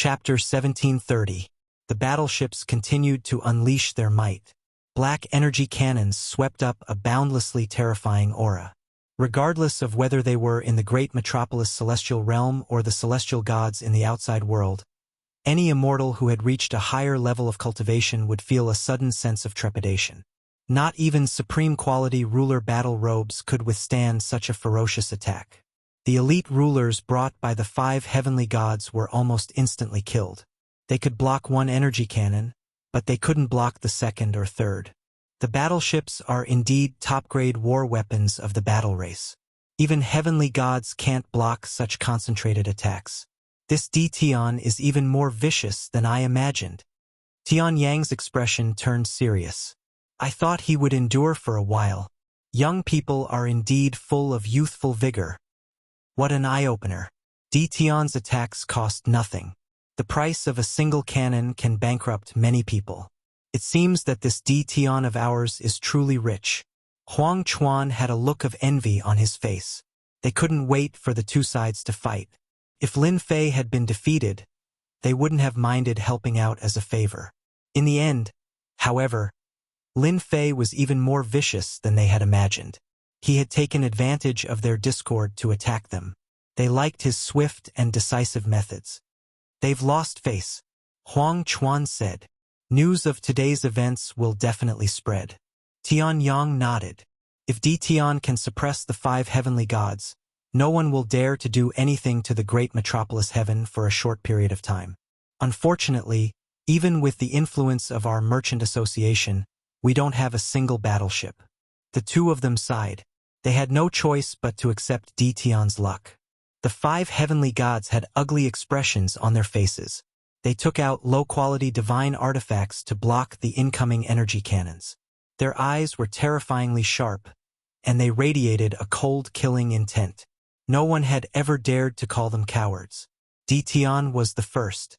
Chapter 1730. The battleships continued to unleash their might. Black energy cannons swept up a boundlessly terrifying aura. Regardless of whether they were in the great metropolis celestial realm or the celestial gods in the outside world, any immortal who had reached a higher level of cultivation would feel a sudden sense of trepidation. Not even supreme quality ruler battle robes could withstand such a ferocious attack. The elite rulers brought by the 5 heavenly gods were almost instantly killed. They could block one energy cannon, but they couldn't block the second or third. The battleships are indeed top-grade war weapons of the battle race. Even heavenly gods can't block such concentrated attacks. This Tian is even more vicious than I imagined. Tian Yang's expression turned serious. I thought he would endure for a while. Young people are indeed full of youthful vigor. What an eye-opener. Tian's attacks cost nothing. The price of a single cannon can bankrupt many people. It seems that this Tian of ours is truly rich. Huang Chuan had a look of envy on his face. They couldn't wait for the two sides to fight. If Lin Fei had been defeated, they wouldn't have minded helping out as a favor. In the end, however, Lin Fei was even more vicious than they had imagined. He had taken advantage of their discord to attack them. They liked his swift and decisive methods. They've lost face, Huang Chuan said. News of today's events will definitely spread. Tian Yang nodded. If Tian can suppress the 5 heavenly gods, no one will dare to do anything to the great metropolis heaven for a short period of time. Unfortunately, even with the influence of our merchant association, we don't have a single battleship. The two of them sighed. They had no choice but to accept Tian's luck. The 5 heavenly gods had ugly expressions on their faces. They took out low-quality divine artifacts to block the incoming energy cannons. Their eyes were terrifyingly sharp, and they radiated a cold, killing intent. No one had ever dared to call them cowards. Tian was the first.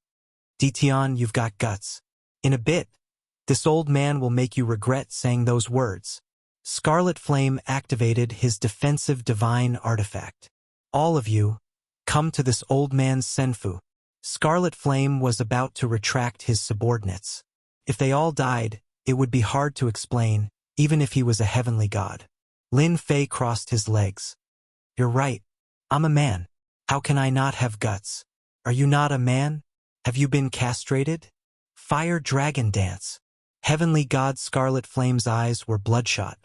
Tian, you've got guts. In a bit, this old man will make you regret saying those words. Scarlet Flame activated his defensive divine artifact. All of you, come to this old man's senfu. Scarlet Flame was about to retract his subordinates. If they all died, it would be hard to explain, even if he was a heavenly god. Lin Fei crossed his legs. You're right. I'm a man. How can I not have guts? Are you not a man? Have you been castrated? Fire Dragon Dance. Heavenly god Scarlet Flame's eyes were bloodshot.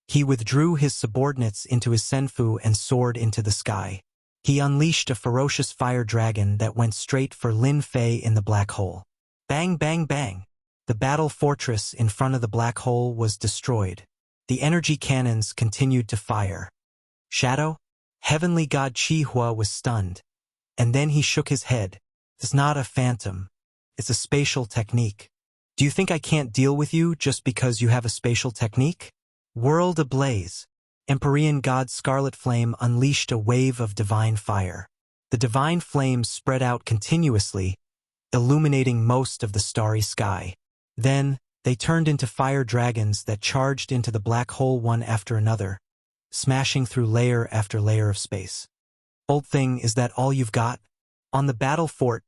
He withdrew his subordinates into his senfu and soared into the sky. He unleashed a ferocious fire dragon that went straight for Lin Fei in the black hole. Bang, bang, bang. The battle fortress in front of the black hole was destroyed. The energy cannons continued to fire. Shadow? Heavenly god Chi Hua was stunned. And then he shook his head. It's not a phantom. It's a spatial technique. Do you think I can't deal with you just because you have a spatial technique? World ablaze. Empyrean god Scarlet Flame unleashed a wave of divine fire. The divine flames spread out continuously, illuminating most of the starry sky. Then, they turned into fire dragons that charged into the black hole one after another, smashing through layer after layer of space. Old thing, is that all you've got? On the battle fort,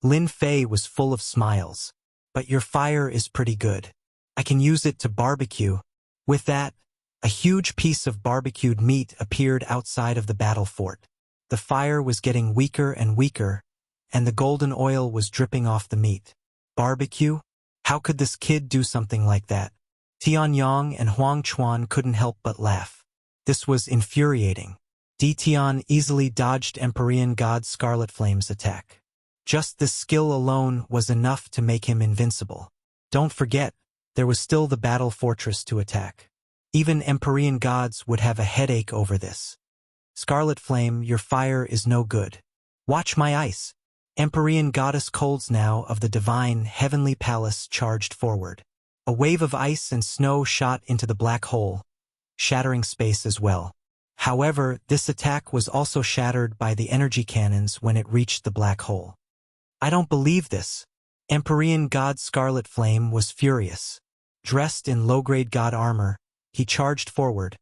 Lin Fei was full of smiles. But your fire is pretty good. I can use it to barbecue. With that, a huge piece of barbecued meat appeared outside of the battle fort. The fire was getting weaker and weaker, and the golden oil was dripping off the meat. Barbecue? How could this kid do something like that? Tian Yang and Huang Chuan couldn't help but laugh. This was infuriating. Tian easily dodged Empyrean god Scarlet Flame's attack. Just this skill alone was enough to make him invincible. Don't forget, there was still the battle fortress to attack. Even Empyrean gods would have a headache over this. Scarlet Flame, your fire is no good. Watch my ice. Empyrean goddess Colds now of the divine heavenly palace charged forward. A wave of ice and snow shot into the black hole, shattering space as well. However, this attack was also shattered by the energy cannons when it reached the black hole. I don't believe this. Empyrean god Scarlet Flame was furious. Dressed in low-grade god armor, he charged forward,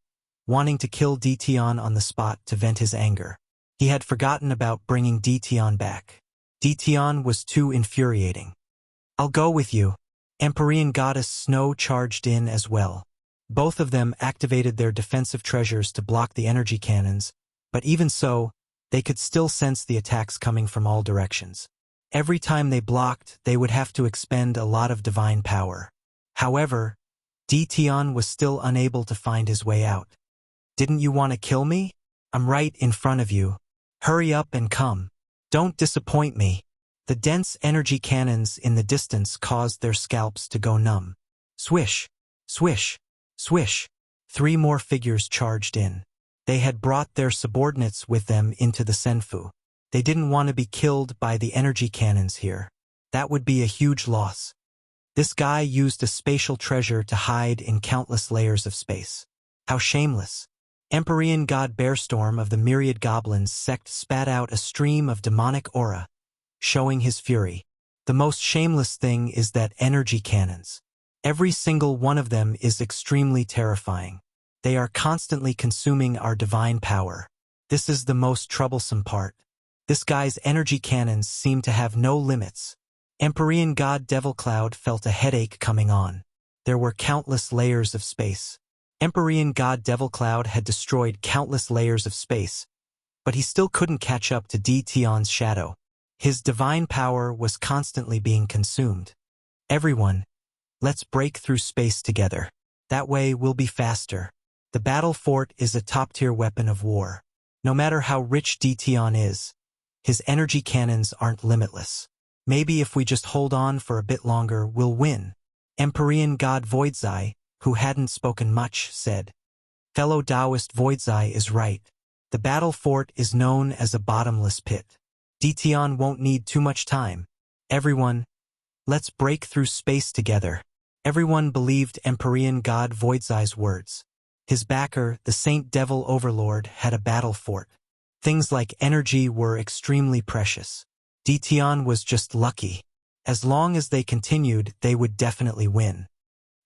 wanting to kill Tian on the spot to vent his anger. He had forgotten about bringing Tian back. Ditian was too infuriating. I'll go with you. Empyrean goddess Snow charged in as well. Both of them activated their defensive treasures to block the energy cannons, but even so, they could still sense the attacks coming from all directions. Every time they blocked, they would have to expend a lot of divine power. However, Ditian was still unable to find his way out. Didn't you want to kill me? I'm right in front of you. Hurry up and come. Don't disappoint me. The dense energy cannons in the distance caused their scalps to go numb. Swish, swish, swish. 3 more figures charged in. They had brought their subordinates with them into the Senfu. They didn't want to be killed by the energy cannons here. That would be a huge loss. This guy used a spatial treasure to hide in countless layers of space. How shameless. Empyrean god Bearstorm of the myriad goblins sect spat out a stream of demonic aura, showing his fury. The most shameless thing is that energy cannons. Every single one of them is extremely terrifying. They are constantly consuming our divine power. This is the most troublesome part. This guy's energy cannons seem to have no limits. Empyrean god Devilcloud felt a headache coming on. There were countless layers of space. Empyrean god Devilcloud had destroyed countless layers of space, but he still couldn't catch up to Ditian's shadow. His divine power was constantly being consumed. Everyone, let's break through space together. That way we'll be faster. The battle fort is a top-tier weapon of war. No matter how rich Ditian is, his energy cannons aren't limitless. Maybe if we just hold on for a bit longer, we'll win. Empyrean god Voidzai, who hadn't spoken much, said. Fellow Taoist Voidzai is right. The battle fort is known as a bottomless pit. Ditian won't need too much time. Everyone, let's break through space together. Everyone believed Empyrean god Voidzai's words. His backer, the Saint Devil Overlord, had a battle fort. Things like energy were extremely precious. Ditian was just lucky. As long as they continued, they would definitely win.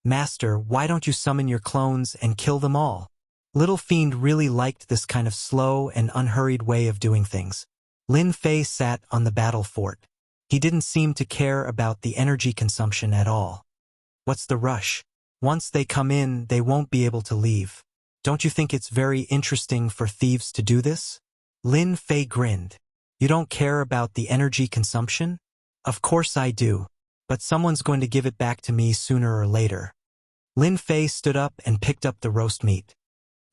Master, why don't you summon your clones and kill them all? Little Fiend really liked this kind of slow and unhurried way of doing things. Lin Fei sat on the battle fort. He didn't seem to care about the energy consumption at all. What's the rush? Once they come in, they won't be able to leave. Don't you think it's very interesting for thieves to do this? Lin Fei grinned. You don't care about the energy consumption? Of course I do. But someone's going to give it back to me sooner or later. Lin Fei stood up and picked up the roast meat.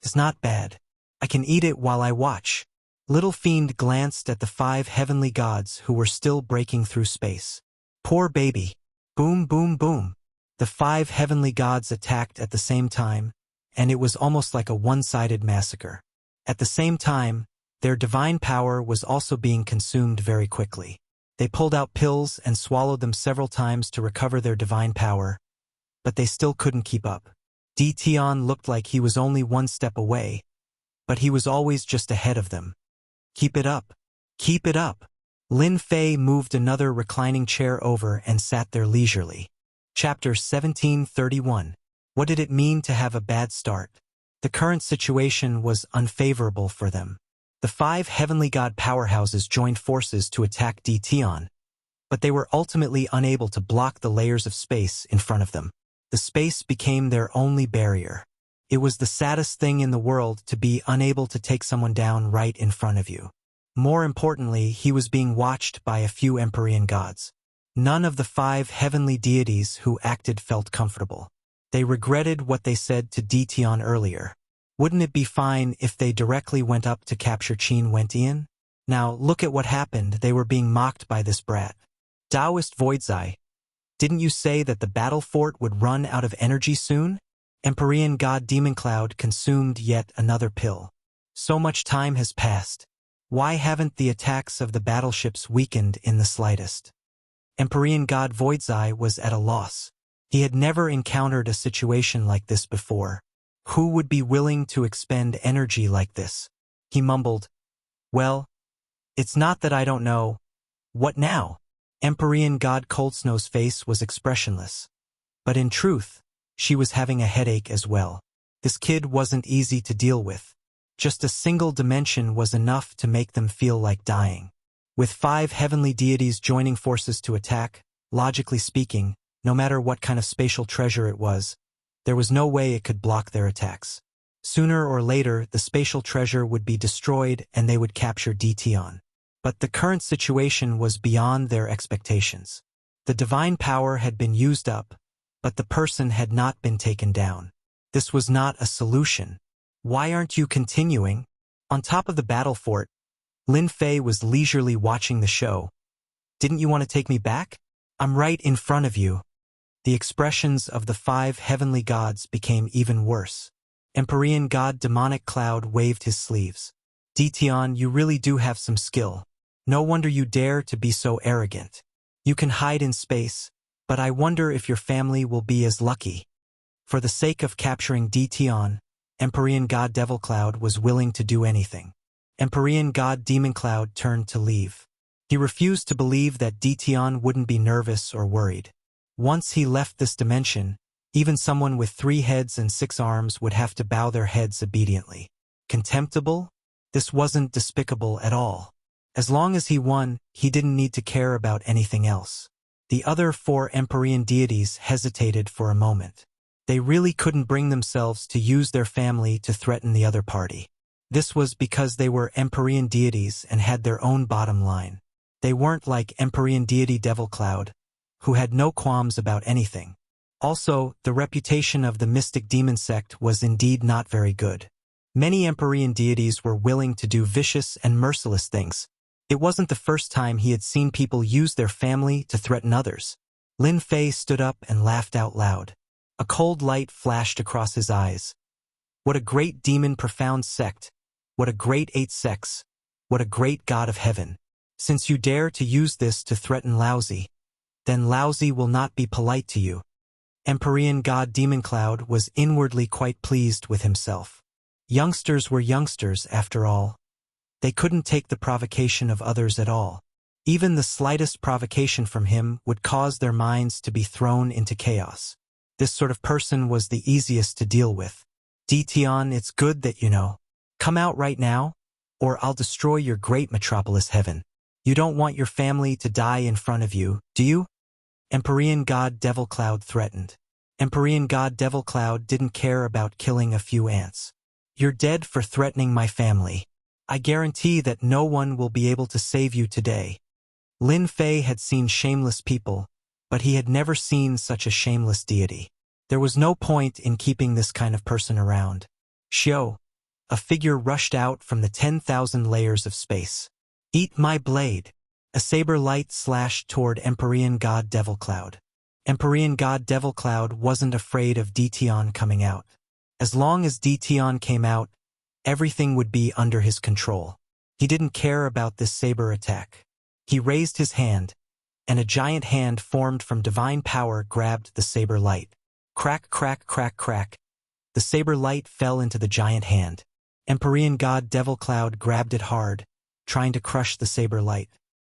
It's not bad. I can eat it while I watch. Little Fiend glanced at the 5 heavenly gods who were still breaking through space. Poor baby. Boom, boom, boom. The 5 heavenly gods attacked at the same time, and it was almost like a one-sided massacre. At the same time, their divine power was also being consumed very quickly. They pulled out pills and swallowed them several times to recover their divine power, but they still couldn't keep up. Ditian looked like he was only 1 step away, but he was always just ahead of them. Keep it up. Keep it up. Lin Fei moved another reclining chair over and sat there leisurely. Chapter 1731. What did it mean to have a bad start? The current situation was unfavorable for them. The 5 heavenly god powerhouses joined forces to attack Ditian, but they were ultimately unable to block the layers of space in front of them. The space became their only barrier. It was the saddest thing in the world to be unable to take someone down right in front of you. More importantly, he was being watched by a few Empyrean gods. None of the 5 heavenly deities who acted felt comfortable. They regretted what they said to Ditian earlier. Wouldn't it be fine if they directly went up to capture Qin Wentian? Now, look at what happened. They were being mocked by this brat. Taoist Voidzai, didn't you say that the battle fort would run out of energy soon? Empyrean god Demoncloud consumed yet another pill. So much time has passed. Why haven't the attacks of the battleships weakened in the slightest? Empyrean god Voidzai was at a loss. He had never encountered a situation like this before. Who would be willing to expend energy like this? He mumbled, well, it's not that I don't know. What now? Empyrean god Coldsnow's face was expressionless. But in truth, she was having a headache as well. This kid wasn't easy to deal with. Just a single dimension was enough to make them feel like dying. With 5 heavenly deities joining forces to attack, logically speaking, no matter what kind of spatial treasure it was, there was no way it could block their attacks. Sooner or later, the spatial treasure would be destroyed and they would capture Dtion. But the current situation was beyond their expectations. The divine power had been used up, but the person had not been taken down. This was not a solution. Why aren't you continuing? On top of the battle fort, Lin Fei was leisurely watching the show. Didn't you want to take me back? I'm right in front of you. The expressions of the 5 heavenly gods became even worse. Empyrean god Demonic Cloud waved his sleeves. Dtion, you really do have some skill. No wonder you dare to be so arrogant. You can hide in space, but I wonder if your family will be as lucky. For the sake of capturing Dtion, Empyrean god Devil Cloud was willing to do anything. Empyrean god Demon Cloud turned to leave. He refused to believe that Dtion wouldn't be nervous or worried. Once he left this dimension, even someone with 3 heads and 6 arms would have to bow their heads obediently. Contemptible? This wasn't despicable at all. As long as he won, he didn't need to care about anything else. The other 4 Empyrean deities hesitated for a moment. They really couldn't bring themselves to use their family to threaten the other party. This was because they were Empyrean deities and had their own bottom line. They weren't like Empyrean deity Devil Cloud, who had no qualms about anything. Also, the reputation of the mystic demon sect was indeed not very good. Many Empyrean deities were willing to do vicious and merciless things. It wasn't the first time he had seen people use their family to threaten others. Lin Fei stood up and laughed out loud. A cold light flashed across his eyes. What a great demon profound sect. What a great 8 sects. What a great God of heaven. Since you dare to use this to threaten Laozi, then Laozi will not be polite to you. Empyrean god Demon Cloud was inwardly quite pleased with himself. Youngsters were youngsters, after all. They couldn't take the provocation of others at all. Even the slightest provocation from him would cause their minds to be thrown into chaos. This sort of person was the easiest to deal with. Dtion, it's good that you know. Come out right now, or I'll destroy your great metropolis heaven. You don't want your family to die in front of you, do you? Empyrean god Devil Cloud threatened. Empyrean god Devil Cloud didn't care about killing a few ants. You're dead for threatening my family. I guarantee that no one will be able to save you today. Lin Fei had seen shameless people, but he had never seen such a shameless deity. There was no point in keeping this kind of person around. Xiao, a figure rushed out from the 10,000 layers of space. Eat my blade. A saber light slashed toward Empyrean god Devil Cloud. Empyrean god Devil Cloud wasn't afraid of Dtion coming out. As long as Dtion came out, everything would be under his control. He didn't care about this saber attack. He raised his hand, and a giant hand formed from divine power grabbed the saber light. Crack, crack, crack, crack. The saber light fell into the giant hand. Empyrean god Devil Cloud grabbed it hard, trying to crush the saber light.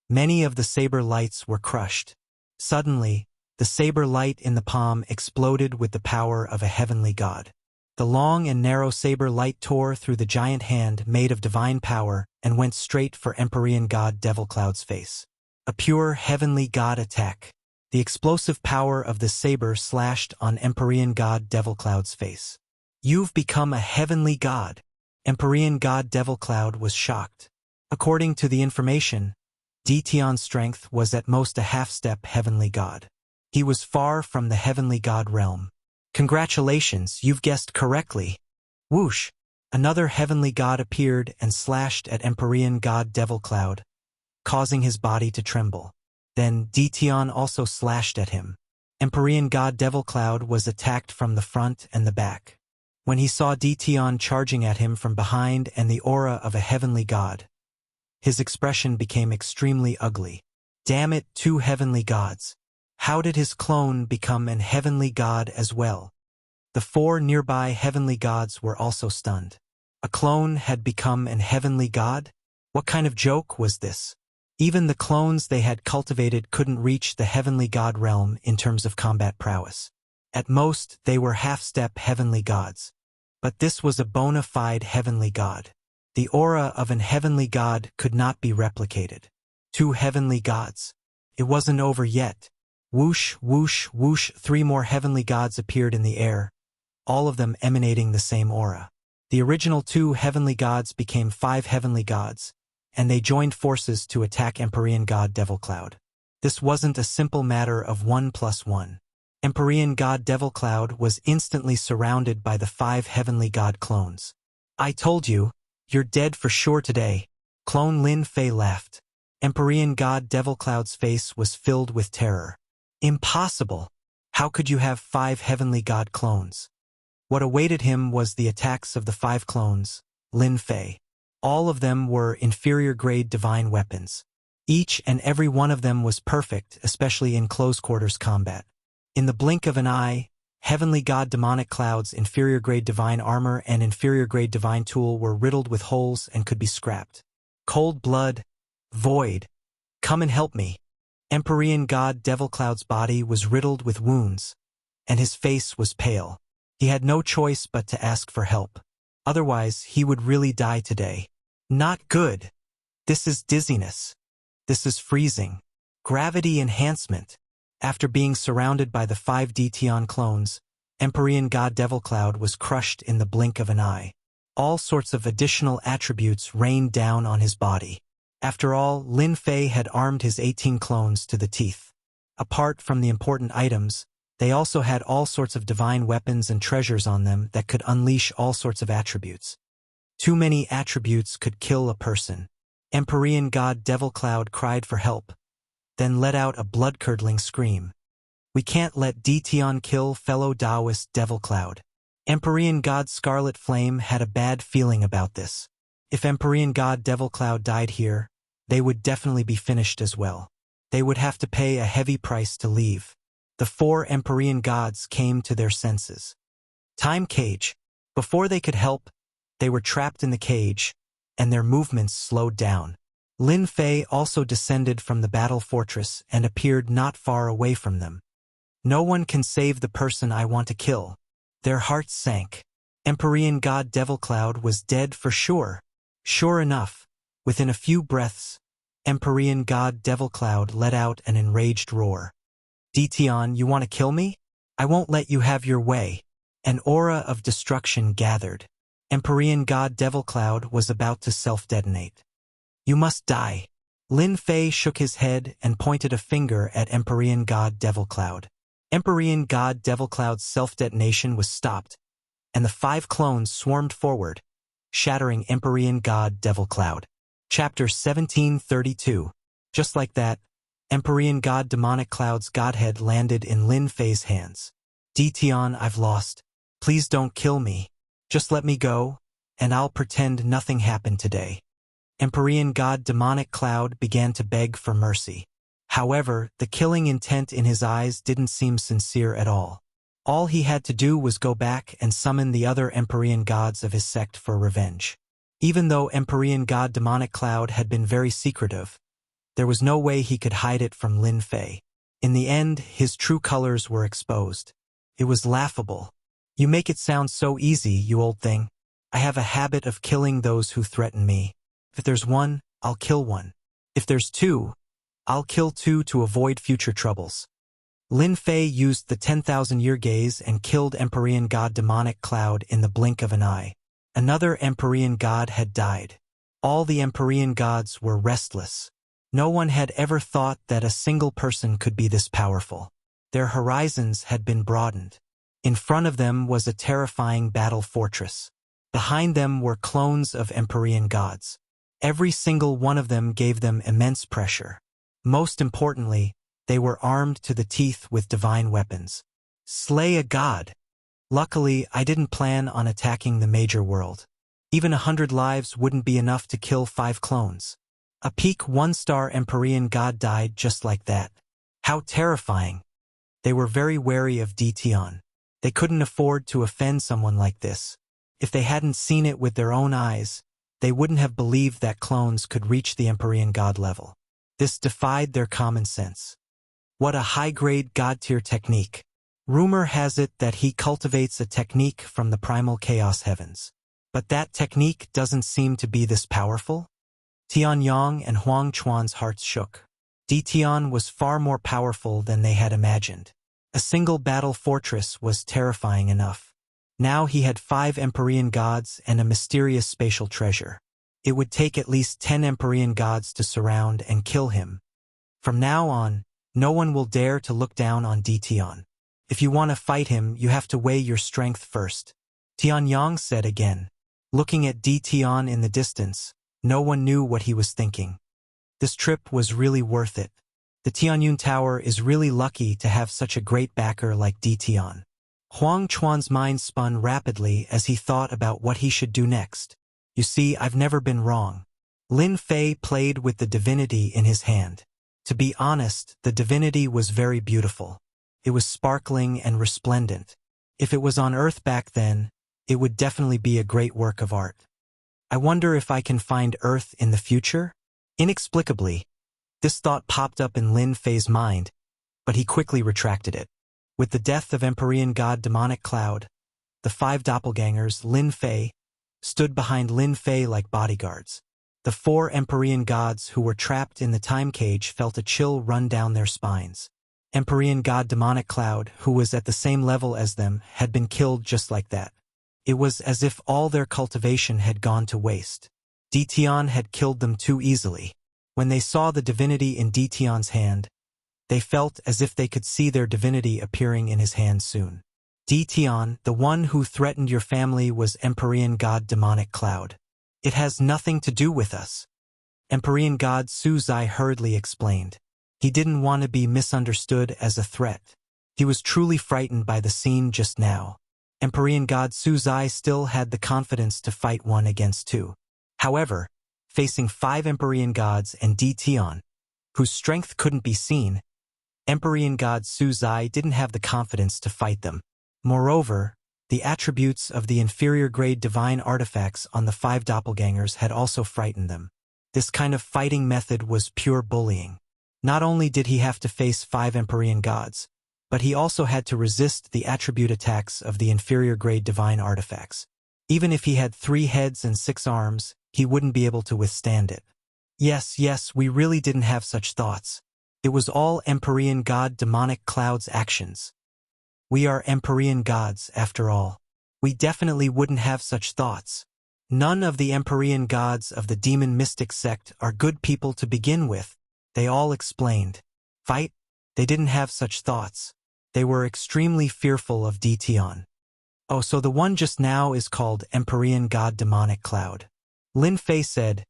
Many of the saber lights were crushed. Suddenly, the saber light in the palm exploded with the power of a heavenly god. The long and narrow saber light tore through the giant hand made of divine power and went straight for Empyrean god Devil Cloud's face. A pure heavenly god attack. The explosive power of the saber slashed on Empyrean god Devil Cloud's face. You've become a heavenly god. Empyrean god Devil Cloud was shocked. According to the information, Dtion's strength was at most a half-step heavenly god. He was far from the heavenly god realm. Congratulations, you've guessed correctly. Whoosh! Another heavenly god appeared and slashed at Empyrean god Devil Cloud, causing his body to tremble. Then Dtion also slashed at him. Empyrean god Devil Cloud was attacked from the front and the back. When he saw Dtion charging at him from behind and the aura of a heavenly god, his expression became extremely ugly. Damn it, 2 heavenly gods. How did his clone become an heavenly god as well? The 4 nearby heavenly gods were also stunned. A clone had become an heavenly god? What kind of joke was this? Even the clones they had cultivated couldn't reach the heavenly god realm in terms of combat prowess. At most, they were half-step heavenly gods. But this was a bona fide heavenly god. The aura of an heavenly god could not be replicated. 2 heavenly gods. It wasn't over yet. Whoosh, whoosh, whoosh, 3 more heavenly gods appeared in the air, all of them emanating the same aura. The original 2 heavenly gods became 5 heavenly gods, and they joined forces to attack Empyrean God Devil Cloud. This wasn't a simple matter of 1 + 1. Empyrean God Devil Cloud was instantly surrounded by the 5 heavenly god clones. I told you, you're dead for sure today. Clone Lin Fei laughed. Empyrean God Devil Cloud's face was filled with terror. Impossible! How could you have 5 heavenly god clones? What awaited him was the attacks of the 5 clones, Lin Fei. All of them were inferior-grade divine weapons. Each and every one of them was perfect, especially in close-quarters combat. In the blink of an eye, heavenly god demonic clouds, inferior-grade divine armor, and inferior-grade divine tool were riddled with holes and could be scrapped. Cold blood, void. Come and help me. Empyrean God Devil Cloud's body was riddled with wounds, and his face was pale. He had no choice but to ask for help. Otherwise, he would really die today. Not good. This is dizziness. This is freezing. Gravity enhancement. After being surrounded by the 5 Dtion clones, Empyrean God Devil Cloud was crushed in the blink of an eye. All sorts of additional attributes rained down on his body. After all, Lin Fei had armed his 18 clones to the teeth. Apart from the important items, they also had all sorts of divine weapons and treasures on them that could unleash all sorts of attributes. Too many attributes could kill a person. Empyrean God Devil Cloud cried for help, then let out a blood-curdling scream. We can't let Dtion kill fellow Taoist Devil Cloud. Empyrean God Scarlet Flame had a bad feeling about this. If Empyrean God Devil Cloud died here, they would definitely be finished as well. They would have to pay a heavy price to leave. The 4 Empyrean gods came to their senses. Time cage. Before they could help, they were trapped in the cage, and their movements slowed down. Lin Fei also descended from the battle fortress and appeared not far away from them. No one can save the person I want to kill. Their hearts sank. Empyrean God Devil Cloud was dead for sure. Sure enough, within a few breaths, Empyrean God Devil Cloud let out an enraged roar. Dtion, you want to kill me? I won't let you have your way. An aura of destruction gathered. Empyrean God Devil Cloud was about to self-detonate. You must die. Lin Fei shook his head and pointed a finger at Empyrean God Devil Cloud. Empyrean God Devil Cloud's self-detonation was stopped, and the 5 clones swarmed forward, shattering Empyrean God Devil Cloud. Chapter 1732. Just like that, Empyrean God Demonic Cloud's godhead landed in Lin Fei's hands. Dtion, I've lost. Please don't kill me. Just let me go, and I'll pretend nothing happened today. Empyrean God Demonic Cloud began to beg for mercy. However, the killing intent in his eyes didn't seem sincere at all. All he had to do was go back and summon the other Empyrean gods of his sect for revenge. Even though Empyrean God Demonic Cloud had been very secretive, there was no way he could hide it from Lin Fei. In the end, his true colors were exposed. It was laughable. You make it sound so easy, you old thing. I have a habit of killing those who threaten me. If there's 1, I'll kill 1. If there's 2, I'll kill 2 to avoid future troubles. Lin Fei used the 10,000-year gaze and killed Empyrean God Demonic Cloud in the blink of an eye. Another Empyrean god had died. All the Empyrean gods were restless. No one had ever thought that a single person could be this powerful. Their horizons had been broadened. In front of them was a terrifying battle fortress. Behind them were clones of Empyrean gods. Every single one of them gave them immense pressure. Most importantly, they were armed to the teeth with divine weapons. Slay a god! Luckily, I didn't plan on attacking the major world. Even 100 lives wouldn't be enough to kill 5 clones. A peak 1-star Empyrean god died just like that. How terrifying! They were very wary of Dtion. They couldn't afford to offend someone like this. If they hadn't seen it with their own eyes, they wouldn't have believed that clones could reach the Empyrean god level. This defied their common sense. What a high-grade god-tier technique. Rumor has it that he cultivates a technique from the primal chaos heavens. But that technique doesn't seem to be this powerful? Tianyang and Huang Chuan's hearts shook. Ditian was far more powerful than they had imagined. A single battle fortress was terrifying enough. Now he had 5 Empyrean gods and a mysterious spatial treasure. It would take at least 10 Empyrean gods to surround and kill him. From now on, no one will dare to look down on Ditian. If you want to fight him, you have to weigh your strength first, Tianyang said again. Looking at Ditian in the distance, no one knew what he was thinking. This trip was really worth it. The Tianyun Tower is really lucky to have such a great backer like Ditian. Huang Chuan's mind spun rapidly as he thought about what he should do next. You see, I've never been wrong. Lin Fei played with the divinity in his hand. To be honest, the divinity was very beautiful. It was sparkling and resplendent. If it was on Earth back then, it would definitely be a great work of art. I wonder if I can find Earth in the future? Inexplicably, this thought popped up in Lin Fei's mind, but he quickly retracted it. With the death of Empyrean god Demonic Cloud, the 5 doppelgangers, Lin Fei, stood behind Lin Fei like bodyguards. The 4 Empyrean gods who were trapped in the time cage felt a chill run down their spines. Empyrean god Demonic Cloud, who was at the same level as them, had been killed just like that. It was as if all their cultivation had gone to waste. Ditian had killed them too easily. When they saw the divinity in Ditian's hand, they felt as if they could see their divinity appearing in his hand soon. Ditian, the one who threatened your family, was Empyrean god Demonic Cloud. It has nothing to do with us, Empyrean god Su Zai hurriedly explained. He didn't want to be misunderstood as a threat. He was truly frightened by the scene just now. Empyrean god Su Zai still had the confidence to fight 1 against 2. However, facing 5 Empyrean gods and Ditian, whose strength couldn't be seen, Empyrean god Su Zai didn't have the confidence to fight them. Moreover, the attributes of the inferior-grade divine artifacts on the 5 doppelgangers had also frightened them. This kind of fighting method was pure bullying. Not only did he have to face 5 Empyrean gods, but he also had to resist the attribute attacks of the inferior-grade divine artifacts. Even if he had 3 heads and 6 arms, he wouldn't be able to withstand it. Yes, we really didn't have such thoughts. It was all Empyrean god Demonic Cloud's actions. We are Empyrean gods, after all. We definitely wouldn't have such thoughts. None of the Empyrean gods of the demon mystic sect are good people to begin with, they all explained. Fight? They didn't have such thoughts. They were extremely fearful of Ditian. Oh, so the one just now is called Empyrean god Demonic Cloud. Lin Fei said,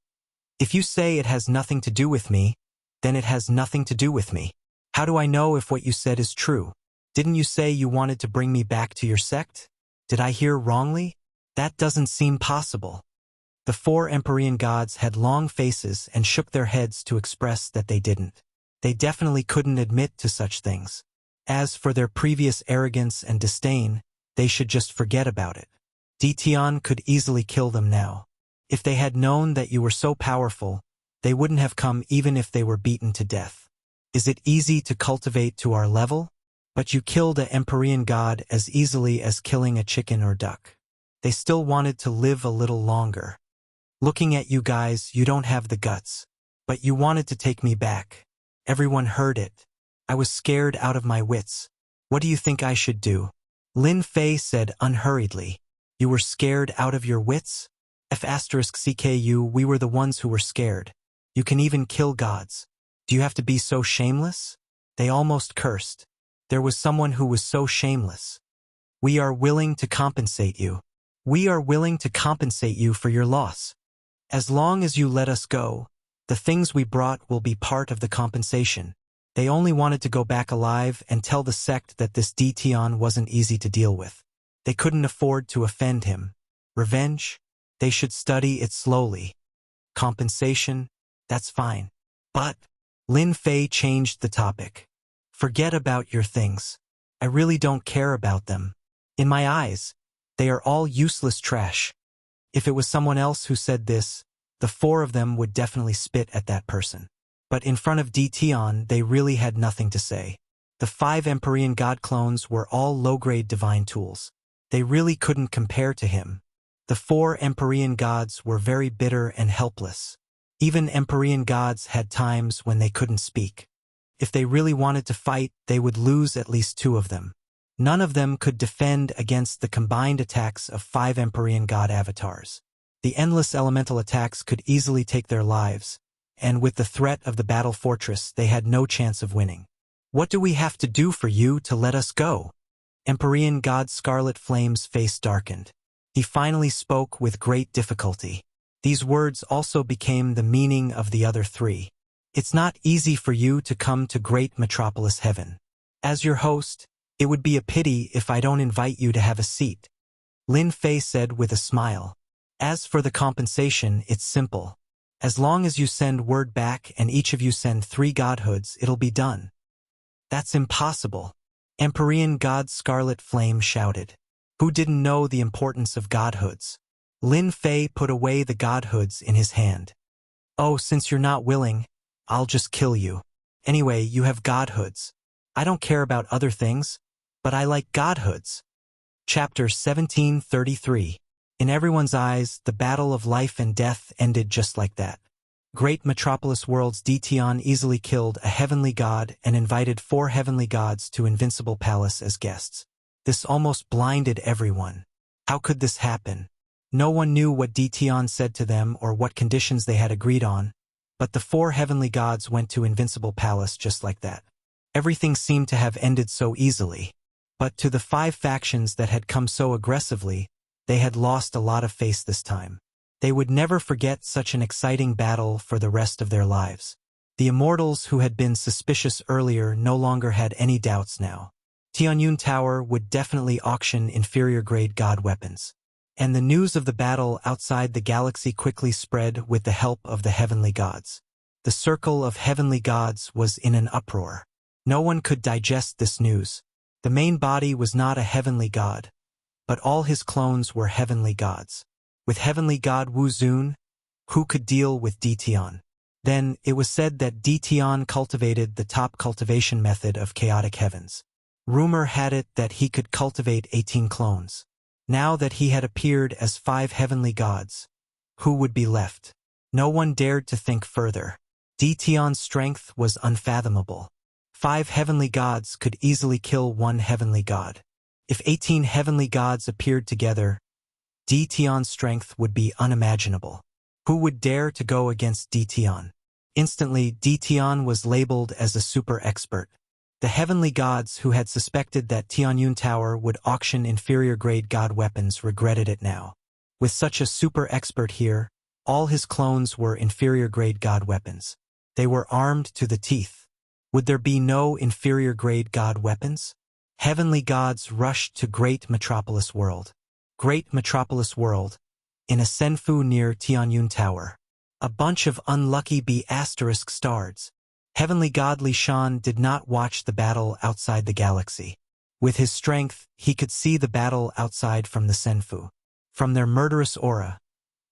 if you say it has nothing to do with me, then it has nothing to do with me. How do I know if what you said is true? Didn't you say you wanted to bring me back to your sect? Did I hear wrongly? That doesn't seem possible. The 4 Empyrean gods had long faces and shook their heads to express that they didn't. They definitely couldn't admit to such things. As for their previous arrogance and disdain, they should just forget about it. Ditian could easily kill them now. If they had known that you were so powerful, they wouldn't have come even if they were beaten to death. Is it easy to cultivate to our level? But you killed an Empyrean god as easily as killing a chicken or duck. They still wanted to live a little longer. Looking at you guys, you don't have the guts. But you wanted to take me back. Everyone heard it. I was scared out of my wits. What do you think I should do? Lin Fei said unhurriedly. You were scared out of your wits? F***CKU, we were the ones who were scared. You can even kill gods. Do you have to be so shameless? They almost cursed. There was someone who was so shameless. We are willing to compensate you. We are willing to compensate you for your loss. As long as you let us go, the things we brought will be part of the compensation. They only wanted to go back alive and tell the sect that this Ditian wasn't easy to deal with. They couldn't afford to offend him. Revenge? They should study it slowly. Compensation? That's fine. But Lin Fei changed the topic. Forget about your things. I really don't care about them. In my eyes, they are all useless trash. If it was someone else who said this, the 4 of them would definitely spit at that person. But in front of Ditian, they really had nothing to say. The 5 Empyrean god clones were all low-grade divine tools. They really couldn't compare to him. The 4 Empyrean gods were very bitter and helpless. Even Empyrean gods had times when they couldn't speak. If they really wanted to fight, they would lose at least 2 of them. None of them could defend against the combined attacks of 5 Empyrean god avatars. The endless elemental attacks could easily take their lives, and with the threat of the battle fortress, they had no chance of winning. "What do we have to do for you to let us go?" Empyrean god Scarlet Flame's face darkened. He finally spoke with great difficulty. These words also became the meaning of the other 3. "It's not easy for you to come to Great Metropolis Heaven. As your host, it would be a pity if I don't invite you to have a seat," Lin Fei said with a smile. "As for the compensation, it's simple. As long as you send word back and each of you send 3 godhoods, it'll be done." "That's impossible," Empyrean god Scarlet Flame shouted. Who didn't know the importance of godhoods? Lin Fei put away the godhoods in his hand. "Oh, since you're not willing, I'll just kill you. Anyway, you have godhoods. I don't care about other things, but I like godhoods." Chapter 1733. In everyone's eyes, the battle of life and death ended just like that. Great Metropolis World's Dtion easily killed a heavenly god and invited 4 heavenly gods to Invincible Palace as guests. This almost blinded everyone. How could this happen? No one knew what Dtion said to them or what conditions they had agreed on, but the 4 heavenly gods went to Invincible Palace just like that. Everything seemed to have ended so easily. But to the 5 factions that had come so aggressively, they had lost a lot of face this time. They would never forget such an exciting battle for the rest of their lives. The immortals who had been suspicious earlier no longer had any doubts now. Tianyun Tower would definitely auction inferior-grade god weapons. And the news of the battle outside the galaxy quickly spread with the help of the heavenly gods. The circle of heavenly gods was in an uproar. No one could digest this news. The main body was not a heavenly god, but all his clones were heavenly gods. With heavenly god Wu Zun, who could deal with Dtion? Then, it was said that Dtion cultivated the top cultivation method of chaotic heavens. Rumor had it that he could cultivate 18 clones. Now that he had appeared as 5 heavenly gods, who would be left? No one dared to think further. Dtion's strength was unfathomable. 5 heavenly gods could easily kill 1 heavenly god. If 18 heavenly gods appeared together, Dtion's strength would be unimaginable. Who would dare to go against Dtion? Instantly, Dtion was labeled as a super expert. The heavenly gods who had suspected that Tianyun Tower would auction inferior-grade god weapons regretted it now. With such a super expert here, all his clones were inferior-grade god weapons. They were armed to the teeth. Would there be no inferior-grade god weapons? Heavenly gods rushed to Great Metropolis World. Great Metropolis World, in a senfu near Tianyun Tower. A bunch of unlucky B** stars. Heavenly god Li Shan did not watch the battle outside the galaxy. With his strength, he could see the battle outside from the senfu. From their murderous aura,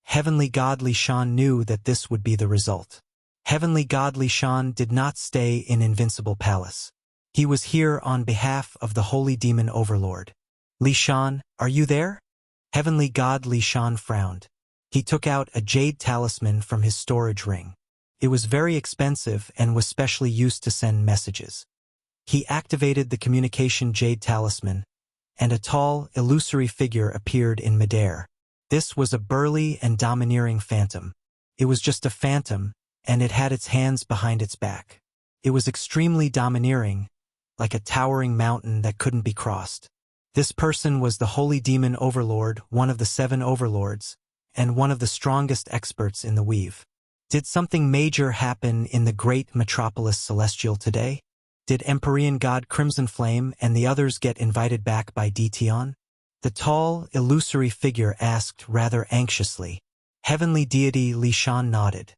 Heavenly god Li Shan knew that this would be the result. Heavenly god Li Shan did not stay in Invincible Palace. He was here on behalf of the Holy Demon Overlord. "Li Shan, are you there?" Heavenly god Li Shan frowned. He took out a jade talisman from his storage ring. It was very expensive and was specially used to send messages. He activated the communication jade talisman, and a tall, illusory figure appeared in midair. This was a burly and domineering phantom. It was just a phantom, and it had its hands behind its back. It was extremely domineering, like a towering mountain that couldn't be crossed. This person was the Holy Demon Overlord, one of the 7 overlords, and one of the strongest experts in the weave. Did something major happen in the Great Metropolis Celestial today? Did Empyrean god Crimson Flame and the others get invited back by Dtion? The tall, illusory figure asked rather anxiously. Heavenly deity Li Shan nodded.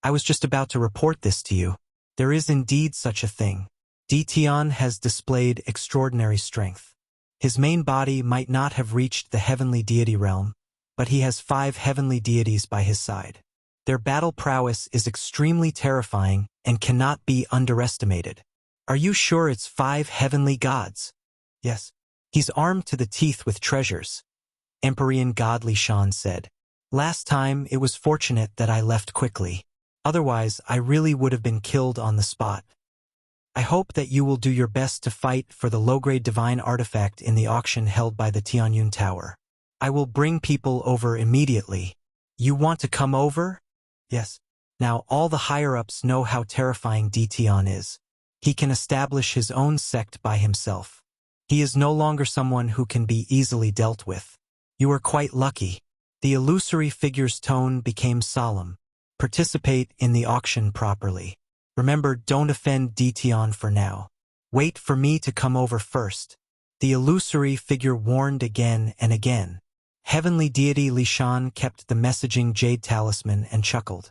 "I was just about to report this to you. There is indeed such a thing. Dtion has displayed extraordinary strength. His main body might not have reached the heavenly deity realm, but he has 5 heavenly deities by his side. Their battle prowess is extremely terrifying and cannot be underestimated." "Are you sure it's 5 heavenly gods?" "Yes." "He's armed to the teeth with treasures," Empyrean god Li Shan said. "Last time it was fortunate that I left quickly. Otherwise, I really would have been killed on the spot. I hope that you will do your best to fight for the low-grade divine artifact in the auction held by the Tianyun Tower. I will bring people over immediately. You want to come over? Yes. Now all the higher-ups know how terrifying Tian is. He can establish his own sect by himself. He is no longer someone who can be easily dealt with. You are quite lucky. The illusory figure's tone became solemn. Participate in the auction properly. Remember, don't offend Tian for now. Wait for me to come over first. The illusory figure warned again and again. Heavenly deity Li Shan kept the messaging jade talisman and chuckled.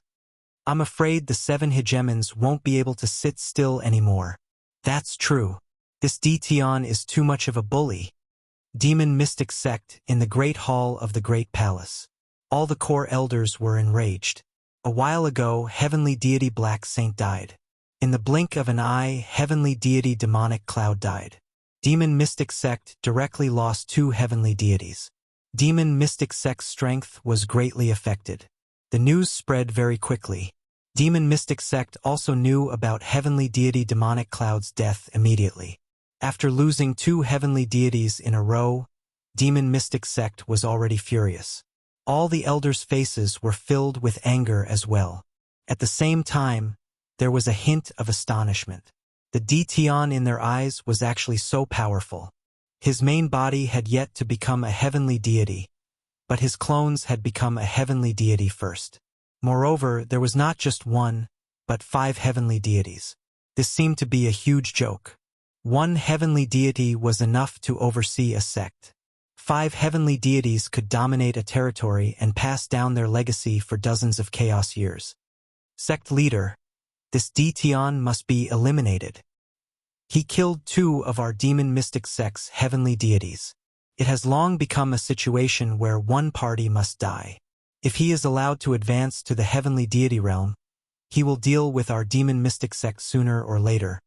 I'm afraid the 7 hegemons won't be able to sit still anymore. That's true. This Tian is too much of a bully. Demon mystic sect in the Great Hall of the Great Palace. All the core elders were enraged. A while ago, Heavenly Deity Black Saint died. In the blink of an eye, Heavenly Deity Demonic Cloud died. Demon Mystic Sect directly lost 2 heavenly deities. Demon Mystic Sect's strength was greatly affected. The news spread very quickly. Demon Mystic Sect also knew about Heavenly Deity Demonic Cloud's death immediately. After losing 2 heavenly deities in a row, Demon Mystic Sect was already furious. All the elders' faces were filled with anger as well. At the same time, there was a hint of astonishment. The Tian in their eyes was actually so powerful. His main body had yet to become a heavenly deity, but his clones had become a heavenly deity first. Moreover, there was not just 1, but 5 heavenly deities. This seemed to be a huge joke. 1 heavenly deity was enough to oversee a sect. 5 heavenly deities could dominate a territory and pass down their legacy for dozens of chaos years. Sect leader, this Tian must be eliminated. He killed 2 of our demon mystic sect's heavenly deities. It has long become a situation where one party must die. If he is allowed to advance to the heavenly deity realm, he will deal with our demon mystic sect sooner or later.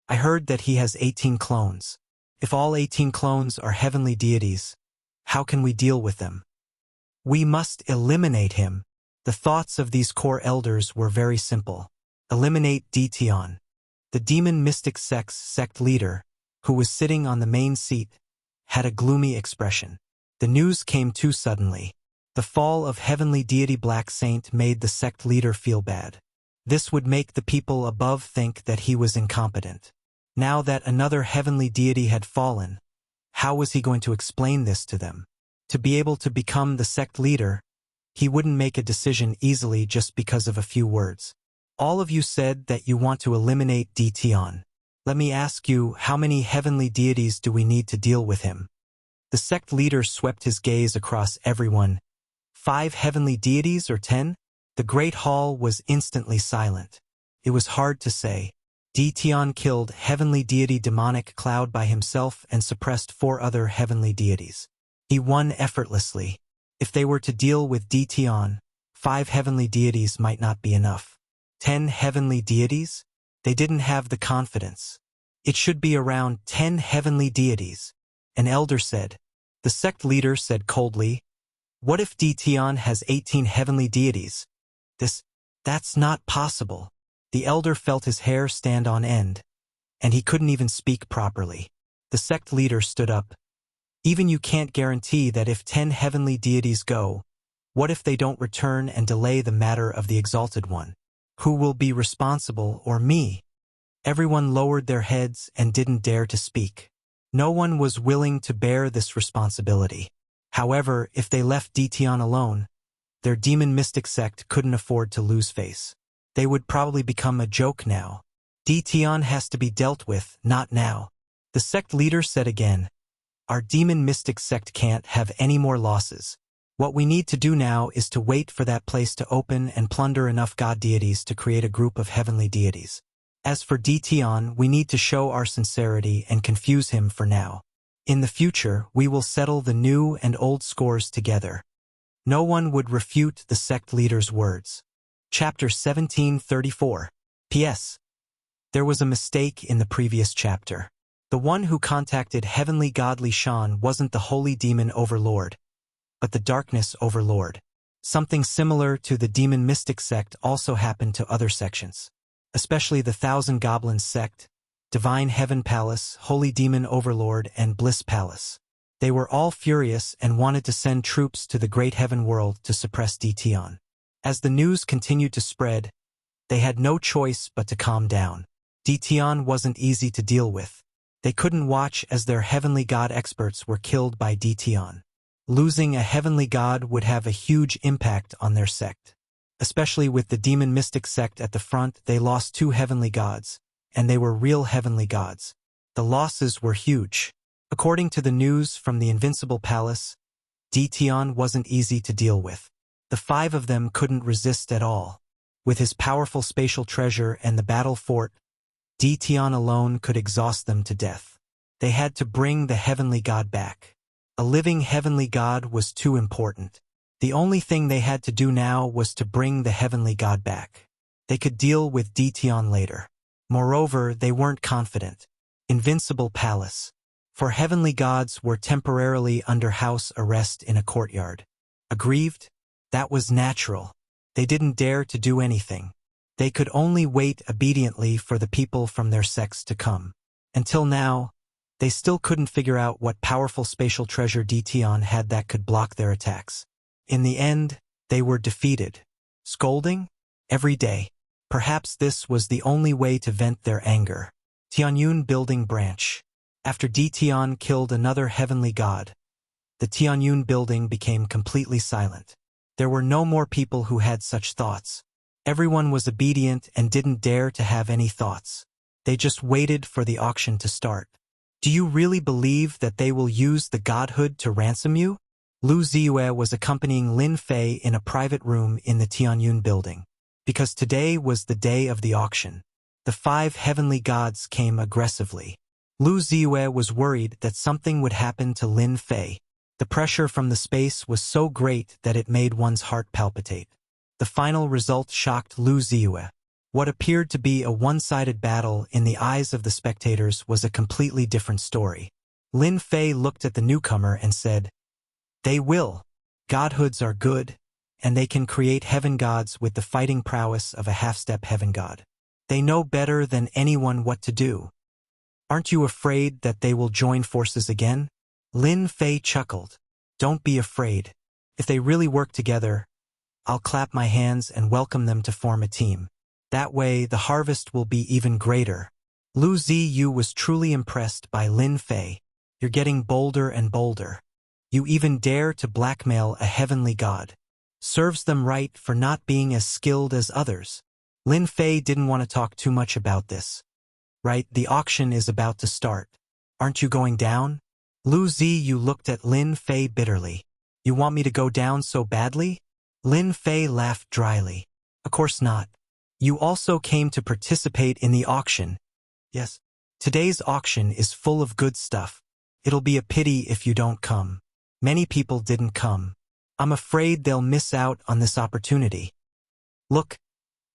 I heard that he has 18 clones. If all 18 clones are heavenly deities, how can we deal with them? We must eliminate him. The thoughts of these core elders were very simple. Eliminate Tian. The demon mystic sect's sect leader, who was sitting on the main seat, had a gloomy expression. The news came too suddenly. The fall of heavenly deity Black Saint made the sect leader feel bad. This would make the people above think that he was incompetent. Now that another heavenly deity had fallen, how was he going to explain this to them? To be able to become the sect leader, he wouldn't make a decision easily just because of a few words. All of you said that you want to eliminate Tian. Let me ask you, how many heavenly deities do we need to deal with him? The sect leader swept his gaze across everyone. 5 heavenly deities or 10? The great hall was instantly silent. It was hard to say. Tian killed heavenly deity Demonic Cloud by himself and suppressed 4 other heavenly deities. He won effortlessly. If they were to deal with Tian, 5 heavenly deities might not be enough. 10 heavenly deities? They didn't have the confidence. It should be around 10 heavenly deities. An elder said. The sect leader said coldly, "What if Tian has 18 heavenly deities? That's not possible." The elder felt his hair stand on end, and he couldn't even speak properly. The sect leader stood up. Even you can't guarantee that if 10 heavenly deities go, what if they don't return and delay the matter of the Exalted One? Who will be responsible, or me? Everyone lowered their heads and didn't dare to speak. No one was willing to bear this responsibility. However, if they left Tian alone, their demon mystic sect couldn't afford to lose face. They would probably become a joke now. Tian has to be dealt with, not now. The sect leader said again, "Our demon mystic sect can't have any more losses. What we need to do now is to wait for that place to open and plunder enough god deities to create a group of heavenly deities. As for Tian, we need to show our sincerity and confuse him for now. In the future, we will settle the new and old scores together." No one would refute the sect leader's words. Chapter 1734. P.S. There was a mistake in the previous chapter. The one who contacted Heavenly God Li Shan wasn't the Holy Demon Overlord, but the Darkness Overlord. Something similar to the demon mystic sect also happened to other sections, especially the Thousand Goblins sect, Divine Heaven Palace, Holy Demon Overlord, and Bliss Palace. They were all furious and wanted to send troops to the Great Heaven World to suppress Dtion. As the news continued to spread, they had no choice but to calm down. Dtion wasn't easy to deal with. They couldn't watch as their heavenly god experts were killed by Dtion. Losing a heavenly god would have a huge impact on their sect. Especially with the demon mystic sect at the front, they lost 2 heavenly gods, and they were real heavenly gods. The losses were huge. According to the news from the Invincible Palace, Dtion wasn't easy to deal with. The 5 of them couldn't resist at all. With his powerful spatial treasure and the battle fort, Dtion alone could exhaust them to death. They had to bring the heavenly god back. A living heavenly god was too important. The only thing they had to do now was to bring the heavenly god back. They could deal with Dtion later. Moreover, they weren't confident. Invincible Palace. For heavenly gods were temporarily under house arrest in a courtyard. Aggrieved? That was natural. They didn't dare to do anything. They could only wait obediently for the people from their sects to come. Until now, they still couldn't figure out what powerful spatial treasure Dtion had that could block their attacks. In the end, they were defeated. Scolding? Every day. Perhaps this was the only way to vent their anger. Tianyun Building Branch. After Dtion killed another heavenly god, the Tianyun building became completely silent. There were no more people who had such thoughts. Everyone was obedient and didn't dare to have any thoughts. They just waited for the auction to start. Do you really believe that they will use the godhood to ransom you? Lu Ziyue was accompanying Lin Fei in a private room in the Tianyun building. Because today was the day of the auction. The 5 heavenly gods came aggressively. Lu Ziyue was worried that something would happen to Lin Fei. The pressure from the space was so great that it made one's heart palpitate. The final result shocked Lu Ziyue. What appeared to be a one-sided battle in the eyes of the spectators was a completely different story. Lin Fei looked at the newcomer and said, "They will. Godhoods are good, and they can create heaven gods with the fighting prowess of a half-step heaven god. They know better than anyone what to do. Aren't you afraid that they will join forces again?" Lin Fei chuckled. "Don't be afraid. If they really work together, I'll clap my hands and welcome them to form a team. That way, the harvest will be even greater." Lu Ziyu was truly impressed by Lin Fei. "You're getting bolder and bolder. You even dare to blackmail a heavenly god. Serves them right for not being as skilled as others." Lin Fei didn't want to talk too much about this. "Right, the auction is about to start. Aren't you going down?" Lu Ziyu looked at Lin Fei bitterly. "You want me to go down so badly?" Lin Fei laughed dryly. "Of course not. You also came to participate in the auction." "Yes. Today's auction is full of good stuff. It'll be a pity if you don't come." Many people didn't come. "I'm afraid they'll miss out on this opportunity." "Look,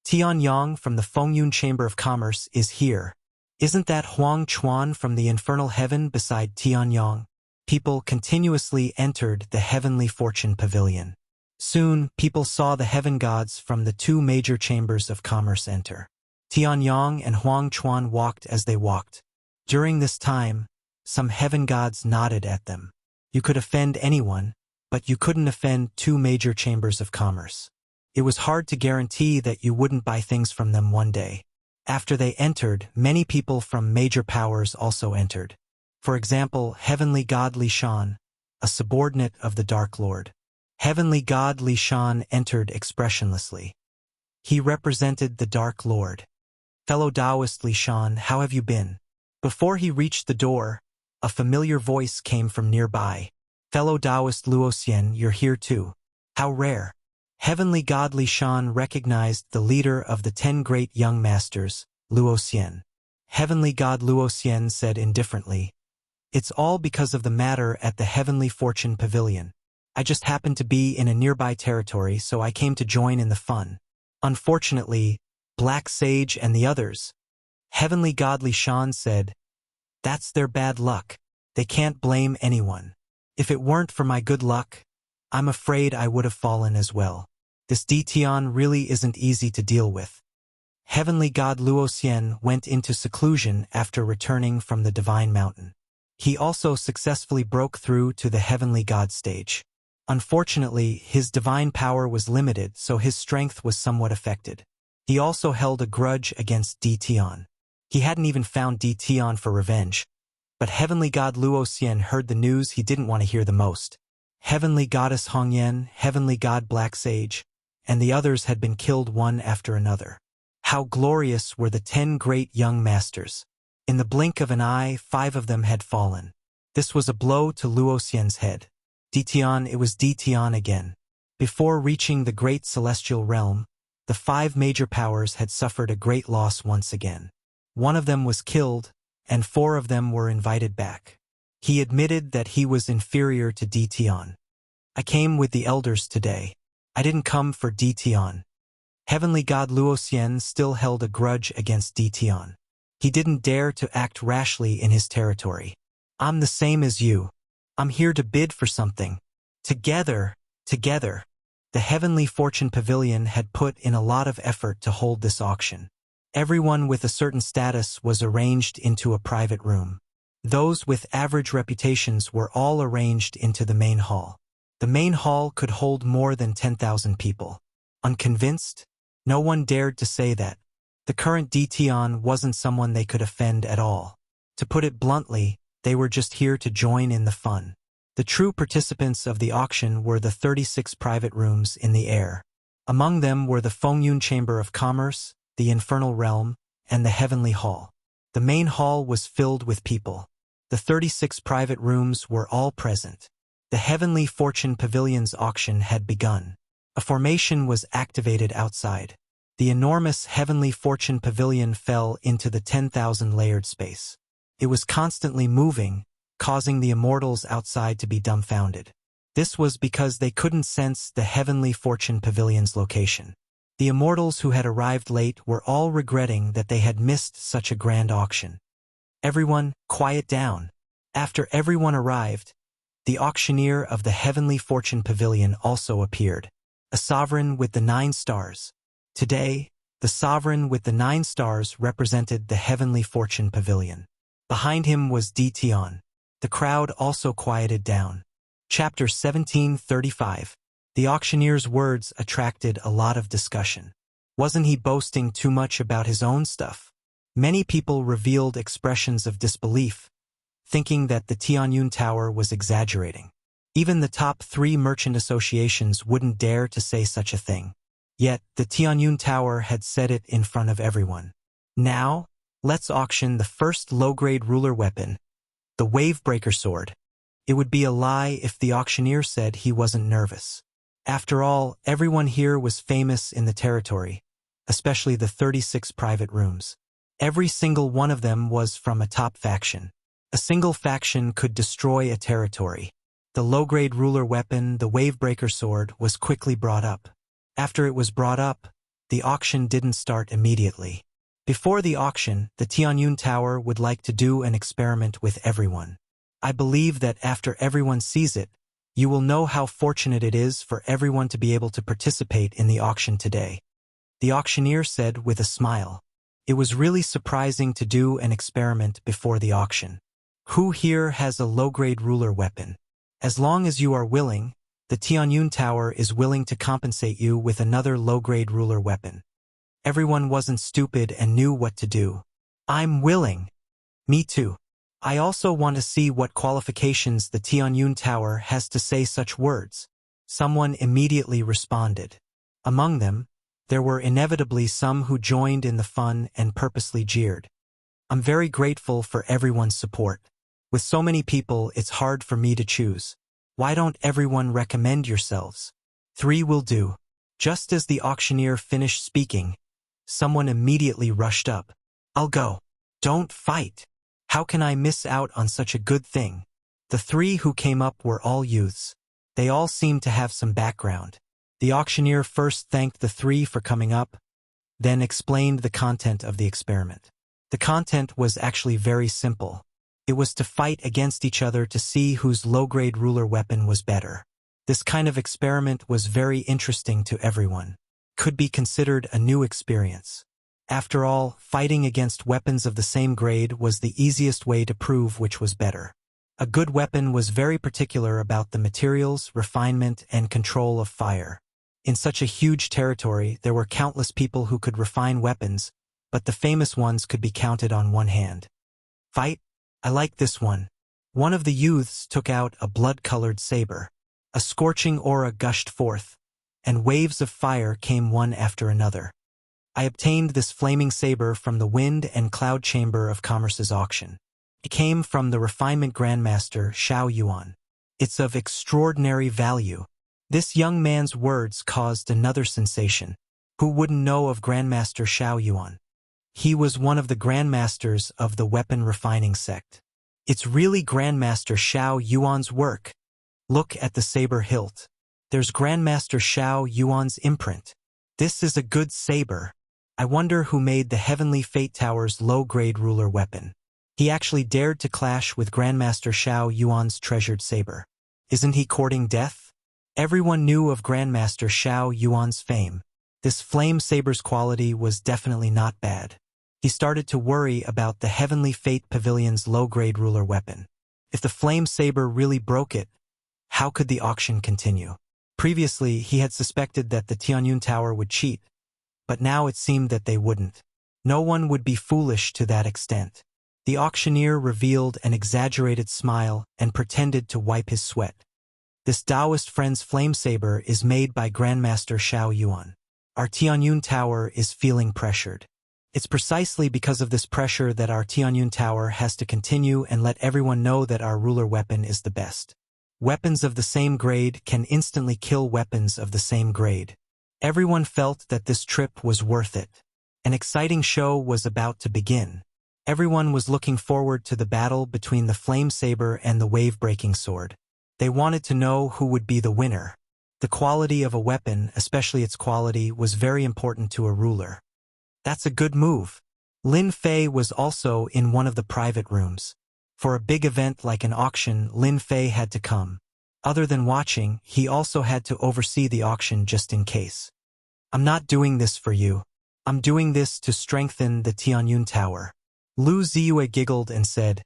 Tian Yang from the Fengyun Chamber of Commerce is here. Isn't that Huang Chuan from the Infernal Heaven beside Tian Yang?" People continuously entered the Heavenly Fortune Pavilion. Soon, people saw the heaven gods from the 2 major chambers of commerce enter. Tian Yang and Huang Chuan walked as they walked. During this time, some heaven gods nodded at them. You could offend anyone, but you couldn't offend 2 major chambers of commerce. It was hard to guarantee that you wouldn't buy things from them one day. After they entered, many people from major powers also entered. For example, Heavenly God Li Shan, a subordinate of the Dark Lord. Heavenly God Li Shan entered expressionlessly. He represented the Dark Lord. "Fellow Taoist Li Shan, how have you been?" Before he reached the door, a familiar voice came from nearby. "Fellow Taoist Luoxian, you're here too. How rare." Heavenly God Li Shan recognized the leader of the 10 great young masters, Luoxian. Heavenly God Luoxian said indifferently, "It's all because of the matter at the Heavenly Fortune Pavilion. I just happened to be in a nearby territory, so I came to join in the fun. Unfortunately, Black Sage and the others." Heavenly God Li Shan said, "That's their bad luck. They can't blame anyone. If it weren't for my good luck, I'm afraid I would have fallen as well. This Ditian really isn't easy to deal with. Heavenly God Luoxian went into seclusion after returning from the Divine Mountain. He also successfully broke through to the Heavenly God stage. Unfortunately, his divine power was limited, so his strength was somewhat affected. He also held a grudge against Ditian. He hadn't even found Ditian for revenge. But Heavenly God Luoxian heard the news he didn't want to hear the most. Heavenly Goddess Hongyan, Heavenly God Black Sage, and the others had been killed one after another. How glorious were the 10 great young masters. In the blink of an eye, 5 of them had fallen. This was a blow to Luoxian's head. Ditian, it was Ditian again. Before reaching the great celestial realm, the 5 major powers had suffered a great loss once again. 1 of them was killed, and 4 of them were invited back. He admitted that he was inferior to Ditian. I came with the elders today. I didn't come for Ditian. Heavenly God Luoxian still held a grudge against Ditian. He didn't dare to act rashly in his territory. I'm the same as you. I'm here to bid for something. Together. The Heavenly Fortune Pavilion had put in a lot of effort to hold this auction. Everyone with a certain status was arranged into a private room. Those with average reputations were all arranged into the main hall. The main hall could hold more than 10,000 people. Unconvinced? No one dared to say that. The current Ditian wasn't someone they could offend at all. To put it bluntly, they were just here to join in the fun. The true participants of the auction were the 36 private rooms in the air. Among them were the Fengyun Chamber of Commerce, the Infernal Realm, and the Heavenly Hall. The main hall was filled with people. The 36 private rooms were all present. The Heavenly Fortune Pavilion's auction had begun. A formation was activated outside. The enormous Heavenly Fortune Pavilion fell into the 10,000 layered space. It was constantly moving, causing the immortals outside to be dumbfounded. This was because they couldn't sense the Heavenly Fortune Pavilion's location. The immortals who had arrived late were all regretting that they had missed such a grand auction. Everyone, quiet down. After everyone arrived, the auctioneer of the Heavenly Fortune Pavilion also appeared. A sovereign with the 9 stars. Today, the sovereign with the 9 stars represented the Heavenly Fortune Pavilion. Behind him was Ditian. The crowd also quieted down. Chapter 1735. The auctioneer's words attracted a lot of discussion. Wasn't he boasting too much about his own stuff? Many people revealed expressions of disbelief, thinking that the Tianyun Tower was exaggerating. Even the top 3 merchant associations wouldn't dare to say such a thing. Yet, the Tianyun Tower had said it in front of everyone. Now, let's auction the first low-grade ruler weapon, the Wavebreaker Sword. It would be a lie if the auctioneer said he wasn't nervous. After all, everyone here was famous in the territory, especially the 36 private rooms. Every single one of them was from a top faction. A single faction could destroy a territory. The low-grade ruler weapon, the Wavebreaker Sword, was quickly brought up. After it was brought up, the auction didn't start immediately. Before the auction, the Tianyun Tower would like to do an experiment with everyone. I believe that after everyone sees it, you will know how fortunate it is for everyone to be able to participate in the auction today. The auctioneer said with a smile. It was really surprising to do an experiment before the auction. Who here has a low-grade ruler weapon? As long as you are willing, the Tianyun Tower is willing to compensate you with another low-grade ruler weapon. Everyone wasn't stupid and knew what to do. I'm willing. Me too. I also want to see what qualifications the Tianyun Tower has to say such words. Someone immediately responded. Among them, there were inevitably some who joined in the fun and purposely jeered. I'm very grateful for everyone's support. With so many people, it's hard for me to choose. Why don't everyone recommend yourselves? 3 will do. Just as the auctioneer finished speaking, someone immediately rushed up. I'll go. Don't fight. How can I miss out on such a good thing? The 3 who came up were all youths. They all seemed to have some background. The auctioneer first thanked the 3 for coming up, then explained the content of the experiment. The content was actually very simple. It was to fight against each other to see whose low-grade ruler weapon was better. This kind of experiment was very interesting to everyone. Could be considered a new experience. After all, fighting against weapons of the same grade was the easiest way to prove which was better. A good weapon was very particular about the materials, refinement, and control of fire. In such a huge territory, there were countless people who could refine weapons, but the famous ones could be counted on one hand. Fight? I like this one. One of the youths took out a blood-colored saber. A scorching aura gushed forth, and waves of fire came one after another. I obtained this flaming saber from the Wind and Cloud Chamber of Commerce's auction. It came from the Refinement Grandmaster Xiao Yuan. It's of extraordinary value. This young man's words caused another sensation. Who wouldn't know of Grandmaster Xiao Yuan? He was one of the Grandmasters of the weapon refining sect. It's really Grandmaster Xiao Yuan's work. Look at the saber hilt. There's Grandmaster Xiao Yuan's imprint. This is a good saber. I wonder who made the Heavenly Fate Tower's low-grade ruler weapon. He actually dared to clash with Grandmaster Xiao Yuan's treasured saber. Isn't he courting death? Everyone knew of Grandmaster Xiao Yuan's fame. This flame saber's quality was definitely not bad. He started to worry about the Heavenly Fate Pavilion's low-grade ruler weapon. If the flame saber really broke it, how could the auction continue? Previously, he had suspected that the Tianyun Tower would cheat, but now it seemed that they wouldn't. No one would be foolish to that extent. The auctioneer revealed an exaggerated smile and pretended to wipe his sweat. This Taoist friend's flame saber is made by Grandmaster Xiao Yuan. Our Tianyun Tower is feeling pressured. It's precisely because of this pressure that our Tianyun Tower has to continue and let everyone know that our ruler weapon is the best. Weapons of the same grade can instantly kill weapons of the same grade. Everyone felt that this trip was worth it. An exciting show was about to begin. Everyone was looking forward to the battle between the flame saber and the wave-breaking sword. They wanted to know who would be the winner. The quality of a weapon, especially its quality, was very important to a ruler. That's a good move. Lin Fei was also in one of the private rooms. For a big event like an auction, Lin Fei had to come. Other than watching, he also had to oversee the auction just in case. I'm not doing this for you. I'm doing this to strengthen the Tianyun Tower. Lu Ziyue giggled and said,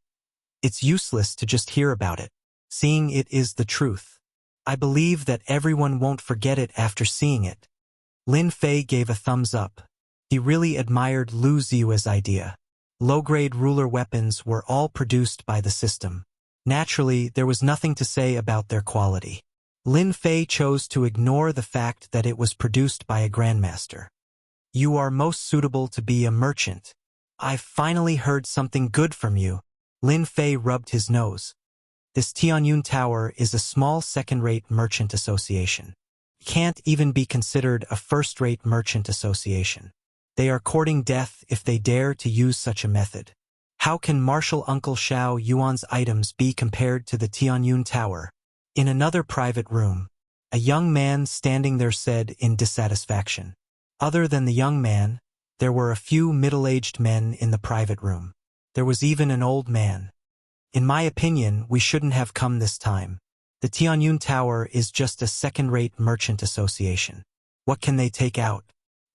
"It's useless to just hear about it. Seeing it is the truth. I believe that everyone won't forget it after seeing it." Lin Fei gave a thumbs up. He really admired Lu Ziyue's idea. Low-grade ruler weapons were all produced by the system. Naturally, there was nothing to say about their quality. Lin Fei chose to ignore the fact that it was produced by a grandmaster. "You are most suitable to be a merchant. I've finally heard something good from you." Lin Fei rubbed his nose. This Tianyun Tower is a small second-rate merchant association. It can't even be considered a first-rate merchant association. They are courting death if they dare to use such a method. How can Martial Uncle Xiao Yuan's items be compared to the Tianyun Tower? In another private room, a young man standing there said in dissatisfaction. Other than the young man, there were a few middle-aged men in the private room. There was even an old man. In my opinion, we shouldn't have come this time. The Tianyun Tower is just a second-rate merchant association. What can they take out?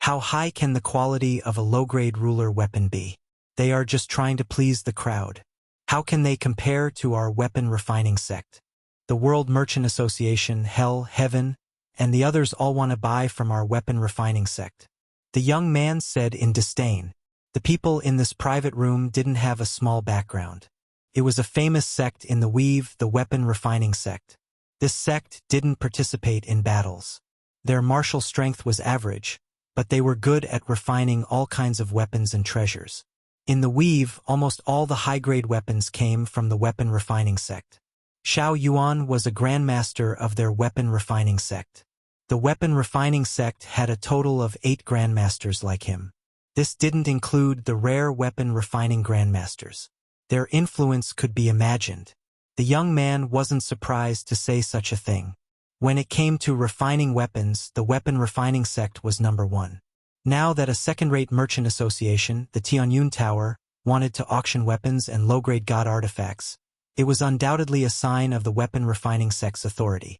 How high can the quality of a low-grade ruler weapon be? They are just trying to please the crowd. How can they compare to our weapon refining sect? The World Merchant Association, Hell, Heaven, and the others all want to buy from our weapon refining sect. The young man said in disdain. The people in this private room didn't have a small background. It was a famous sect in the Weave, the weapon refining sect. This sect didn't participate in battles. Their martial strength was average, but they were good at refining all kinds of weapons and treasures. In the Weave, almost all the high-grade weapons came from the weapon refining sect. Xiao Yuan was a grandmaster of their weapon refining sect. The weapon refining sect had a total of 8 grandmasters like him. This didn't include the rare weapon refining grandmasters. Their influence could be imagined. The young man wasn't surprised to say such a thing. When it came to refining weapons, the weapon refining sect was number 1. Now that a second-rate merchant association, the Tianyun Tower, wanted to auction weapons and low-grade god artifacts, it was undoubtedly a sign of the weapon refining sect's authority.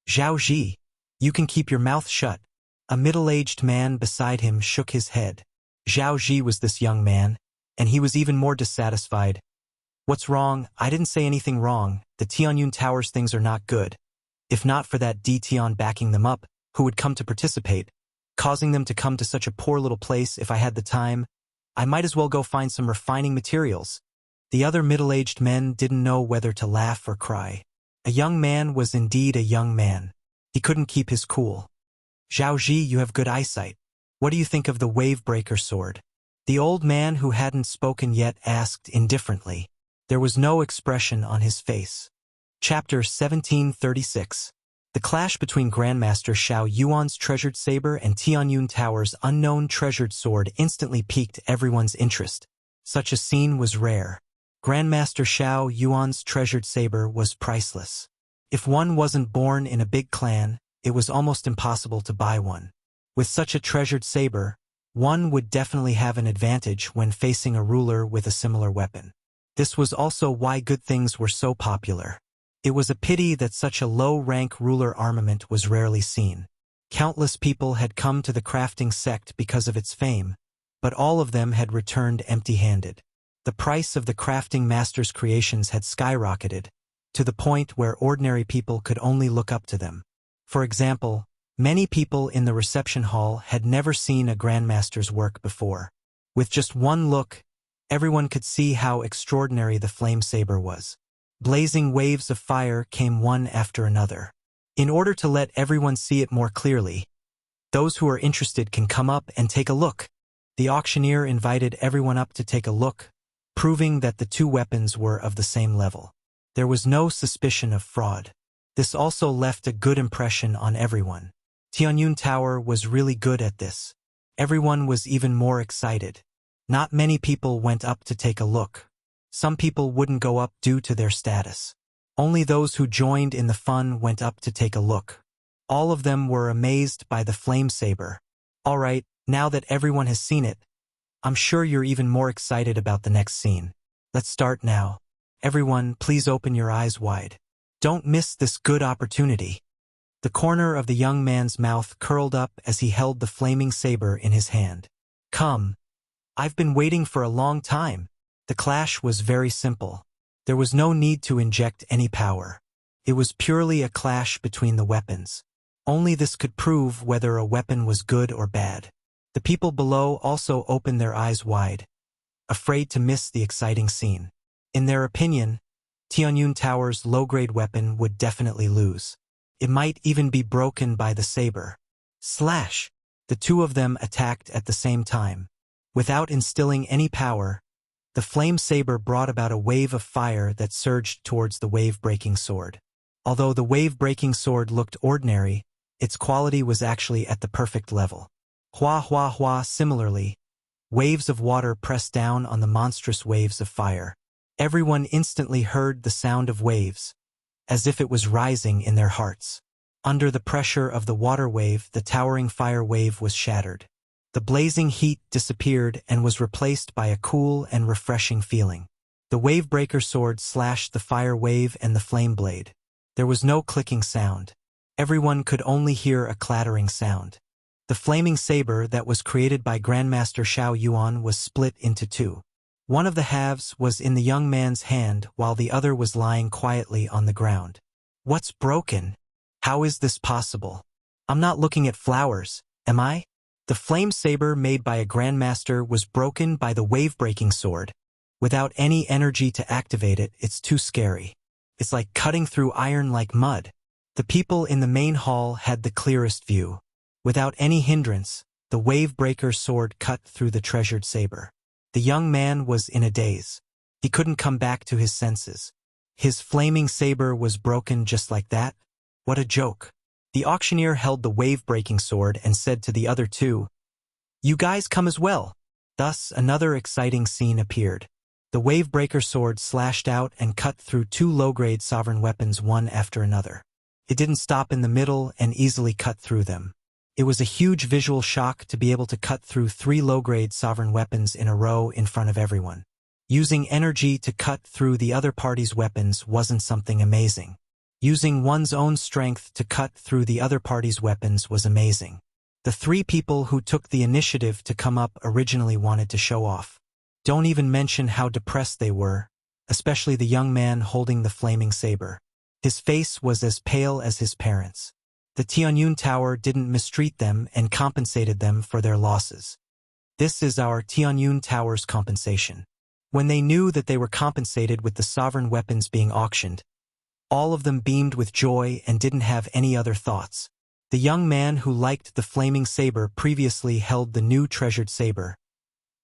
Zhao Ji, you can keep your mouth shut. A middle-aged man beside him shook his head. Zhao Ji was this young man, and he was even more dissatisfied. What's wrong? I didn't say anything wrong. The Tianyun Towers things are not good. If not for that D Tian backing them up, who would come to participate, causing them to come to such a poor little place. If I had the time, I might as well go find some refining materials. The other middle-aged men didn't know whether to laugh or cry. A young man was indeed a young man. He couldn't keep his cool. Zhao Ji, you have good eyesight. What do you think of the wave-breaker sword? The old man who hadn't spoken yet asked indifferently. There was no expression on his face. Chapter 1736. The clash between Grandmaster Xiao Yuan's treasured saber and Tianyun Tower's unknown treasured sword instantly piqued everyone's interest. Such a scene was rare. Grandmaster Xiao Yuan's treasured saber was priceless. If one wasn't born in a big clan, it was almost impossible to buy one. With such a treasured saber, one would definitely have an advantage when facing a ruler with a similar weapon. This was also why good things were so popular. It was a pity that such a low-rank ruler armament was rarely seen. Countless people had come to the crafting sect because of its fame, but all of them had returned empty-handed. The price of the crafting master's creations had skyrocketed, to the point where ordinary people could only look up to them. For example, many people in the reception hall had never seen a grandmaster's work before. With just one look, everyone could see how extraordinary the flame saber was. Blazing waves of fire came one after another. In order to let everyone see it more clearly, those who are interested can come up and take a look. The auctioneer invited everyone up to take a look, proving that the two weapons were of the same level. There was no suspicion of fraud. This also left a good impression on everyone. Tianyun Tower was really good at this. Everyone was even more excited. Not many people went up to take a look. Some people wouldn't go up due to their status. Only those who joined in the fun went up to take a look. All of them were amazed by the flame saber. All right, now that everyone has seen it, I'm sure you're even more excited about the next scene. Let's start now. Everyone, please open your eyes wide. Don't miss this good opportunity. The corner of the young man's mouth curled up as he held the flaming saber in his hand. Come. I've been waiting for a long time. The clash was very simple. There was no need to inject any power. It was purely a clash between the weapons. Only this could prove whether a weapon was good or bad. The people below also opened their eyes wide, afraid to miss the exciting scene. In their opinion, Tianyun Tower's low-grade weapon would definitely lose. It might even be broken by the saber. Slash! The two of them attacked at the same time. Without instilling any power, the flame saber brought about a wave of fire that surged towards the wave-breaking sword. Although the wave-breaking sword looked ordinary, its quality was actually at the perfect level. Hua hua hua. Similarly, waves of water pressed down on the monstrous waves of fire. Everyone instantly heard the sound of waves, as if it was rising in their hearts. Under the pressure of the water wave, the towering fire wave was shattered. The blazing heat disappeared and was replaced by a cool and refreshing feeling. The wave-breaker sword slashed the fire wave and the flame blade. There was no clicking sound. Everyone could only hear a clattering sound. The flaming saber that was created by Grandmaster Xiao Yuan was split into two. One of the halves was in the young man's hand while the other was lying quietly on the ground. What's broken? How is this possible? I'm not looking at flowers, am I? The flame saber made by a grandmaster was broken by the wave-breaking sword. Without any energy to activate it, it's too scary. It's like cutting through iron like mud. The people in the main hall had the clearest view. Without any hindrance, the wave-breaker sword cut through the treasured saber. The young man was in a daze. He couldn't come back to his senses. His flaming saber was broken just like that? What a joke. The auctioneer held the wave-breaking sword and said to the other two, "You guys come as well." Thus, another exciting scene appeared. The wave-breaker sword slashed out and cut through two low-grade sovereign weapons one after another. It didn't stop in the middle and easily cut through them. It was a huge visual shock to be able to cut through three low-grade sovereign weapons in a row in front of everyone. Using energy to cut through the other party's weapons wasn't something amazing. Using one's own strength to cut through the other party's weapons was amazing. The three people who took the initiative to come up originally wanted to show off. Don't even mention how depressed they were, especially the young man holding the flaming saber. His face was as pale as his parents. The Tianyun Tower didn't mistreat them and compensated them for their losses. This is our Tianyun Tower's compensation. When they knew that they were compensated with the sovereign weapons being auctioned, all of them beamed with joy and didn't have any other thoughts. The young man who liked the flaming saber previously held the new treasured saber,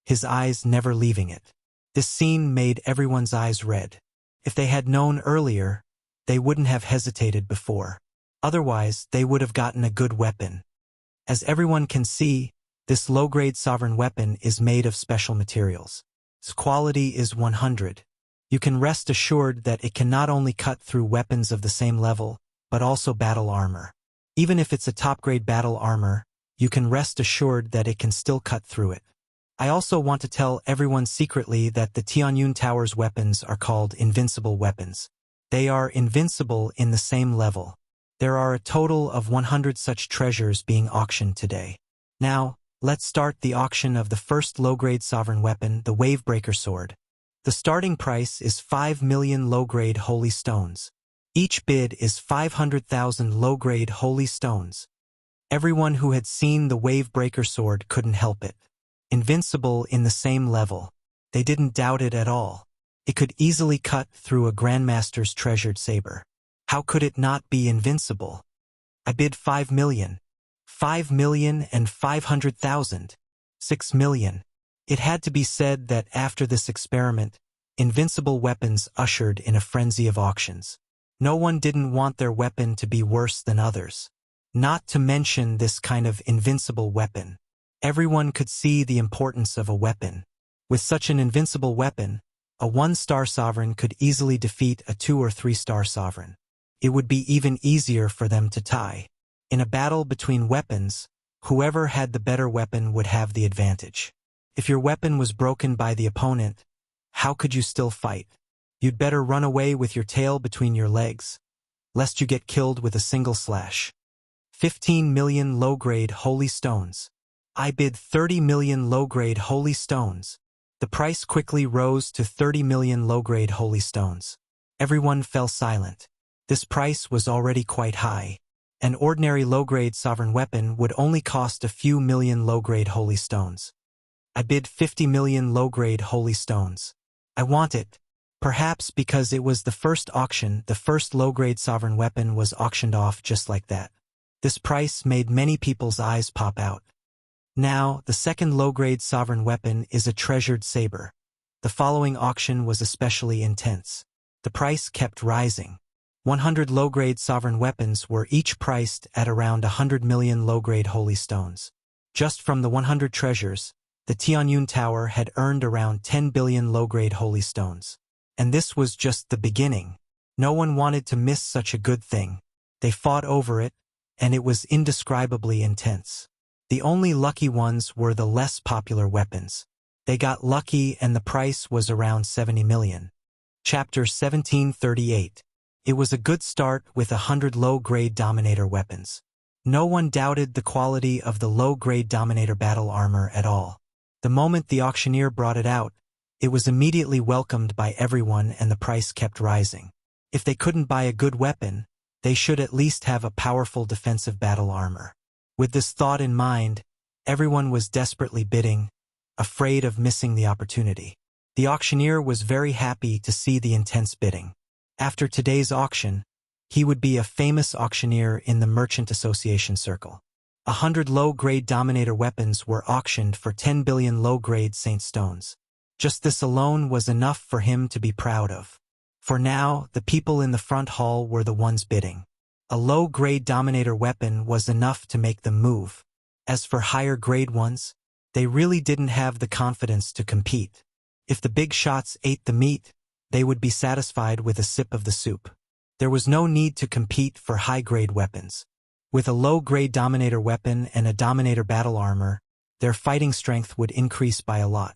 his eyes never leaving it. This scene made everyone's eyes red. If they had known earlier, they wouldn't have hesitated before. Otherwise, they would have gotten a good weapon. As everyone can see, this low-grade sovereign weapon is made of special materials. Its quality is 100. You can rest assured that it can not only cut through weapons of the same level, but also battle armor. Even if it's a top-grade battle armor, you can rest assured that it can still cut through it. I also want to tell everyone secretly that the Tianyun Tower's weapons are called invincible weapons. They are invincible in the same level. There are a total of 100 such treasures being auctioned today. Now, let's start the auction of the first low-grade sovereign weapon, the Wavebreaker Sword. The starting price is 5 million low-grade holy stones. Each bid is 500,000 low-grade holy stones. Everyone who had seen the Wavebreaker Sword couldn't help it. Invincible in the same level. They didn't doubt it at all. It could easily cut through a Grandmaster's treasured saber. How could it not be invincible? I bid 5 million. 5,500,000. 6 million. It had to be said that after this experiment, invincible weapons ushered in a frenzy of auctions. No one didn't want their weapon to be worse than others. Not to mention this kind of invincible weapon. Everyone could see the importance of a weapon. With such an invincible weapon, a 1-star sovereign could easily defeat a 2- or 3-star sovereign. It would be even easier for them to tie. In a battle between weapons, whoever had the better weapon would have the advantage. If your weapon was broken by the opponent, how could you still fight? You'd better run away with your tail between your legs, lest you get killed with a single slash. 15 million low-grade holy stones. I bid 30 million low-grade holy stones. The price quickly rose to 30 million low-grade holy stones. Everyone fell silent. This price was already quite high. An ordinary low-grade sovereign weapon would only cost a few million low-grade holy stones. I bid 50 million low-grade holy stones. I want it. Perhaps because it was the first auction, the first low-grade sovereign weapon was auctioned off just like that. This price made many people's eyes pop out. Now, the second low-grade sovereign weapon is a treasured saber. The following auction was especially intense. The price kept rising. 100 low-grade sovereign weapons were each priced at around 100 million low-grade holy stones. Just from the 100 treasures, the Tianyun Tower had earned around 10 billion low-grade holy stones. And this was just the beginning. No one wanted to miss such a good thing. They fought over it, and it was indescribably intense. The only lucky ones were the less popular weapons. They got lucky and the price was around 70 million. Chapter 1738. It was a good start with 100 low-grade Dominator weapons. No one doubted the quality of the low-grade Dominator battle armor at all. The moment the auctioneer brought it out, it was immediately welcomed by everyone and the price kept rising. If they couldn't buy a good weapon, they should at least have a powerful defensive battle armor. With this thought in mind, everyone was desperately bidding, afraid of missing the opportunity. The auctioneer was very happy to see the intense bidding. After today's auction, he would be a famous auctioneer in the Merchant Association circle. 100 low-grade Dominator weapons were auctioned for 10 billion low-grade Saint stones. Just this alone was enough for him to be proud of. For now, the people in the front hall were the ones bidding. A low-grade Dominator weapon was enough to make them move. As for higher-grade ones, they really didn't have the confidence to compete. If the big shots ate the meat, they would be satisfied with a sip of the soup. There was no need to compete for high-grade weapons. With a low-grade Dominator weapon and a Dominator battle armor, their fighting strength would increase by a lot.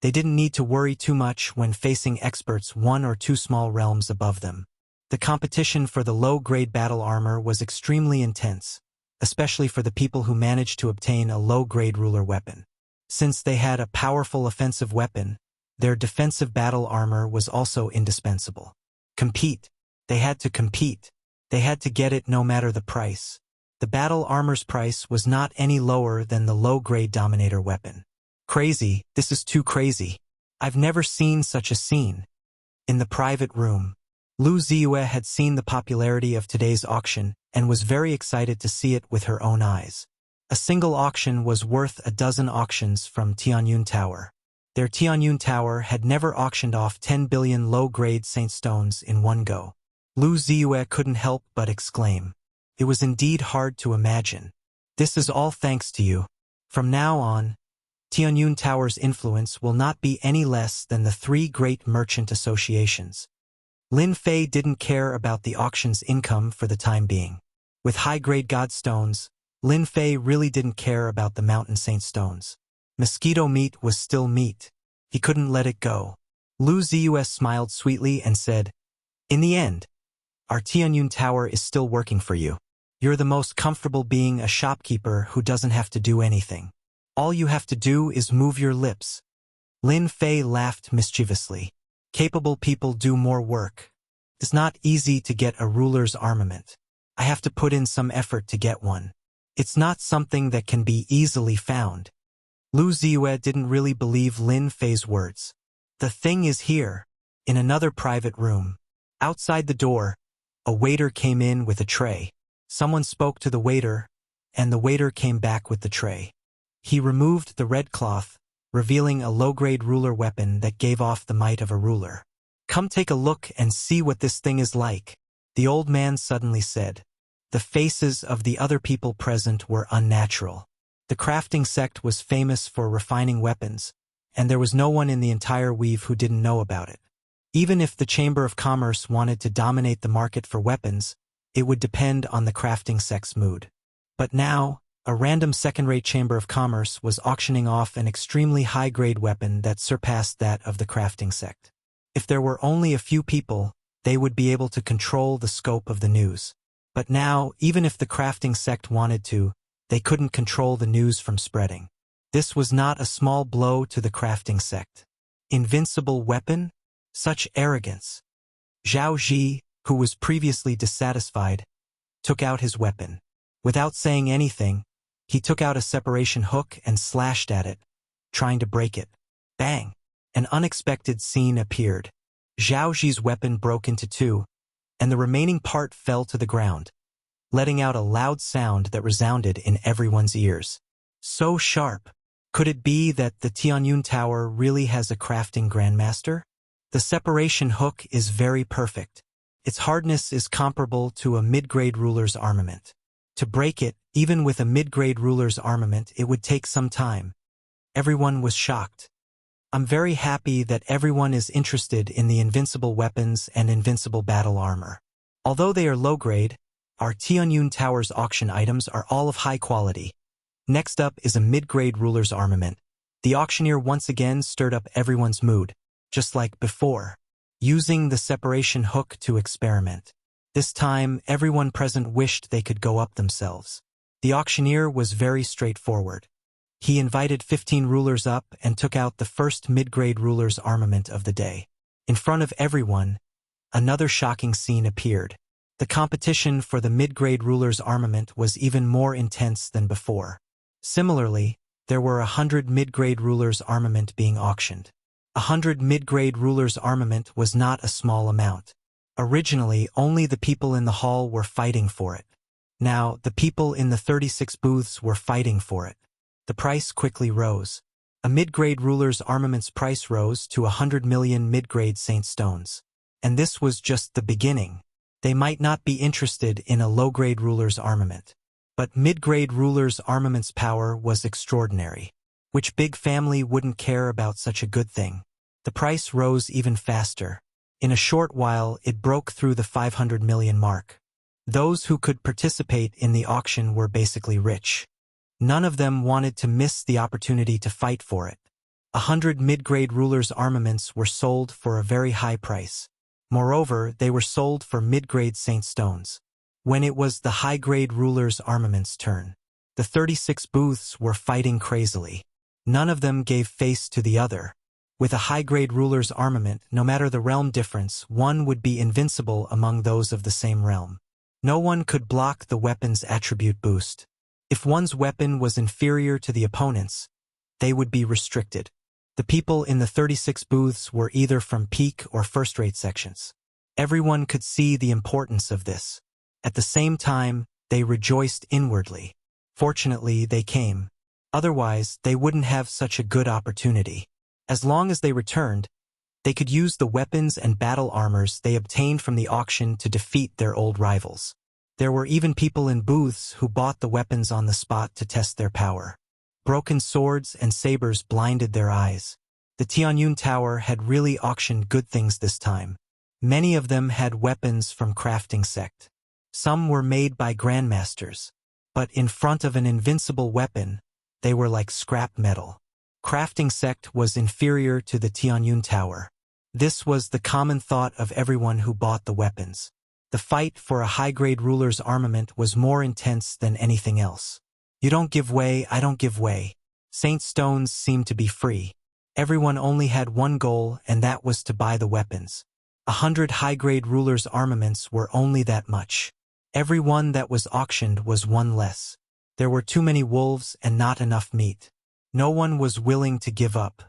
They didn't need to worry too much when facing experts 1 or 2 small realms above them. The competition for the low-grade battle armor was extremely intense, especially for the people who managed to obtain a low-grade ruler weapon. Since they had a powerful offensive weapon, their defensive battle armor was also indispensable. Compete. They had to compete. They had to get it no matter the price. The battle armor's price was not any lower than the low-grade Dominator weapon. Crazy, this is too crazy. I've never seen such a scene. In the private room, Lu Ziyue had seen the popularity of today's auction and was very excited to see it with her own eyes. A single auction was worth a dozen auctions from Tianyun Tower. Their Tianyun Tower had never auctioned off 10 billion low-grade saint stones in one go. Lu Ziyue couldn't help but exclaim. It was indeed hard to imagine. This is all thanks to you. From now on, Tianyun Tower's influence will not be any less than the three great merchant associations. Lin Fei didn't care about the auction's income for the time being. With high-grade godstones, Lin Fei really didn't care about the mountain saint stones. Mosquito meat was still meat. He couldn't let it go. Lu Ziyue smiled sweetly and said, "In the end, our Tianyun Tower is still working for you. You're the most comfortable being a shopkeeper who doesn't have to do anything. All you have to do is move your lips." Lin Fei laughed mischievously. Capable people do more work. It's not easy to get a ruler's armament. I have to put in some effort to get one. It's not something that can be easily found. Lu Ziyue didn't really believe Lin Fei's words. The thing is here, in another private room. Outside the door, a waiter came in with a tray. Someone spoke to the waiter, and the waiter came back with the tray. He removed the red cloth, revealing a low-grade ruler weapon that gave off the might of a ruler. "Come take a look and see what this thing is like," the old man suddenly said. The faces of the other people present were unnatural. The crafting sect was famous for refining weapons, and there was no one in the entire weave who didn't know about it. Even if the Chamber of Commerce wanted to dominate the market for weapons, it would depend on the crafting sect's mood. But now, a random second-rate Chamber of Commerce was auctioning off an extremely high-grade weapon that surpassed that of the crafting sect. If there were only a few people, they would be able to control the scope of the news. But now, even if the crafting sect wanted to, they couldn't control the news from spreading. This was not a small blow to the crafting sect. Invincible weapon? Such arrogance. Zhao Ji, who was previously dissatisfied, took out his weapon. Without saying anything, he took out a separation hook and slashed at it, trying to break it. Bang! An unexpected scene appeared. Zhao Ji's weapon broke into two, and the remaining part fell to the ground, letting out a loud sound that resounded in everyone's ears. So sharp! Could it be that the Tianyun Tower really has a crafting grandmaster? The separation hook is very perfect. Its hardness is comparable to a mid-grade ruler's armament. To break it, even with a mid-grade ruler's armament, it would take some time. Everyone was shocked. I'm very happy that everyone is interested in the invincible weapons and invincible battle armor. Although they are low-grade, our Tianyun Tower's auction items are all of high quality. Next up is a mid-grade ruler's armament. The auctioneer once again stirred up everyone's mood, just like before, using the separation hook to experiment. This time, everyone present wished they could go up themselves. The auctioneer was very straightforward. He invited 15 rulers up and took out the first mid-grade ruler's armament of the day. In front of everyone, another shocking scene appeared. The competition for the mid-grade ruler's armament was even more intense than before. Similarly, there were 100 mid-grade rulers' armament being auctioned. 100 mid-grade rulers' armament was not a small amount. Originally, only the people in the hall were fighting for it. Now, the people in the 36 booths were fighting for it. The price quickly rose. A mid-grade ruler's armament's price rose to 100 million mid-grade saint stones. And this was just the beginning. They might not be interested in a low-grade ruler's armament. But mid-grade ruler's armament's power was extraordinary. Which big family wouldn't care about such a good thing? The price rose even faster. In a short while, it broke through the 500 million mark. Those who could participate in the auction were basically rich. None of them wanted to miss the opportunity to fight for it. 100 mid-grade rulers' armaments were sold for a very high price. Moreover, they were sold for mid-grade saint stones. When it was the high-grade ruler's armament's turn, the 36 booths were fighting crazily. None of them gave face to the other. With a high-grade ruler's armament, no matter the realm difference, one would be invincible among those of the same realm. No one could block the weapon's attribute boost. If one's weapon was inferior to the opponent's, they would be restricted. The people in the 36 booths were either from peak or first-rate sections. Everyone could see the importance of this. At the same time, they rejoiced inwardly. Fortunately, they came. Otherwise, they wouldn't have such a good opportunity. As long as they returned, they could use the weapons and battle armors they obtained from the auction to defeat their old rivals. There were even people in booths who bought the weapons on the spot to test their power. Broken swords and sabers blinded their eyes. The Tianyun Tower had really auctioned good things this time. Many of them had weapons from crafting sect. Some were made by grandmasters. But in front of an invincible weapon, they were like scrap metal. Crafting sect was inferior to the Tianyun Tower. This was the common thought of everyone who bought the weapons. The fight for a high-grade ruler's armament was more intense than anything else. You don't give way, I don't give way. Saint stones seemed to be free. Everyone only had one goal, and that was to buy the weapons. 100 high-grade rulers' armaments were only that much. Every one that was auctioned was one less. There were too many wolves and not enough meat. No one was willing to give up.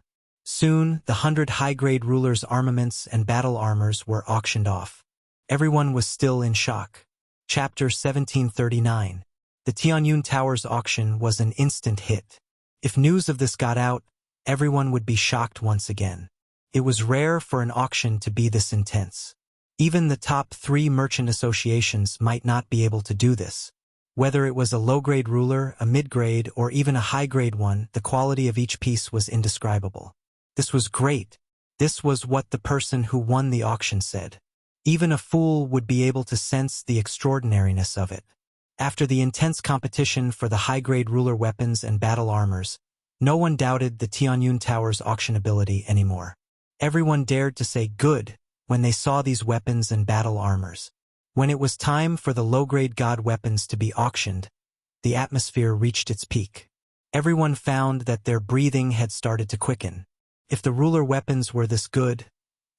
Soon, the 100 high-grade rulers' armaments and battle armors were auctioned off. Everyone was still in shock. Chapter 1739. The Tianyun Tower's auction was an instant hit. If news of this got out, everyone would be shocked once again. It was rare for an auction to be this intense. Even the top 3 merchant associations might not be able to do this. Whether it was a low-grade ruler, a mid-grade, or even a high-grade one, the quality of each piece was indescribable. This was great. This was what the person who won the auction said. Even a fool would be able to sense the extraordinariness of it. After the intense competition for the high-grade ruler weapons and battle armors, no one doubted the Tianyun Tower's auctionability anymore. Everyone dared to say good when they saw these weapons and battle armors. When it was time for the low-grade god weapons to be auctioned, the atmosphere reached its peak. Everyone found that their breathing had started to quicken. If the ruler weapons were this good,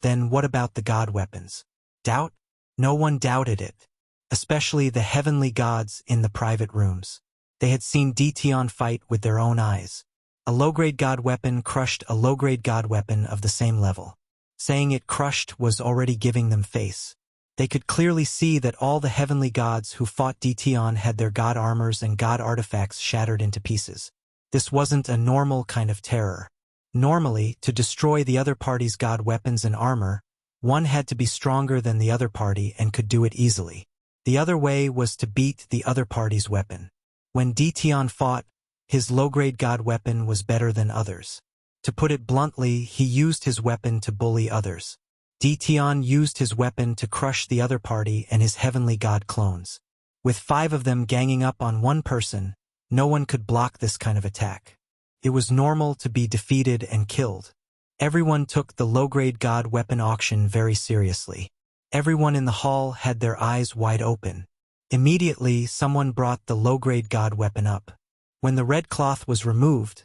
then what about the god weapons? Doubt? No one doubted it. Especially the heavenly gods in the private rooms. They had seen Dtion fight with their own eyes. A low-grade god weapon crushed a low-grade god weapon of the same level. Saying it crushed was already giving them face. They could clearly see that all the heavenly gods who fought Dtion had their god armors and god artifacts shattered into pieces. This wasn't a normal kind of terror. Normally, to destroy the other party's god weapons and armor, one had to be stronger than the other party and could do it easily. The other way was to beat the other party's weapon. When Dtion fought, his low-grade god weapon was better than others. To put it bluntly, he used his weapon to bully others. Dtion used his weapon to crush the other party and his heavenly god clones. With 5 of them ganging up on one person, no one could block this kind of attack. It was normal to be defeated and killed. Everyone took the low-grade god weapon auction very seriously. Everyone in the hall had their eyes wide open. Immediately, someone brought the low-grade god weapon up. When the red cloth was removed,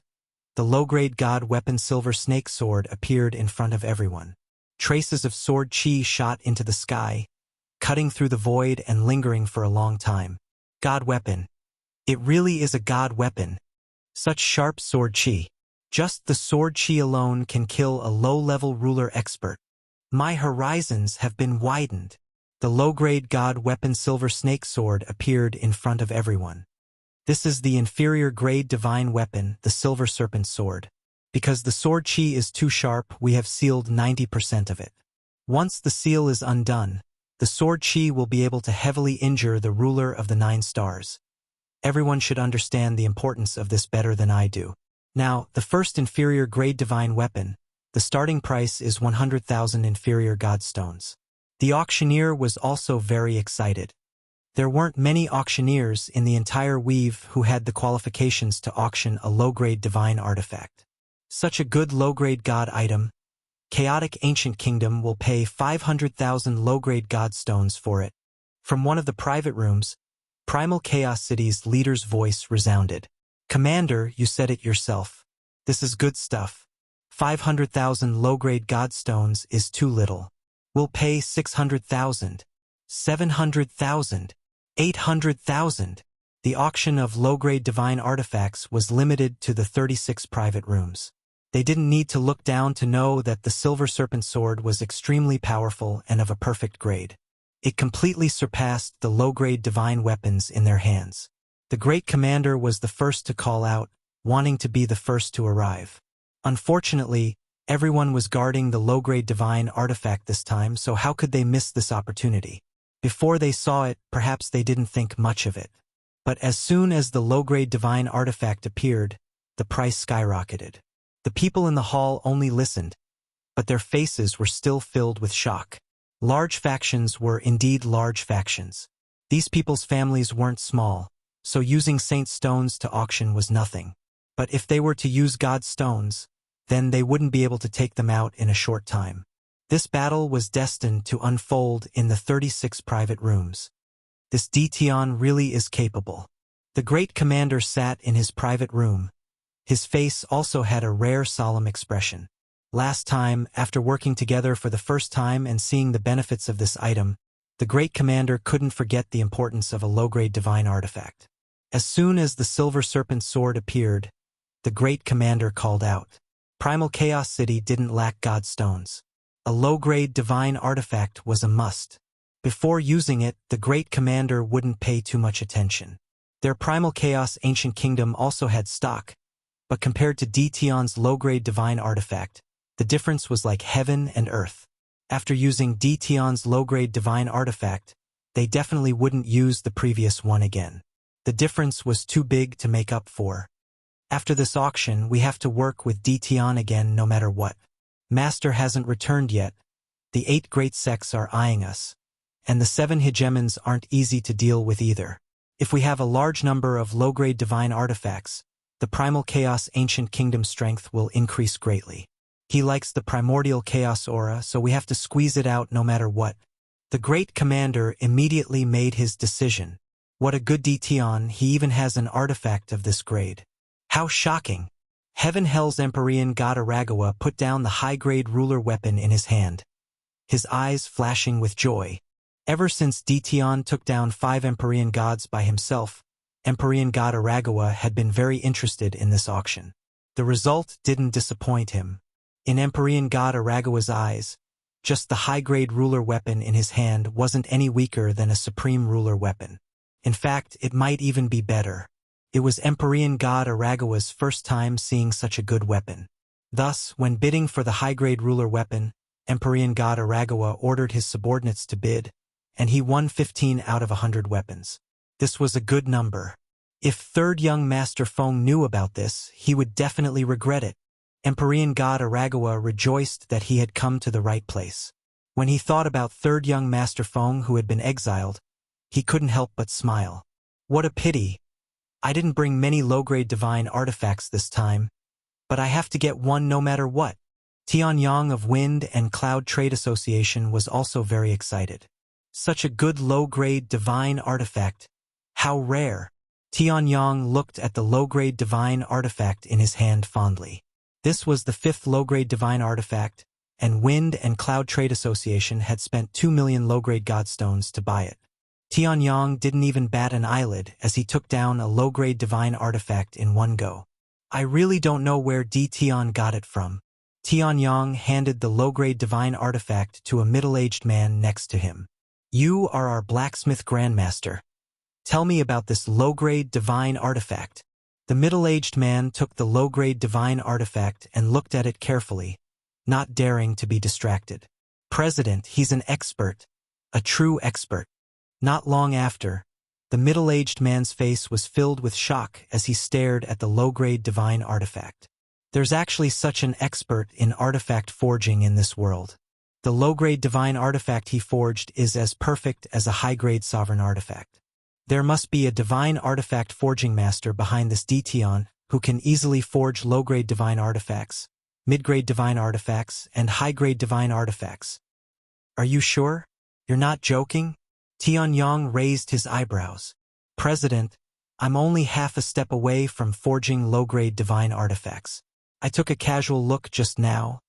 the low-grade god weapon silver snake sword appeared in front of everyone. Traces of sword chi shot into the sky, cutting through the void and lingering for a long time. God weapon. It really is a god weapon. Such sharp sword chi. Just the sword chi alone can kill a low-level ruler expert. My horizons have been widened. The low-grade god weapon silver snake sword appeared in front of everyone. This is the inferior grade divine weapon, the silver serpent sword. Because the sword chi is too sharp, we have sealed 90% of it. Once the seal is undone, the sword chi will be able to heavily injure the ruler of the 9 stars. Everyone should understand the importance of this better than I do. Now, the first inferior grade divine weapon, the starting price is 100,000 inferior godstones. The auctioneer was also very excited. There weren't many auctioneers in the entire weave who had the qualifications to auction a low-grade divine artifact. Such a good low-grade god item, Chaotic Ancient Kingdom will pay 500,000 low-grade godstones for it. From one of the private rooms, Primal Chaos City's leader's voice resounded. Commander, you said it yourself. This is good stuff. 500,000 low-grade godstones is too little. We'll pay 600,000, 700,000, 800,000. The auction of low-grade divine artifacts was limited to the 36 private rooms. They didn't need to look down to know that the Silver Serpent Sword was extremely powerful and of a perfect grade. It completely surpassed the low-grade divine weapons in their hands. The great commander was the first to call out, wanting to be the first to arrive. Unfortunately, everyone was guarding the low-grade divine artifact this time, so how could they miss this opportunity? Before they saw it, perhaps they didn't think much of it. But as soon as the low-grade divine artifact appeared, the price skyrocketed. The people in the hall only listened, but their faces were still filled with shock. Large factions were indeed large factions. These people's families weren't small, so using saint stones to auction was nothing. But if they were to use God's stones, then they wouldn't be able to take them out in a short time. This battle was destined to unfold in the 36 private rooms. This Dtion really is capable. The great commander sat in his private room. His face also had a rare solemn expression. Last time, after working together for the first time and seeing the benefits of this item, the great commander couldn't forget the importance of a low-grade divine artifact. As soon as the Silver Serpent Sword appeared, the great commander called out. Primal Chaos City didn't lack godstones. A low-grade divine artifact was a must. Before using it, the great commander wouldn't pay too much attention. Their Primal Chaos Ancient Kingdom also had stock, but compared to Dtion's low-grade divine artifact, the difference was like heaven and earth. After using Dtion's low-grade divine artifact, they definitely wouldn't use the previous one again. The difference was too big to make up for. After this auction, we have to work with Dtion again no matter what. Master hasn't returned yet. The 8 great sects are eyeing us. And the 7 hegemons aren't easy to deal with either. If we have a large number of low-grade divine artifacts, the Primal Chaos Ancient Kingdom strength will increase greatly. He likes the primordial chaos aura, so we have to squeeze it out no matter what. The great commander immediately made his decision. What a good Dtion, he even has an artifact of this grade. How shocking! Heaven Hell's Empyrean god Aragawa put down the high-grade ruler weapon in his hand, his eyes flashing with joy. Ever since Dtion took down 5 Empyrean gods by himself, Empyrean god Aragawa had been very interested in this auction. The result didn't disappoint him. In Empyrean god Aragawa's eyes, just the high-grade ruler weapon in his hand wasn't any weaker than a supreme ruler weapon. In fact, it might even be better. It was Empyrean god Aragawa's first time seeing such a good weapon. Thus, when bidding for the high-grade ruler weapon, Empyrean god Aragawa ordered his subordinates to bid, and he won 15 out of 100 weapons. This was a good number. If third young Master Feng knew about this, he would definitely regret it. Empyrean god Aragawa rejoiced that he had come to the right place. When he thought about third young Master Feng who had been exiled, he couldn't help but smile. What a pity. I didn't bring many low-grade divine artifacts this time, but I have to get one no matter what. Tianyang of Wind and Cloud Trade Association was also very excited. Such a good low-grade divine artifact. How rare. Tianyang looked at the low-grade divine artifact in his hand fondly. This was the 5th low-grade divine artifact, and Wind and Cloud Trade Association had spent 2 million low-grade godstones to buy it. Tianyang didn't even bat an eyelid as he took down a low-grade divine artifact in one go. I really don't know where Dtion got it from. Tianyang handed the low-grade divine artifact to a middle-aged man next to him. You are our blacksmith grandmaster. Tell me about this low-grade divine artifact. The middle-aged man took the low-grade divine artifact and looked at it carefully, not daring to be distracted. President, he's an expert. A true expert. Not long after, the middle-aged man's face was filled with shock as he stared at the low-grade divine artifact. There's actually such an expert in artifact forging in this world. The low-grade divine artifact he forged is as perfect as a high-grade sovereign artifact. There must be a divine artifact forging master behind this Dtion who can easily forge low-grade divine artifacts. mid-grade divine artifacts, and high-grade divine artifacts. Are you sure? You're not joking? Tianyang raised his eyebrows. President, I'm only half a step away from forging low-grade divine artifacts. I took a casual look just now,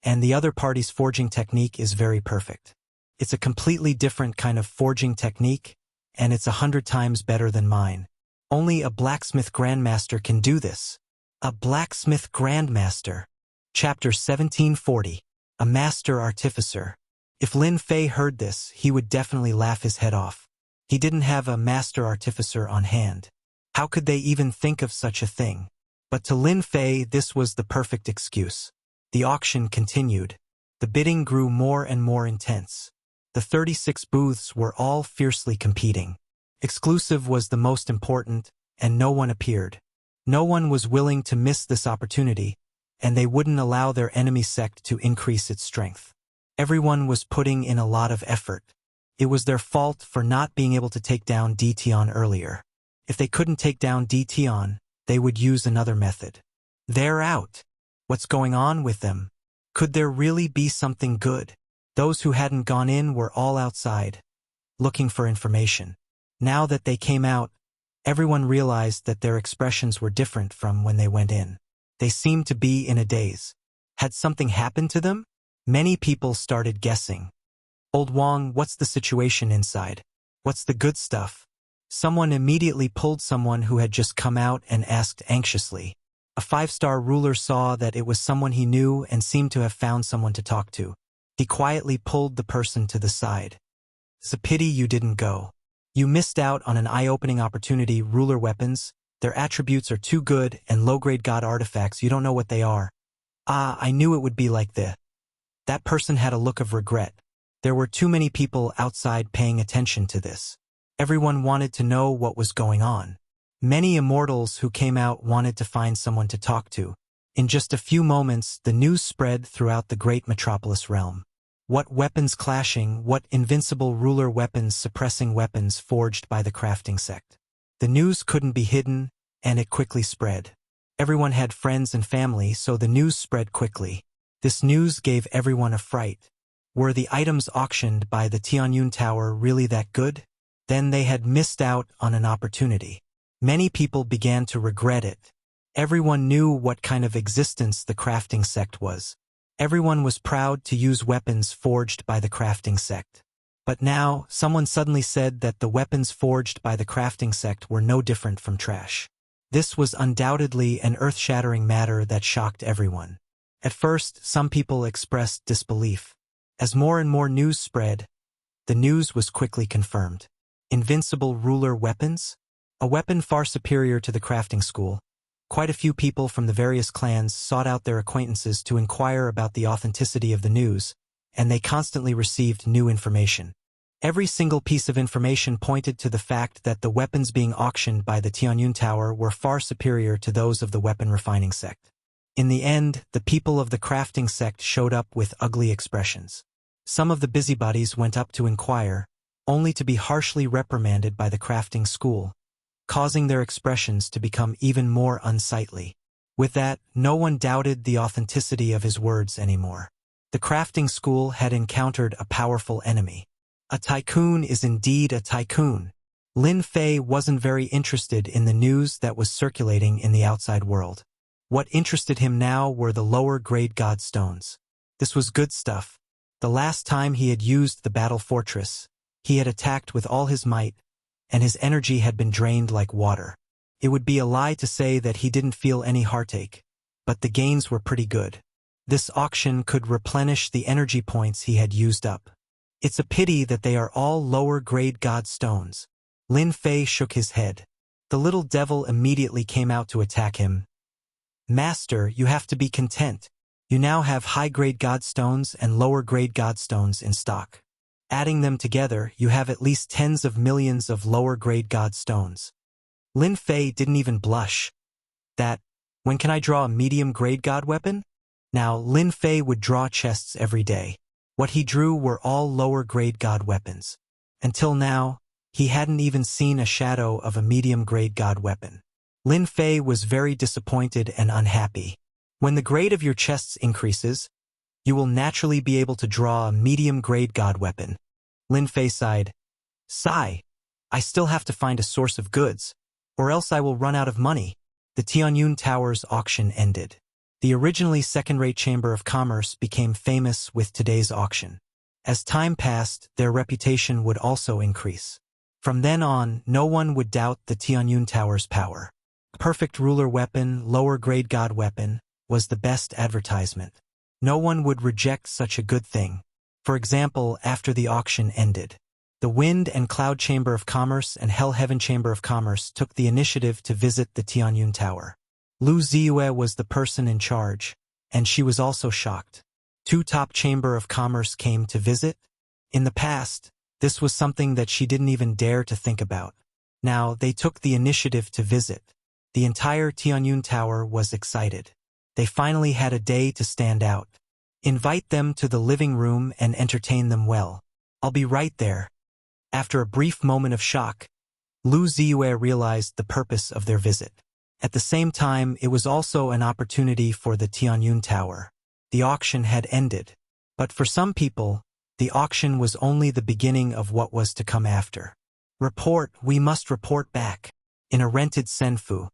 and the other party's forging technique is very perfect. It's a completely different kind of forging technique, and it's 100 times better than mine. Only a blacksmith grandmaster can do this. A blacksmith grandmaster. Chapter 1740. A master artificer. If Lin Fei heard this, he would definitely laugh his head off. He didn't have a master artificer on hand. How could they even think of such a thing? But to Lin Fei, this was the perfect excuse. The auction continued. The bidding grew more and more intense. The 36 booths were all fiercely competing. Exclusive was the most important, and no one appeared. No one was willing to miss this opportunity, and they wouldn't allow their enemy sect to increase its strength. Everyone was putting in a lot of effort. It was their fault for not being able to take down Dtion earlier. If they couldn't take down Dtion, they would use another method. They're out. What's going on with them? Could there really be something good? Those who hadn't gone in were all outside, looking for information. Now that they came out, everyone realized that their expressions were different from when they went in. They seemed to be in a daze. Had something happened to them? Many people started guessing. Old Wang, what's the situation inside? What's the good stuff? Someone immediately pulled someone who had just come out and asked anxiously. A 5-star ruler saw that it was someone he knew and seemed to have found someone to talk to. He quietly pulled the person to the side. It's a pity you didn't go. You missed out on an eye-opening opportunity. Ruler weapons, their attributes are too good, and low-grade god artifacts, you don't know what they are. Ah, I knew it would be like this. That person had a look of regret. There were too many people outside paying attention to this. Everyone wanted to know what was going on. Many immortals who came out wanted to find someone to talk to. In just a few moments, the news spread throughout the great metropolis realm. What weapons clashing, what invincible ruler weapons suppressing weapons forged by the crafting sect. The news couldn't be hidden, and it quickly spread. Everyone had friends and family, so the news spread quickly. This news gave everyone a fright. Were the items auctioned by the Tianyun Tower really that good? Then they had missed out on an opportunity. Many people began to regret it. Everyone knew what kind of existence the crafting sect was. Everyone was proud to use weapons forged by the crafting sect. But now, someone suddenly said that the weapons forged by the crafting sect were no different from trash. This was undoubtedly an earth-shattering matter that shocked everyone. At first, some people expressed disbelief. As more and more news spread, the news was quickly confirmed. Invincible ruler weapons? A weapon far superior to the crafting school. Quite a few people from the various clans sought out their acquaintances to inquire about the authenticity of the news, and they constantly received new information. Every single piece of information pointed to the fact that the weapons being auctioned by the Tianyun Tower were far superior to those of the weapon refining sect. In the end, the people of the crafting sect showed up with ugly expressions. Some of the busybodies went up to inquire, only to be harshly reprimanded by the crafting school, causing their expressions to become even more unsightly. With that, no one doubted the authenticity of his words anymore. The crafting school had encountered a powerful enemy. A tycoon is indeed a tycoon. Lin Fei wasn't very interested in the news that was circulating in the outside world. What interested him now were the lower-grade god stones. This was good stuff. The last time he had used the battle fortress, he had attacked with all his might, and his energy had been drained like water. It would be a lie to say that he didn't feel any heartache, but the gains were pretty good. This auction could replenish the energy points he had used up. It's a pity that they are all lower-grade god stones. Lin Fei shook his head. The little devil immediately came out to attack him. Master, you have to be content. You now have high-grade god stones and lower-grade god stones in stock. Adding them together, you have at least tens of millions of lower-grade god stones. Lin Fei didn't even blush. When can I draw a medium-grade god weapon? Now, Lin Fei would draw chests every day. What he drew were all lower-grade god weapons. Until now, he hadn't even seen a shadow of a medium-grade god weapon. Lin Fei was very disappointed and unhappy. When the grade of your chests increases, you will naturally be able to draw a medium-grade god weapon. Lin Fei sighed. Sigh. I still have to find a source of goods, or else I will run out of money. The Tianyun Tower's auction ended. The originally second-rate Chamber of Commerce became famous with today's auction. As time passed, their reputation would also increase. From then on, no one would doubt the Tianyun Tower's power. Perfect ruler weapon, lower-grade god weapon, was the best advertisement. No one would reject such a good thing. For example, after the auction ended, the Wind and Cloud Chamber of Commerce and Hell Heaven Chamber of Commerce took the initiative to visit the Tianyun Tower. Lu Ziyue was the person in charge, and she was also shocked. 2 top Chamber of Commerce came to visit. In the past, this was something that she didn't even dare to think about. Now, they took the initiative to visit. The entire Tianyun Tower was excited. They finally had a day to stand out. Invite them to the living room and entertain them well. I'll be right there. After a brief moment of shock, Lu Ziyue realized the purpose of their visit. At the same time, it was also an opportunity for the Tianyun Tower. The auction had ended. But for some people, the auction was only the beginning of what was to come after. We must report back. In a rented senfu,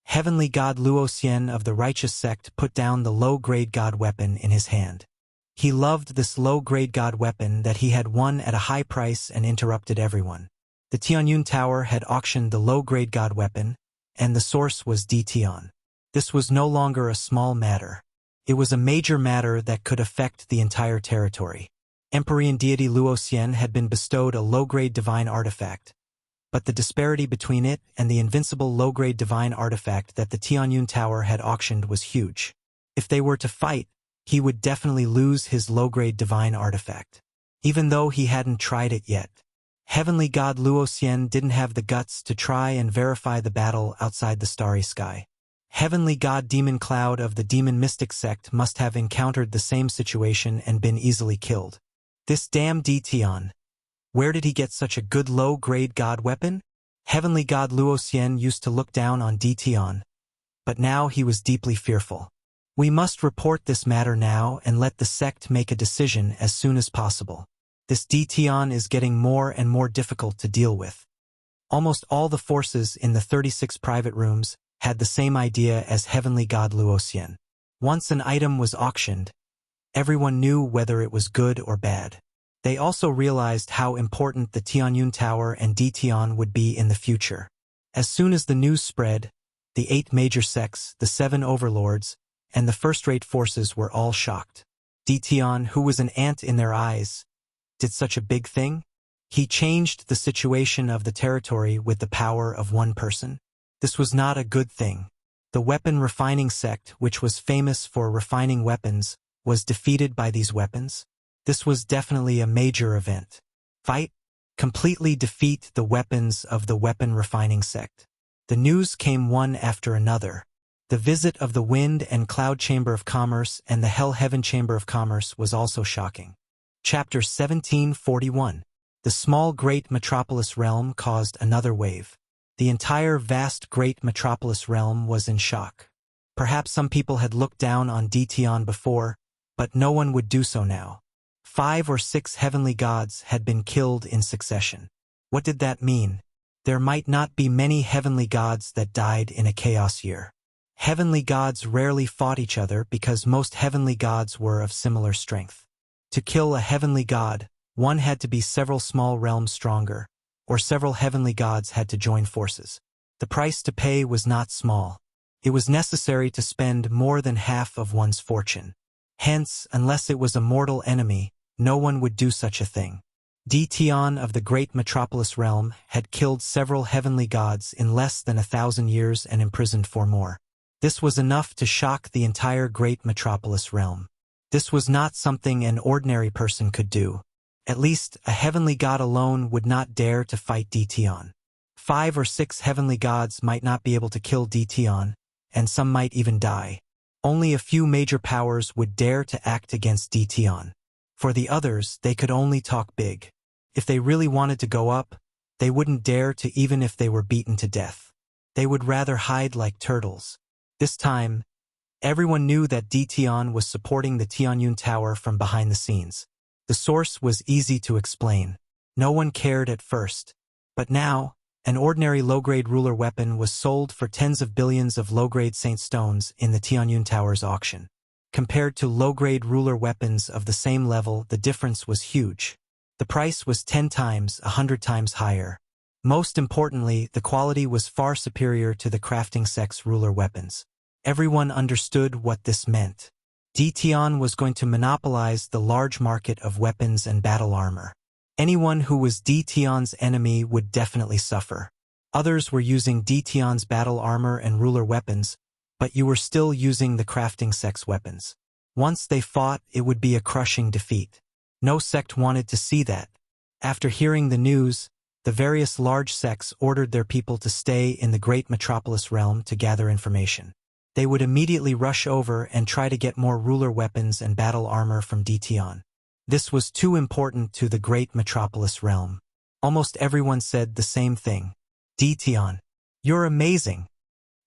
Heavenly God Luoxian of the Righteous Sect put down the low-grade god weapon in his hand. He loved this low-grade god weapon that he had won at a high price and interrupted everyone. The Tianyun Tower had auctioned the low-grade god weapon, and the source was Dtian. This was no longer a small matter. It was a major matter that could affect the entire territory. Empyrean deity Luoxian had been bestowed a low-grade divine artifact, but the disparity between it and the invincible low-grade divine artifact that the Tianyun Tower had auctioned was huge. If they were to fight, he would definitely lose his low-grade divine artifact, even though he hadn't tried it yet. Heavenly God Luoxian didn't have the guts to try and verify the battle outside the starry sky. Heavenly God Demon Cloud of the Demon Mystic Sect must have encountered the same situation and been easily killed. This damn Dtian. Where did he get such a good low-grade god weapon? Heavenly God Luoxian used to look down on Dtian, but now he was deeply fearful. We must report this matter now and let the sect make a decision as soon as possible. This Dtian is getting more and more difficult to deal with. Almost all the forces in the 36 private rooms had the same idea as Heavenly God Luoxian. Once an item was auctioned, everyone knew whether it was good or bad. They also realized how important the Tianyun Tower and Dtian would be in the future. As soon as the news spread, the 8 major sects, the 7 overlords, and the first-rate forces were all shocked. Dtian, who was an ant in their eyes, did such a big thing? He changed the situation of the territory with the power of one person? This was not a good thing. The weapon refining sect, which was famous for refining weapons, was defeated by these weapons. This was definitely a major event. Fight? Completely defeat the weapons of the weapon refining sect. The news came one after another. The visit of the Wind and Cloud Chamber of Commerce and the Hell Heaven Chamber of Commerce was also shocking. Chapter 1741. The small Great Metropolis Realm caused another wave. The entire vast Great Metropolis Realm was in shock. Perhaps some people had looked down on Dtian before, but no one would do so now. 5 or 6 heavenly gods had been killed in succession. What did that mean? There might not be many heavenly gods that died in a chaos year. Heavenly gods rarely fought each other because most heavenly gods were of similar strength. To kill a heavenly god, one had to be several small realms stronger, or several heavenly gods had to join forces. The price to pay was not small. It was necessary to spend more than half of one's fortune. Hence, unless it was a mortal enemy, no one would do such a thing. Dtian of the Great Metropolis Realm had killed several heavenly gods in less than 1,000 years and imprisoned 4 more. This was enough to shock the entire Great Metropolis Realm. This was not something an ordinary person could do. At least, a heavenly god alone would not dare to fight Dtian. 5 or 6 heavenly gods might not be able to kill Dtian, and some might even die. Only a few major powers would dare to act against Dtian. For the others, they could only talk big. If they really wanted to go up, they wouldn't dare to even if they were beaten to death. They would rather hide like turtles. This time, Everyone knew that Di Tian was supporting the Tianyun Tower from behind the scenes. The source was easy to explain. No one cared at first. But now, an ordinary low-grade ruler weapon was sold for tens of billions of low-grade Saint Stones in the Tianyun Tower's auction. Compared to low-grade ruler weapons of the same level, the difference was huge. The price was 10 times, 100 times higher. Most importantly, the quality was far superior to the crafting sect's ruler weapons. Everyone understood what this meant. Di Tian was going to monopolize the large market of weapons and battle armor. Anyone who was Di Tian's enemy would definitely suffer. Others were using Di Tian's battle armor and ruler weapons, but you were still using the crafting sect's weapons. Once they fought, it would be a crushing defeat. No sect wanted to see that. After hearing the news, the various large sects ordered their people to stay in the great metropolis realm to gather information. They would immediately rush over and try to get more ruler weapons and battle armor from Di Tian. This was too important to the great metropolis realm. Almost everyone said the same thing. Di Tian, you're amazing.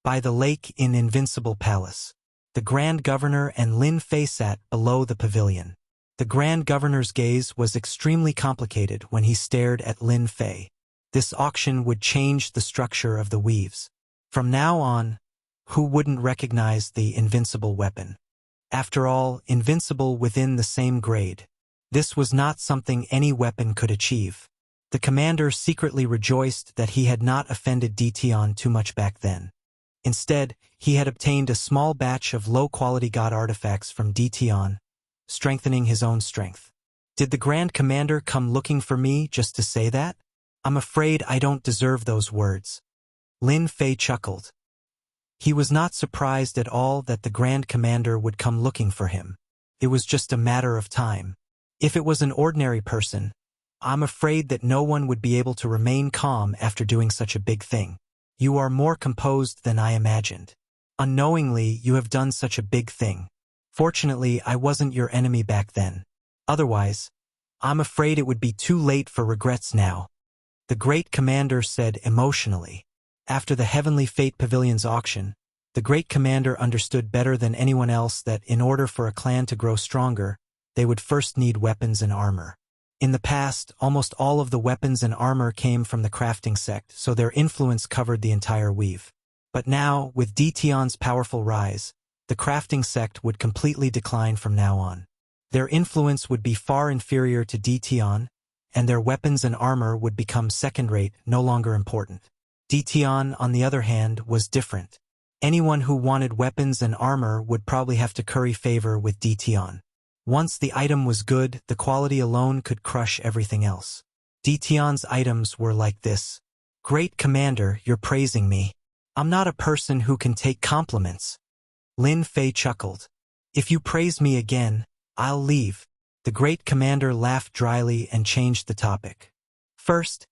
By the lake in Invincible Palace, the Grand Governor and Lin Fei sat below the pavilion. The Grand Governor's gaze was extremely complicated when he stared at Lin Fei. This auction would change the structure of the weaves. From now on, who wouldn't recognize the invincible weapon? After all, invincible within the same grade. This was not something any weapon could achieve. The commander secretly rejoiced that he had not offended Di Tian too much back then. Instead, he had obtained a small batch of low-quality god artifacts from Di Tian, strengthening his own strength. Did the Grand Commander come looking for me just to say that? I'm afraid I don't deserve those words. Lin Fei chuckled. He was not surprised at all that the Grand Commander would come looking for him. It was just a matter of time. If it was an ordinary person, I'm afraid that no one would be able to remain calm after doing such a big thing. You are more composed than I imagined. Unknowingly, you have done such a big thing. Fortunately, I wasn't your enemy back then. Otherwise, I'm afraid it would be too late for regrets now. The Great Commander said emotionally. After the Heavenly Fate Pavilion's auction, the Great Commander understood better than anyone else that in order for a clan to grow stronger, they would first need weapons and armor. In the past, almost all of the weapons and armor came from the crafting sect, so their influence covered the entire weave. But now, with Di Tian's powerful rise, the crafting sect would completely decline from now on. Their influence would be far inferior to Di Tian, and their weapons and armor would become second-rate, no longer important. Di Tian, on the other hand, was different. Anyone who wanted weapons and armor would probably have to curry favor with Di Tian. Once the item was good, the quality alone could crush everything else. Di Tian's items were like this. Great Commander, you're praising me. I'm not a person who can take compliments. Lin Fei chuckled. If you praise me again, I'll leave. The Great Commander laughed dryly and changed the topic. First,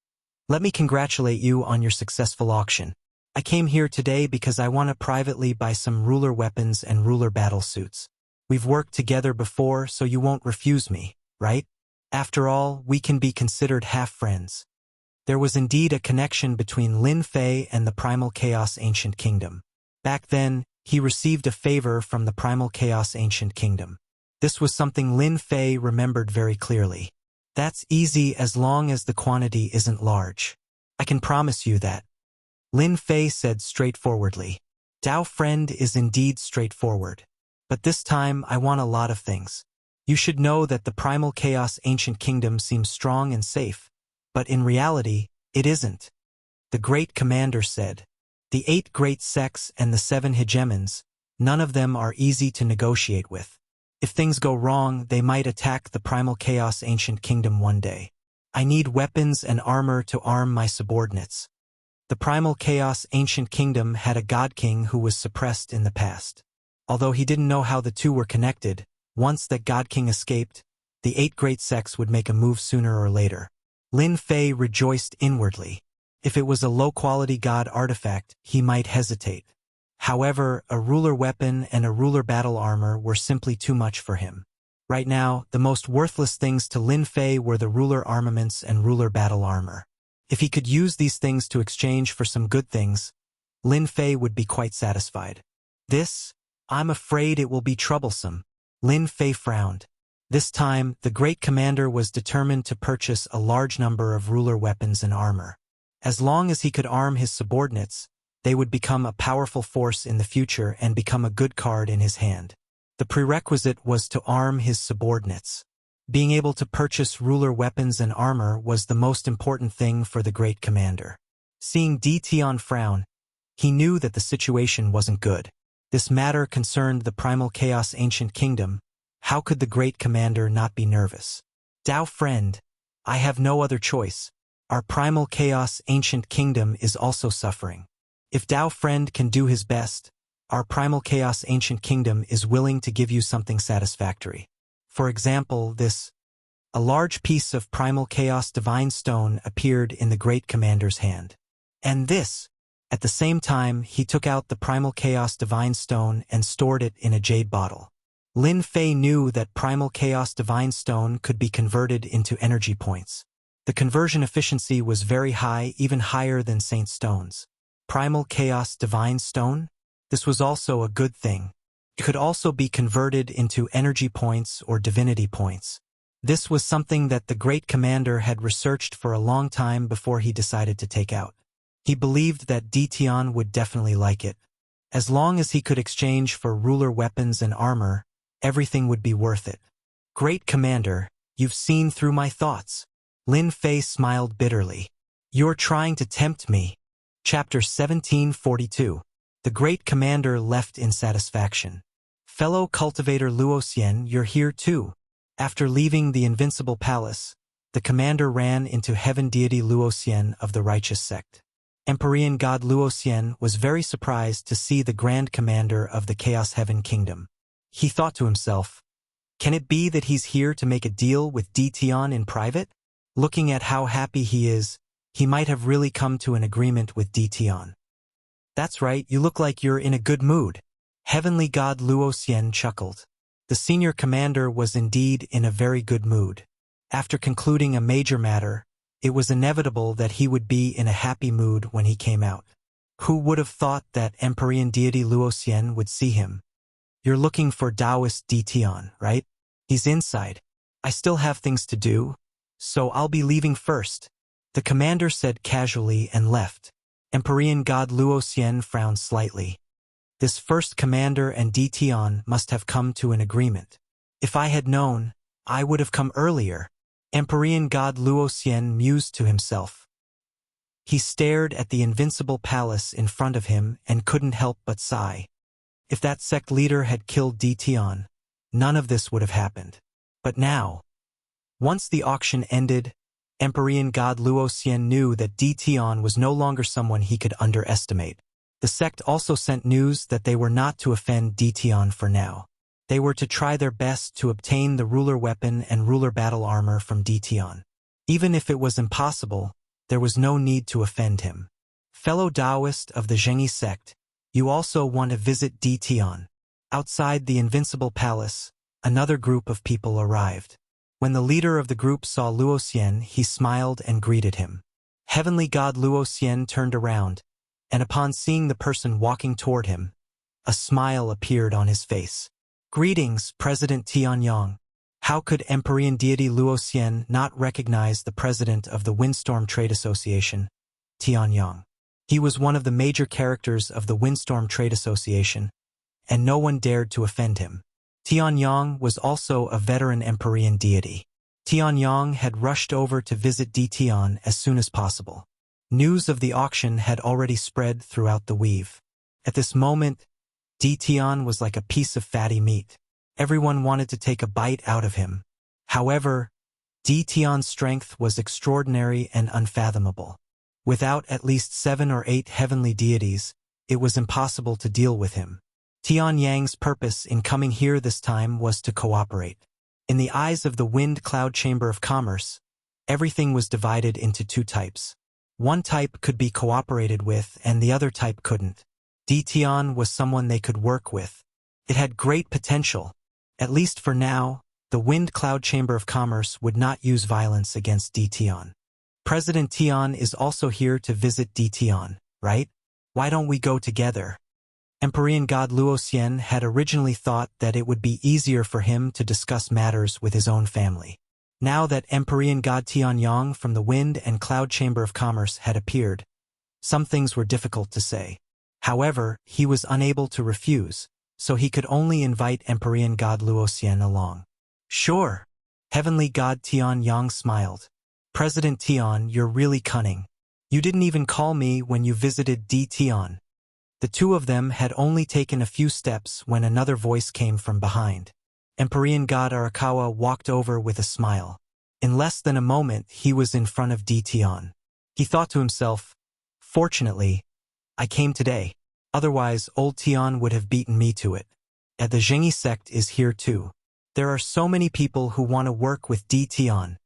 let me congratulate you on your successful auction. I came here today because I want to privately buy some ruler weapons and ruler battle suits. We've worked together before, so you won't refuse me, right? After all, we can be considered half-friends. There was indeed a connection between Lin Fei and the Primal Chaos Ancient Kingdom. Back then, he received a favor from the Primal Chaos Ancient Kingdom. This was something Lin Fei remembered very clearly. That's easy as long as the quantity isn't large. I can promise you that. Lin Fei said straightforwardly. Dao friend is indeed straightforward. But this time I want a lot of things. You should know that the Primal Chaos Ancient Kingdom seems strong and safe, but in reality, it isn't. The Great Commander said. The 8 great sects and the 7 hegemons, none of them are easy to negotiate with. If things go wrong, they might attack the Primal Chaos Ancient Kingdom one day. I need weapons and armor to arm my subordinates. The Primal Chaos Ancient Kingdom had a God King who was suppressed in the past. Although he didn't know how the two were connected, once that God King escaped, the 8 great sects would make a move sooner or later. Lin Fei rejoiced inwardly. If it was a low-quality god artifact, he might hesitate. However, a ruler weapon and a ruler battle armor were simply too much for him. Right now, the most worthless things to Lin Fei were the ruler armaments and ruler battle armor. If he could use these things to exchange for some good things, Lin Fei would be quite satisfied. This, I'm afraid it will be troublesome. Lin Fei frowned. This time, the great commander was determined to purchase a large number of ruler weapons and armor. As long as he could arm his subordinates, they would become a powerful force in the future and become a good card in his hand. The prerequisite was to arm his subordinates. Being able to purchase ruler weapons and armor was the most important thing for the great commander. Seeing Di Tian frown, he knew that the situation wasn't good. This matter concerned the primal chaos ancient kingdom. How could the great commander not be nervous? Dao friend, I have no other choice. Our primal chaos ancient kingdom is also suffering. If Dao friend can do his best, our primal chaos ancient kingdom is willing to give you something satisfactory. For example, a large piece of primal chaos divine stone appeared in the great commander's hand. And at the same time, he took out the primal chaos divine stone and stored it in a jade bottle. Lin Fei knew that primal chaos divine stone could be converted into energy points. The conversion efficiency was very high, even higher than Saint Stone's. Primal chaos divine stone? This was also a good thing. It could also be converted into energy points or divinity points. This was something that the great commander had researched for a long time before he decided to take out. He believed that Di Tian would definitely like it. As long as he could exchange for ruler weapons and armor, everything would be worth it. Great commander, you've seen through my thoughts. Lin Fei smiled bitterly. You're trying to tempt me. Chapter 1742. The great commander left in satisfaction. Fellow cultivator Luoxian, you're here too. After leaving the invincible palace, the commander ran into heaven deity Luoxian of the righteous sect. Empyrean god Luoxian was very surprised to see the grand commander of the Chaos Heaven Kingdom. He thought to himself, can it be that he's here to make a deal with Di Tian in private? Looking at how happy he is, he might have really come to an agreement with Di Tian. That's right, you look like you're in a good mood. Heavenly god Luoxian chuckled. The senior commander was indeed in a very good mood. After concluding a major matter, it was inevitable that he would be in a happy mood when he came out. Who would have thought that Empyrean deity Luoxian would see him? You're looking for Taoist Di Tian, right? He's inside. I still have things to do, so I'll be leaving first. The commander said casually and left. Empyrean god Luoxian frowned slightly. This first commander and Di Tian must have come to an agreement. If I had known, I would have come earlier. Empyrean god Luoxian mused to himself. He stared at the invincible palace in front of him and couldn't help but sigh. If that sect leader had killed Di Tian, none of this would have happened. But now, once the auction ended, Empyrean god Luoxian knew that Di Tian was no longer someone he could underestimate. The sect also sent news that they were not to offend Di Tian for now. They were to try their best to obtain the ruler weapon and ruler battle armor from Di Tian. Even if it was impossible, there was no need to offend him. Fellow Taoist of the Zhengyi sect, you also want to visit Di Tian. Outside the invincible palace, another group of people arrived. When the leader of the group saw Luoxian, he smiled and greeted him. Heavenly god Luoxian turned around, and upon seeing the person walking toward him, a smile appeared on his face. Greetings, President Tianyang. How could Empyrean deity Luoxian not recognize the president of the Windstorm Trade Association, Tianyang? He was one of the major characters of the Windstorm Trade Association, and no one dared to offend him. Tianyang was also a veteran Empyrean deity. Tianyang had rushed over to visit Di Tian as soon as possible. News of the auction had already spread throughout the weave. At this moment, Di Tian was like a piece of fatty meat. Everyone wanted to take a bite out of him. However, Di Tian's strength was extraordinary and unfathomable. Without at least 7 or 8 heavenly deities, it was impossible to deal with him. Tianyang's purpose in coming here this time was to cooperate. In the eyes of the Wind Cloud Chamber of Commerce, everything was divided into 2 types. One type could be cooperated with and the other type couldn't. Di Tian was someone they could work with. It had great potential. At least for now, the Wind Cloud Chamber of Commerce would not use violence against Di Tian. President Tian is also here to visit Di Tian, right? Why don't we go together? Empyrean god Luoxian had originally thought that it would be easier for him to discuss matters with his own family. Now that Empyrean god Tianyang from the Wind and Cloud Chamber of Commerce had appeared, some things were difficult to say. However, he was unable to refuse, so he could only invite Empyrean god Luoxian along. Sure. Heavenly god Tianyang smiled. President Tian, you're really cunning. You didn't even call me when you visited D. Tian. The two of them had only taken a few steps when another voice came from behind. Empyrean god Arakawa walked over with a smile. In less than a moment, he was in front of D. Tian. He thought to himself, fortunately, I came today. Otherwise, old Tian would have beaten me to it. And the Zhengyi sect is here too. There are so many people who want to work with D. Tian.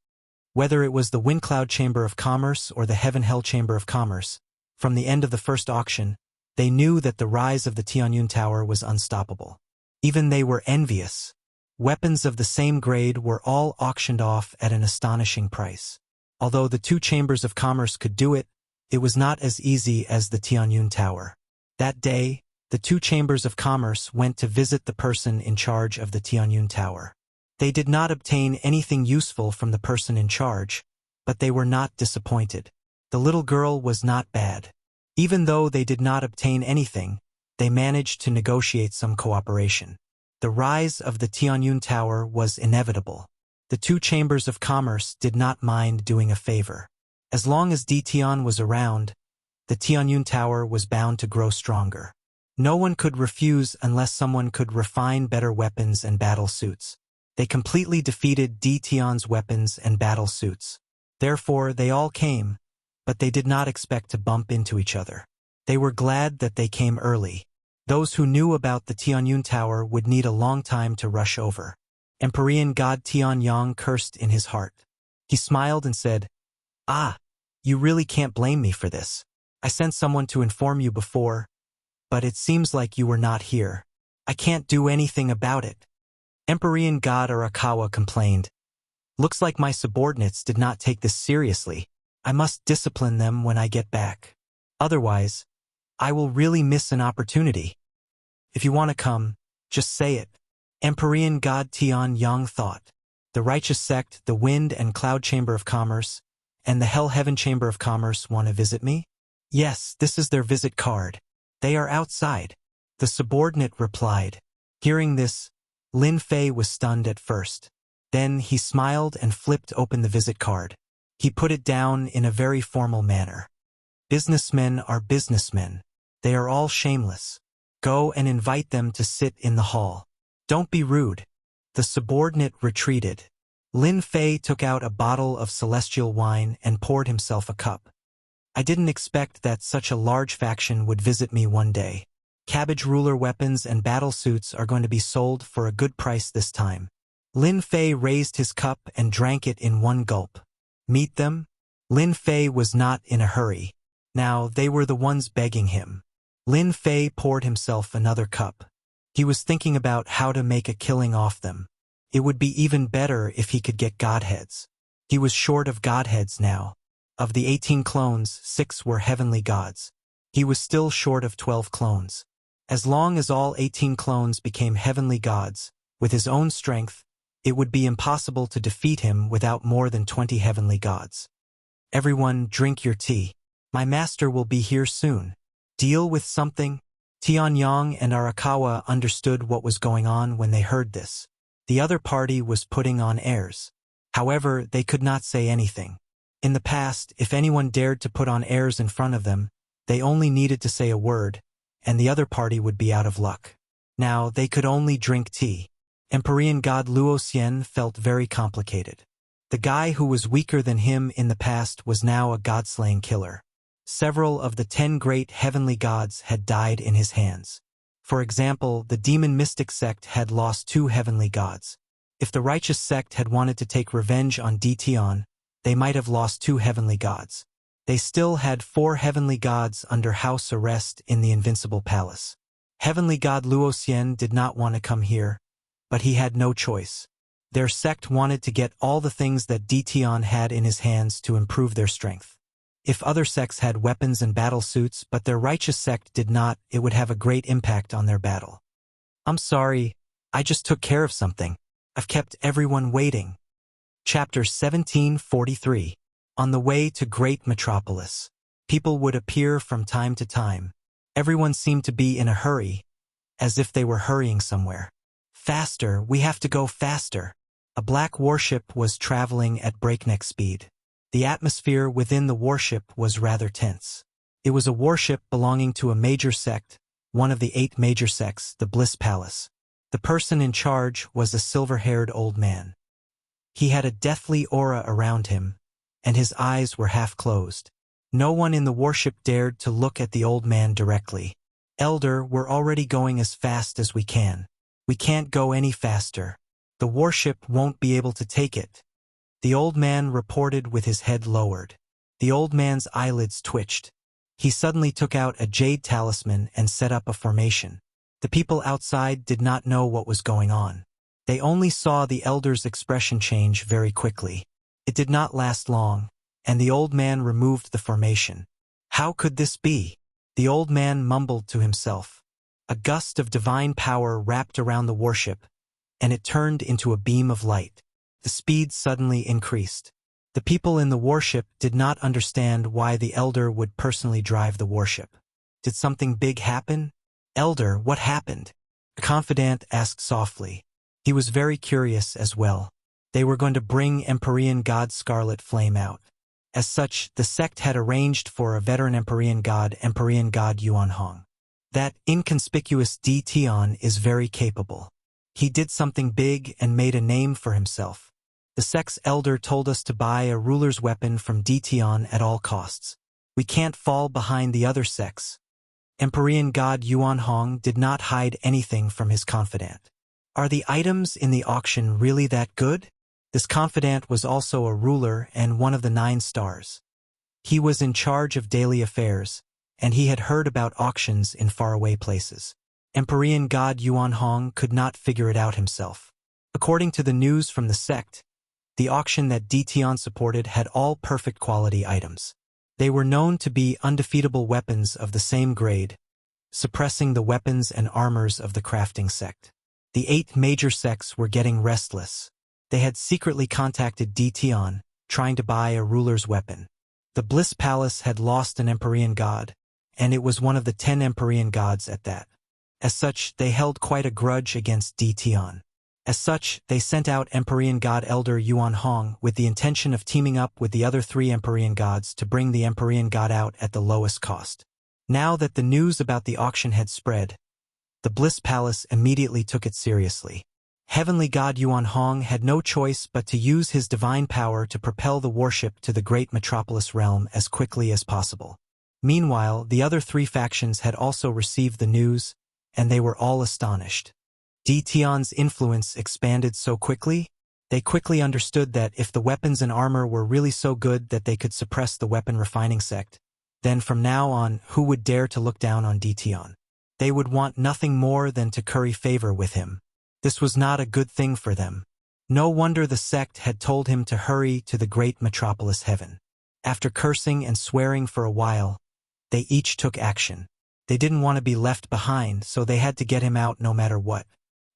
Whether it was the Wind Cloud Chamber of Commerce or the Heaven Hell Chamber of Commerce, from the end of the first auction, they knew that the rise of the Tianyun Tower was unstoppable. Even they were envious. Weapons of the same grade were all auctioned off at an astonishing price. Although the two chambers of commerce could do it, it was not as easy as the Tianyun Tower. That day, the two chambers of commerce went to visit the person in charge of the Tianyun Tower. They did not obtain anything useful from the person in charge, but they were not disappointed. The little girl was not bad. Even though they did not obtain anything, they managed to negotiate some cooperation. The rise of the Tianyun Tower was inevitable. The two chambers of commerce did not mind doing a favor. As long as D. Tian was around, the Tianyun Tower was bound to grow stronger. No one could refuse unless someone could refine better weapons and battle suits. They completely defeated D. Tian's weapons and battle suits. Therefore, they all came, but they did not expect to bump into each other. They were glad that they came early. Those who knew about the Tianyun Tower would need a long time to rush over. Empyrean god Tianyang cursed in his heart. He smiled and said, "Ah, you really can't blame me for this. I sent someone to inform you before, but it seems like you were not here. I can't do anything about it." Empyrean god Arakawa complained. "Looks like my subordinates did not take this seriously. I must discipline them when I get back. Otherwise, I will really miss an opportunity. If you want to come, just say it." Empyrean god Tianyang thought. The righteous sect, the Wind and Cloud Chamber of Commerce, and the Hell Heaven Chamber of Commerce want to visit me? Yes, this is their visit card. They are outside. The subordinate replied. Hearing this, Lin Fei was stunned at first. Then he smiled and flipped open the visit card. He put it down in a very formal manner. "Businessmen are businessmen. They are all shameless. Go and invite them to sit in the hall. Don't be rude." The subordinate retreated. Lin Fei took out a bottle of celestial wine and poured himself a cup. "I didn't expect that such a large faction would visit me one day. Cabbage ruler weapons and battle suits are going to be sold for a good price this time." Lin Fei raised his cup and drank it in one gulp. Meet them? Lin Fei was not in a hurry. Now they were the ones begging him. Lin Fei poured himself another cup. He was thinking about how to make a killing off them. It would be even better if he could get godheads. He was short of godheads now. Of the 18 clones, 6 were heavenly gods. He was still short of 12 clones. As long as all 18 clones became heavenly gods, with his own strength, it would be impossible to defeat him without more than 20 heavenly gods. "Everyone, drink your tea. My master will be here soon. Deal with something?" Tianyang and Arakawa understood what was going on when they heard this. The other party was putting on airs. However, they could not say anything. In the past, if anyone dared to put on airs in front of them, they only needed to say a word, and the other party would be out of luck. Now, they could only drink tea. Empyrean god Luoxian felt very complicated. The guy who was weaker than him in the past was now a god-slaying killer. Several of the 10 great heavenly gods had died in his hands. For example, the demon mystic sect had lost 2 heavenly gods. If the righteous sect had wanted to take revenge on D. Tian, they might have lost 2 heavenly gods. They still had 4 heavenly gods under house arrest in the Invincible Palace. Heavenly god Luoxian did not want to come here, but he had no choice. Their sect wanted to get all the things that D. Tian had in his hands to improve their strength. If other sects had weapons and battle suits but their righteous sect did not, it would have a great impact on their battle. I'm sorry, I just took care of something. I've kept everyone waiting. Chapter 1743. On the way to Great Metropolis. People would appear from time to time. Everyone seemed to be in a hurry, as if they were hurrying somewhere. Faster, we have to go faster. A black warship was traveling at breakneck speed. The atmosphere within the warship was rather tense. It was a warship belonging to a major sect, one of the 8 major sects, the Bliss Palace. The person in charge was a silver-haired old man. He had a deathly aura around him, and his eyes were half closed. No one in the warship dared to look at the old man directly. Elder, we're already going as fast as we can. We can't go any faster. The warship won't be able to take it. The old man reported with his head lowered. The old man's eyelids twitched. He suddenly took out a jade talisman and set up a formation. The people outside did not know what was going on. They only saw the elder's expression change very quickly. It did not last long, and the old man removed the formation. How could this be? The old man mumbled to himself. A gust of divine power wrapped around the warship, and it turned into a beam of light. The speed suddenly increased. The people in the warship did not understand why the elder would personally drive the warship. Did something big happen? Elder, what happened? A confidant asked softly. He was very curious as well. They were going to bring Empyrean God Scarlet Flame out. As such, the sect had arranged for a veteran Empyrean God Yuan Hong. That inconspicuous D. Tian is very capable. He did something big and made a name for himself. The sect's elder told us to buy a ruler's weapon from D. Tian at all costs. We can't fall behind the other sects. Empyrean God Yuan Hong did not hide anything from his confidant. Are the items in the auction really that good? This confidant was also a ruler and one of the 9 stars. He was in charge of daily affairs, and he had heard about auctions in faraway places. Empyrean God Yuan Hong could not figure it out himself. According to the news from the sect, the auction that D. Tian supported had all perfect quality items. They were known to be undefeatable weapons of the same grade, suppressing the weapons and armors of the crafting sect. The 8 major sects were getting restless. They had secretly contacted D. Tian, trying to buy a ruler's weapon. The Bliss Palace had lost an Empyrean God, and it was one of the 10 Empyrean gods at that. As such, they held quite a grudge against D. Tian. As such, they sent out Empyrean God Elder Yuan Hong with the intention of teaming up with the other 3 Empyrean gods to bring the Empyrean God out at the lowest cost. Now that the news about the auction had spread, the Bliss Palace immediately took it seriously. Heavenly God Yuan Hong had no choice but to use his divine power to propel the warship to the great metropolis realm as quickly as possible. Meanwhile, the other 3 factions had also received the news, and they were all astonished. D. Tian's influence expanded so quickly, they quickly understood that if the weapons and armor were really so good that they could suppress the weapon refining sect, then from now on, who would dare to look down on D. Tian? They would want nothing more than to curry favor with him. This was not a good thing for them. No wonder the sect had told him to hurry to the great metropolis heaven. After cursing and swearing for a while, they each took action. They didn't want to be left behind, so they had to get him out no matter what.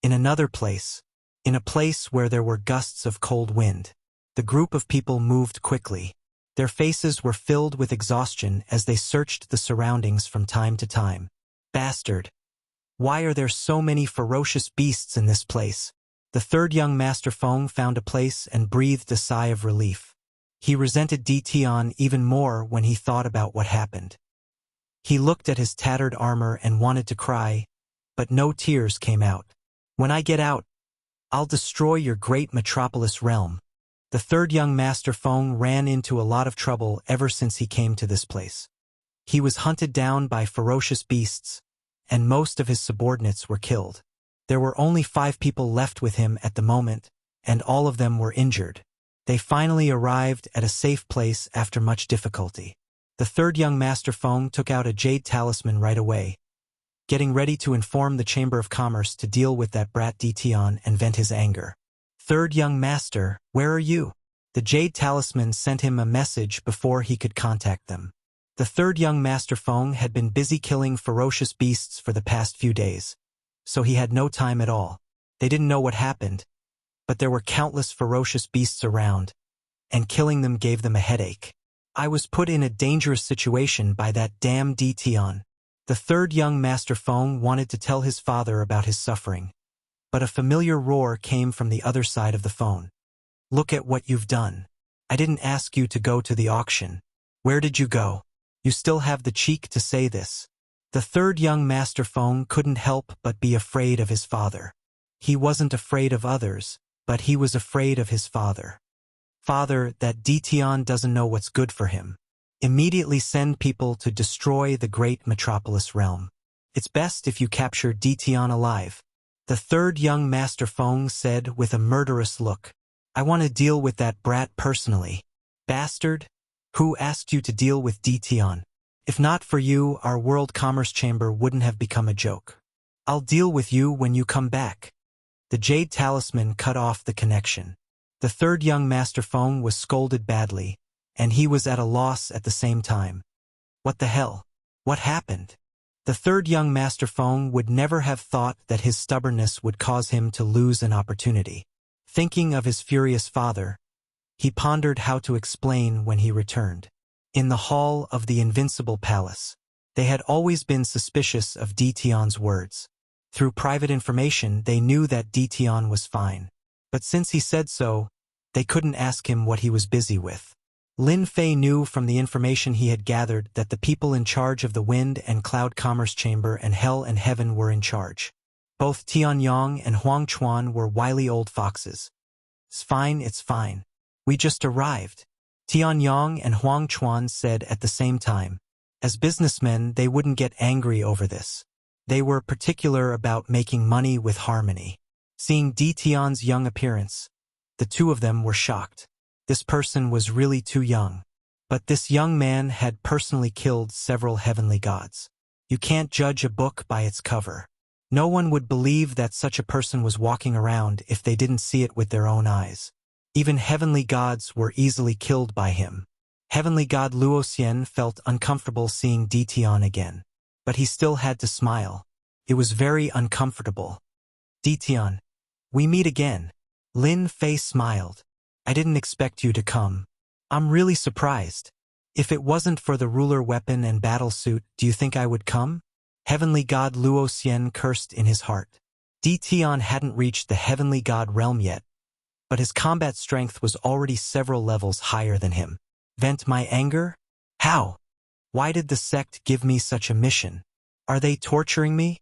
In another place, in a place where there were gusts of cold wind, the group of people moved quickly. Their faces were filled with exhaustion as they searched the surroundings from time to time. Bastard! Why are there so many ferocious beasts in this place? The 3rd young Master Feng found a place and breathed a sigh of relief. He resented D. Tian even more when he thought about what happened. He looked at his tattered armor and wanted to cry, but no tears came out. When I get out, I'll destroy your great metropolis realm. The 3rd young Master Feng ran into a lot of trouble ever since he came to this place. He was hunted down by ferocious beasts, and most of his subordinates were killed. There were only 5 people left with him at the moment, and all of them were injured. They finally arrived at a safe place after much difficulty. The 3rd young Master Feng took out a jade talisman right away, getting ready to inform the Chamber of Commerce to deal with that brat D. Tian and vent his anger. 3rd young Master, where are you? The Jade Talisman sent him a message before he could contact them. The third young Master Feng had been busy killing ferocious beasts for the past few days, so he had no time at all. They didn't know what happened, but there were countless ferocious beasts around, and killing them gave them a headache. I was put in a dangerous situation by that damn Tian. The third young Master Feng wanted to tell his father about his suffering, but a familiar roar came from the other side of the phone. Look at what you've done. I didn't ask you to go to the auction. Where did you go? You still have the cheek to say this. The third young Master Feng couldn't help but be afraid of his father. He wasn't afraid of others, but he was afraid of his father. Father, that Tian doesn't know what's good for him. Immediately send people to destroy the great metropolis realm. It's best if you capture Tian alive. The third young Master Feng said with a murderous look. I want to deal with that brat personally. Bastard? Who asked you to deal with Tian? If not for you, our World Commerce Chamber wouldn't have become a joke. I'll deal with you when you come back. The Jade Talisman cut off the connection. The third young Master Feng was scolded badly, and he was at a loss at the same time. What the hell? What happened? The third young Master Feng would never have thought that his stubbornness would cause him to lose an opportunity. Thinking of his furious father, he pondered how to explain when he returned. In the hall of the Invincible Palace, they had always been suspicious of Tian's words. Through private information, they knew that Tian was fine. But since he said so, they couldn't ask him what he was busy with. Lin Fei knew from the information he had gathered that the people in charge of the Wind and Cloud Commerce Chamber and Hell and Heaven were in charge. Both Tianyang and Huang Chuan were wily old foxes. It's fine. We just arrived. Tianyang and Huang Chuan said at the same time. As businessmen, they wouldn't get angry over this. They were particular about making money with harmony. Seeing Tian's young appearance, the two of them were shocked. This person was really too young. But this young man had personally killed several heavenly gods. You can't judge a book by its cover. No one would believe that such a person was walking around if they didn't see it with their own eyes. Even heavenly gods were easily killed by him. Heavenly god Luoxian felt uncomfortable seeing Tian again. But he still had to smile. It was very uncomfortable. Tian, we meet again. Lin Fei smiled. I didn't expect you to come. I'm really surprised. If it wasn't for the ruler weapon and battle suit, do you think I would come? Heavenly god Luoxian cursed in his heart. Tian hadn't reached the heavenly god realm yet, but his combat strength was already several levels higher than him. Vent my anger? How? Why did the sect give me such a mission? Are they torturing me?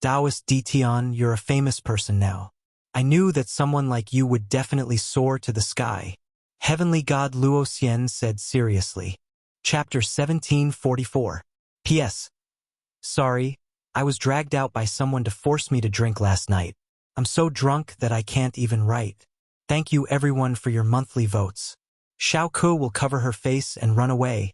Taoist Tian, you're a famous person now. I knew that someone like you would definitely soar to the sky. Heavenly god Luoxian said seriously. Chapter 1744. P.S. Sorry, I was dragged out by someone to force me to drink last night. I'm so drunk that I can't even write. Thank you everyone for your monthly votes. Xiao Ke will cover her face and run away.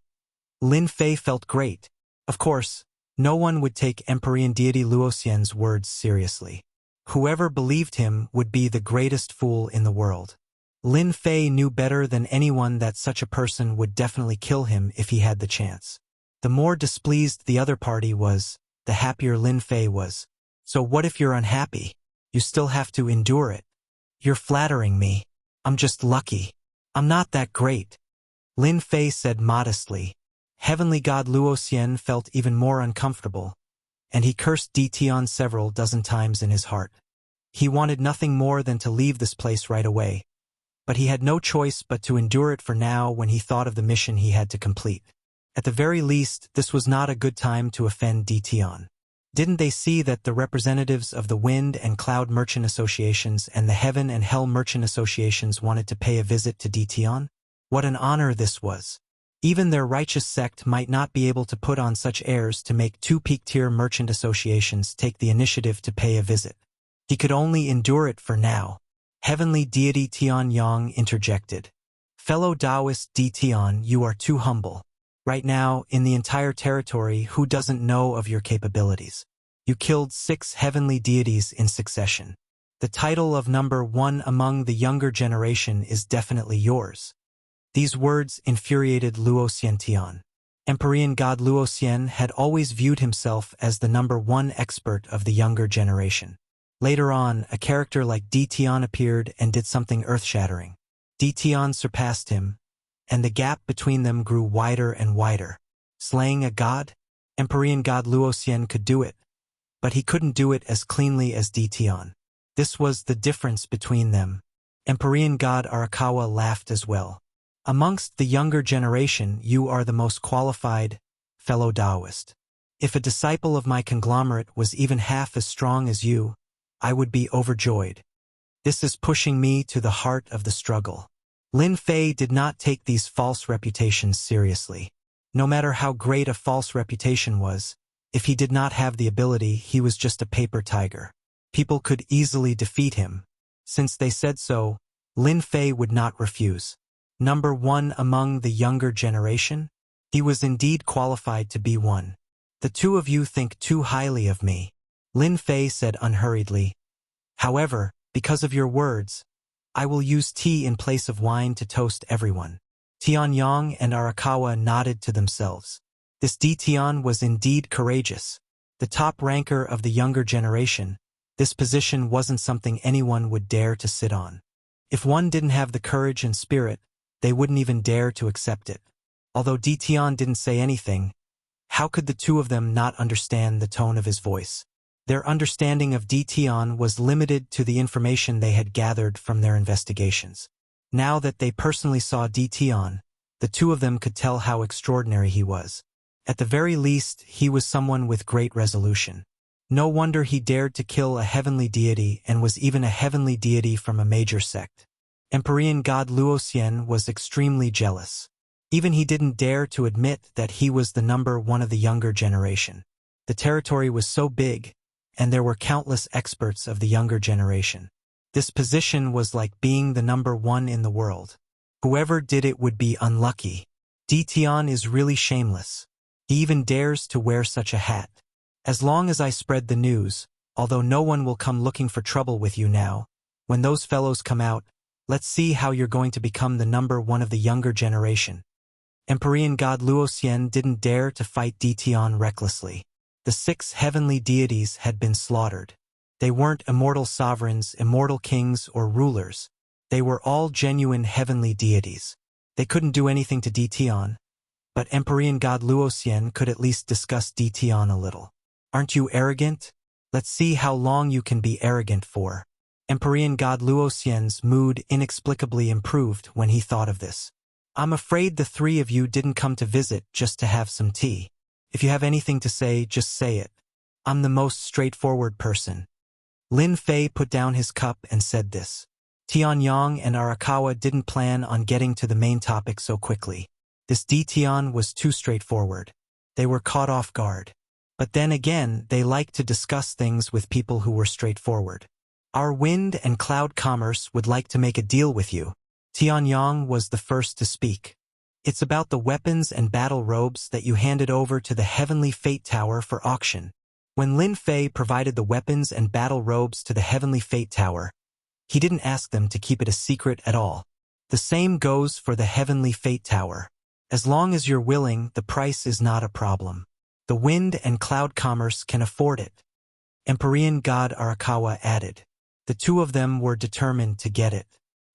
Lin Fei felt great. Of course, no one would take Empyrean deity Luoxian's words seriously. Whoever believed him would be the greatest fool in the world. Lin Fei knew better than anyone that such a person would definitely kill him if he had the chance. The more displeased the other party was, the happier Lin Fei was. So what if you're unhappy? You still have to endure it. You're flattering me. I'm just lucky. I'm not that great. Lin Fei said modestly. Heavenly god Luoxian felt even more uncomfortable, and he cursed Tian several dozen times in his heart. He wanted nothing more than to leave this place right away, but he had no choice but to endure it for now when he thought of the mission he had to complete. At the very least, this was not a good time to offend Tian. Didn't they see that the representatives of the Wind and Cloud Merchant Associations and the Heaven and Hell Merchant Associations wanted to pay a visit to Tian? What an honor this was. Even their righteous sect might not be able to put on such airs to make two peak-tier merchant associations take the initiative to pay a visit. He could only endure it for now. Heavenly deity Tian Yang interjected. Fellow Taoist Tian, you are too humble. Right now, in the entire territory, who doesn't know of your capabilities? You killed 6 heavenly deities in succession. The title of number one among the younger generation is definitely yours. These words infuriated Luo Xiantian. Empyrean god Luo Xian had always viewed himself as the number one expert of the younger generation. Later on, a character like Di Tian appeared and did something earth-shattering. Di Tian surpassed him, and the gap between them grew wider and wider. Slaying a god? Empyrean god Luo Xian could do it, but he couldn't do it as cleanly as Di Tian. This was the difference between them. Empyrean god Arakawa laughed as well. Amongst the younger generation, you are the most qualified, fellow Taoist. If a disciple of my conglomerate was even half as strong as you, I would be overjoyed. This is pushing me to the heart of the struggle. Lin Fei did not take these false reputations seriously. No matter how great a false reputation was, if he did not have the ability, he was just a paper tiger. People could easily defeat him. Since they said so, Lin Fei would not refuse. Number one among the younger generation? He was indeed qualified to be one. The two of you think too highly of me, Lin Fei said unhurriedly. However, because of your words, I will use tea in place of wine to toast everyone. Tianyang and Arakawa nodded to themselves. This Di Tian was indeed courageous. The top ranker of the younger generation, this position wasn't something anyone would dare to sit on. If one didn't have the courage and spirit, they wouldn't even dare to accept it. Although Di Tian didn't say anything, how could the two of them not understand the tone of his voice? Their understanding of Di Tian was limited to the information they had gathered from their investigations. Now that they personally saw Di Tian, the two of them could tell how extraordinary he was. At the very least, he was someone with great resolution. No wonder he dared to kill a heavenly deity and was even a heavenly deity from a major sect. Empyrean god Luo Xian was extremely jealous. Even he didn't dare to admit that he was the number one of the younger generation. The territory was so big, and there were countless experts of the younger generation. This position was like being the number one in the world. Whoever did it would be unlucky. Di Tian is really shameless. He even dares to wear such a hat. As long as I spread the news, although no one will come looking for trouble with you now, when those fellows come out, let's see how you're going to become the number one of the younger generation. Empyrean god Luo Xian didn't dare to fight Di Tian recklessly. The 6 heavenly deities had been slaughtered. They weren't immortal sovereigns, immortal kings, or rulers. They were all genuine heavenly deities. They couldn't do anything to Di Tian, but Empyrean god Luo Xian could at least discuss Di Tian a little. Aren't you arrogant? Let's see how long you can be arrogant for. Empyrean god Luo Xian's mood inexplicably improved when he thought of this. I'm afraid the 3 of you didn't come to visit just to have some tea. If you have anything to say, just say it. I'm the most straightforward person. Lin Fei put down his cup and said this. Tianyang and Arakawa didn't plan on getting to the main topic so quickly. This Di Tian was too straightforward. They were caught off guard. But then again, they liked to discuss things with people who were straightforward. Our wind and cloud commerce would like to make a deal with you. Tianyang was the first to speak. It's about the weapons and battle robes that you handed over to the Heavenly Fate Tower for auction. When Lin Fei provided the weapons and battle robes to the Heavenly Fate Tower, he didn't ask them to keep it a secret at all. The same goes for the Heavenly Fate Tower. As long as you're willing, the price is not a problem. The wind and cloud commerce can afford it. Empyrean god Arakawa added. The two of them were determined to get it.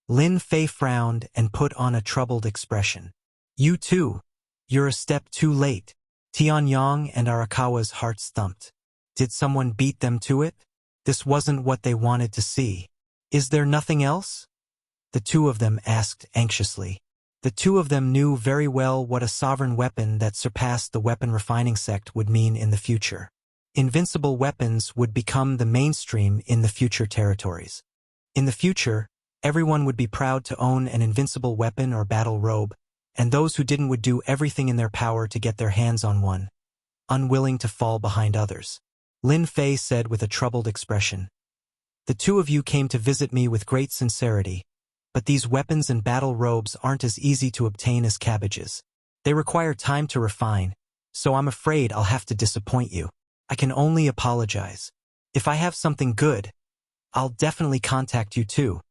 Lin Fei frowned and put on a troubled expression. You too. You're a step too late. Tianyang and Arakawa's hearts thumped. Did someone beat them to it? This wasn't what they wanted to see. Is there nothing else? The two of them asked anxiously. The two of them knew very well what a sovereign weapon that surpassed the weapon refining sect would mean in the future. Invincible weapons would become the mainstream in the future territories. In the future, everyone would be proud to own an invincible weapon or battle robe, and those who didn't would do everything in their power to get their hands on one, unwilling to fall behind others. Lin Fei said with a troubled expression. The two of you came to visit me with great sincerity, but these weapons and battle robes aren't as easy to obtain as cabbages. They require time to refine, so I'm afraid I'll have to disappoint you. I can only apologize. If I have something good, I'll definitely contact you too.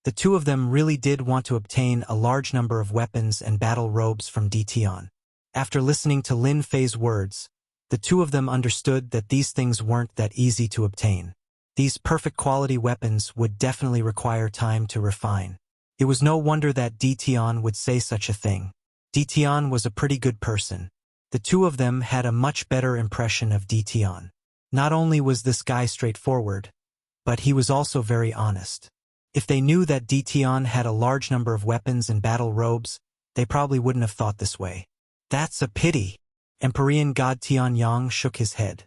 The two of them really did want to obtain a large number of weapons and battle robes from Tian. After listening to Lin Fei's words, the two of them understood that these things weren't that easy to obtain. These perfect quality weapons would definitely require time to refine. It was no wonder that Tian would say such a thing. Tian was a pretty good person. The two of them had a much better impression of Tian. Not only was this guy straightforward, but he was also very honest. If they knew that Tian had a large number of weapons and battle robes, they probably wouldn't have thought this way. That's a pity. Emperor God Tianyang shook his head.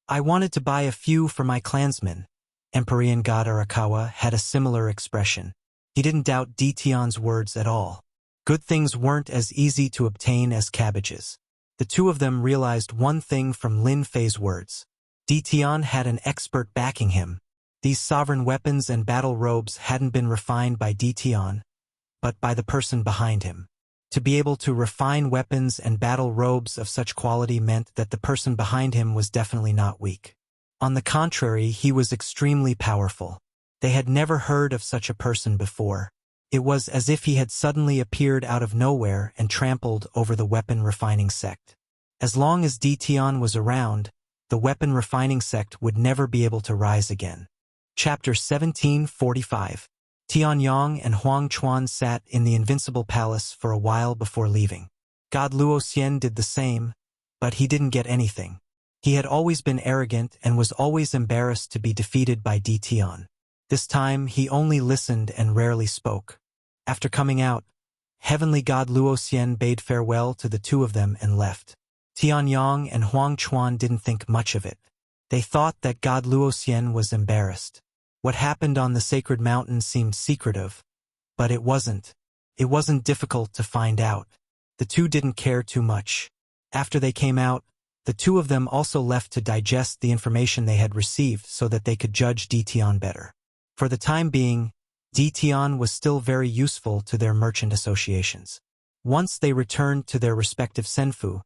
I wanted to buy a few for my clansmen. Emperor God Arakawa had a similar expression. He didn't doubt Tian's words at all. Good things weren't as easy to obtain as cabbages. The two of them realized one thing from Lin Fei's words. Tian had an expert backing him. These sovereign weapons and battle robes hadn't been refined by Tian, but by the person behind him. To be able to refine weapons and battle robes of such quality meant that the person behind him was definitely not weak. On the contrary, he was extremely powerful. They had never heard of such a person before. It was as if he had suddenly appeared out of nowhere and trampled over the weapon refining sect. As long as Tian was around, the weapon refining sect would never be able to rise again. Chapter 1745. Tianyang and Huang Chuan sat in the Invincible Palace for a while before leaving. God Luoxian did the same, but he didn't get anything. He had always been arrogant and was always embarrassed to be defeated by Tian. This time he only listened and rarely spoke. After coming out, Heavenly God Luoxian bade farewell to the two of them and left. Tianyang and Huang Chuan didn't think much of it. They thought that God Luoxian was embarrassed. What happened on the sacred mountain seemed secretive, but it wasn't. It wasn't difficult to find out. The two didn't care too much. After they came out, the two of them also left to digest the information they had received so that they could judge Tian better. For the time being, Tian was still very useful to their merchant associations. Once they returned to their respective senfu,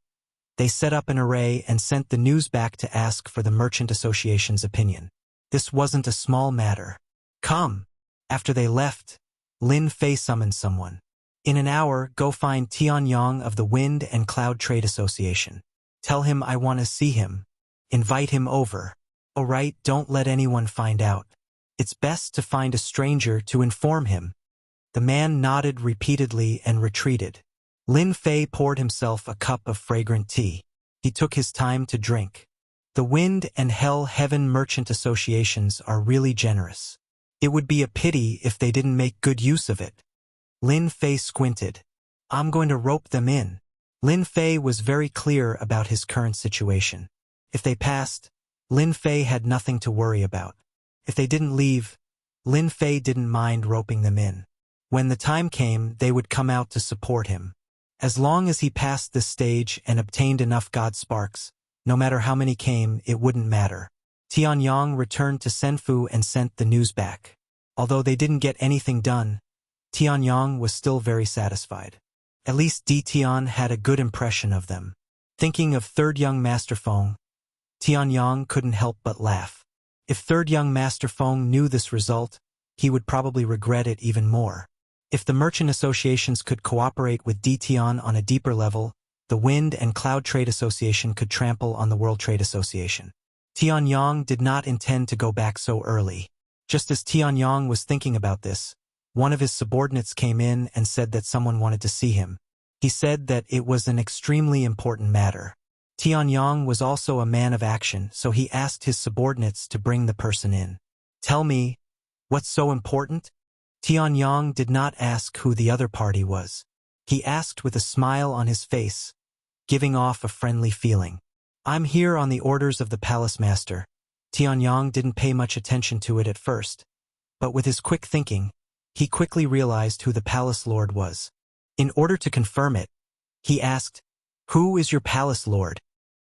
they set up an array and sent the news back to ask for the merchant association's opinion. This wasn't a small matter. Come. After they left, Lin Fei summoned someone. In an hour, go find Tianyang of the Wind and Cloud Trade Association. Tell him I want to see him. Invite him over. Alright, don't let anyone find out. It's best to find a stranger to inform him. The man nodded repeatedly and retreated. Lin Fei poured himself a cup of fragrant tea. He took his time to drink. The Wind and Hell Heaven Merchant Associations are really generous. It would be a pity if they didn't make good use of it. Lin Fei squinted. I'm going to rope them in. Lin Fei was very clear about his current situation. If they passed, Lin Fei had nothing to worry about. If they didn't leave, Lin Fei didn't mind roping them in. When the time came, they would come out to support him. As long as he passed this stage and obtained enough God Sparks, no matter how many came, it wouldn't matter. Tianyang returned to Senfu and sent the news back. Although they didn't get anything done, Tianyang was still very satisfied. At least Tian had a good impression of them. Thinking of Third Young Master Feng, Tianyang couldn't help but laugh. If Third Young Master Feng knew this result, he would probably regret it even more. If the merchant associations could cooperate with Tian on a deeper level, the Wind and Cloud Trade Association could trample on the World Trade Association. Tianyang did not intend to go back so early. Just as Tianyang was thinking about this, one of his subordinates came in and said that someone wanted to see him. He said that it was an extremely important matter. Tianyang was also a man of action, so he asked his subordinates to bring the person in. Tell me, what's so important? Tianyang did not ask who the other party was. He asked with a smile on his face, giving off a friendly feeling. I'm here on the orders of the palace master. Tianyang didn't pay much attention to it at first, but with his quick thinking, he quickly realized who the palace lord was. In order to confirm it, he asked, Who is your palace lord?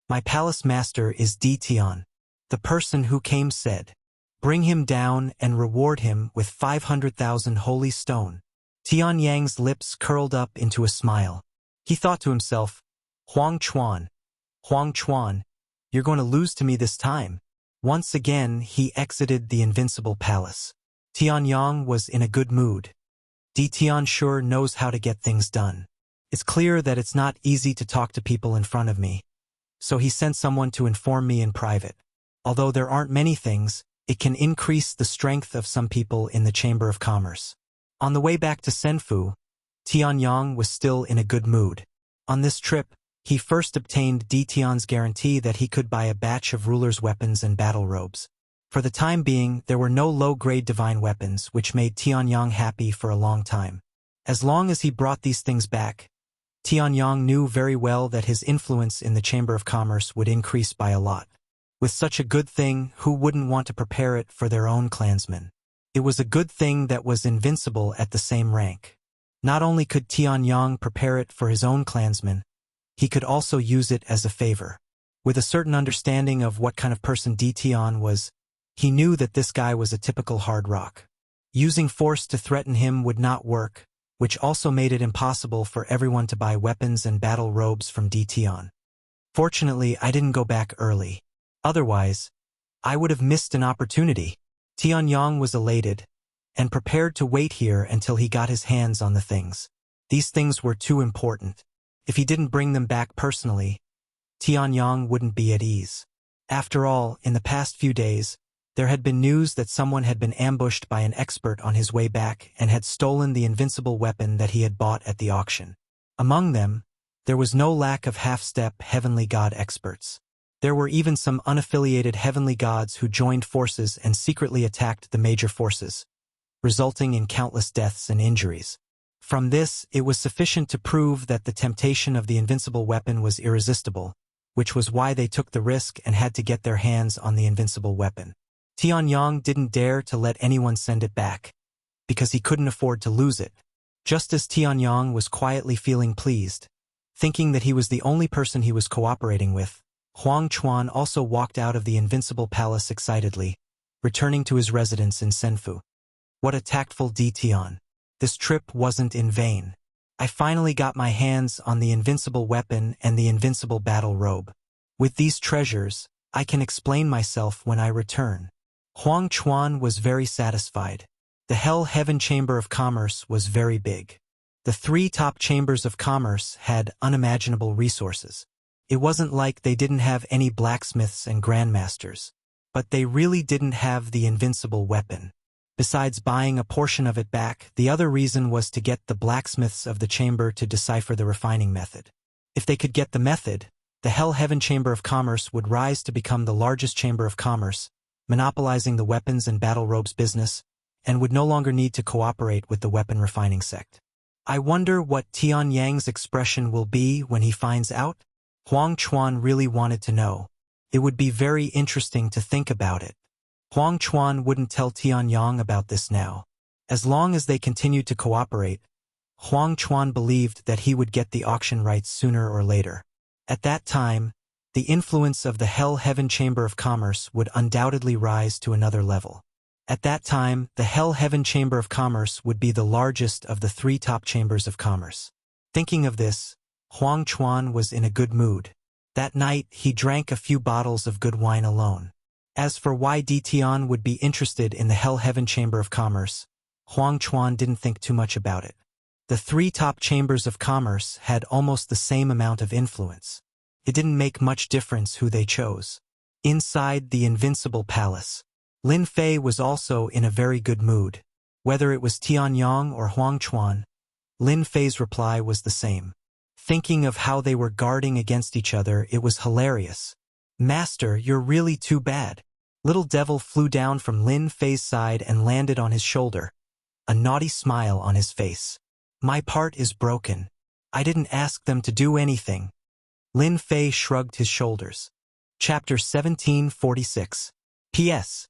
My palace master is Tian. The person who came said, Bring him down and reward him with 500,000 holy stone. Tianyang's lips curled up into a smile. He thought to himself, Huang Chuan, you're going to lose to me this time. Once again, he exited the invincible palace. Tianyang was in a good mood. Tian sure knows how to get things done. It's clear that it's not easy to talk to people in front of me, so he sent someone to inform me in private. Although there aren't many things, it can increase the strength of some people in the Chamber of Commerce. On the way back to Senfu, Tianyang was still in a good mood. On this trip, he first obtained Tian's guarantee that he could buy a batch of rulers' weapons and battle robes. For the time being, there were no low-grade divine weapons, which made Tianyang happy for a long time. As long as he brought these things back, Tianyang knew very well that his influence in the Chamber of Commerce would increase by a lot. With such a good thing, who wouldn't want to prepare it for their own clansmen? It was a good thing that was invincible at the same rank. Not only could Tianyang prepare it for his own clansmen, he could also use it as a favor. With a certain understanding of what kind of person Tian was, he knew that this guy was a typical hard rock. Using force to threaten him would not work, which also made it impossible for everyone to buy weapons and battle robes from Tian. Fortunately, I didn't go back early. Otherwise, I would have missed an opportunity. Tianyang was elated and prepared to wait here until he got his hands on the things. These things were too important. If he didn't bring them back personally, Tianyang wouldn't be at ease. After all, in the past few days, there had been news that someone had been ambushed by an expert on his way back and had stolen the invincible weapon that he had bought at the auction. Among them, there was no lack of half-step heavenly god experts. There were even some unaffiliated heavenly gods who joined forces and secretly attacked the major forces, resulting in countless deaths and injuries. From this, it was sufficient to prove that the temptation of the invincible weapon was irresistible, which was why they took the risk and had to get their hands on the invincible weapon. Tianyang didn't dare to let anyone send it back, because he couldn't afford to lose it. Just as Tianyang was quietly feeling pleased, thinking that he was the only person he was cooperating with, Huang Chuan also walked out of the invincible palace excitedly, returning to his residence in Senfu. What a tactful Tian. This trip wasn't in vain. I finally got my hands on the invincible weapon and the invincible battle robe. With these treasures, I can explain myself when I return. Huang Chuan was very satisfied. The Hell-Heaven Chamber of Commerce was very big. The 3 top chambers of commerce had unimaginable resources. It wasn't like they didn't have any blacksmiths and grandmasters, but they really didn't have the invincible weapon. Besides buying a portion of it back, the other reason was to get the blacksmiths of the chamber to decipher the refining method. If they could get the method, the Hell-Heaven Chamber of Commerce would rise to become the largest chamber of commerce, monopolizing the weapons and battle robes business, and would no longer need to cooperate with the weapon refining sect. I wonder what Tianyang's expression will be when he finds out? Huang Chuan really wanted to know. It would be very interesting to think about it. Huang Chuan wouldn't tell Tianyang about this now. As long as they continued to cooperate, Huang Chuan believed that he would get the auction rights sooner or later. At that time, the influence of the Hell-Heaven Chamber of Commerce would undoubtedly rise to another level. At that time, the Hell-Heaven Chamber of Commerce would be the largest of the 3 top chambers of commerce. Thinking of this, Huang Chuan was in a good mood. That night, he drank a few bottles of good wine alone. As for why Tian would be interested in the Hell-Heaven Chamber of Commerce, Huang Chuan didn't think too much about it. The 3 top chambers of commerce had almost the same amount of influence. It didn't make much difference who they chose. Inside the invincible palace, Lin Fei was also in a very good mood. Whether it was Tianyang or Huang Chuan, Lin Fei's reply was the same. Thinking of how they were guarding against each other, it was hilarious. "Master, you're really too bad." Little Devil flew down from Lin Fei's side and landed on his shoulder, a naughty smile on his face. "My part is broken. I didn't ask them to do anything." Lin Fei shrugged his shoulders. Chapter 1746. P.S.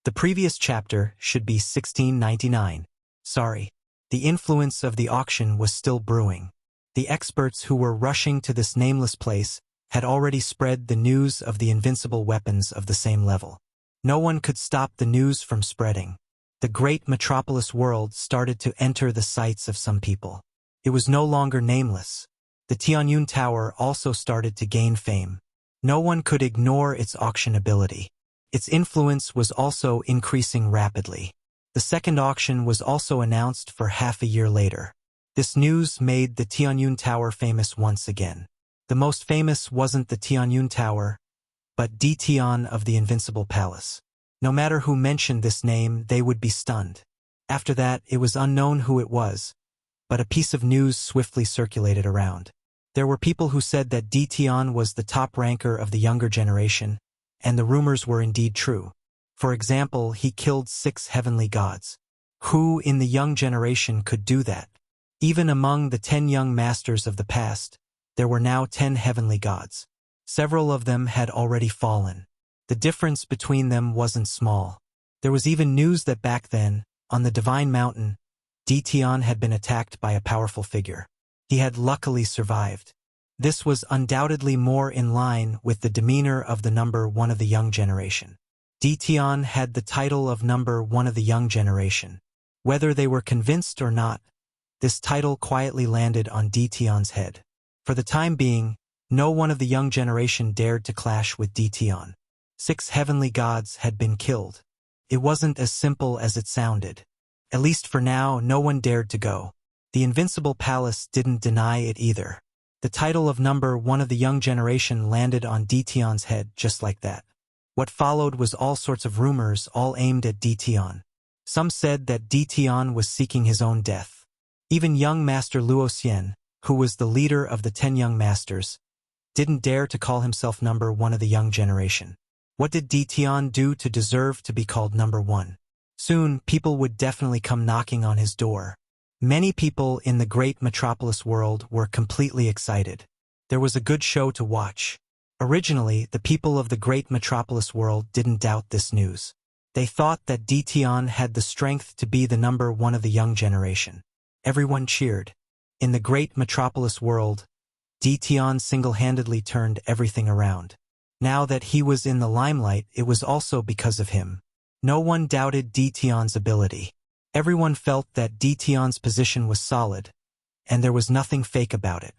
The previous chapter should be 1699. Sorry. The influence of the auction was still brewing. The experts who were rushing to this nameless place had already spread the news of the invincible weapons of the same level. No one could stop the news from spreading. The great metropolis world started to enter the sights of some people. It was no longer nameless. The Tianyun Tower also started to gain fame. No one could ignore its auction ability. Its influence was also increasing rapidly. The second auction was also announced for half a year later. This news made the Tianyun Tower famous once again. The most famous wasn't the Tianyun Tower, but Tian of the Invincible Palace. No matter who mentioned this name, they would be stunned. After that, it was unknown who it was, but a piece of news swiftly circulated around. There were people who said that Tian was the top ranker of the younger generation, and the rumors were indeed true. For example, he killed 6 heavenly gods. Who in the young generation could do that? Even among the 10 young masters of the past, there were now 10 heavenly gods. Several of them had already fallen. The difference between them wasn't small. There was even news that back then, on the Divine Mountain, Tian had been attacked by a powerful figure. He had luckily survived. This was undoubtedly more in line with the demeanor of the number 1 of the young generation. Tian had the title of number 1 of the young generation. Whether they were convinced or not, this title quietly landed on Tian's head. For the time being, no one of the young generation dared to clash with Tian. 6 heavenly gods had been killed. It wasn't as simple as it sounded. At least for now, no one dared to go. The Invincible Palace didn't deny it either. The title of number 1 of the young generation landed on Tian's head just like that. What followed was all sorts of rumors, all aimed at Tian. Some said that Tian was seeking his own death. Even young Master Luoxian, who was the leader of the 10 young masters, didn't dare to call himself number 1 of the young generation. What did Tian do to deserve to be called number 1? Soon, people would definitely come knocking on his door. Many people in the great metropolis world were completely excited. There was a good show to watch. Originally, the people of the great metropolis world didn't doubt this news. They thought that Tian had the strength to be the number 1 of the young generation. Everyone cheered. In the great metropolis world, Tian single-handedly turned everything around. Now that he was in the limelight, it was also because of him. No one doubted Tian's ability. Everyone felt that Tian's position was solid, and there was nothing fake about it.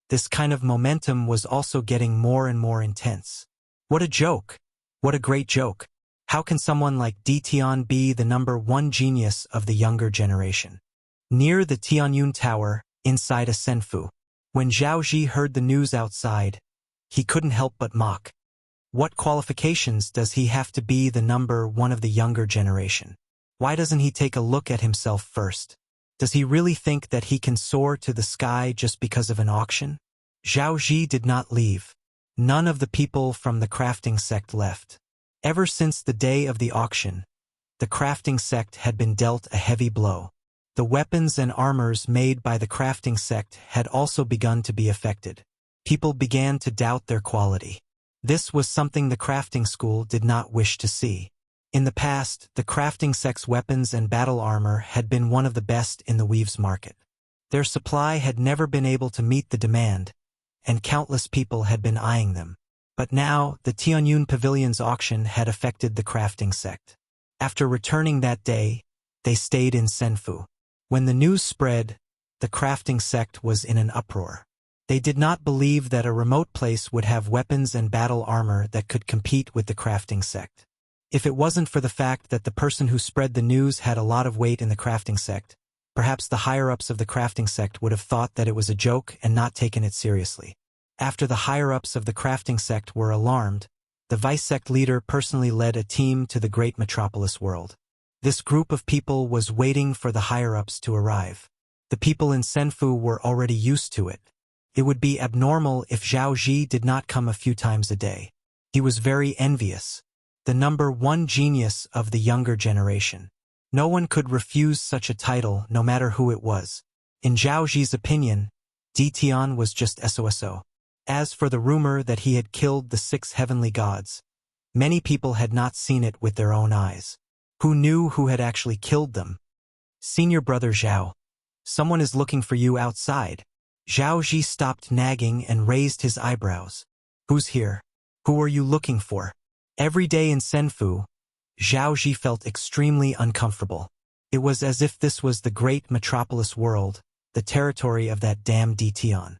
This kind of momentum was also getting more and more intense. What a joke! What a great joke! How can someone like Tian be the number 1 genius of the younger generation? Near the Tianyun Tower, inside a senfu, when Zhao Ji heard the news outside, he couldn't help but mock. What qualifications does he have to be the number 1 of the younger generation? Why doesn't he take a look at himself first? Does he really think that he can soar to the sky just because of an auction? Zhao Ji did not leave. None of the people from the crafting sect left. Ever since the day of the auction, the crafting sect had been dealt a heavy blow. The weapons and armors made by the crafting sect had also begun to be affected. People began to doubt their quality. This was something the crafting school did not wish to see. In the past, the crafting sect's weapons and battle armor had been one of the best in the weaves market. Their supply had never been able to meet the demand, and countless people had been eyeing them. But now, the Tianyun Pavilion's auction had affected the crafting sect. After returning that day, they stayed in Senfu. When the news spread, the crafting sect was in an uproar. They did not believe that a remote place would have weapons and battle armor that could compete with the crafting sect. If it wasn't for the fact that the person who spread the news had a lot of weight in the crafting sect, perhaps the higher-ups of the crafting sect would have thought that it was a joke and not taken it seriously. After the higher-ups of the crafting sect were alarmed, the vice-sect leader personally led a team to the great metropolis world. This group of people was waiting for the higher-ups to arrive. The people in Senfu were already used to it. It would be abnormal if Zhao Ji did not come a few times a day. He was very envious. The number 1 genius of the younger generation. No one could refuse such a title, no matter who it was. In Zhao Ji's opinion, Tian was just SOSO. As for the rumor that he had killed the 6 heavenly gods, many people had not seen it with their own eyes. Who knew who had actually killed them? Senior brother Zhao. Someone is looking for you outside. Zhao Ji stopped nagging and raised his eyebrows. Who's here? Who are you looking for? Every day in Senfu, Zhao Ji felt extremely uncomfortable. It was as if this was the great metropolis world, the territory of that damn Tian.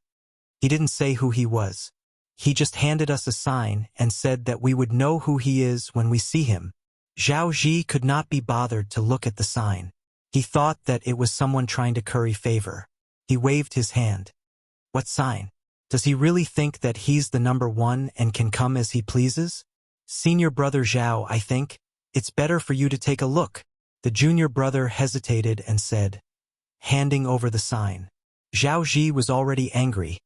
He didn't say who he was. He just handed us a sign and said that we would know who he is when we see him. Zhao Ji could not be bothered to look at the sign. He thought that it was someone trying to curry favor. He waved his hand. What sign? Does he really think that he's the number one and can come as he pleases? Senior brother Zhao, I think. It's better for you to take a look. The junior brother hesitated and said, handing over the sign. Zhao Ji was already angry,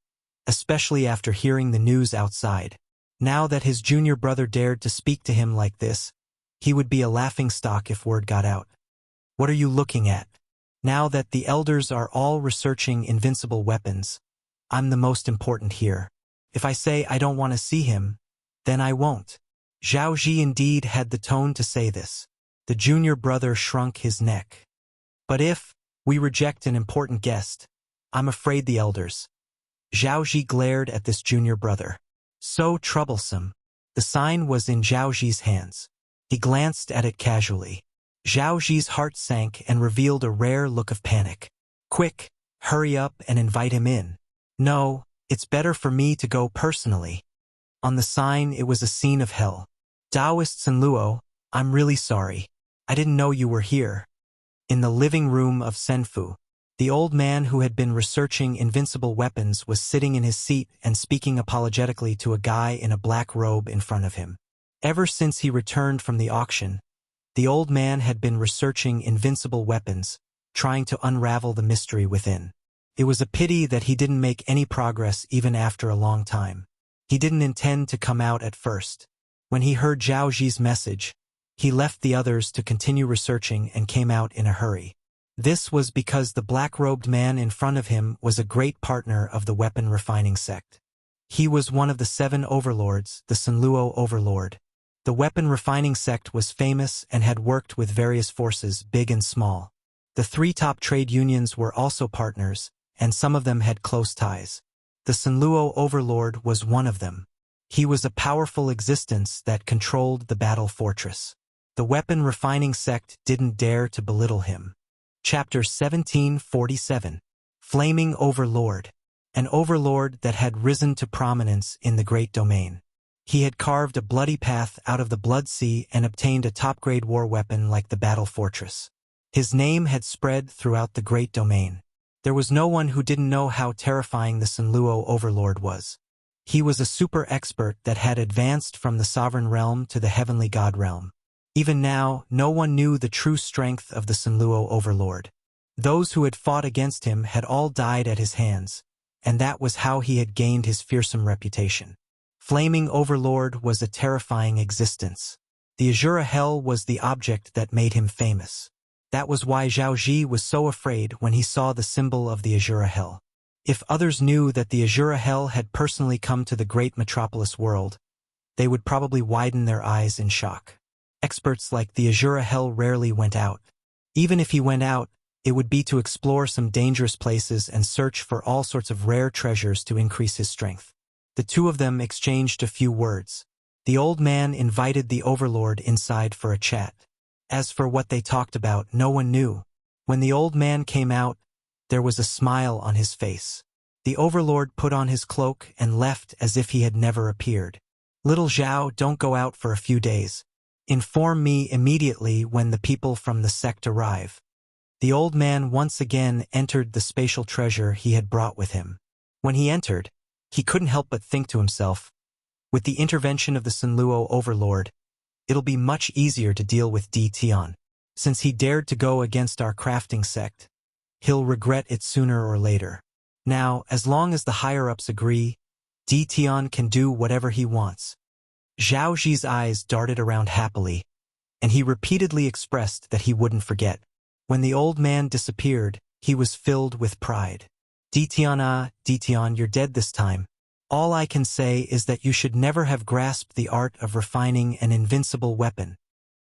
especially after hearing the news outside. Now that his junior brother dared to speak to him like this, he would be a laughingstock if word got out. What are you looking at? Now that the elders are all researching invincible weapons, I'm the most important here. If I say I don't want to see him, then I won't. Zhao Ji indeed had the tone to say this. The junior brother shrunk his neck. But if we reject an important guest, I'm afraid the elders. Zhao Ji glared at this junior brother. So troublesome. The sign was in Zhao Ji's hands. He glanced at it casually. Zhao Ji's heart sank and revealed a rare look of panic. Quick, hurry up and invite him in. No, it's better for me to go personally. On the sign it was a scene of hell. Taoist Senluo, I'm really sorry. I didn't know you were here. In the living room of Senfu, the old man who had been researching invincible weapons was sitting in his seat and speaking apologetically to a guy in a black robe in front of him. Ever since he returned from the auction, the old man had been researching invincible weapons, trying to unravel the mystery within. It was a pity that he didn't make any progress even after a long time. He didn't intend to come out at first. When he heard Zhao Ji's message, he left the others to continue researching and came out in a hurry. This was because the black-robed man in front of him was a great partner of the weapon refining sect. He was one of the 7 overlords, the Senluo overlord. The weapon refining sect was famous and had worked with various forces, big and small. The 3 top trade unions were also partners, and some of them had close ties. The Senluo overlord was one of them. He was a powerful existence that controlled the battle fortress. The weapon refining sect didn't dare to belittle him. Chapter 1747. Flaming Overlord. An overlord that had risen to prominence in the Great Domain. He had carved a bloody path out of the Blood Sea and obtained a top-grade war weapon like the battle fortress. His name had spread throughout the Great Domain. There was no one who didn't know how terrifying the Senluo overlord was. He was a super expert that had advanced from the sovereign realm to the heavenly god realm. Even now, no one knew the true strength of the Senluo overlord. Those who had fought against him had all died at his hands, and that was how he had gained his fearsome reputation. Flaming Overlord was a terrifying existence. The Azura Hell was the object that made him famous. That was why Zhao Ji was so afraid when he saw the symbol of the Azura Hell. If others knew that the Azura Hell had personally come to the great metropolis world, they would probably widen their eyes in shock. Experts like the Azura Hell rarely went out. Even if he went out, it would be to explore some dangerous places and search for all sorts of rare treasures to increase his strength. The two of them exchanged a few words. The old man invited the overlord inside for a chat. As for what they talked about, no one knew. When the old man came out, there was a smile on his face. The overlord put on his cloak and left as if he had never appeared. Little Zhao, don't go out for a few days. Inform me immediately when the people from the sect arrive. The old man once again entered the spatial treasure he had brought with him. When he entered, he couldn't help but think to himself, with the intervention of the Senluo overlord, it'll be much easier to deal with Di Tian. Since he dared to go against our crafting sect, he'll regret it sooner or later. Now, as long as the higher-ups agree, Di Tian can do whatever he wants. Zhao Ji's eyes darted around happily, and he repeatedly expressed that he wouldn't forget. When the old man disappeared, he was filled with pride. Di Tian, you're dead this time. All I can say is that you should never have grasped the art of refining an invincible weapon.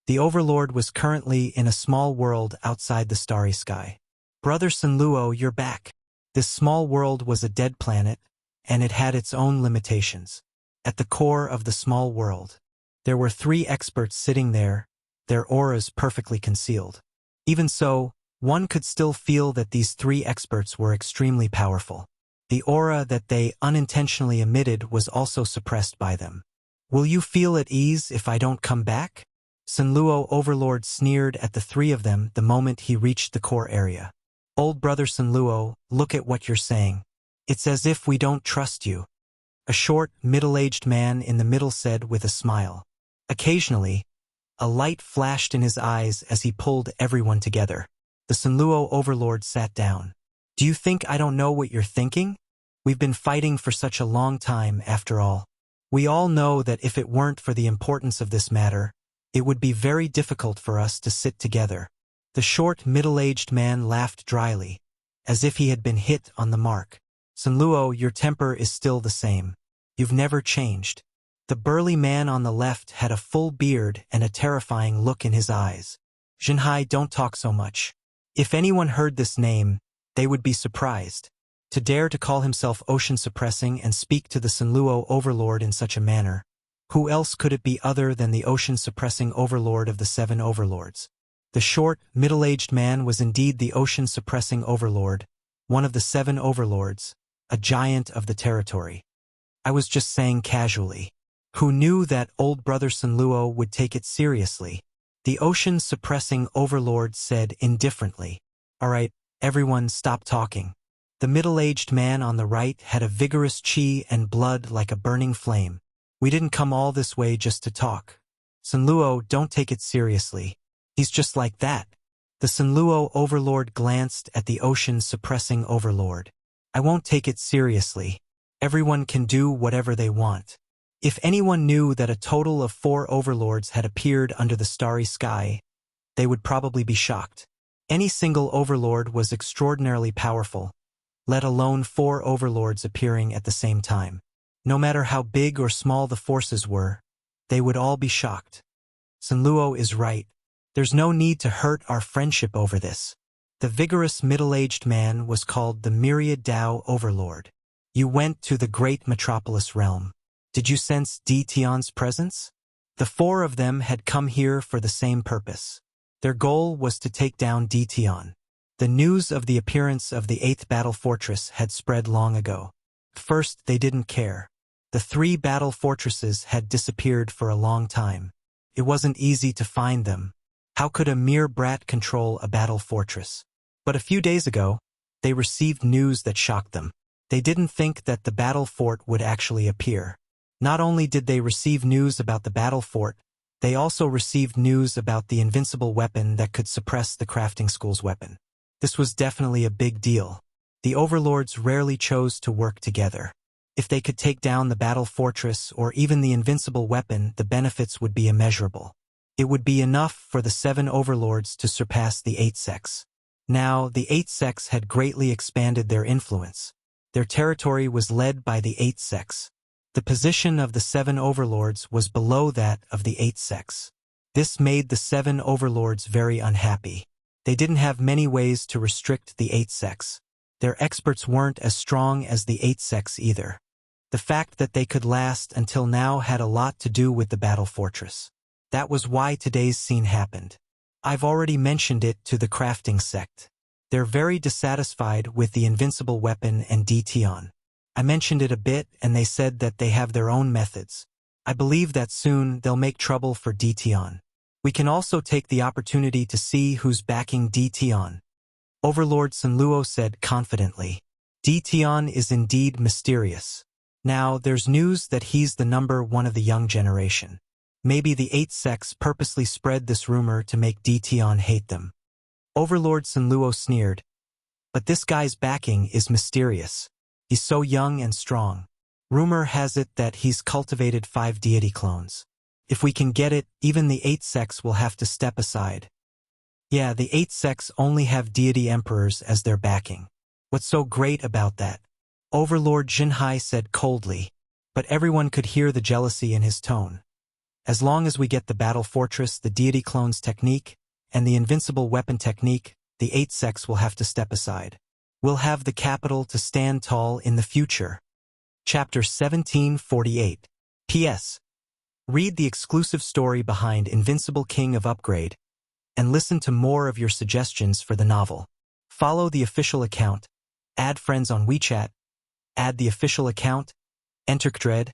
The overlord was currently in a small world outside the starry sky. Brother Senluo, you're back. This small world was a dead planet, and it had its own limitations. At the core of the small world, there were 3 experts sitting there, their auras perfectly concealed. Even so, one could still feel that these 3 experts were extremely powerful. The aura that they unintentionally emitted was also suppressed by them. Will you feel at ease if I don't come back? Sunluo Overlord sneered at the three of them the moment he reached the core area. Old brother Sunluo, look at what you're saying. It's as if we don't trust you. A short, middle-aged man in the middle said with a smile. Occasionally, a light flashed in his eyes as he pulled everyone together. The Sunluo Overlord sat down. Do you think I don't know what you're thinking? We've been fighting for such a long time, after all. We all know that if it weren't for the importance of this matter, it would be very difficult for us to sit together. The short, middle-aged man laughed dryly, as if he had been hit on the mark. Sunluo, your temper is still the same. You've never changed. The burly man on the left had a full beard and a terrifying look in his eyes. Jinhai, don't talk so much. If anyone heard this name, they would be surprised. To dare to call himself ocean-suppressing and speak to the Sunluo Overlord in such a manner. Who else could it be other than the ocean-suppressing overlord of the 7 overlords? The short, middle-aged man was indeed the ocean-suppressing overlord, one of the 7 overlords, a giant of the territory. I was just saying casually. Who knew that old brother Sunluo would take it seriously? The ocean-suppressing overlord said indifferently. All right, everyone stop talking. The middle-aged man on the right had a vigorous chi and blood like a burning flame. We didn't come all this way just to talk. Sunluo, don't take it seriously. He's just like that. The Sunluo Overlord glanced at the ocean-suppressing overlord. I won't take it seriously. Everyone can do whatever they want. If anyone knew that a total of 4 overlords had appeared under the starry sky, they would probably be shocked. Any single overlord was extraordinarily powerful, let alone 4 overlords appearing at the same time. No matter how big or small the forces were, they would all be shocked. Sunluo is right. There's no need to hurt our friendship over this. The vigorous middle-aged man was called the Myriad Dao Overlord. You went to the great metropolis realm. Did you sense Di Tian's presence? The 4 of them had come here for the same purpose. Their goal was to take down Di Tian. The news of the appearance of the 8th battle fortress had spread long ago. First, they didn't care. The 3 battle fortresses had disappeared for a long time. It wasn't easy to find them. How could a mere brat control a battle fortress? But a few days ago, they received news that shocked them. They didn't think that the battle fort would actually appear. Not only did they receive news about the battle fort, they also received news about the invincible weapon that could suppress the crafting school's weapon. This was definitely a big deal. The overlords rarely chose to work together. If they could take down the battle fortress or even the invincible weapon, the benefits would be immeasurable. It would be enough for the 7 overlords to surpass the 8 sects. Now, the 8 sects had greatly expanded their influence. Their territory was led by the 8 sects. The position of the 7 overlords was below that of the 8 sects. This made the 7 overlords very unhappy. They didn't have many ways to restrict the 8 sects. Their experts weren't as strong as the 8 sects either. The fact that they could last until now had a lot to do with the battle fortress. That was why today's scene happened. I've already mentioned it to the crafting sect. They're very dissatisfied with the invincible weapon and Di Tian. I mentioned it a bit and they said that they have their own methods. I believe that soon they'll make trouble for Di Tian. We can also take the opportunity to see who's backing Di Tian. Overlord Sunluo said confidently. Di Tian is indeed mysterious. Now, there's news that he's the number 1 of the young generation. Maybe the 8 sects purposely spread this rumor to make Di Tian hate them. Overlord Sunluo sneered. But this guy's backing is mysterious. He's so young and strong. Rumor has it that he's cultivated 5 deity clones. If we can get it, even the 8 sects will have to step aside. Yeah, the 8 sects only have deity emperors as their backing. What's so great about that? Overlord Jinhai said coldly, but everyone could hear the jealousy in his tone. As long as we get the battle fortress, the deity clones technique, and the invincible weapon technique, the 8 sects will have to step aside. We'll have the capital to stand tall in the future. Chapter 1748. P.S. Read the exclusive story behind Invincible King of Upgrade, and listen to more of your suggestions for the novel. Follow the official account, add friends on WeChat, Add the official account, enter Dread,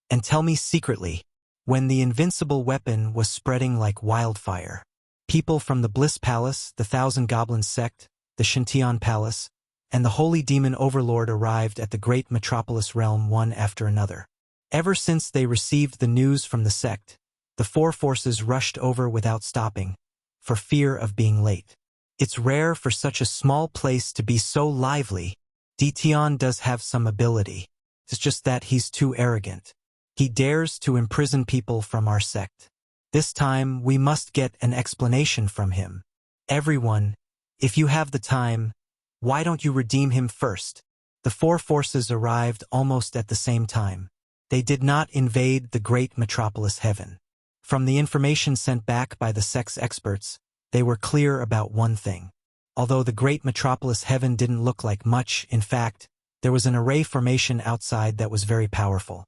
and tell me secretly, when the invincible weapon was spreading like wildfire. People from the Bliss Palace, the Thousand Goblins sect, the Shintian Palace, and the Holy Demon Overlord arrived at the great metropolis realm one after another. Ever since they received the news from the sect, the four forces rushed over without stopping, for fear of being late. It's rare for such a small place to be so lively. Dition does have some ability. It's just that he's too arrogant. He dares to imprison people from our sect. This time we must get an explanation from him. Everyone, if you have the time, why don't you redeem him first? The four forces arrived almost at the same time. They did not invade the great metropolis heaven. From the information sent back by the sect's experts, they were clear about one thing. Although the great metropolis heaven didn't look like much, in fact, there was an array formation outside that was very powerful.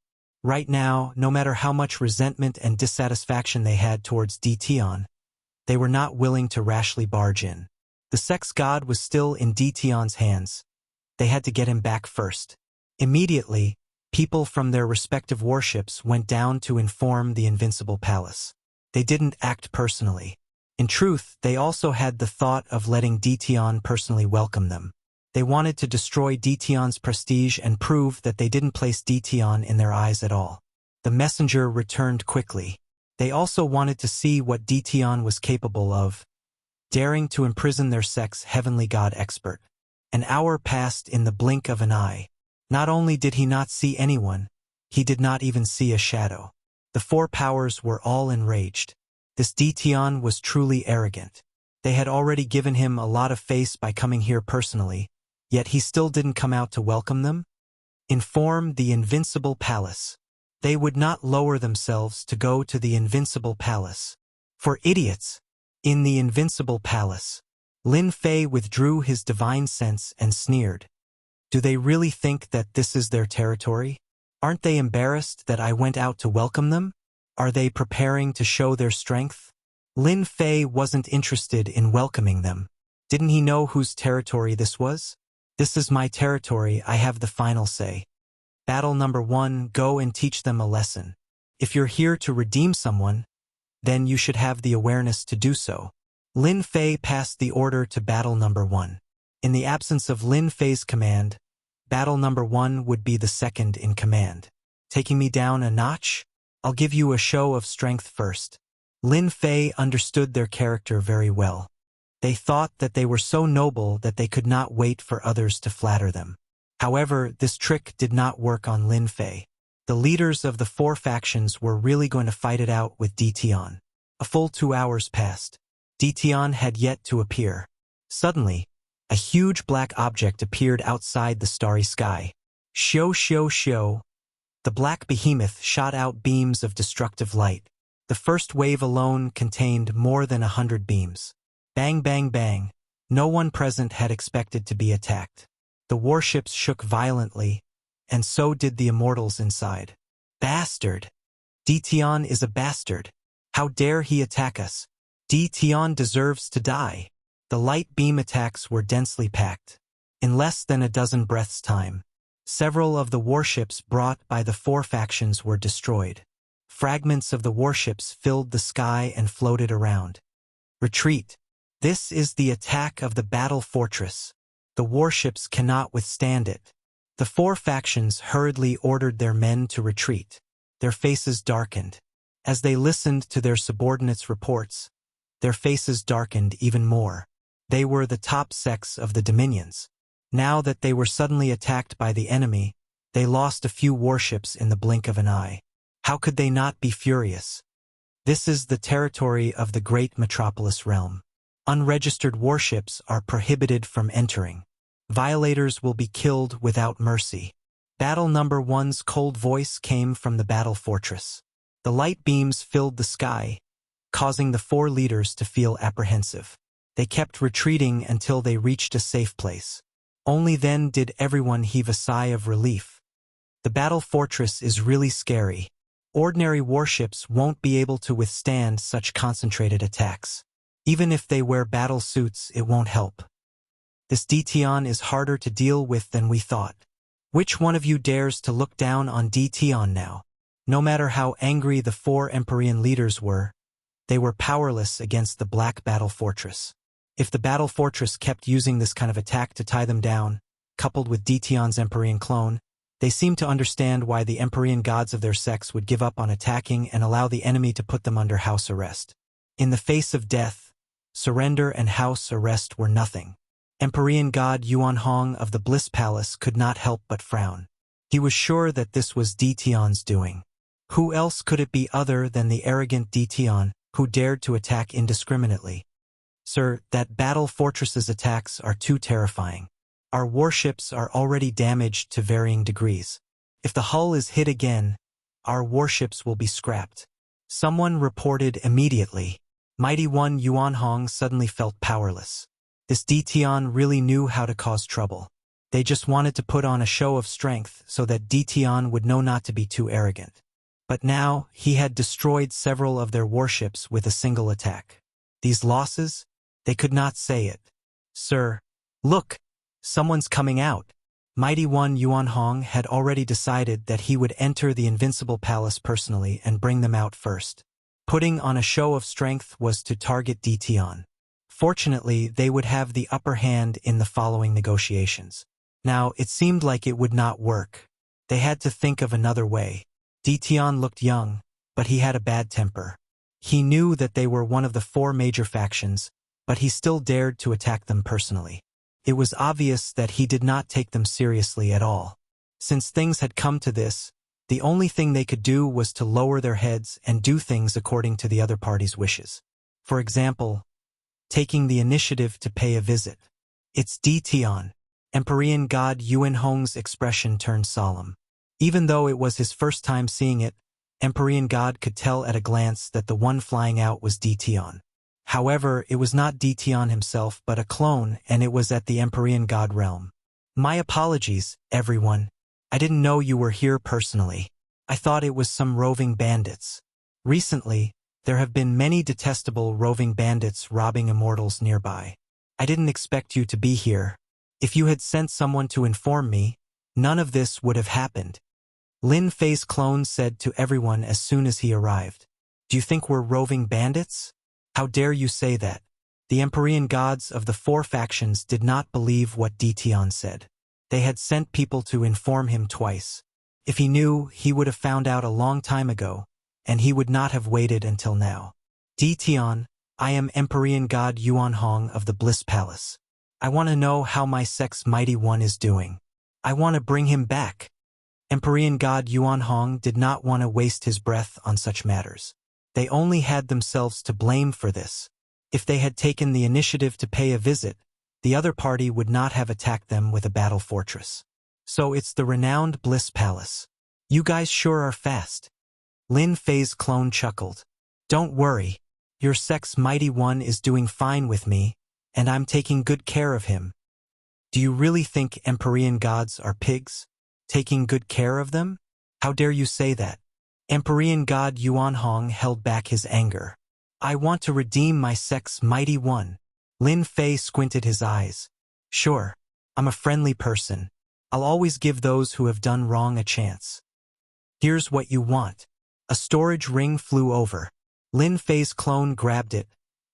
Right now, no matter how much resentment and dissatisfaction they had towards Dition, they were not willing to rashly barge in. The sect's god was still in Dition's hands. They had to get him back first. Immediately, people from their respective warships went down to inform the Invincible Palace. They didn't act personally. In truth, they also had the thought of letting Dition personally welcome them. They wanted to destroy Dition's prestige and prove that they didn't place Dition in their eyes at all. The messenger returned quickly. They also wanted to see what Dition was capable of, daring to imprison their sect's heavenly god expert. An hour passed in the blink of an eye. Not only did he not see anyone, he did not even see a shadow. The four powers were all enraged. This Dition was truly arrogant. They had already given him a lot of face by coming here personally, yet he still didn't come out to welcome them? Inform the Invincible Palace. They would not lower themselves to go to the Invincible Palace. For idiots! In the Invincible Palace, Lin Fei withdrew his divine sense and sneered. Do they really think that this is their territory? Aren't they embarrassed that I went out to welcome them? Are they preparing to show their strength? Lin Fei wasn't interested in welcoming them. Didn't he know whose territory this was? This is my territory, I have the final say. Battle number 1, go and teach them a lesson. If you're here to redeem someone, then you should have the awareness to do so. Lin Fei passed the order to battle number 1. In the absence of Lin Fei's command, battle number 1 would be the second in command. Taking me down a notch? I'll give you a show of strength first. Lin Fei understood their character very well. They thought that they were so noble that they could not wait for others to flatter them. However, this trick did not work on Lin Fei. The leaders of the four factions were really going to fight it out with Dition. A full 2 hours passed. Dition had yet to appear. Suddenly, a huge black object appeared outside the starry sky. Shio shio shio. The black behemoth shot out beams of destructive light. The first wave alone contained more than 100 beams. Bang bang bang. No one present had expected to be attacked. The warships shook violently, and so did the immortals inside. Bastard! Dition is a bastard. How dare he attack us? Dition deserves to die. The light beam attacks were densely packed. In less than a dozen breaths' time, several of the warships brought by the four factions were destroyed. Fragments of the warships filled the sky and floated around. Retreat! This is the attack of the battle fortress. The warships cannot withstand it. The four factions hurriedly ordered their men to retreat. Their faces darkened. As they listened to their subordinates' reports, their faces darkened even more. They were the top sects of the dominions. Now that they were suddenly attacked by the enemy, they lost a few warships in the blink of an eye. How could they not be furious? This is the territory of the great metropolis realm. Unregistered warships are prohibited from entering. Violators will be killed without mercy. Battle number 1's cold voice came from the battle fortress. The light beams filled the sky, causing the four leaders to feel apprehensive. They kept retreating until they reached a safe place. Only then did everyone heave a sigh of relief. The battle fortress is really scary. Ordinary warships won't be able to withstand such concentrated attacks. Even if they wear battle suits, it won't help. This Dition is harder to deal with than we thought. Which one of you dares to look down on Dtion now? No matter how angry the 4 Empyrean leaders were, they were powerless against the Black Battle Fortress. If the Battle Fortress kept using this kind of attack to tie them down, coupled with Dtion's Empyrean clone, they seemed to understand why the Empyrean gods of their sex would give up on attacking and allow the enemy to put them under house arrest. In the face of death, surrender and house arrest were nothing. Empyrean god Yuan Hong of the Bliss Palace could not help but frown. He was sure that this was Dtion's doing. Who else could it be other than the arrogant Dtion, who dared to attack indiscriminately? Sir, that battle fortress's attacks are too terrifying. Our warships are already damaged to varying degrees. If the hull is hit again, our warships will be scrapped. Someone reported immediately. Mighty One Yuan Hong suddenly felt powerless. This Dtion really knew how to cause trouble. They just wanted to put on a show of strength so that Dtion would know not to be too arrogant. But now, he had destroyed several of their warships with a single attack. These losses? They could not say it. Sir, look! Someone's coming out. Mighty One Yuan Hong had already decided that he would enter the Invincible Palace personally and bring them out first. Putting on a show of strength was to target Dtion. Fortunately, they would have the upper hand in the following negotiations. Now, it seemed like it would not work. They had to think of another way. Dtion looked young, but he had a bad temper. He knew that they were one of the 4 major factions, but he still dared to attack them personally. It was obvious that he did not take them seriously at all. Since things had come to this, the only thing they could do was to lower their heads and do things according to the other party's wishes. For example, taking the initiative to pay a visit. It's Dtion. Empyrean god Yuan Hong's expression turned solemn. Even though it was his first time seeing it, Empyrean god could tell at a glance that the one flying out was Dtion. However, it was not Dtion himself but a clone, and it was at the Empyrean god realm. My apologies, everyone. I didn't know you were here personally. I thought it was some roving bandits. Recently, there have been many detestable roving bandits robbing immortals nearby. I didn't expect you to be here. If you had sent someone to inform me, none of this would have happened. Lin Fei's clone said to everyone as soon as he arrived. Do you think we're roving bandits? How dare you say that? The Empyrean gods of the 4 factions did not believe what Dtion said. They had sent people to inform him twice. If he knew, he would have found out a long time ago, and he would not have waited until now. Dtion, I am Empyrean god Yuan Hong of the Bliss Palace. I want to know how my sex Mighty One is doing. I want to bring him back. Empyrean god Yuan Hong did not want to waste his breath on such matters. They only had themselves to blame for this. If they had taken the initiative to pay a visit, the other party would not have attacked them with a battle fortress. So it's the renowned Bliss Palace. You guys sure are fast. Lin Fei's clone chuckled. Don't worry. Your sex Mighty One is doing fine with me, and I'm taking good care of him. Do you really think Empyrean gods are pigs? Taking good care of them? How dare you say that? Empyrean god Yuan Hong held back his anger. I want to redeem my sex Mighty One. Lin Fei squinted his eyes. Sure, I'm a friendly person. I'll always give those who have done wrong a chance. Here's what you want. A storage ring flew over. Lin Fei's clone grabbed it,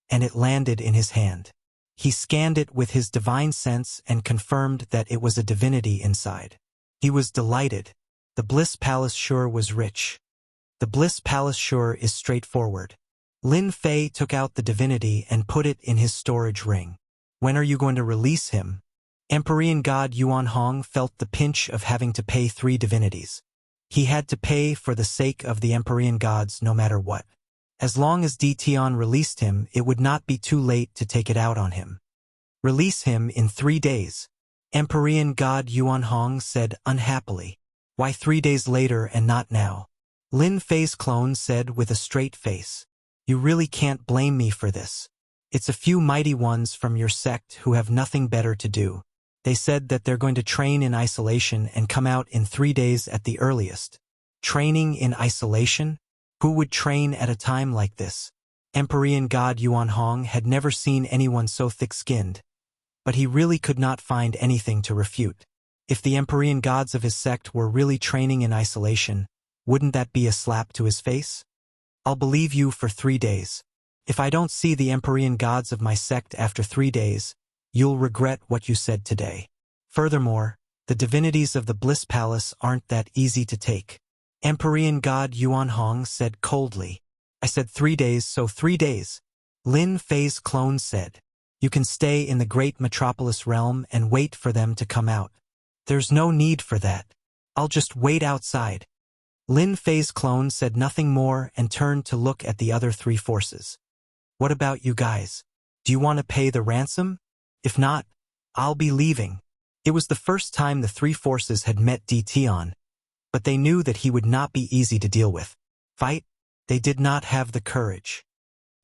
and it landed in his hand. He scanned it with his divine sense and confirmed that it was a divinity inside. He was delighted. The Bliss Palace sure was rich. The Bliss Palace sure is straightforward. Lin Fei took out the divinity and put it in his storage ring. When are you going to release him? Empyrean god Yuan Hong felt the pinch of having to pay 3 divinities. He had to pay for the sake of the Empyrean gods no matter what. As long as Dtion released him, it would not be too late to take it out on him. Release him in 3 days. Empyrean god Yuan Hong said unhappily. Why 3 days later and not now? Lin Fei's clone said with a straight face. You really can't blame me for this. It's a few mighty ones from your sect who have nothing better to do. They said that they're going to train in isolation and come out in 3 days at the earliest. Training in isolation? Who would train at a time like this? Empyrean god Yuan Hong had never seen anyone so thick-skinned, but he really could not find anything to refute. If the Empyrean gods of his sect were really training in isolation, wouldn't that be a slap to his face? I'll believe you for 3 days. If I don't see the Empyrean gods of my sect after 3 days, you'll regret what you said today. Furthermore, the divinities of the Bliss Palace aren't that easy to take. Empyrean god Yuan Hong said coldly. I said 3 days, so 3 days. Lin Fei's clone said. You can stay in the great metropolis realm and wait for them to come out. There's no need for that. I'll just wait outside. Lin Fei's clone said nothing more and turned to look at the other 3 forces. What about you guys? Do you want to pay the ransom? If not, I'll be leaving. It was the first time the 3 forces had met Tian, but they knew that he would not be easy to deal with. Fight? They did not have the courage.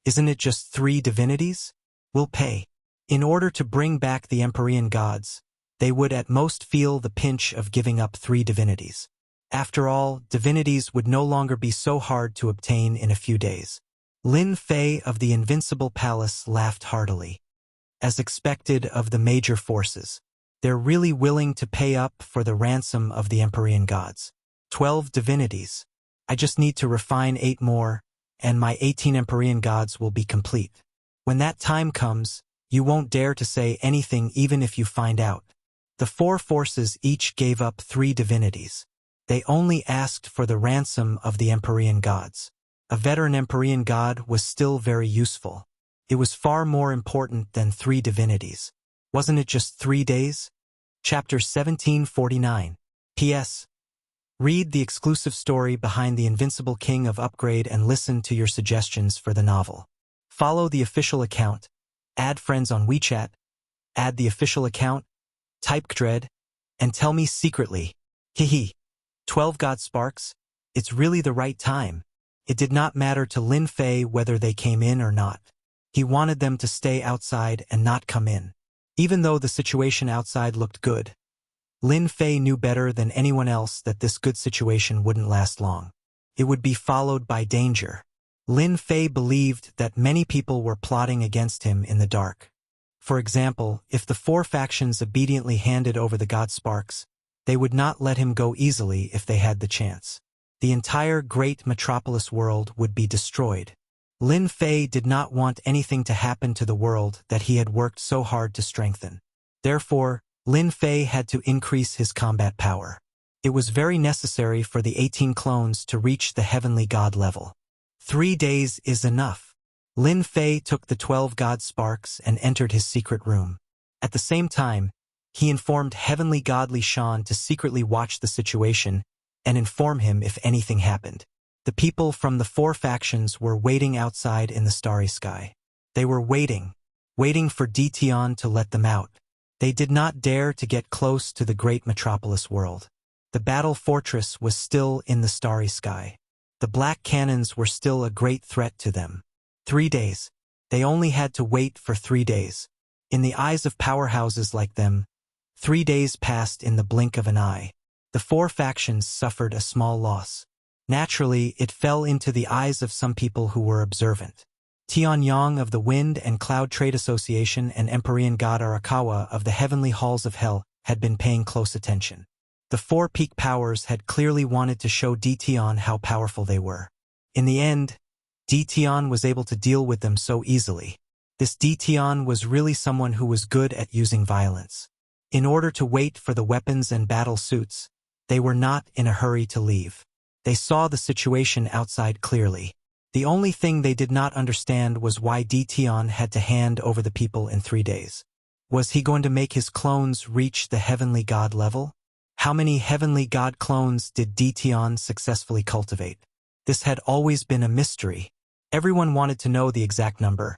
Isn't it just 3 divinities? We'll pay. In order to bring back the Empyrean gods, they would at most feel the pinch of giving up 3 divinities. After all, divinities would no longer be so hard to obtain in a few days. Lin Fei of the Invincible Palace laughed heartily. As expected of the major forces, they're really willing to pay up for the ransom of the Empyrean gods. 12 divinities. I just need to refine 8 more, and my 18 Empyrean gods will be complete. When that time comes, you won't dare to say anything even if you find out. The 4 forces each gave up 3 divinities. They only asked for the ransom of the Empyrean gods. A veteran Empyrean god was still very useful. It was far more important than 3 divinities. Wasn't it just 3 days? Chapter 1749. P.S. Read the exclusive story behind The Invincible King of Upgrade and listen to your suggestions for the novel. Follow the official account. Add friends on WeChat. Add the official account. Type Dread. And tell me secretly. Hehe. 12 God Sparks. It's really the right time. It did not matter to Lin Fei whether they came in or not. He wanted them to stay outside and not come in. Even though the situation outside looked good, Lin Fei knew better than anyone else that this good situation wouldn't last long. It would be followed by danger. Lin Fei believed that many people were plotting against him in the dark. For example, if the 4 factions obediently handed over the God Sparks, they would not let him go easily if they had the chance. The entire great metropolis world would be destroyed. Lin Fei did not want anything to happen to the world that he had worked so hard to strengthen. Therefore, Lin Fei had to increase his combat power. It was very necessary for the 18 clones to reach the heavenly god level. 3 days is enough. Lin Fei took the 12 god sparks and entered his secret room. At the same time, he informed heavenly god Li Shan to secretly watch the situation and inform him if anything happened. The people from the 4 factions were waiting outside in the starry sky. They were waiting for Tian to let them out. They did not dare to get close to the great metropolis world. The battle fortress was still in the starry sky. The black cannons were still a great threat to them. 3 days. They only had to wait for 3 days. In the eyes of powerhouses like them, 3 days passed in the blink of an eye. The 4 factions suffered a small loss. Naturally, it fell into the eyes of some people who were observant. Tianyang of the Wind and Cloud Trade Association and Empyrean god Arakawa of the Heavenly Halls of Hell had been paying close attention. The 4 peak powers had clearly wanted to show Tian how powerful they were. In the end, Tian was able to deal with them so easily. This Tian was really someone who was good at using violence. In order to wait for the weapons and battle suits, they were not in a hurry to leave. They saw the situation outside clearly. The only thing they did not understand was why Tian had to hand over the people in 3 days. Was he going to make his clones reach the heavenly god level? How many heavenly god clones did Tian successfully cultivate? This had always been a mystery. Everyone wanted to know the exact number.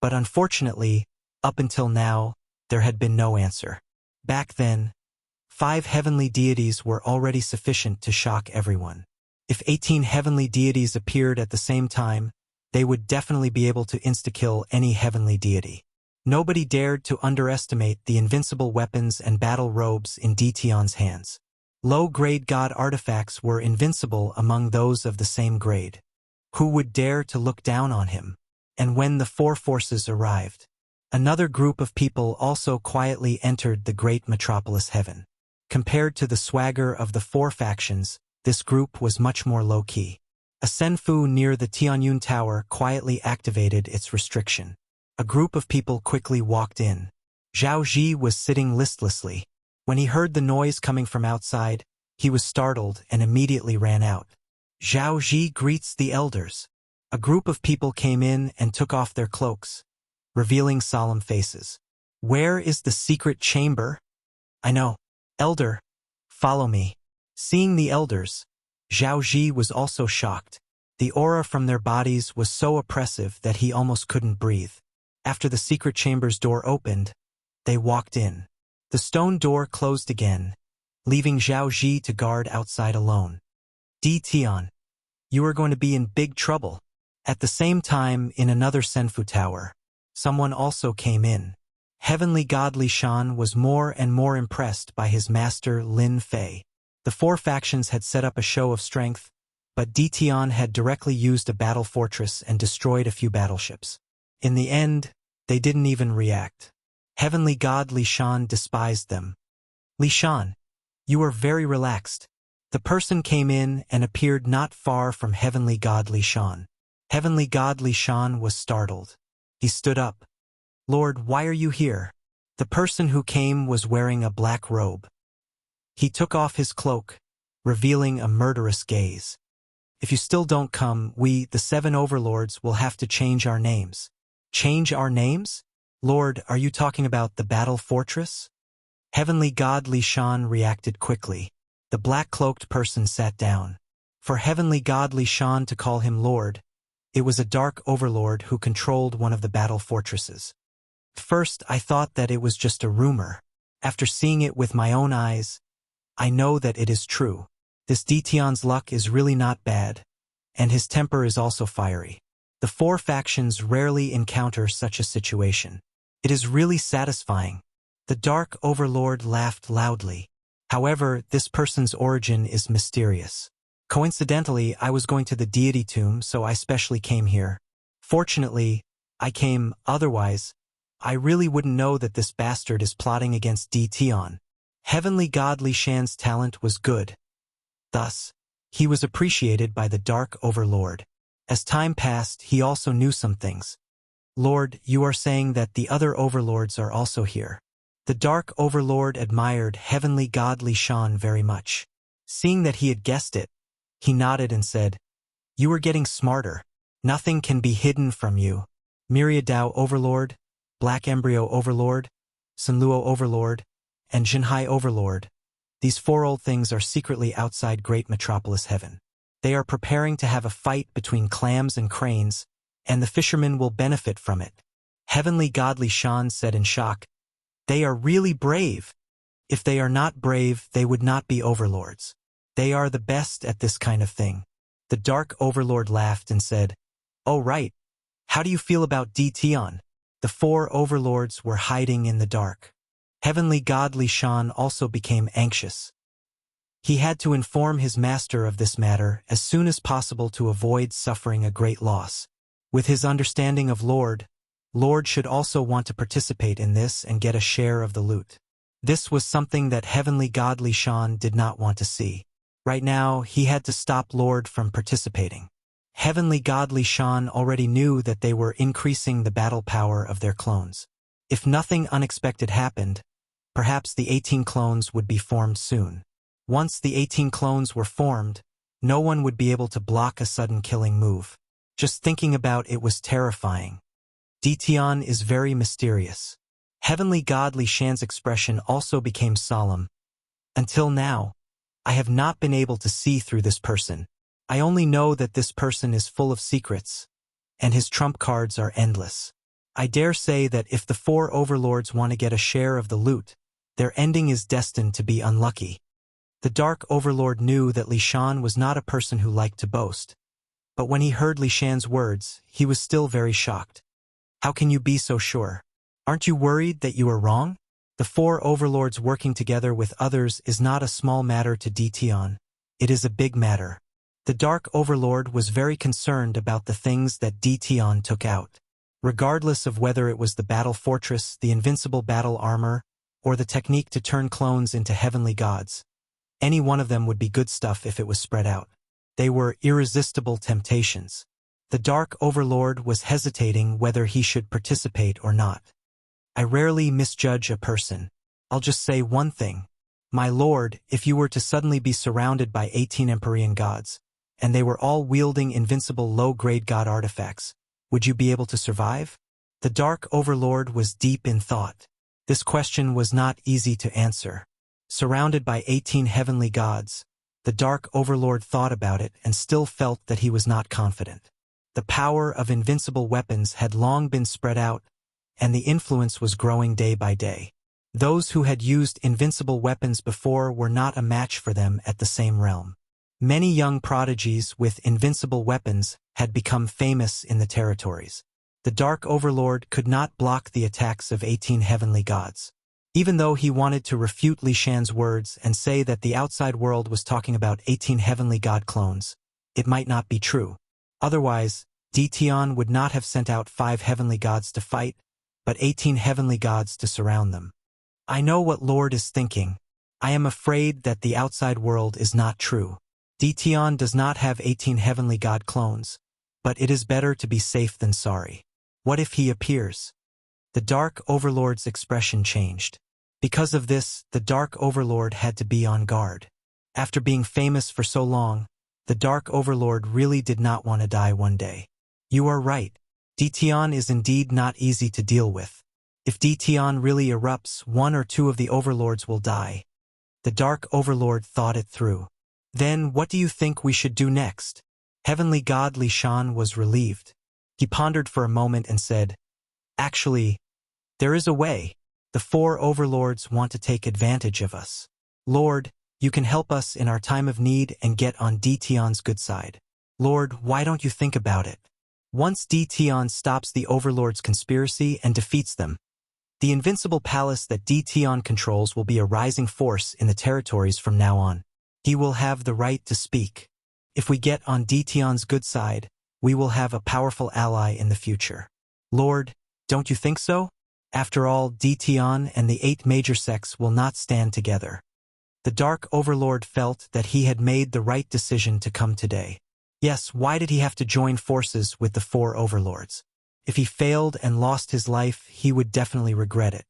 But unfortunately, up until now, there had been no answer. Back then, 5 heavenly deities were already sufficient to shock everyone. If 18 heavenly deities appeared at the same time, they would definitely be able to insta-kill any heavenly deity. Nobody dared to underestimate the invincible weapons and battle robes in Tian's hands. Low-grade god artifacts were invincible among those of the same grade. Who would dare to look down on him? And when the 4 forces arrived, another group of people also quietly entered the great metropolis heaven. Compared to the swagger of the four factions, this group was much more low-key. A senfu near the Tianyun Tower quietly activated its restriction. A group of people quickly walked in. Zhao Ji was sitting listlessly. When he heard the noise coming from outside, he was startled and immediately ran out. Zhao Ji greets the elders. A group of people came in and took off their cloaks, revealing solemn faces. Where is the secret chamber? I know. Elder, follow me. Seeing the elders, Zhao Ji was also shocked. The aura from their bodies was so oppressive that he almost couldn't breathe. After the secret chamber's door opened, they walked in. The stone door closed again, leaving Zhao Ji to guard outside alone. Di Tian, you are going to be in big trouble. At the same time, in another senfu tower, someone also came in. Heavenly God Li Shan was more and more impressed by his master Lin Fei. The four factions had set up a show of strength, but Di Tian had directly used a battle fortress and destroyed a few battleships. In the end, they didn't even react. Heavenly God Li Shan despised them. Li Shan, you are very relaxed. The person came in and appeared not far from Heavenly God Li Shan. Heavenly God Li Shan was startled. He stood up. Lord, why are you here? The person who came was wearing a black robe. He took off his cloak, revealing a murderous gaze. If you still don't come, we, the 7 overlords, will have to change our names. Change our names? Lord, are you talking about the battle fortress? Heavenly God Li Shan reacted quickly. The black-cloaked person sat down. For Heavenly God Li Shan to call him Lord, it was a dark overlord who controlled one of the battle fortresses. First, I thought that it was just a rumor. After seeing it with my own eyes, I know that it is true. This Di Tian's luck is really not bad, and his temper is also fiery. The four factions rarely encounter such a situation. It is really satisfying. The Dark Overlord laughed loudly. However, this person's origin is mysterious. Coincidentally, I was going to the deity tomb, so I specially came here. Fortunately, I came, otherwise, I really wouldn't know that this bastard is plotting against Di Tian. Heavenly God Li Shan's talent was good. Thus, he was appreciated by the Dark Overlord. As time passed, he also knew some things. Lord, you are saying that the other overlords are also here. The Dark Overlord admired Heavenly God Li Shan very much. Seeing that he had guessed it, he nodded and said, You are getting smarter. Nothing can be hidden from you. Myriadao Overlord, Black Embryo Overlord, Sunluo Overlord, and Jinhai Overlord. These 4 old things are secretly outside Great Metropolis Heaven. They are preparing to have a fight between clams and cranes, and the fishermen will benefit from it. Heavenly God Li Shan said in shock, They are really brave. If they are not brave, they would not be overlords. They are the best at this kind of thing. The Dark Overlord laughed and said, Oh right. How do you feel about Di Tian? The 4 overlords were hiding in the dark. Heavenly God Li Shan also became anxious. He had to inform his master of this matter as soon as possible to avoid suffering a great loss. With his understanding of Lord should also want to participate in this and get a share of the loot. This was something that Heavenly God Li Shan did not want to see. Right now, he had to stop Lord from participating. Heavenly God Li Shan already knew that they were increasing the battle power of their clones. If nothing unexpected happened, perhaps the 18 clones would be formed soon. Once the 18 clones were formed, no one would be able to block a sudden killing move. Just thinking about it was terrifying. Di Tian is very mysterious. Heavenly God Li Shan's expression also became solemn. Until now, I have not been able to see through this person. I only know that this person is full of secrets, and his trump cards are endless. I dare say that if the 4 overlords want to get a share of the loot, their ending is destined to be unlucky. The Dark Overlord knew that Li Shan was not a person who liked to boast. But when he heard Li Shan's words, he was still very shocked. How can you be so sure? Aren't you worried that you are wrong? The 4 overlords working together with others is not a small matter to Di Tian. It is a big matter. The Dark Overlord was very concerned about the things that Di Tian took out. Regardless of whether it was the battle fortress, the invincible battle armor, or the technique to turn clones into heavenly gods. Any one of them would be good stuff if it was spread out. They were irresistible temptations. The Dark Overlord was hesitating whether he should participate or not. I rarely misjudge a person. I'll just say one thing. My lord, if you were to suddenly be surrounded by 18 Empyrean gods, and they were all wielding invincible low-grade god artifacts, would you be able to survive? The Dark Overlord was deep in thought. This question was not easy to answer. Surrounded by 18 heavenly gods, the Dark Overlord thought about it and still felt that he was not confident. The power of invincible weapons had long been spread out, and the influence was growing day by day. Those who had used invincible weapons before were not a match for them at the same realm. Many young prodigies with invincible weapons had become famous in the territories. The Dark Overlord could not block the attacks of 18 heavenly gods. Even though he wanted to refute Li Shan's words and say that the outside world was talking about 18 heavenly god clones, it might not be true. Otherwise, Di Tian would not have sent out 5 heavenly gods to fight, but 18 heavenly gods to surround them. I know what Lord is thinking. I am afraid that the outside world is not true. Di Tian does not have 18 heavenly god clones, but it is better to be safe than sorry. What if he appears? The Dark Overlord's expression changed. Because of this, the Dark Overlord had to be on guard. After being famous for so long, the Dark Overlord really did not want to die one day. You are right. Di Tian is indeed not easy to deal with. If Di Tian really erupts, 1 or 2 of the overlords will die. The Dark Overlord thought it through. Then what do you think we should do next? Heavenly God Li Shan was relieved. He pondered for a moment and said, Actually, there is a way. The 4 overlords want to take advantage of us. Lord, you can help us in our time of need and get on Di Tian's good side. Lord, why don't you think about it? Once Di Tian stops the overlords' conspiracy and defeats them, the invincible palace that Di Tian controls will be a rising force in the territories from now on. He will have the right to speak. If we get on Di Tian's good side, we will have a powerful ally in the future. Lord, don't you think so? After all, Di Tian and the 8 major sects will not stand together. The Dark Overlord felt that he had made the right decision to come today. Yes, why did he have to join forces with the 4 overlords? If he failed and lost his life, he would definitely regret it.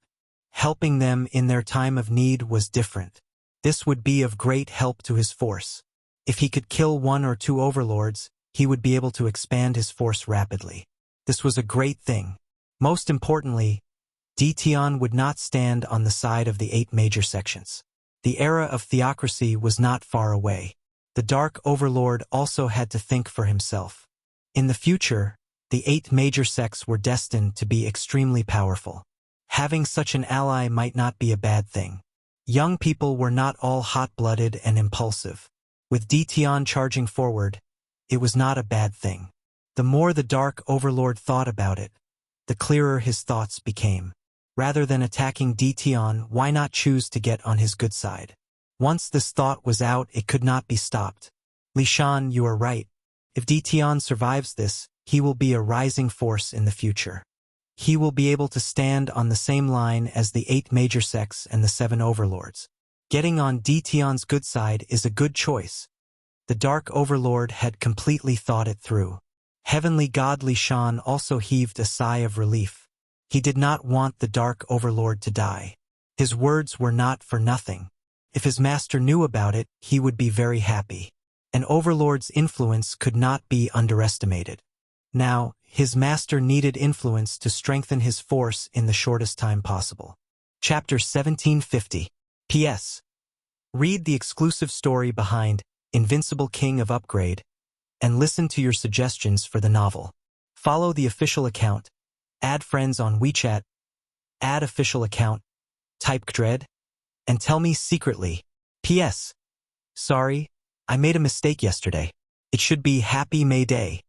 Helping them in their time of need was different. This would be of great help to his force. If he could kill 1 or 2 overlords, he would be able to expand his force rapidly. This was a great thing. Most importantly, Di Tian would not stand on the side of the 8 major sections. The era of theocracy was not far away. The Dark Overlord also had to think for himself. In the future, the 8 major sects were destined to be extremely powerful. Having such an ally might not be a bad thing. Young people were not all hot-blooded and impulsive. With Di Tian charging forward, it was not a bad thing. The more the Dark Overlord thought about it, the clearer his thoughts became. Rather than attacking Di Tian, why not choose to get on his good side? Once this thought was out, it could not be stopped. Li Shan, you are right. If Di Tian survives this, he will be a rising force in the future. He will be able to stand on the same line as the 8 major sects and the 7 overlords. Getting on Di Tian's good side is a good choice. The Dark Overlord had completely thought it through. Heavenly God Li Shan also heaved a sigh of relief. He did not want the Dark Overlord to die. His words were not for nothing. If his master knew about it, he would be very happy. An overlord's influence could not be underestimated. Now, his master needed influence to strengthen his force in the shortest time possible. Chapter 1750. P.S. Read the exclusive story behind Invincible King of Upgrade and listen to your suggestions for the novel. Follow the official account. Add friends on WeChat. Add official account. Type Dread. And tell me secretly. P.S. Sorry, I made a mistake yesterday. It should be Happy May Day.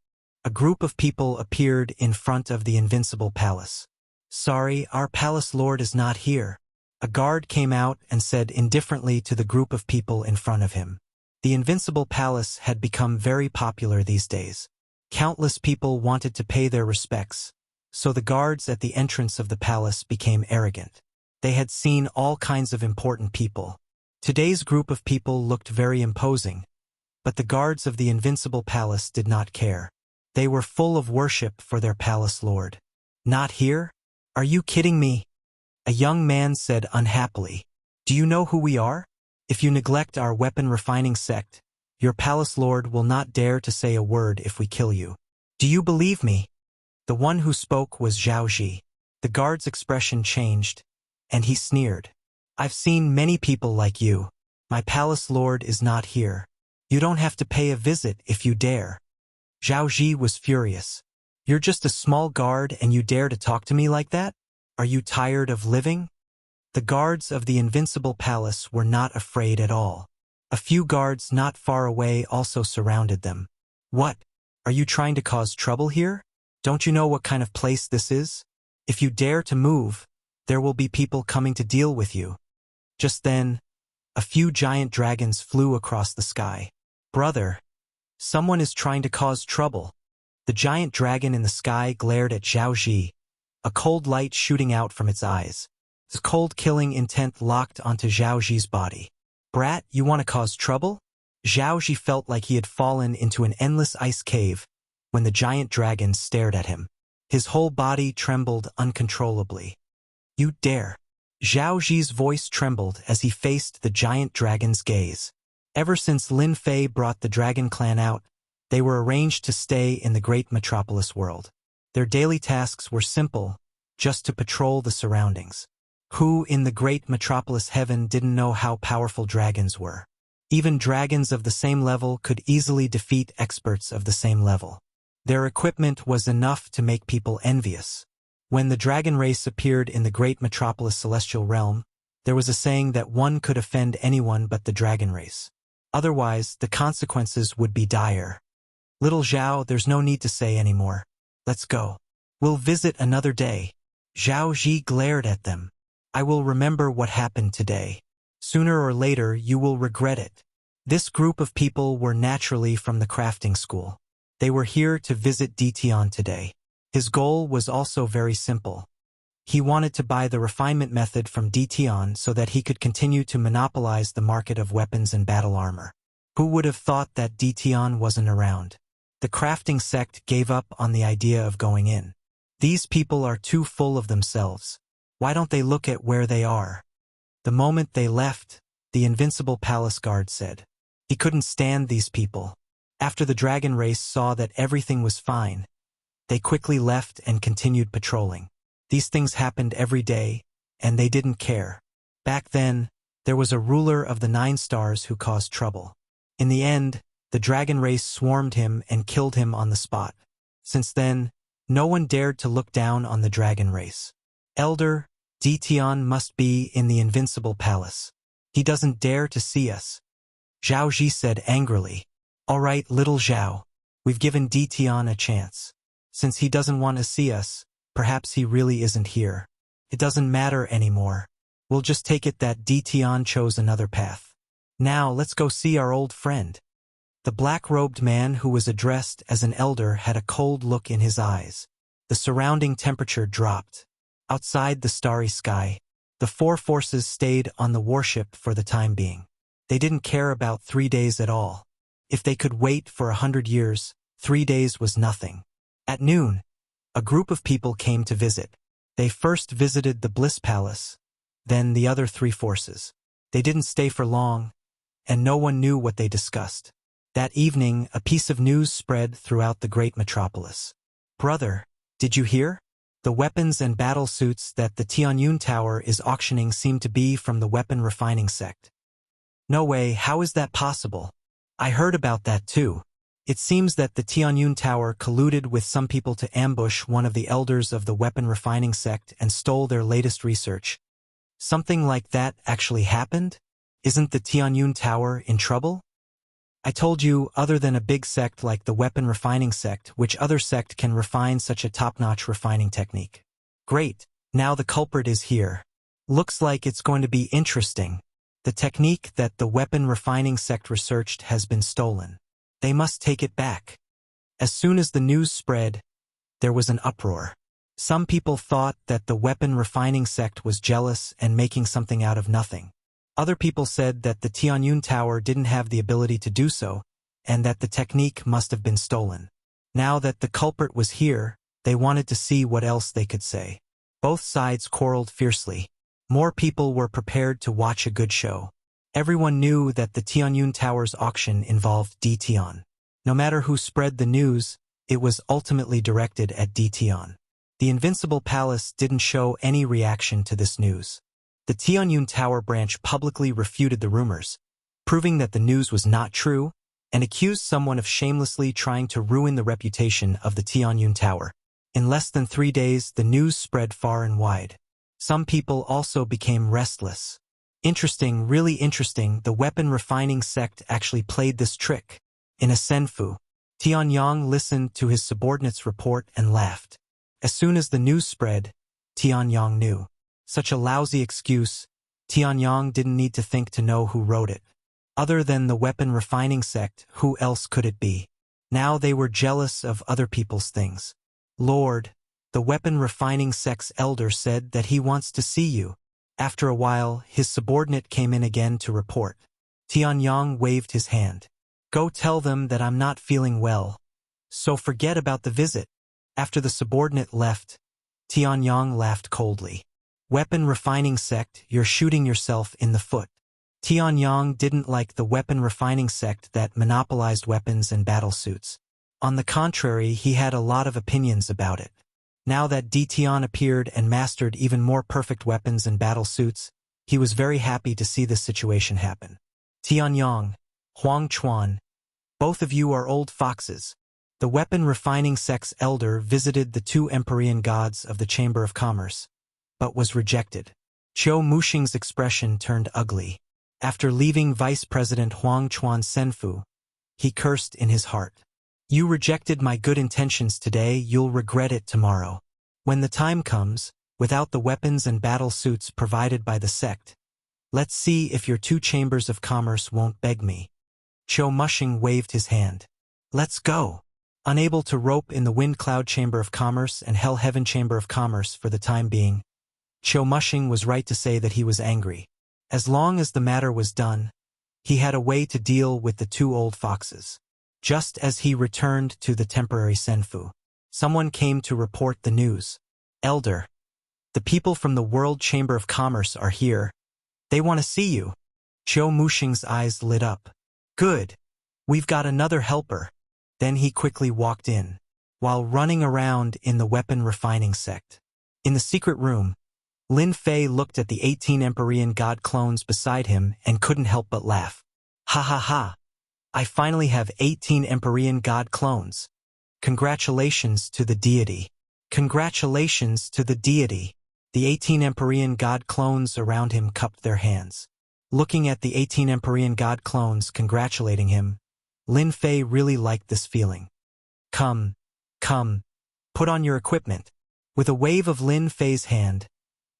A group of people appeared in front of the Invincible Palace. Sorry, our palace lord is not here. A guard came out and said indifferently to the group of people in front of him. The Invincible Palace had become very popular these days. Countless people wanted to pay their respects, so the guards at the entrance of the palace became arrogant. They had seen all kinds of important people. Today's group of people looked very imposing, but the guards of the Invincible Palace did not care. They were full of worship for their palace lord. Not here? Are you kidding me? A young man said unhappily. Do you know who we are? If you neglect our weapon refining sect, your palace lord will not dare to say a word if we kill you. Do you believe me? The one who spoke was Zhao Ji. The guard's expression changed, and he sneered. I've seen many people like you. My palace lord is not here. You don't have to pay a visit if you dare. Zhao Ji was furious. You're just a small guard and you dare to talk to me like that? Are you tired of living? The guards of the Invincible Palace were not afraid at all. A few guards not far away also surrounded them. What? Are you trying to cause trouble here? Don't you know what kind of place this is? If you dare to move, there will be people coming to deal with you. Just then, a few giant dragons flew across the sky. Brother, someone is trying to cause trouble. The giant dragon in the sky glared at Zhao Ji, a cold light shooting out from its eyes. The cold killing intent locked onto Zhao Ji's body. Brat, you want to cause trouble? Zhao Ji felt like he had fallen into an endless ice cave when the giant dragon stared at him. His whole body trembled uncontrollably. You dare. Zhao Ji's voice trembled as he faced the giant dragon's gaze. Ever since Lin Fei brought the Dragon Clan out, they were arranged to stay in the great metropolis world. Their daily tasks were simple, just to patrol the surroundings. Who in the great metropolis heaven didn't know how powerful dragons were? Even dragons of the same level could easily defeat experts of the same level. Their equipment was enough to make people envious. When the dragon race appeared in the great metropolis celestial realm, there was a saying that one could offend anyone but the dragon race. Otherwise, the consequences would be dire. Little Zhao, there's no need to say anymore. Let's go. We'll visit another day. Zhao Ji glared at them. I will remember what happened today. Sooner or later, you will regret it. This group of people were naturally from the crafting school. They were here to visit Ditian today. His goal was also very simple. He wanted to buy the refinement method from Ditian so that he could continue to monopolize the market of weapons and battle armor. Who would have thought that Ditian wasn't around? The crafting sect gave up on the idea of going in. These people are too full of themselves. Why don't they look at where they are? The moment they left, the Invincible Palace guard said. He couldn't stand these people. After the dragon race saw that everything was fine, they quickly left and continued patrolling. These things happened every day, and they didn't care. Back then, there was a ruler of the 9 stars who caused trouble. In the end, the dragon race swarmed him and killed him on the spot. Since then, no one dared to look down on the dragon race. Elder, Ditian must be in the Invincible Palace. He doesn't dare to see us. Zhao Ji said angrily. All right, little Zhao. We've given Ditian a chance. Since he doesn't want to see us, perhaps he really isn't here. It doesn't matter anymore. We'll just take it that Ditian chose another path. Now let's go see our old friend. The black-robed man who was addressed as an elder had a cold look in his eyes. The surrounding temperature dropped. Outside the starry sky, the 4 forces stayed on the warship for the time being. They didn't care about 3 days at all. If they could wait for 100 years, 3 days was nothing. At noon, a group of people came to visit. They first visited the Bliss Palace, then the other 3 forces. They didn't stay for long, and no one knew what they discussed. That evening, a piece of news spread throughout the great metropolis. Brother, did you hear? The weapons and battle suits that the Tianyun Tower is auctioning seem to be from the weapon refining sect. No way, how is that possible? I heard about that too. It seems that the Tianyun Tower colluded with some people to ambush one of the elders of the weapon refining sect and stole their latest research. Something like that actually happened? Isn't the Tianyun Tower in trouble? I told you, other than a big sect like the weapon refining sect, which other sect can refine such a top-notch refining technique? Great, now the culprit is here. Looks like it's going to be interesting. The technique that the weapon refining sect researched has been stolen. They must take it back. As soon as the news spread, there was an uproar. Some people thought that the weapon refining sect was jealous and making something out of nothing. Other people said that the Tianyun Tower didn't have the ability to do so, and that the technique must have been stolen. Now that the culprit was here, they wanted to see what else they could say. Both sides quarreled fiercely. More people were prepared to watch a good show. Everyone knew that the Tianyun Tower's auction involved D. Tian. No matter who spread the news, it was ultimately directed at D. Tian. The Invincible Palace didn't show any reaction to this news. The Tianyun Tower branch publicly refuted the rumors, proving that the news was not true, and accused someone of shamelessly trying to ruin the reputation of the Tianyun Tower. In less than 3 days, the news spread far and wide. Some people also became restless. Interesting, really interesting, the weapon refining sect actually played this trick. In a senfu, Tianyang listened to his subordinate's report and laughed. As soon as the news spread, Tianyang knew. Such a lousy excuse, Tianyang didn't need to think to know who wrote it. Other than the weapon refining sect, who else could it be? Now they were jealous of other people's things. Lord, the weapon refining sect's elder said that he wants to see you. After a while, his subordinate came in again to report. Tianyang waved his hand. Go tell them that I'm not feeling well. So forget about the visit. After the subordinate left, Tianyang laughed coldly. Weapon refining sect, you're shooting yourself in the foot. Tianyang didn't like the weapon refining sect that monopolized weapons and battlesuits. On the contrary, he had a lot of opinions about it. Now that D. Tian appeared and mastered even more perfect weapons and battlesuits, he was very happy to see this situation happen. Tianyang, Huang Chuan, both of you are old foxes. The weapon refining sect's elder visited the 2 Empyrean gods of the Chamber of Commerce, but was rejected. Qiu Muxing's expression turned ugly. After leaving Vice President Huang Chuan's senfu, he cursed in his heart. You rejected my good intentions today, you'll regret it tomorrow. When the time comes, without the weapons and battle suits provided by the sect, let's see if your 2 chambers of commerce won't beg me. Qiu Muxing waved his hand. Let's go. Unable to rope in the Wind Cloud Chamber of Commerce and Hell Heaven Chamber of Commerce for the time being, Qiu Muxing was right to say that he was angry. As long as the matter was done, he had a way to deal with the 2 old foxes. Just as he returned to the temporary senfu, someone came to report the news. Elder, the people from the World Chamber of Commerce are here. They want to see you. Qiu Muxing's eyes lit up. Good. We've got another helper. Then he quickly walked in, while running around in the weapon refining sect. In the secret room, Lin Fei looked at the 18 Empyrean god clones beside him and couldn't help but laugh. Ha ha ha. I finally have 18 Empyrean god clones. Congratulations to the deity. Congratulations to the deity. The 18 Empyrean god clones around him cupped their hands. Looking at the 18 Empyrean god clones congratulating him, Lin Fei really liked this feeling. Come, come, put on your equipment. With a wave of Lin Fei's hand,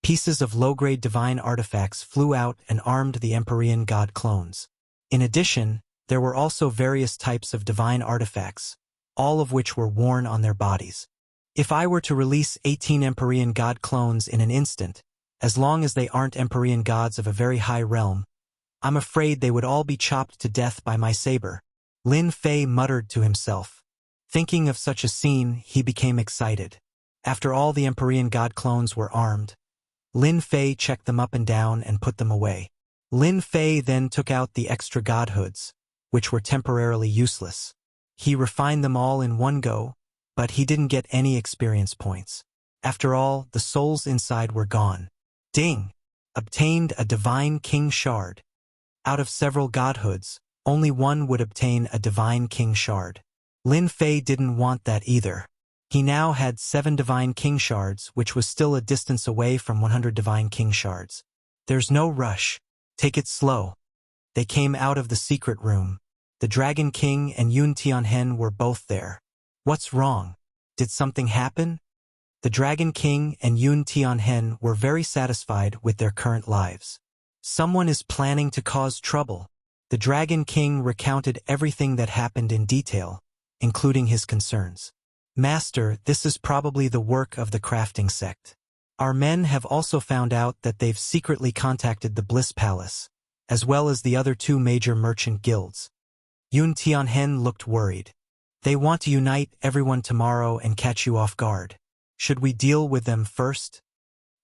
pieces of low-grade divine artifacts flew out and armed the Empyrean god clones. In addition, there were also various types of divine artifacts, all of which were worn on their bodies. If I were to release 18 Empyrean god clones in an instant, as long as they aren't Empyrean gods of a very high realm, I'm afraid they would all be chopped to death by my saber. Lin Fei muttered to himself. Thinking of such a scene, he became excited. After all the Empyrean god clones were armed, Lin Fei checked them up and down and put them away. Lin Fei then took out the extra godhoods, which were temporarily useless. He refined them all in one go, but he didn't get any experience points. After all, the souls inside were gone. Ding! Obtained a Divine King Shard. Out of several godhoods, only one would obtain a Divine King Shard. Lin Fei didn't want that either. He now had 7 Divine King Shards, which was still a distance away from 100 Divine King Shards. There's no rush. Take it slow. They came out of the secret room. The Dragon King and Yun Tianhen were both there. What's wrong? Did something happen? The Dragon King and Yun Tianhen were very satisfied with their current lives. Someone is planning to cause trouble. The Dragon King recounted everything that happened in detail, including his concerns. Master, this is probably the work of the crafting sect. Our men have also found out that they've secretly contacted the Bliss Palace, as well as the other two major merchant guilds. Yun Tianhen looked worried. They want to unite everyone tomorrow and catch you off guard. Should we deal with them first?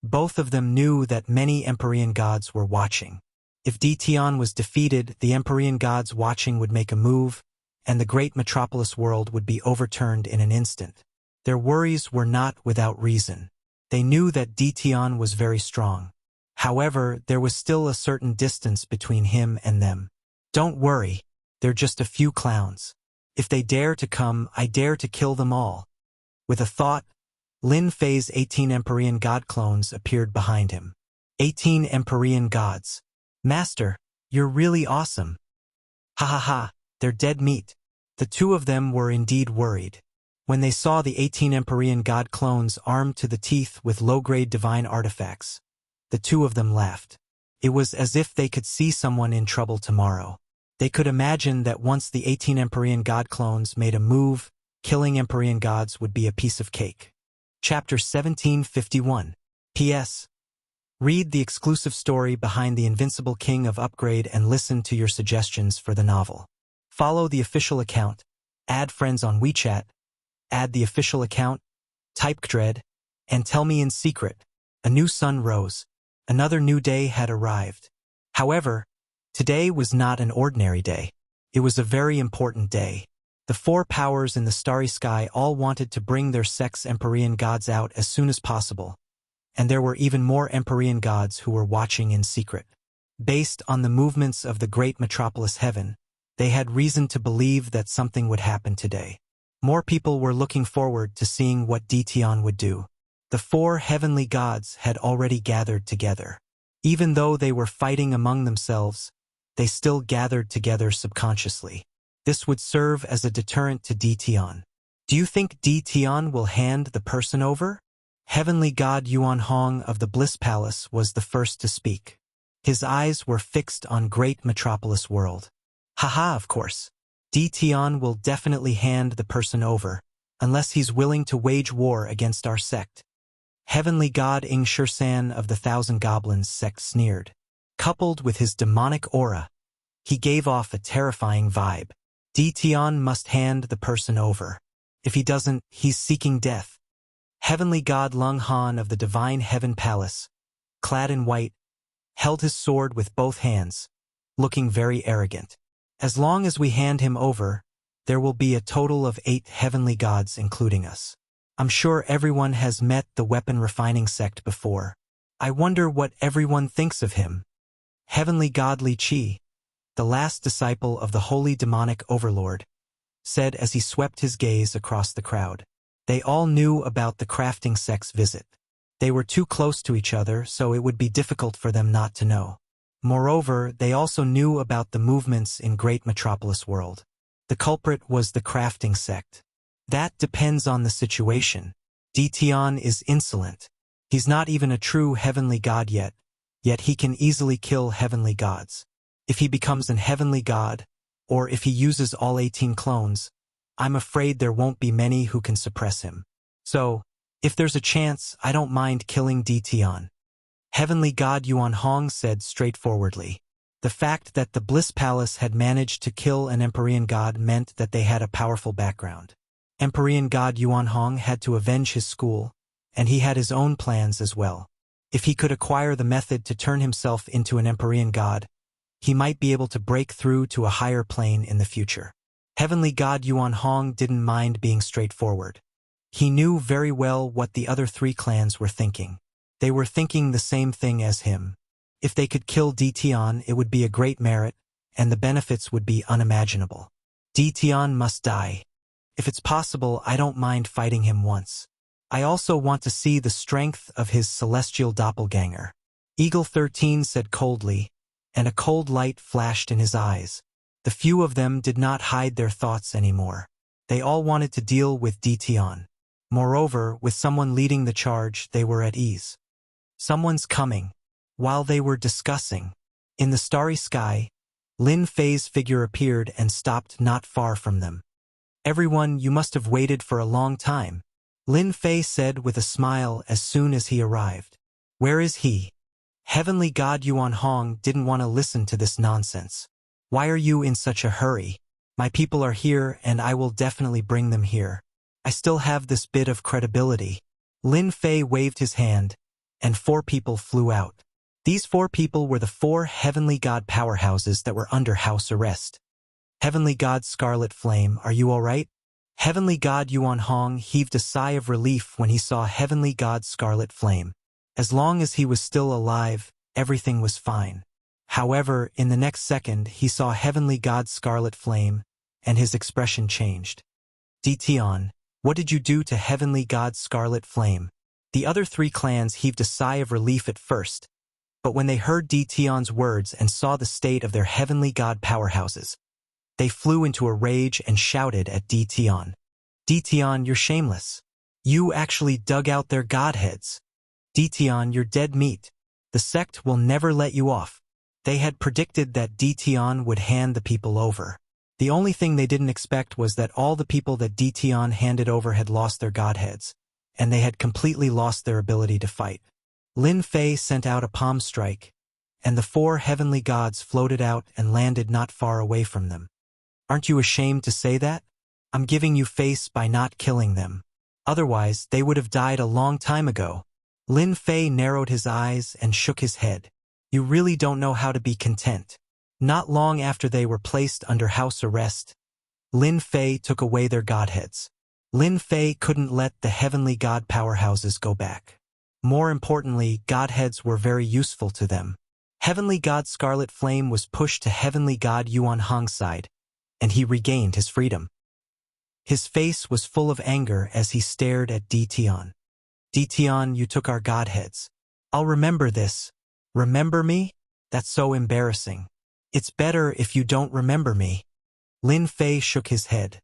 Both of them knew that many Empyrean gods were watching. If Tian was defeated, the Empyrean gods watching would make a move, and the great metropolis world would be overturned in an instant. Their worries were not without reason. They knew that Tian was very strong. However, there was still a certain distance between him and them. Don't worry, they're just a few clowns. If they dare to come, I dare to kill them all. With a thought, Lin Fei's 18 Empyrean god clones appeared behind him. 18 Empyrean gods. Master, you're really awesome. Ha ha ha, they're dead meat. The two of them were indeed worried. When they saw the 18 Empyrean god clones armed to the teeth with low-grade divine artifacts, the two of them laughed. It was as if they could see someone in trouble tomorrow. They could imagine that once the 18 Empyrean god clones made a move, killing Empyrean gods would be a piece of cake. Chapter 1751. P.S. Read the exclusive story behind the Invincible King of Upgrade and listen to your suggestions for the novel. Follow the official account, add friends on WeChat, add the official account, type Dread, and tell me in secret. A new sun rose. Another new day had arrived. However, today was not an ordinary day. It was a very important day. The four powers in the starry sky all wanted to bring their sect's Empyrean gods out as soon as possible, and there were even more Empyrean gods who were watching in secret. Based on the movements of the great metropolis heaven, they had reason to believe that something would happen today. More people were looking forward to seeing what Tian would do. The four heavenly gods had already gathered together. Even though they were fighting among themselves, they still gathered together subconsciously. This would serve as a deterrent to Tian. Do you think Tian will hand the person over? Heavenly God Yuan Hong of the Bliss Palace was the first to speak. His eyes were fixed on great metropolis world. Haha, of course. Tian will definitely hand the person over, unless he's willing to wage war against our sect. Heavenly God Ing Shirsan of the Thousand Goblins sect sneered. Coupled with his demonic aura, he gave off a terrifying vibe. Tian must hand the person over. If he doesn't, he's seeking death. Heavenly God Lung Han of the Divine Heaven Palace, clad in white, held his sword with both hands, looking very arrogant. As long as we hand him over, there will be a total of 8 heavenly gods including us. I'm sure everyone has met the weapon refining sect before. I wonder what everyone thinks of him. Heavenly God Li Qi, the last disciple of the holy demonic overlord, said as he swept his gaze across the crowd. They all knew about the crafting sect's visit. They were too close to each other, so it would be difficult for them not to know. Moreover, they also knew about the movements in great metropolis world. The culprit was the crafting sect. That depends on the situation. Tian is insolent. He's not even a true heavenly god yet he can easily kill heavenly gods. If he becomes an heavenly god, or if he uses all 18 clones, I'm afraid there won't be many who can suppress him. So, if there's a chance, I don't mind killing Tian. Heavenly God Yuan Hong said straightforwardly. The fact that the Bliss Palace had managed to kill an Empyrean god meant that they had a powerful background. Empyrean God Yuan Hong had to avenge his school, and he had his own plans as well. If he could acquire the method to turn himself into an Empyrean god, he might be able to break through to a higher plane in the future. Heavenly God Yuan Hong didn't mind being straightforward. He knew very well what the other 3 clans were thinking. They were thinking the same thing as him. If they could kill Tian, it would be a great merit, and the benefits would be unimaginable. Tian must die. If it's possible, I don't mind fighting him once. I also want to see the strength of his celestial doppelganger. Eagle 13 said coldly, and a cold light flashed in his eyes. The few of them did not hide their thoughts anymore. They all wanted to deal with Tian. Moreover, with someone leading the charge, they were at ease. Someone's coming. While they were discussing, in the starry sky, Lin Fei's figure appeared and stopped not far from them. Everyone, you must have waited for a long time, Lin Fei said with a smile as soon as he arrived. Where is he? Heavenly God Yuan Hong didn't want to listen to this nonsense. Why are you in such a hurry? My people are here and I will definitely bring them here. I still have this bit of credibility. Lin Fei waved his hand, and 4 people flew out. These 4 people were the 4 Heavenly God powerhouses that were under house arrest. Heavenly God Scarlet Flame, are you all right? Heavenly God Yuan Hong heaved a sigh of relief when he saw Heavenly God Scarlet Flame. As long as he was still alive, everything was fine. However, in the next second, he saw Heavenly God Scarlet Flame, and his expression changed. Dition, what did you do to Heavenly God Scarlet Flame? The other 3 clans heaved a sigh of relief at first, but when they heard Dition's words and saw the state of their Heavenly God powerhouses, they flew into a rage and shouted at Dition. Dition, you're shameless. You actually dug out their godheads. Dition, you're dead meat. The sect will never let you off. They had predicted that Dition would hand the people over. The only thing they didn't expect was that all the people that Dition handed over had lost their godheads, and they had completely lost their ability to fight. Lin Fei sent out a palm strike, and the 4 heavenly gods floated out and landed not far away from them. Aren't you ashamed to say that? I'm giving you face by not killing them. Otherwise, they would have died a long time ago. Lin Fei narrowed his eyes and shook his head. You really don't know how to be content. Not long after they were placed under house arrest, Lin Fei took away their godheads. Lin Fei couldn't let the heavenly god powerhouses go back. More importantly, godheads were very useful to them. Heavenly God Scarlet Flame was pushed to Heavenly God Yuan Hong's side, and he regained his freedom. His face was full of anger as he stared at Dition. Dition, you took our godheads. I'll remember this. Remember me? That's so embarrassing. It's better if you don't remember me. Lin Fei shook his head.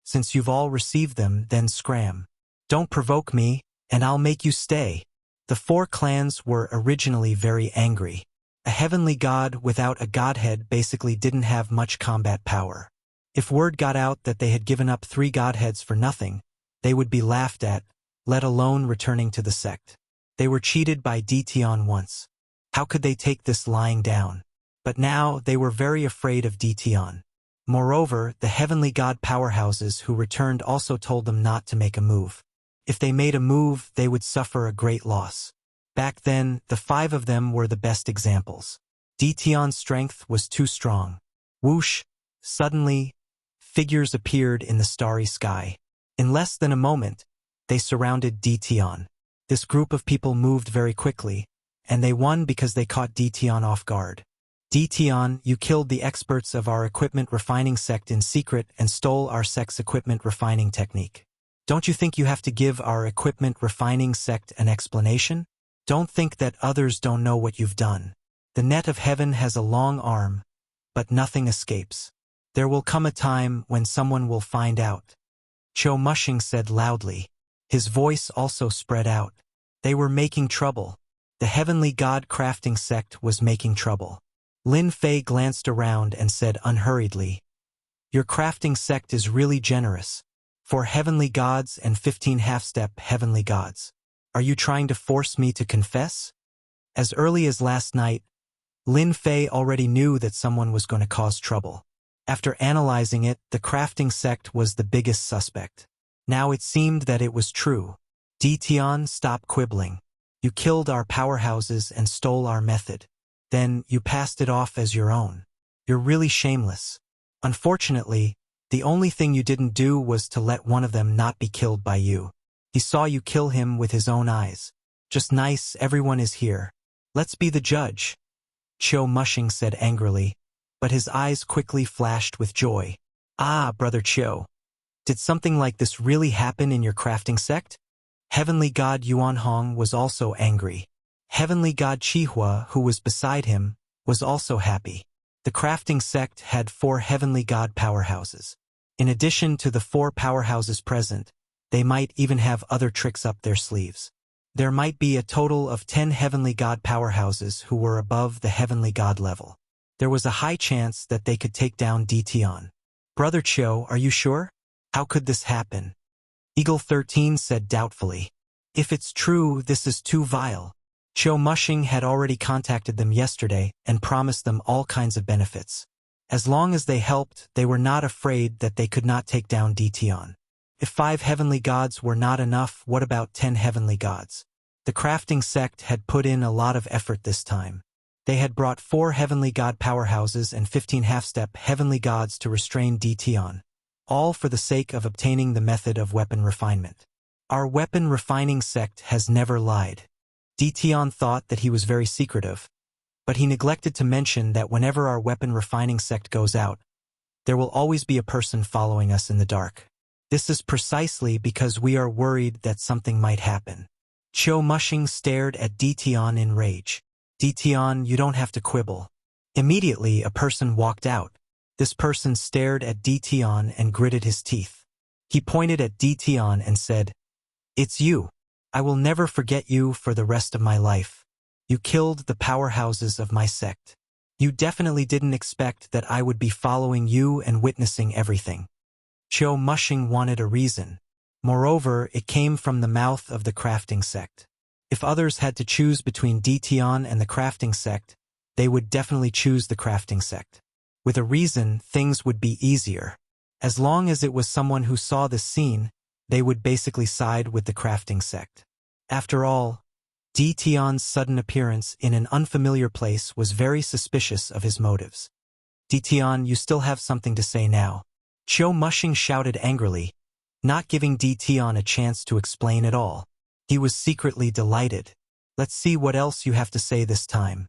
Since you've all received them, then scram. Don't provoke me, and I'll make you stay. The 4 clans were originally very angry. A heavenly god without a godhead basically didn't have much combat power. If word got out that they had given up 3 godheads for nothing, they would be laughed at, let alone returning to the sect. They were cheated by Dition once. How could they take this lying down? But now they were very afraid of Dition. Moreover, the heavenly god powerhouses who returned also told them not to make a move. If they made a move, they would suffer a great loss. Back then, the 5 of them were the best examples. Dition's strength was too strong. Whoosh! Suddenly, figures appeared in the starry sky. In less than a moment, they surrounded Dition. This group of people moved very quickly, and they won because they caught Dition off guard. Dition, you killed the experts of our equipment refining sect in secret and stole our sect's equipment refining technique. Don't you think you have to give our equipment refining sect an explanation? Don't think that others don't know what you've done. The net of heaven has a long arm, but nothing escapes. There will come a time when someone will find out. Cho Mushing said loudly. His voice also spread out. They were making trouble. The heavenly god crafting sect was making trouble. Lin Fei glanced around and said unhurriedly, your crafting sect is really generous. 4 heavenly gods and 15 half-step heavenly gods. Are you trying to force me to confess? As early as last night, Lin Fei already knew that someone was going to cause trouble. After analyzing it, the crafting sect was the biggest suspect. Now it seemed that it was true. Dition, stop quibbling. You killed our powerhouses and stole our method. Then you passed it off as your own. You're really shameless. Unfortunately, the only thing you didn't do was to let one of them not be killed by you. He saw you kill him with his own eyes. Just nice, everyone is here. Let's be the judge. Cho Mushing said angrily, but his eyes quickly flashed with joy. Ah, Brother Cho. Did something like this really happen in your crafting sect? Heavenly God Yuan Hong was also angry. Heavenly God Chihua, who was beside him, was also happy. The crafting sect had 4 heavenly god powerhouses. In addition to the 4 powerhouses present, they might even have other tricks up their sleeves. There might be a total of 10 heavenly god powerhouses who were above the heavenly god level. There was a high chance that they could take down Dition. Brother Cho, are you sure? How could this happen? Eagle 13 said doubtfully. If it's true, this is too vile. Cho Mushing had already contacted them yesterday and promised them all kinds of benefits. As long as they helped, they were not afraid that they could not take down Dtion. If 5 heavenly gods were not enough, what about 10 heavenly gods? The crafting sect had put in a lot of effort this time. They had brought 4 heavenly god powerhouses and 15 half-step heavenly gods to restrain Dtion, all for the sake of obtaining the method of weapon refinement. Our weapon refining sect has never lied. Dtion thought that he was very secretive, but he neglected to mention that whenever our weapon refining sect goes out, there will always be a person following us in the dark. This is precisely because we are worried that something might happen. Cho Mushing stared at Dtion in rage. Dtion, you don't have to quibble. Immediately, a person walked out. This person stared at Dtion and gritted his teeth. He pointed at Dtion and said, "It's you. I will never forget you for the rest of my life. You killed the powerhouses of my sect. You definitely didn't expect that I would be following you and witnessing everything." Cho Mushing wanted a reason. Moreover, it came from the mouth of the crafting sect. If others had to choose between Dtion and the crafting sect, they would definitely choose the crafting sect. With a reason, things would be easier. As long as it was someone who saw this scene, they would basically side with the crafting sect. After all, Dtion's sudden appearance in an unfamiliar place was very suspicious of his motives. "Dtion, you still have something to say now." Cho Mushing shouted angrily, not giving Dtion a chance to explain at all. He was secretly delighted. "Let's see what else you have to say this time."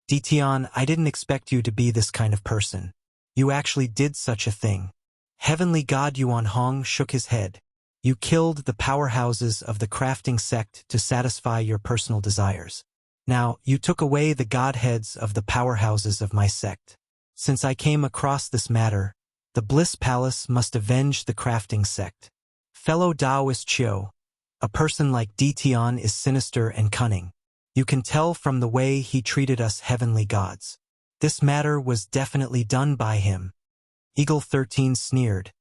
"Dtion, I didn't expect you to be this kind of person. You actually did such a thing." Heavenly God Yuan Hong shook his head. "You killed the powerhouses of the crafting sect to satisfy your personal desires. Now, you took away the godheads of the powerhouses of my sect. Since I came across this matter, the Bliss Palace must avenge the crafting sect. Fellow Taoist Chiu, a person like Dtion is sinister and cunning. You can tell from the way he treated us heavenly gods. This matter was definitely done by him." Eagle 13 sneered.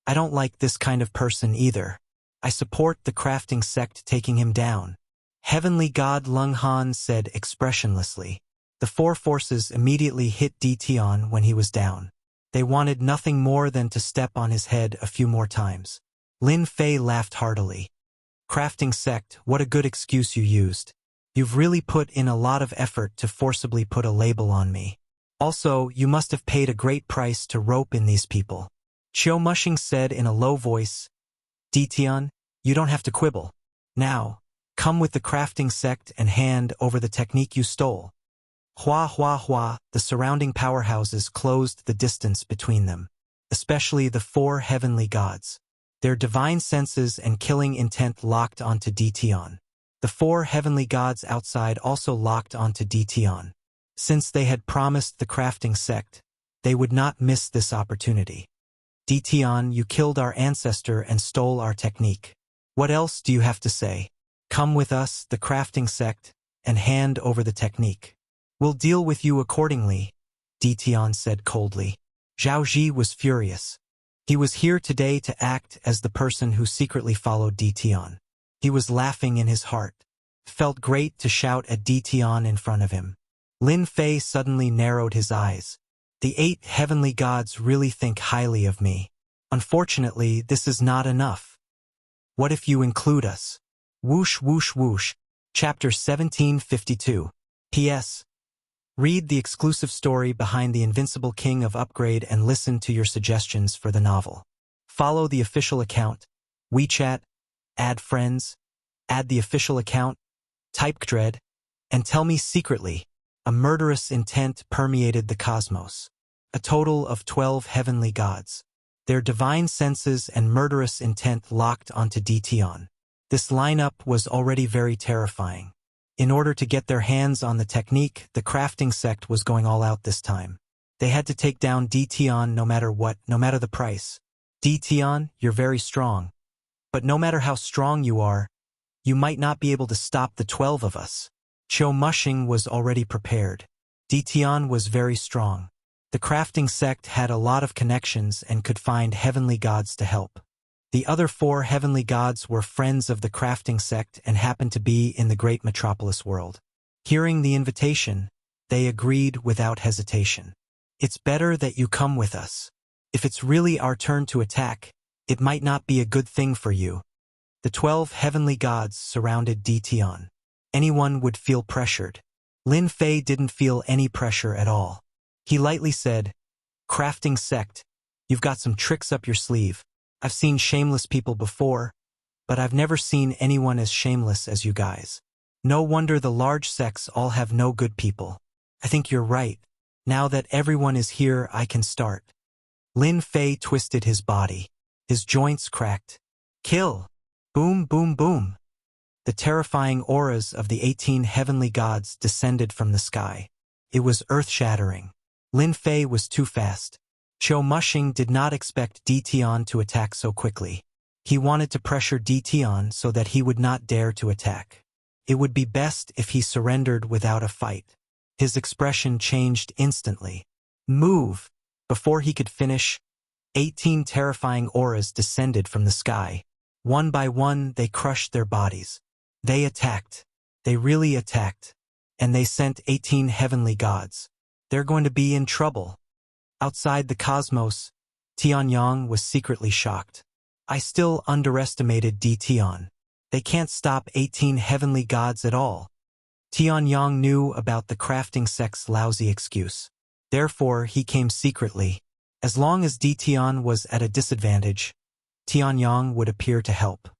"I don't like this kind of person either. I support the crafting sect taking him down." Heavenly God Lung Han said expressionlessly. The 4 forces immediately hit Dtion when he was down. They wanted nothing more than to step on his head a few more times. Lin Fei laughed heartily. "Crafting sect, what a good excuse you used. You've really put in a lot of effort to forcibly put a label on me. Also, you must have paid a great price to rope in these people." Cho Mushing said in a low voice, "Dtion, you don't have to quibble. Now, come with the crafting sect and hand over the technique you stole." Hua hua hua, the surrounding powerhouses closed the distance between them, especially the 4 heavenly gods. Their divine senses and killing intent locked onto Dtion. The 4 heavenly gods outside also locked onto Dtion. Since they had promised the crafting sect, they would not miss this opportunity. "Dtion, you killed our ancestor and stole our technique. What else do you have to say? Come with us, the crafting sect, and hand over the technique. We'll deal with you accordingly," Dtion said coldly. Zhao Ji was furious. He was here today to act as the person who secretly followed Dtion. He was laughing in his heart. Felt great to shout at Dtion in front of him. Lin Fei suddenly narrowed his eyes. "The 8 heavenly gods really think highly of me. Unfortunately, this is not enough. What if you include us?" Whoosh whoosh whoosh. Chapter 1752. P.S. Read the exclusive story behind the Invincible King of Upgrade and listen to your suggestions for the novel. Follow the official account, WeChat, add friends, add the official account, type Dread, and tell me secretly, a murderous intent permeated the cosmos. A total of 12 heavenly gods. Their divine senses and murderous intent locked onto Dtion. This lineup was already very terrifying. In order to get their hands on the technique, the crafting sect was going all out this time. They had to take down Dtion no matter what, no matter the price. "Dtion, you're very strong. But no matter how strong you are, you might not be able to stop the 12 of us." Cho Mushing was already prepared. Dtion was very strong. The crafting sect had a lot of connections and could find heavenly gods to help. The other 4 heavenly gods were friends of the crafting sect and happened to be in the great metropolis world. Hearing the invitation, they agreed without hesitation. It's better that you come with us. If it's really our turn to attack, it might not be a good thing for you. The 12 heavenly gods surrounded Tian. Anyone would feel pressured. Lin Fei didn't feel any pressure at all. He lightly said, "Crafting sect, you've got some tricks up your sleeve. I've seen shameless people before, but I've never seen anyone as shameless as you guys. No wonder the large sects all have no good people. I think you're right. Now that everyone is here, I can start." Lin Fei twisted his body. His joints cracked. Kill! Boom, boom, boom! The terrifying auras of the 18 heavenly gods descended from the sky. It was earth-shattering. Lin Fei was too fast. Qiu Mushing did not expect Tian to attack so quickly. He wanted to pressure Tian so that he would not dare to attack. It would be best if he surrendered without a fight. His expression changed instantly. Move! Before he could finish, 18 terrifying auras descended from the sky. One by one, they crushed their bodies. They attacked. They really attacked. And they sent 18 heavenly gods. They're going to be in trouble. Outside the cosmos, Tianyang was secretly shocked. I still underestimated Tian. They can't stop 18 heavenly gods at all. Tianyang knew about the crafting sect's lousy excuse. Therefore, he came secretly. As long as Tian was at a disadvantage, Tianyang would appear to help.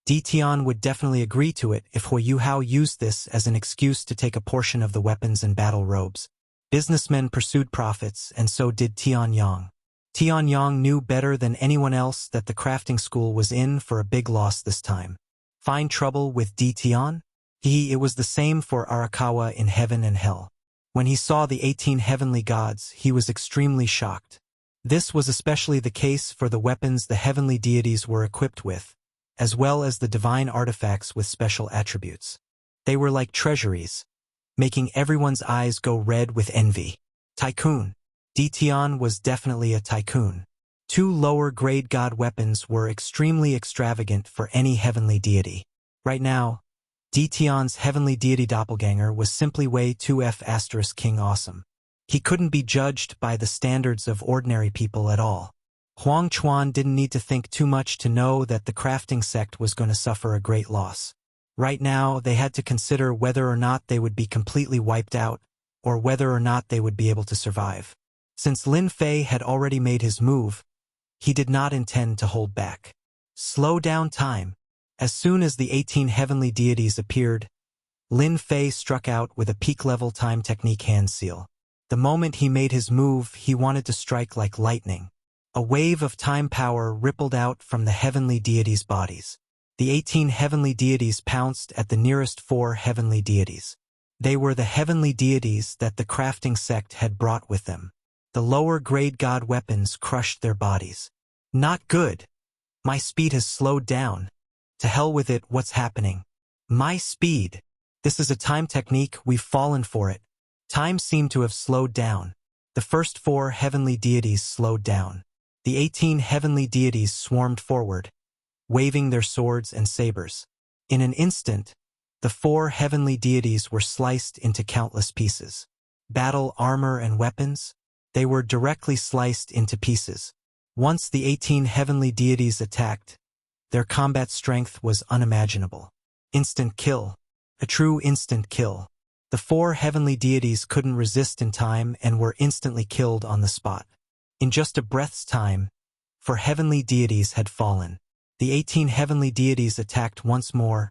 Tian would definitely agree to it if Hu Hao used this as an excuse to take a portion of the weapons and battle robes. Businessmen pursued profits, and so did Tianyang. Tianyang knew better than anyone else that the crafting school was in for a big loss this time. Find trouble with Tian? It was the same for Arakawa in heaven and hell. When he saw the 18 heavenly gods, he was extremely shocked. This was especially the case for the weapons the heavenly deities were equipped with, as well as the divine artifacts with special attributes. They were like treasuries, making everyone's eyes go red with envy. Tycoon. Tian was definitely a tycoon. 2 lower-grade god weapons were extremely extravagant for any heavenly deity. Right now, Tian's heavenly deity doppelganger was simply way 2F** King Awesome. He couldn't be judged by the standards of ordinary people at all. Huang Chuan didn't need to think too much to know that the crafting sect was going to suffer a great loss. Right now, they had to consider whether or not they would be completely wiped out, or whether or not they would be able to survive. Since Lin Fei had already made his move, he did not intend to hold back. Slow down time. As soon as the 18 heavenly deities appeared, Lin Fei struck out with a peak-level time technique hand seal. The moment he made his move, he wanted to strike like lightning. A wave of time power rippled out from the heavenly deities' bodies. The 18 heavenly deities pounced at the nearest 4 heavenly deities. They were the heavenly deities that the crafting sect had brought with them. The lower-grade god weapons crushed their bodies. Not good. My speed has slowed down. To hell with it, what's happening? My speed. This is a time technique, we've fallen for it. Time seemed to have slowed down. The first 4 heavenly deities slowed down. The 18 heavenly deities swarmed forward, waving their swords and sabers. In an instant, the 4 heavenly deities were sliced into countless pieces. Battle armor and weapons? They were directly sliced into pieces. Once the 18 heavenly deities attacked, their combat strength was unimaginable. Instant kill. A true instant kill. The 4 heavenly deities couldn't resist in time and were instantly killed on the spot. In just a breath's time, 4 heavenly deities had fallen. The 18 heavenly deities attacked once more,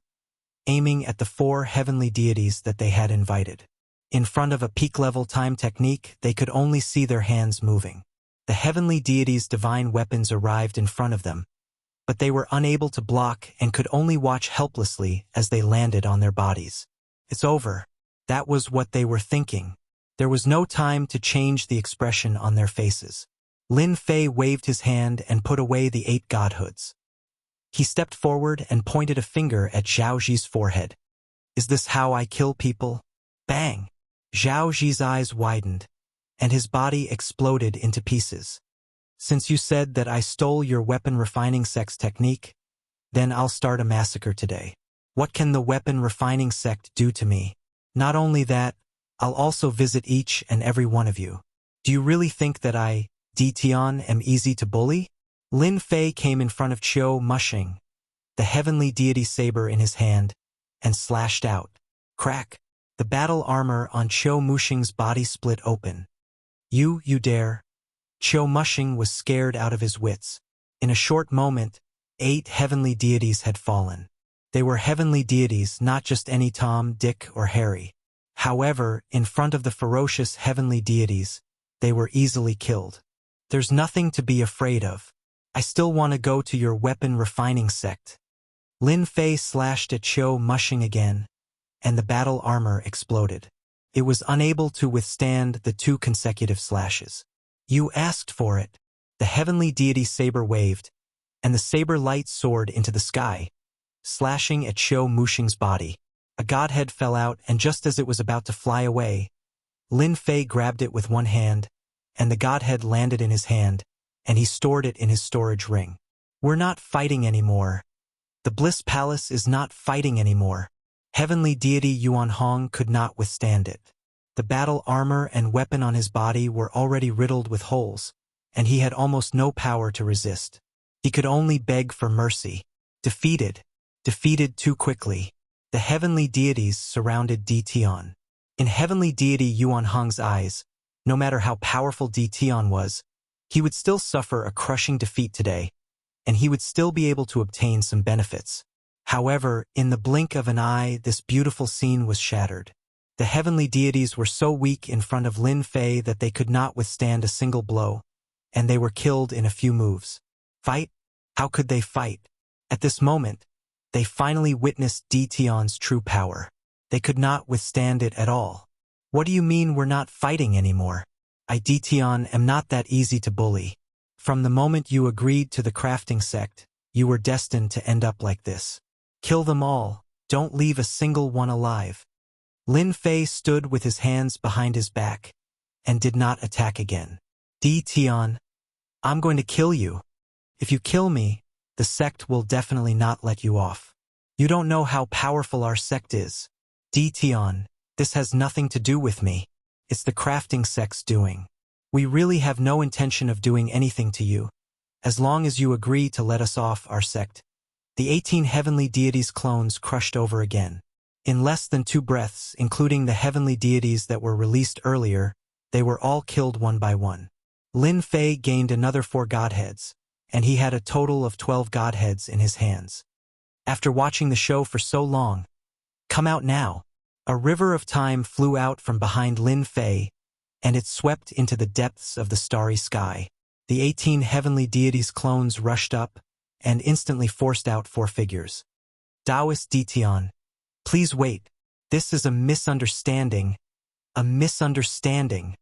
aiming at the 4 heavenly deities that they had invited. In front of a peak-level time technique, they could only see their hands moving. The heavenly deities' divine weapons arrived in front of them, but they were unable to block and could only watch helplessly as they landed on their bodies. It's over. That was what they were thinking. There was no time to change the expression on their faces. Lin Fei waved his hand and put away the 8 godhoods. He stepped forward and pointed a finger at Zhao Zi's forehead. Is this how I kill people? Bang! Zhao Zi's eyes widened, and his body exploded into pieces. Since you said that I stole your weapon refining sex technique, then I'll start a massacre today. What can the weapon refining sect do to me? Not only that, I'll also visit each and every one of you. Do you really think that I, Dition, am easy to bully? Lin Fei came in front of Qiu Mushing, the heavenly deity saber in his hand, and slashed out. Crack! The battle armor on Qiu Mushing's body split open. You dare? Qiu Mushing was scared out of his wits. In a short moment, 8 heavenly deities had fallen. They were heavenly deities, not just any Tom, Dick, or Harry. However, in front of the ferocious heavenly deities, they were easily killed. There's nothing to be afraid of. I still want to go to your weapon refining sect. Lin Fei slashed at Qiu Mushing again, and the battle armor exploded. It was unable to withstand the 2 consecutive slashes. You asked for it. The heavenly deity saber waved, and the saber light soared into the sky, slashing at Qiu Mushing's body. A godhead fell out, and just as it was about to fly away, Lin Fei grabbed it with one hand, and the godhead landed in his hand, and he stored it in his storage ring. We're not fighting anymore. The Bliss Palace is not fighting anymore. Heavenly deity Yuan Hong could not withstand it. The battle armor and weapon on his body were already riddled with holes, and he had almost no power to resist. He could only beg for mercy. Defeated too quickly. The heavenly deities surrounded Dition. In heavenly deity Yuan Hong's eyes, no matter how powerful Dition was, he would still suffer a crushing defeat today, and he would still be able to obtain some benefits. However, in the blink of an eye, this beautiful scene was shattered. The heavenly deities were so weak in front of Lin Fei that they could not withstand a single blow, and they were killed in a few moves. Fight? How could they fight? At this moment, they finally witnessed Dition's true power. They could not withstand it at all. What do you mean we're not fighting anymore? I, Dition, am not that easy to bully. From the moment you agreed to the crafting sect, you were destined to end up like this. Kill them all. Don't leave a single one alive. Lin Fei stood with his hands behind his back and did not attack again. Dition, I'm going to kill you. If you kill me, the sect will definitely not let you off. You don't know how powerful our sect is. Dition, this has nothing to do with me. It's the crafting sect's doing. We really have no intention of doing anything to you, as long as you agree to let us off our sect. The 18 heavenly deities' clones crushed over again. In less than 2 breaths, including the heavenly deities that were released earlier, they were all killed one by one. Lin Fei gained another 4 godheads, and he had a total of 12 godheads in his hands. After watching the show for so long, come out now. A river of time flew out from behind Lin Fei, and it swept into the depths of the starry sky. The 18 heavenly deities' clones rushed up and instantly forced out 4 figures. Taoist Dition, please wait. This is a misunderstanding. A misunderstanding.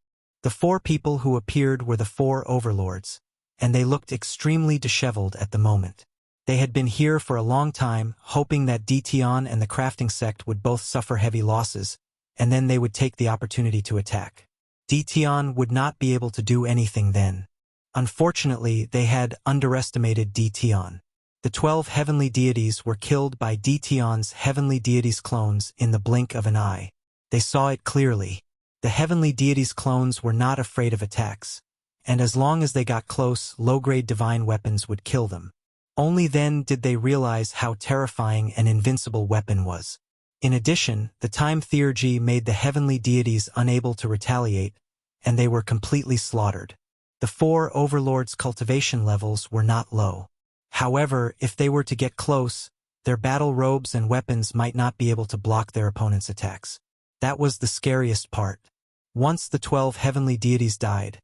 The 4 people who appeared were the 4 overlords, and they looked extremely disheveled at the moment. They had been here for a long time, hoping that Dition and the crafting sect would both suffer heavy losses, and then they would take the opportunity to attack. Dition would not be able to do anything then. Unfortunately, they had underestimated Dition. The 12 heavenly deities were killed by Dition's heavenly deities' clones in the blink of an eye. They saw it clearly. The heavenly deities' clones were not afraid of attacks, and as long as they got close, low-grade divine weapons would kill them. Only then did they realize how terrifying an invincible weapon was. In addition, the time theurgy made the heavenly deities unable to retaliate, and they were completely slaughtered. The 4 overlords' cultivation levels were not low. However, if they were to get close, their battle robes and weapons might not be able to block their opponent's attacks. That was the scariest part. Once the 12 heavenly deities died,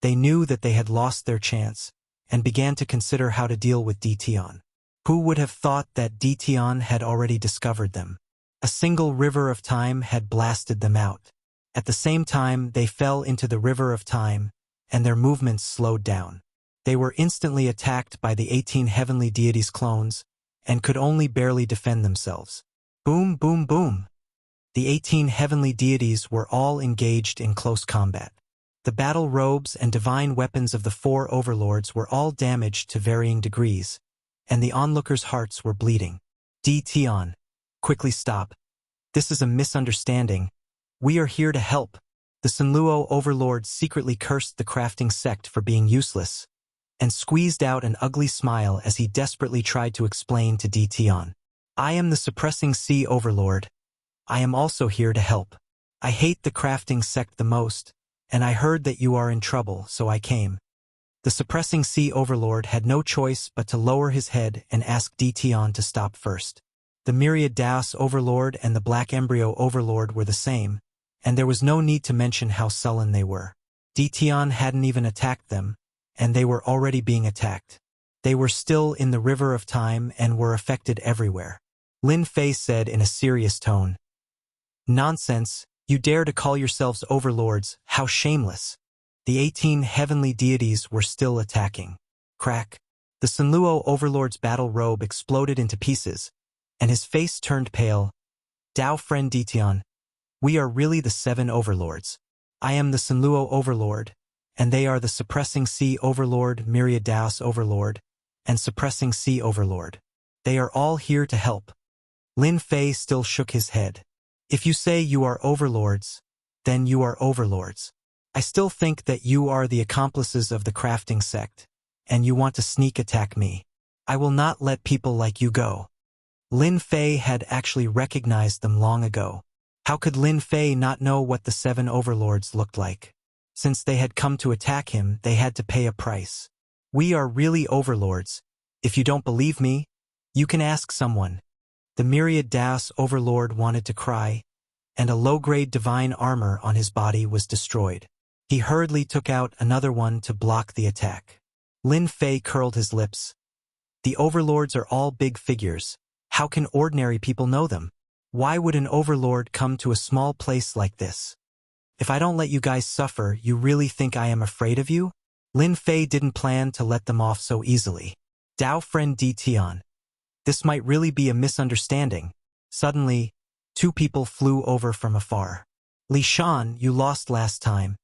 they knew that they had lost their chance, and began to consider how to deal with Dition. Who would have thought that Dition had already discovered them? A single river of time had blasted them out. At the same time, they fell into the river of time, and their movements slowed down. They were instantly attacked by the 18 heavenly deities' clones, and could only barely defend themselves. Boom, boom, boom. The 18 heavenly deities were all engaged in close combat. The battle robes and divine weapons of the four overlords were all damaged to varying degrees, and the onlookers' hearts were bleeding. Tion, quickly stop. This is a misunderstanding. We are here to help. The Sunluo overlord secretly cursed the crafting sect for being useless, and squeezed out an ugly smile as he desperately tried to explain to Tion. I am the suppressing sea overlord. I am also here to help. I hate the crafting sect the most, and I heard that you are in trouble, so I came. The suppressing sea overlord had no choice but to lower his head and ask Tion to stop first. The myriad Daos overlord and the black embryo overlord were the same, and there was no need to mention how sullen they were. Tion hadn't even attacked them, and they were already being attacked. They were still in the river of time and were affected everywhere. Lin Fei said in a serious tone, "Nonsense, you dare to call yourselves overlords, how shameless." The 18 heavenly deities were still attacking. Crack. The Sunluo overlord's battle robe exploded into pieces, and his face turned pale. Dao friend Tion, we are really the 7 overlords. I am the Sunluo overlord, and they are the suppressing sea overlord, myriad Daos overlord, and suppressing sea overlord. They are all here to help. Lin Fei still shook his head. If you say you are overlords, then you are overlords. I still think that you are the accomplices of the crafting sect, and you want to sneak attack me. I will not let people like you go. Lin Fei had actually recognized them long ago. How could Lin Fei not know what the 7 overlords looked like? Since they had come to attack him, they had to pay a price. We are really overlords. If you don't believe me, you can ask someone. The myriad Daos overlord wanted to cry, and a low-grade divine armor on his body was destroyed. He hurriedly took out another one to block the attack. Lin Fei curled his lips. The overlords are all big figures. How can ordinary people know them? Why would an overlord come to a small place like this? If I don't let you guys suffer, you really think I am afraid of you? Lin Fei didn't plan to let them off so easily. Dao friend Tion. This might really be a misunderstanding. Suddenly, 2 people flew over from afar. Li Shan, you lost last time.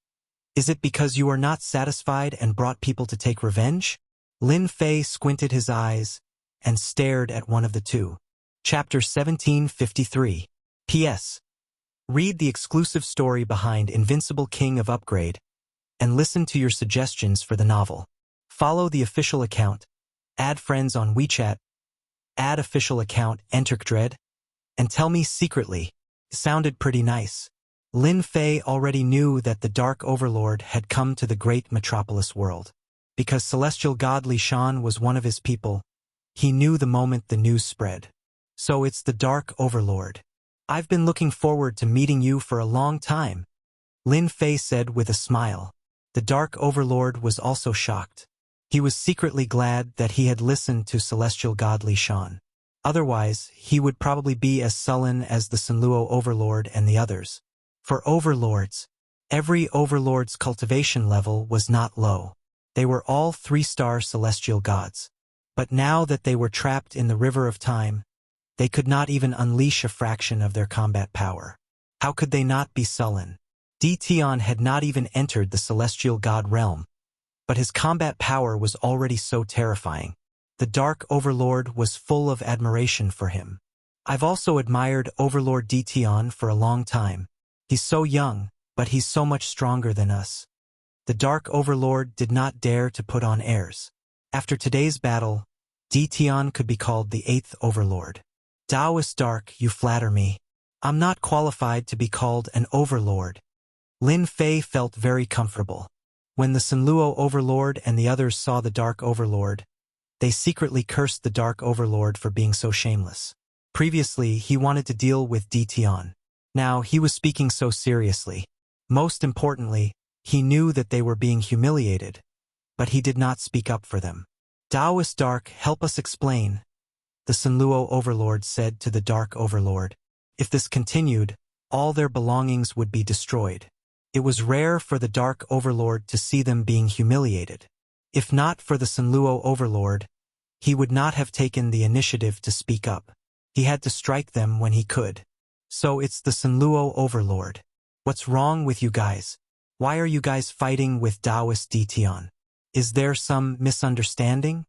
Is it because you are not satisfied and brought people to take revenge? Lin Fei squinted his eyes and stared at one of the 2. Chapter 1753. P.S. Read the exclusive story behind Invincible King of Upgrade and listen to your suggestions for the novel. Follow the official account. Add friends on WeChat. Add official account Enterkdread. And tell me secretly. Sounded pretty nice. Lin Fei already knew that the Dark Overlord had come to the great metropolis world. Because celestial god Li Shan was one of his people, he knew the moment the news spread. So it's the Dark Overlord. I've been looking forward to meeting you for a long time, Lin Fei said with a smile. The Dark Overlord was also shocked. He was secretly glad that he had listened to celestial god Li Shan. Otherwise, he would probably be as sullen as the Sunluo Overlord and the others. For overlords, every overlord's cultivation level was not low. They were all 3-star celestial gods. But now that they were trapped in the river of time, they could not even unleash a fraction of their combat power. How could they not be sullen? Tion had not even entered the celestial god realm, but his combat power was already so terrifying. The Dark Overlord was full of admiration for him. I've also admired Overlord Tion for a long time. He's so young, but he's so much stronger than us. The Dark Overlord did not dare to put on airs. After today's battle, Tion could be called the 8th Overlord. Taoist Dark, you flatter me. I'm not qualified to be called an Overlord. Lin Fei felt very comfortable. When the Sunluo Overlord and the others saw the Dark Overlord, they secretly cursed the Dark Overlord for being so shameless. Previously, he wanted to deal with Tion. Now, he was speaking so seriously. Most importantly, he knew that they were being humiliated, but he did not speak up for them. Taoist Dark, help us explain, the Sunluo Overlord said to the Dark Overlord. If this continued, all their belongings would be destroyed. It was rare for the Dark Overlord to see them being humiliated. If not for the Sunluo Overlord, he would not have taken the initiative to speak up. He had to strike them when he could. So it's the Sunluo Overlord. What's wrong with you guys? Why are you guys fighting with Taoist Tian? Is there some misunderstanding?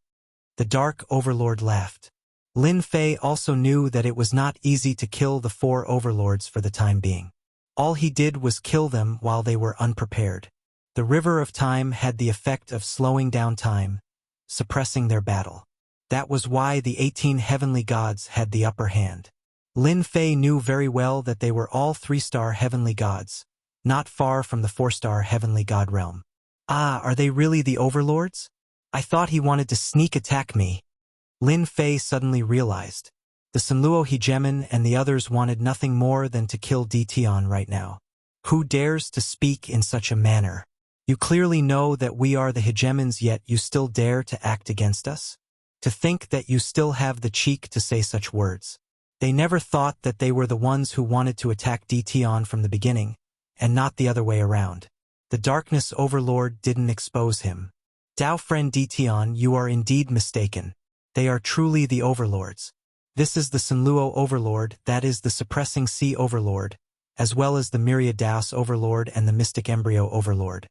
The Dark Overlord laughed. Lin Fei also knew that it was not easy to kill the 4 overlords for the time being. All he did was kill them while they were unprepared. The River of Time had the effect of slowing down time, suppressing their battle. That was why the 18 heavenly gods had the upper hand. Lin Fei knew very well that they were all 3-star heavenly gods, not far from the 4-star heavenly god realm. Ah, are they really the overlords? I thought he wanted to sneak attack me. Lin Fei suddenly realized. The Sanluo Hegemon and the others wanted nothing more than to kill Tian right now. Who dares to speak in such a manner? You clearly know that we are the hegemons, yet you still dare to act against us? To think that you still have the cheek to say such words. They never thought that they were the ones who wanted to attack Tian from the beginning, and not the other way around. The Darkness Overlord didn't expose him. Dao friend Tian, you are indeed mistaken. They are truly the overlords. This is the Sanluo Overlord, that is the Suppressing Sea Overlord, as well as the Myriad Daos Overlord and the Mystic Embryo Overlord.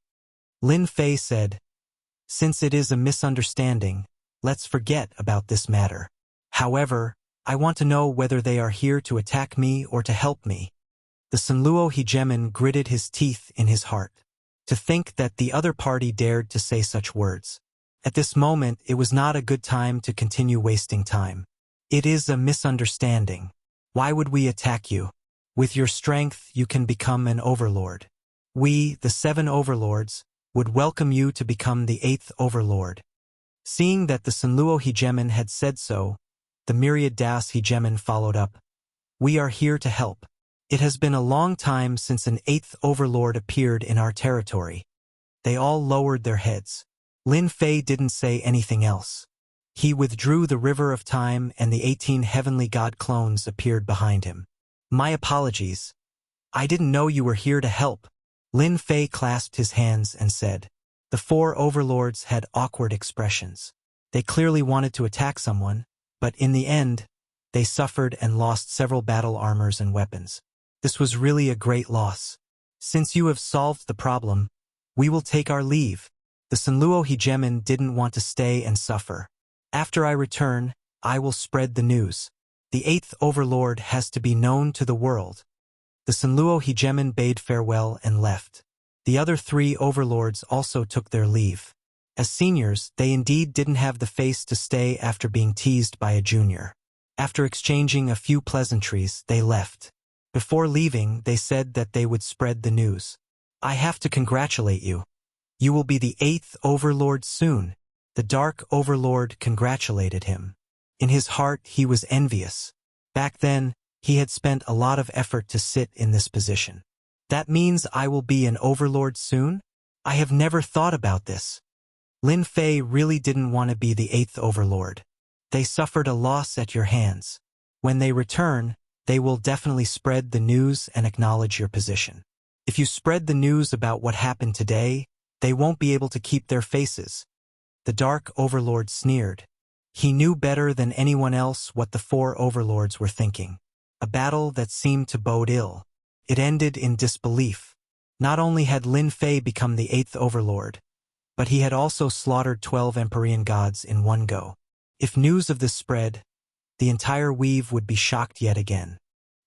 Lin Fei said, since it is a misunderstanding, let's forget about this matter. However, I want to know whether they are here to attack me or to help me. The Sanluo Hegemon gritted his teeth in his heart. To think that the other party dared to say such words. At this moment, it was not a good time to continue wasting time. It is a misunderstanding. Why would we attack you? With your strength, you can become an overlord. We, the 7 overlords, would welcome you to become the 8th overlord. Seeing that the Sanluo Hegemon had said so, the Myriad Daos Hegemon followed up. We are here to help. It has been a long time since an 8th overlord appeared in our territory. They all lowered their heads. Lin Fei didn't say anything else. He withdrew the River of Time and the 18 heavenly god clones appeared behind him. My apologies. I didn't know you were here to help. Lin Fei clasped his hands and said. The 4 overlords had awkward expressions. They clearly wanted to attack someone, but in the end, they suffered and lost several battle armors and weapons. This was really a great loss. Since you have solved the problem, we will take our leave. The Sanluo Hegemon didn't want to stay and suffer. After I return, I will spread the news. The 8th overlord has to be known to the world. The Sanluo Hegemon bade farewell and left. The other 3 overlords also took their leave. As seniors, they indeed didn't have the face to stay after being teased by a junior. After exchanging a few pleasantries, they left. Before leaving, they said that they would spread the news. I have to congratulate you. You will be the 8th overlord soon. The Dark Overlord congratulated him. In his heart, he was envious. Back then, he had spent a lot of effort to sit in this position. That means I will be an overlord soon? I have never thought about this. Lin Fei really didn't want to be the 8th overlord. They suffered a loss at your hands. When they return, they will definitely spread the news and acknowledge your position. If you spread the news about what happened today, they won't be able to keep their faces. The Dark Overlord sneered. He knew better than anyone else what the 4 overlords were thinking. A battle that seemed to bode ill. It ended in disbelief. Not only had Lin Fei become the 8th overlord, but he had also slaughtered 12 Empyrean gods in one go. If news of this spread, the entire weave would be shocked yet again.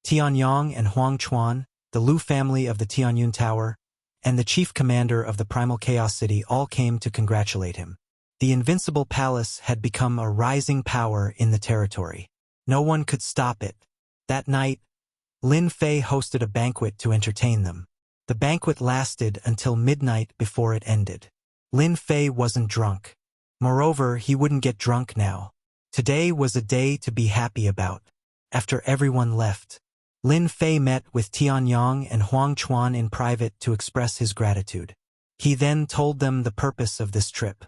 Tianyang and Huang Chuan, the Lu family of the Tianyun Tower, and the chief commander of the Primal Chaos City all came to congratulate him. The Invincible Palace had become a rising power in the territory. No one could stop it. That night, Lin Fei hosted a banquet to entertain them. The banquet lasted until midnight before it ended. Lin Fei wasn't drunk. Moreover, he wouldn't get drunk now. Today was a day to be happy about. After everyone left, Lin Fei met with Tianyang and Huang Chuan in private to express his gratitude. He then told them the purpose of this trip.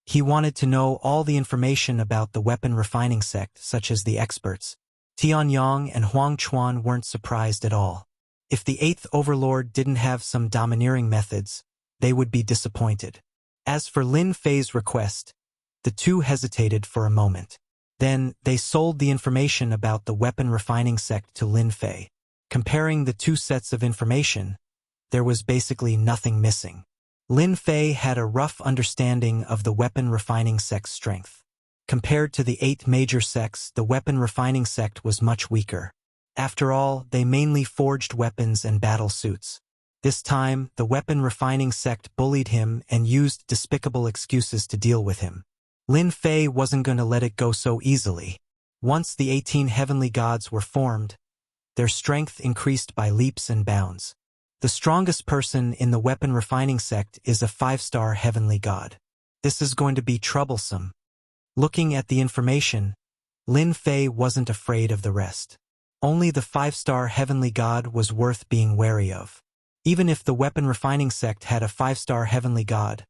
He wanted to know all the information about the weapon refining sect, such as the experts. Tianyang and Huang Chuan weren't surprised at all. If the 8th overlord didn't have some domineering methods, they would be disappointed. As for Lin Fei's request, the two hesitated for a moment. Then, they sold the information about the weapon refining sect to Lin Fei. Comparing the 2 sets of information, There was basically nothing missing. Lin Fei had a rough understanding of the weapon refining sect's strength. Compared to the 8 major sects, the weapon refining sect was much weaker. After all, they mainly forged weapons and battle suits. This time, the weapon refining sect bullied him and used despicable excuses to deal with him. Lin Fei wasn't going to let it go so easily. Once the 18 heavenly gods were formed, their strength increased by leaps and bounds. The strongest person in the weapon refining sect is a 5-star heavenly god. This is going to be troublesome. Looking at the information, Lin Fei wasn't afraid of the rest. Only the 5-star heavenly god was worth being wary of. Even if the weapon refining sect had a 5-star heavenly god,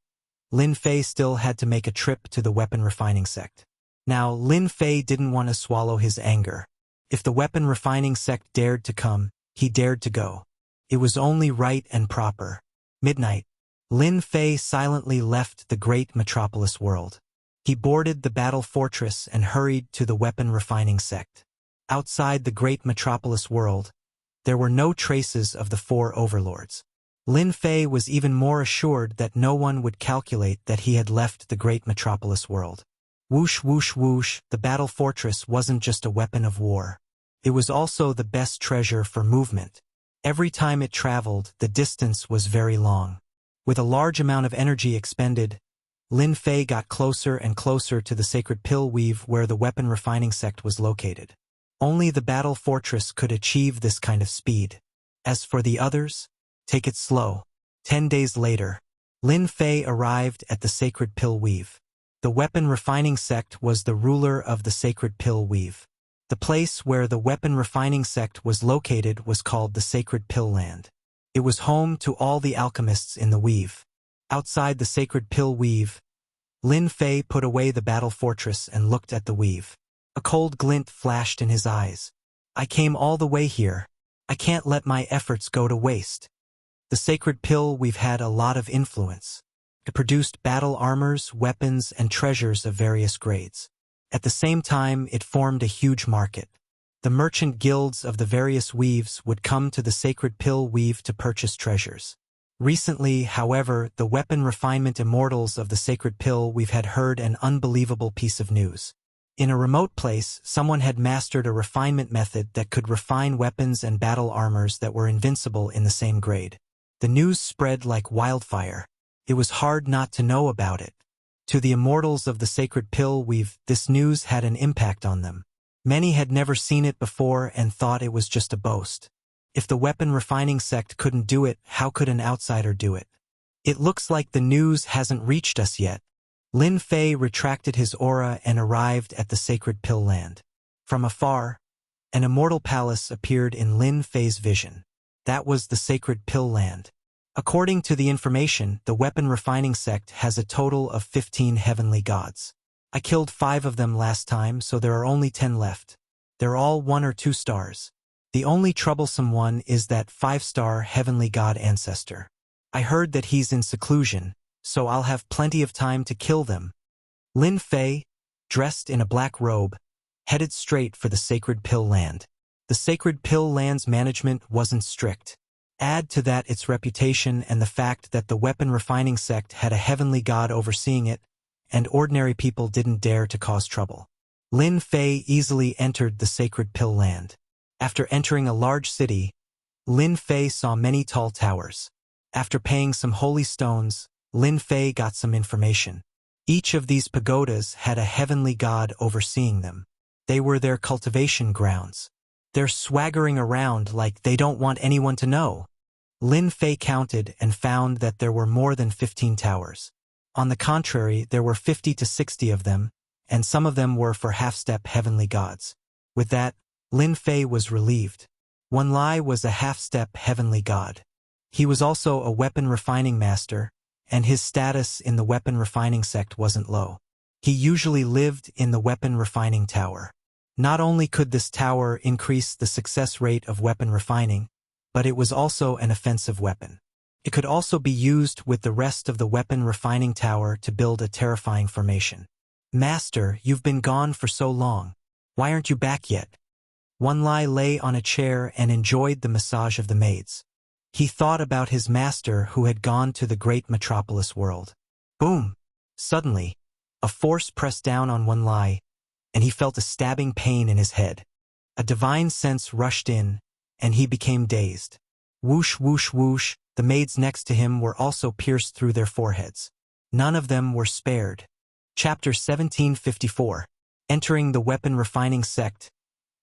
Lin Fei still had to make a trip to the weapon refining sect. Now, Lin Fei didn't want to swallow his anger. If the weapon refining sect dared to come, he dared to go. It was only right and proper. Midnight. Lin Fei silently left the great metropolis world. He boarded the battle fortress and hurried to the weapon refining sect. Outside the great metropolis world, there were no traces of the 4 overlords. Lin Fei was even more assured that no one would calculate that he had left the great metropolis world. Whoosh whoosh whoosh, the battle fortress wasn't just a weapon of war. It was also the best treasure for movement. Every time it traveled, the distance was very long. With a large amount of energy expended, Lin Fei got closer and closer to the sacred pill weave where the weapon refining sect was located. Only the battle fortress could achieve this kind of speed. As for the others, take it slow. 10 days later, Lin Fei arrived at the sacred pill weave. The weapon refining sect was the ruler of the sacred pill weave. The place where the weapon refining sect was located was called the Sacred Pill Land. It was home to all the alchemists in the weave. Outside the Sacred Pill weave, Lin Fei put away the battle fortress and looked at the weave. A cold glint flashed in his eyes. I came all the way here. I can't let my efforts go to waste. The Sacred Pill we've had a lot of influence. It produced battle armors, weapons, and treasures of various grades. At the same time, it formed a huge market. The merchant guilds of the various weaves would come to the Sacred Pill weave to purchase treasures. Recently, however, the weapon refinement immortals of the Sacred Pill weave had heard an unbelievable piece of news. In a remote place, someone had mastered a refinement method that could refine weapons and battle armors that were invincible in the same grade. The news spread like wildfire. It was hard not to know about it. To the immortals of the Sacred Pill weave, this news had an impact on them. Many had never seen it before and thought it was just a boast. If the weapon refining sect couldn't do it, how could an outsider do it? It looks like the news hasn't reached us yet. Lin Fei retracted his aura and arrived at the Sacred Pill Land. From afar, an immortal palace appeared in Lin Fei's vision. That was the Sacred Pill Land. According to the information, the weapon refining sect has a total of 15 heavenly gods. I killed 5 of them last time, so there are only 10 left. They're all 1 or 2 stars. The only troublesome one is that 5-star heavenly god ancestor. I heard that he's in seclusion, so I'll have plenty of time to kill them. Lin Fei, dressed in a black robe, headed straight for the Sacred Pill Land. The Sacred Pill Land's management wasn't strict. Add to that its reputation and the fact that the weapon refining sect had a heavenly god overseeing it, and ordinary people didn't dare to cause trouble. Lin Fei easily entered the Sacred Pill Land. After entering a large city, Lin Fei saw many tall towers. After paying some holy stones, Lin Fei got some information. Each of these pagodas had a heavenly god overseeing them. They were their cultivation grounds. They're swaggering around like they don't want anyone to know. Lin Fei counted and found that there were more than 15 towers. On the contrary, there were 50 to 60 of them, and some of them were for half-step heavenly gods. With that, Lin Fei was relieved. Wan Lai was a half-step heavenly god. He was also a weapon refining master, and his status in the weapon refining sect wasn't low. He usually lived in the weapon refining tower. Not only could this tower increase the success rate of weapon refining, but it was also an offensive weapon. It could also be used with the rest of the weapon refining tower to build a terrifying formation. Master, you've been gone for so long. Why aren't you back yet? Wan Lai lay on a chair and enjoyed the massage of the maids. He thought about his master who had gone to the great metropolis world. Boom! Suddenly, a force pressed down on Wen Lai, and he felt a stabbing pain in his head. A divine sense rushed in, and he became dazed. Whoosh, whoosh, whoosh, the maids next to him were also pierced through their foreheads. None of them were spared. Chapter 1754. Entering the weapon refining sect,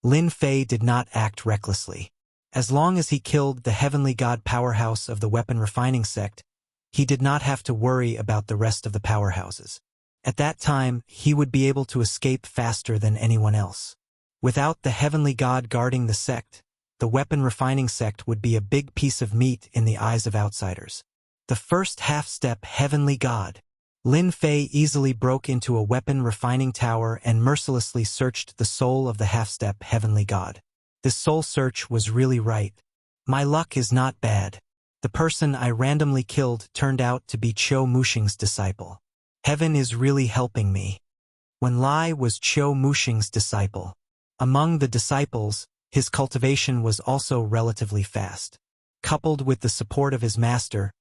Lin Fei did not act recklessly. As long as he killed the heavenly god powerhouse of the weapon refining sect, he did not have to worry about the rest of the powerhouses. At that time, he would be able to escape faster than anyone else. Without the heavenly god guarding the sect, the weapon refining sect would be a big piece of meat in the eyes of outsiders. The first half-step heavenly god. Lin Fei easily broke into a weapon refining tower and mercilessly searched the soul of the half-step heavenly god. This soul search was really right. My luck is not bad. The person I randomly killed turned out to be Qiu Muxing's disciple. Heaven is really helping me. Wen Lai was Qiu Muxing's disciple. Among the disciples, his cultivation was also relatively fast. Coupled with the support of his master,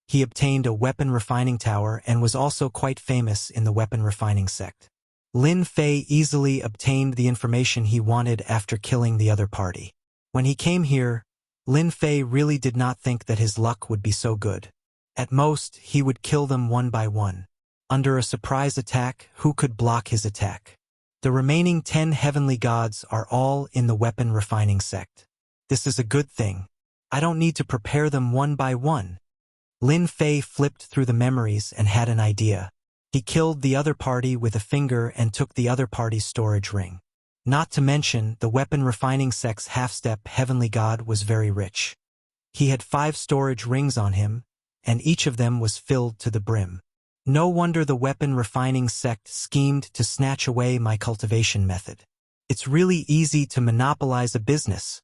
he obtained a weapon refining tower and was also quite famous in the weapon refining sect. Lin Fei easily obtained the information he wanted after killing the other party. When he came here, Lin Fei really did not think that his luck would be so good. At most, he would kill them one by one. Under a surprise attack, who could block his attack? The remaining 10 heavenly gods are all in the weapon refining sect. This is a good thing. I don't need to prepare them one by one. Lin Fei flipped through the memories and had an idea. He killed the other party with a finger and took the other party's storage ring. Not to mention, the weapon refining sect's half-step heavenly god was very rich. He had 5 storage rings on him, and each of them was filled to the brim. No wonder the weapon refining sect schemed to snatch away my cultivation method. It's really easy to monopolize a business.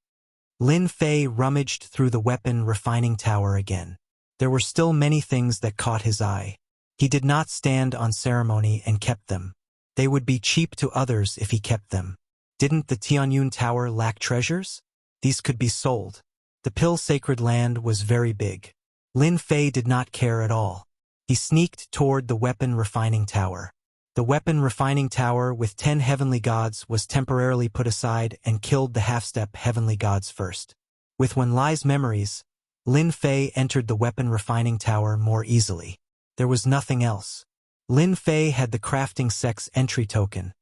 Lin Fei rummaged through the weapon refining tower again. There were still many things that caught his eye. He did not stand on ceremony and kept them. They would be cheap to others if he kept them. Didn't the Tianyun Tower lack treasures? These could be sold. The Pill Sacred Land was very big. Lin Fei did not care at all. He sneaked toward the weapon refining tower. The weapon refining tower with 10 heavenly gods was temporarily put aside and killed the half-step heavenly gods first. With Wen Lai's memories, Lin Fei entered the weapon refining tower more easily. There was nothing else. Lin Fei had the crafting sect's entry token,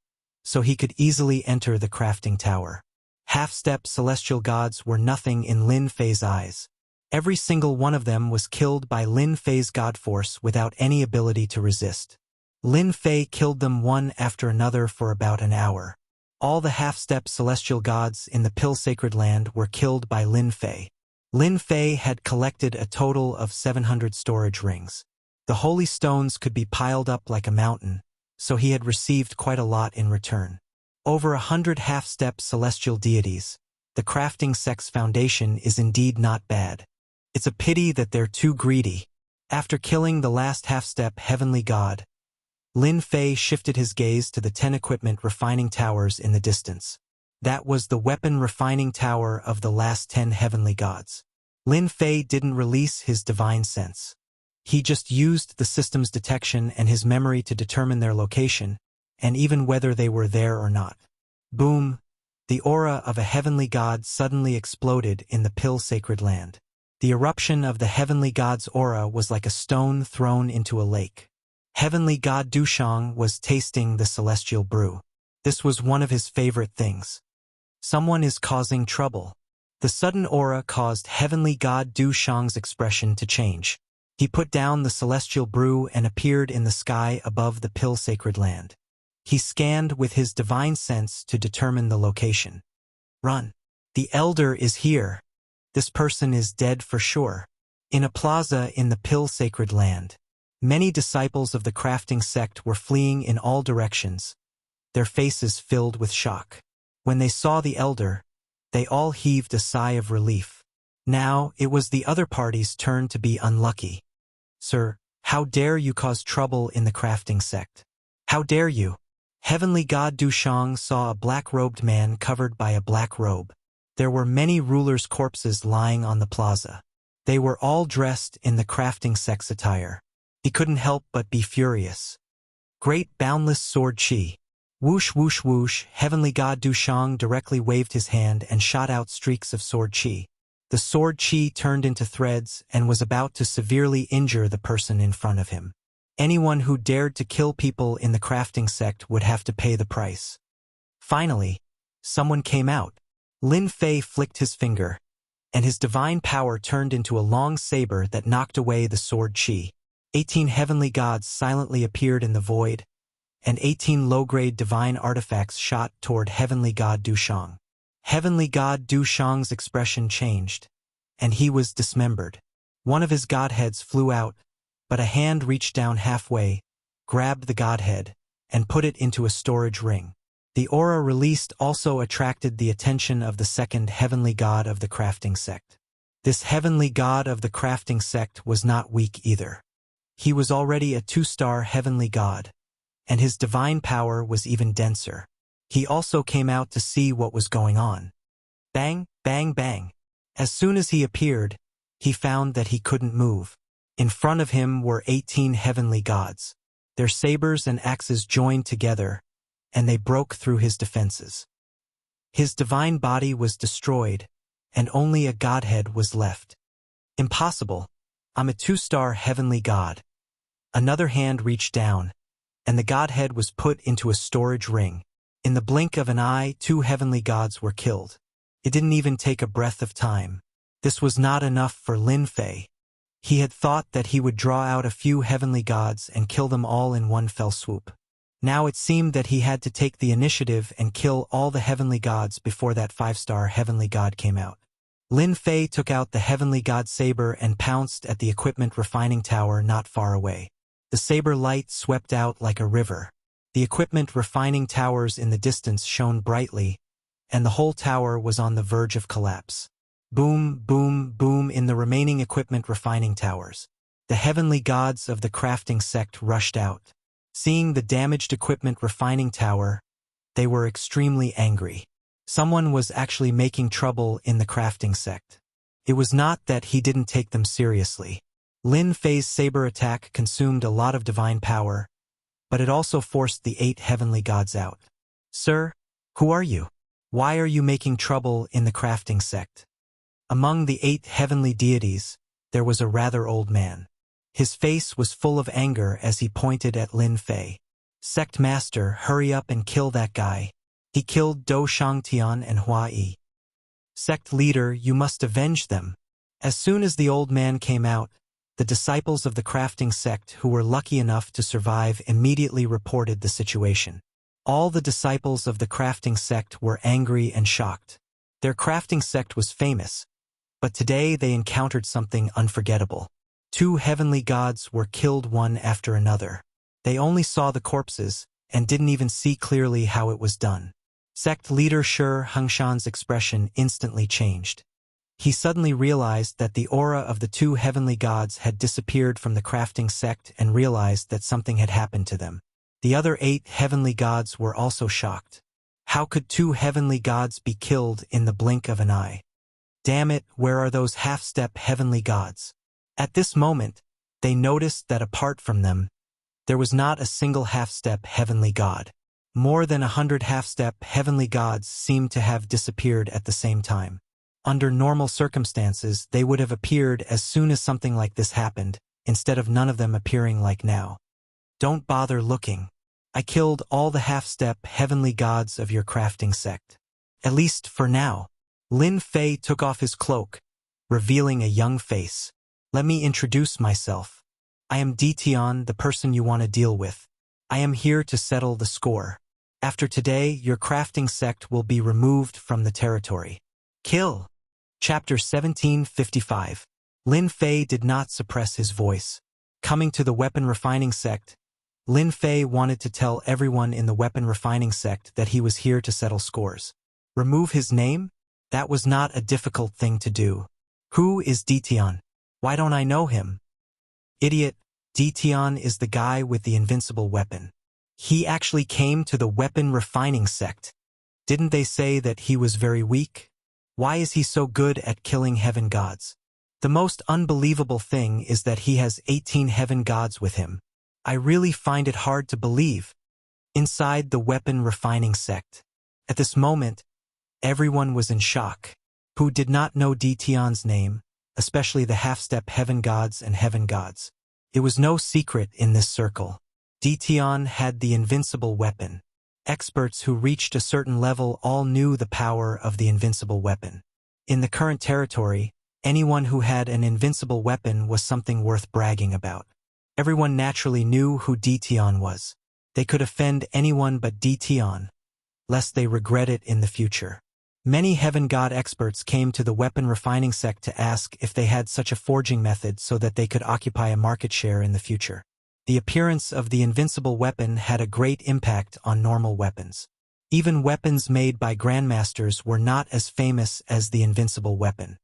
so he could easily enter the crafting tower. Half-step celestial gods were nothing in Lin Fei's eyes. Every single one of them was killed by Lin Fei's god force without any ability to resist. Lin Fei killed them one after another for about an hour. All the half-step celestial gods in the Pill Sacred Land were killed by Lin Fei. Lin Fei had collected a total of 700 storage rings. The holy stones could be piled up like a mountain, so he had received quite a lot in return. Over 100 half-step celestial deities. The crafting sect's foundation is indeed not bad. It's a pity that they're too greedy. After killing the last half-step heavenly god, Lin Fei shifted his gaze to the 10 equipment refining towers in the distance. That was the weapon refining tower of the last 10 heavenly gods. Lin Fei didn't release his divine sense. He just used the system's detection and his memory to determine their location, and even whether they were there or not. Boom! The aura of a heavenly god suddenly exploded in the Pill Sacred Land. The eruption of the heavenly god's aura was like a stone thrown into a lake. Heavenly god Dushang was tasting the celestial brew. This was one of his favorite things. Someone is causing trouble. The sudden aura caused heavenly god Dushang's expression to change. He put down the celestial brew and appeared in the sky above the Pill Sacred Land. He scanned with his divine sense to determine the location. Run! The elder is here. This person is dead for sure. In a plaza in the Pill Sacred Land, many disciples of the crafting sect were fleeing in all directions, their faces filled with shock. When they saw the elder, they all heaved a sigh of relief. Now, it was the other party's turn to be unlucky. Sir, how dare you cause trouble in the crafting sect? How dare you? Heavenly god Dushang saw a black-robed man covered by a black robe. There were many rulers' corpses lying on the plaza. They were all dressed in the crafting sect's attire. He couldn't help but be furious. Great boundless sword Qi. Whoosh whoosh whoosh, heavenly god Du Shang directly waved his hand and shot out streaks of sword Qi. The sword Qi turned into threads and was about to severely injure the person in front of him. Anyone who dared to kill people in the crafting sect would have to pay the price. Finally, someone came out. Lin Fei flicked his finger, and his divine power turned into a long saber that knocked away the sword Qi. 18 heavenly gods silently appeared in the void, and 18 low-grade divine artifacts shot toward heavenly god Du Shang. Heavenly god Du Shang's expression changed, and he was dismembered. One of his godheads flew out, but a hand reached down halfway, grabbed the godhead, and put it into a storage ring. The aura released also attracted the attention of the second heavenly god of the crafting sect. This heavenly god of the crafting sect was not weak either. He was already a 2-star heavenly god, and his divine power was even denser. He also came out to see what was going on. Bang, bang, bang. As soon as he appeared, he found that he couldn't move. In front of him were 18 heavenly gods. Their sabers and axes joined together, and they broke through his defenses. His divine body was destroyed, and only a godhead was left. Impossible. I'm a 2-star heavenly god. Another hand reached down, and the godhead was put into a storage ring. In the blink of an eye, 2 heavenly gods were killed. It didn't even take a breath of time. This was not enough for Lin Fei. He had thought that he would draw out a few heavenly gods and kill them all in one fell swoop. Now it seemed that he had to take the initiative and kill all the heavenly gods before that 5-star heavenly god came out. Lin Fei took out the heavenly god saber and pounced at the equipment refining tower not far away. The saber light swept out like a river. The equipment refining towers in the distance shone brightly, and the whole tower was on the verge of collapse. Boom, boom, boom in the remaining equipment refining towers. The heavenly gods of the crafting sect rushed out. Seeing the damaged equipment refining tower, they were extremely angry. Someone was actually making trouble in the crafting sect. It was not that he didn't take them seriously. Lin Fei's saber attack consumed a lot of divine power, but it also forced the 8 heavenly gods out. Sir, who are you? Why are you making trouble in the crafting sect? Among the 8 heavenly deities, there was a rather old man. His face was full of anger as he pointed at Lin Fei. Sect Master, hurry up and kill that guy. He killed Dou Shangtian and Hua Yi. Sect Leader, you must avenge them. As soon as the old man came out, the disciples of the crafting sect who were lucky enough to survive immediately reported the situation. All the disciples of the crafting sect were angry and shocked. Their crafting sect was famous, but today they encountered something unforgettable. 2 heavenly gods were killed one after another. They only saw the corpses and didn't even see clearly how it was done. Sect leader Shi Hengshan's expression instantly changed. He suddenly realized that the aura of the 2 heavenly gods had disappeared from the crafting sect and realized that something had happened to them. The other 8 heavenly gods were also shocked. How could 2 heavenly gods be killed in the blink of an eye? Damn it, where are those half-step heavenly gods? At this moment, they noticed that apart from them, there was not a single half-step heavenly god. More than 100 half-step heavenly gods seemed to have disappeared at the same time. Under normal circumstances, they would have appeared as soon as something like this happened, instead of none of them appearing like now. Don't bother looking. I killed all the half-step heavenly gods of your crafting sect. At least for now. Lin Fei took off his cloak, revealing a young face. Let me introduce myself. I am Tian, the person you want to deal with. I am here to settle the score. After today, your crafting sect will be removed from the territory. Kill. Chapter 1755. Lin Fei did not suppress his voice. Coming to the weapon refining sect, Lin Fei wanted to tell everyone in the weapon refining sect that he was here to settle scores. Remove his name? That was not a difficult thing to do. Who is Tian? Why don't I know him? Idiot, Tian is the guy with the invincible weapon. He actually came to the weapon refining sect. Didn't they say that he was very weak? Why is he so good at killing heaven gods? The most unbelievable thing is that he has 18 heaven gods with him. I really find it hard to believe. Inside the weapon refining sect. At this moment, everyone was in shock. Who did not know Dtion's name, especially the half-step heaven gods and heaven gods. It was no secret in this circle. Dtion had the invincible weapon. Experts who reached a certain level all knew the power of the invincible weapon. In the current territory, anyone who had an invincible weapon was something worth bragging about. Everyone naturally knew who Dtion was. They could offend anyone but Dtion, lest they regret it in the future. Many heaven god experts came to the weapon refining sect to ask if they had such a forging method so that they could occupy a market share in the future. The appearance of the invincible weapon had a great impact on normal weapons. Even weapons made by grandmasters were not as famous as the invincible weapon.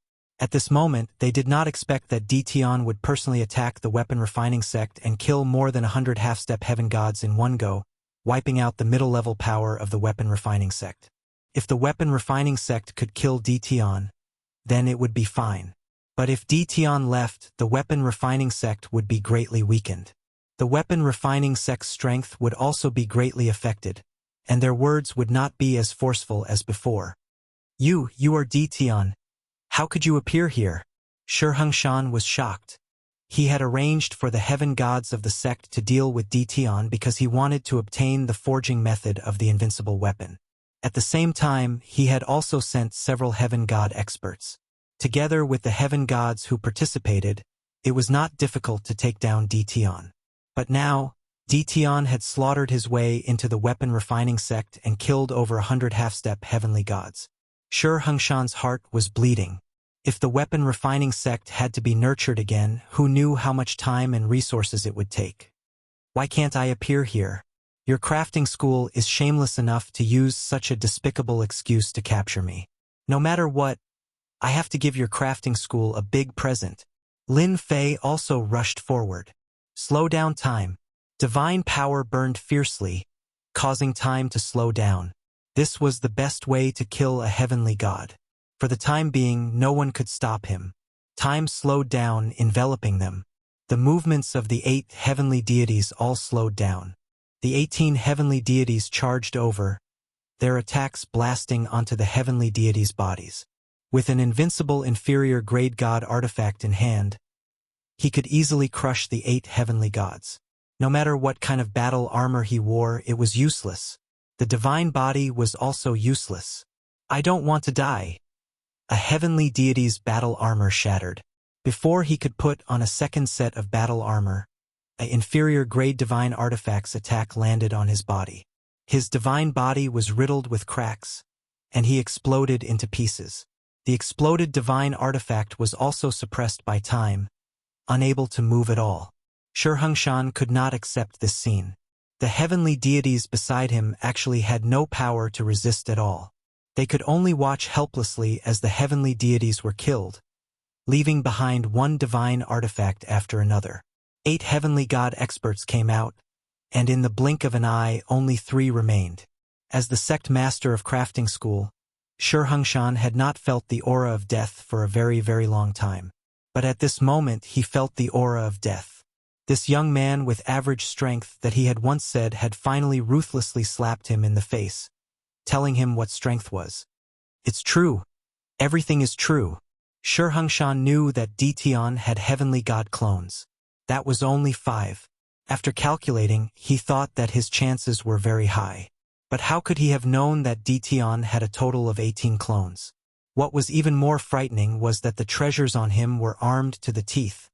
At this moment, they did not expect that Dtion would personally attack the weapon refining sect and kill more than 100 half-step heaven gods in one go, wiping out the middle-level power of the weapon refining sect. If the weapon refining sect could kill Dtion, then it would be fine. But if Dtion left, the weapon refining sect would be greatly weakened. The weapon refining sect's strength would also be greatly affected, and their words would not be as forceful as before. You are Dtion. How could you appear here? Shi was shocked. He had arranged for the heaven gods of the sect to deal with Dtion because he wanted to obtain the forging method of the invincible weapon. At the same time, he had also sent several heaven god experts. Together with the heaven gods who participated, it was not difficult to take down Dtion. But now, Dtion had slaughtered his way into the weapon refining sect and killed over 100 half-step heavenly gods. Shi heart was bleeding. If the weapon refining sect had to be nurtured again, who knew how much time and resources it would take? Why can't I appear here? Your crafting school is shameless enough to use such a despicable excuse to capture me. No matter what, I have to give your crafting school a big present. Lin Fei also rushed forward. Slow down time. Divine power burned fiercely, causing time to slow down. This was the best way to kill a heavenly god. For the time being, no one could stop him. Time slowed down, enveloping them. The movements of the 8 heavenly deities all slowed down. The 18 heavenly deities charged over, their attacks blasting onto the heavenly deities' bodies. With an invincible inferior grade god artifact in hand, he could easily crush the 8 heavenly gods. No matter what kind of battle armor he wore, it was useless. The divine body was also useless. I don't want to die. A heavenly deity's battle armor shattered. Before he could put on a second set of battle armor, an inferior grade divine artifact's attack landed on his body. His divine body was riddled with cracks, and he exploded into pieces. The exploded divine artifact was also suppressed by time, unable to move at all. Shi could not accept this scene. The heavenly deities beside him actually had no power to resist at all. They could only watch helplessly as the heavenly deities were killed, leaving behind one divine artifact after another. 8 heavenly god experts came out, and in the blink of an eye only 3 remained. As the sect master of crafting school, Shi had not felt the aura of death for a very, very long time. But at this moment he felt the aura of death. This young man with average strength that he had once said had finally ruthlessly slapped him in the face, telling him what strength was. It's true. Everything is true. Shi knew that Dtion had heavenly god clones. That was only 5. After calculating, he thought that his chances were very high. But how could he have known that Dtion had a total of 18 clones? What was even more frightening was that the treasures on him were armed to the teeth,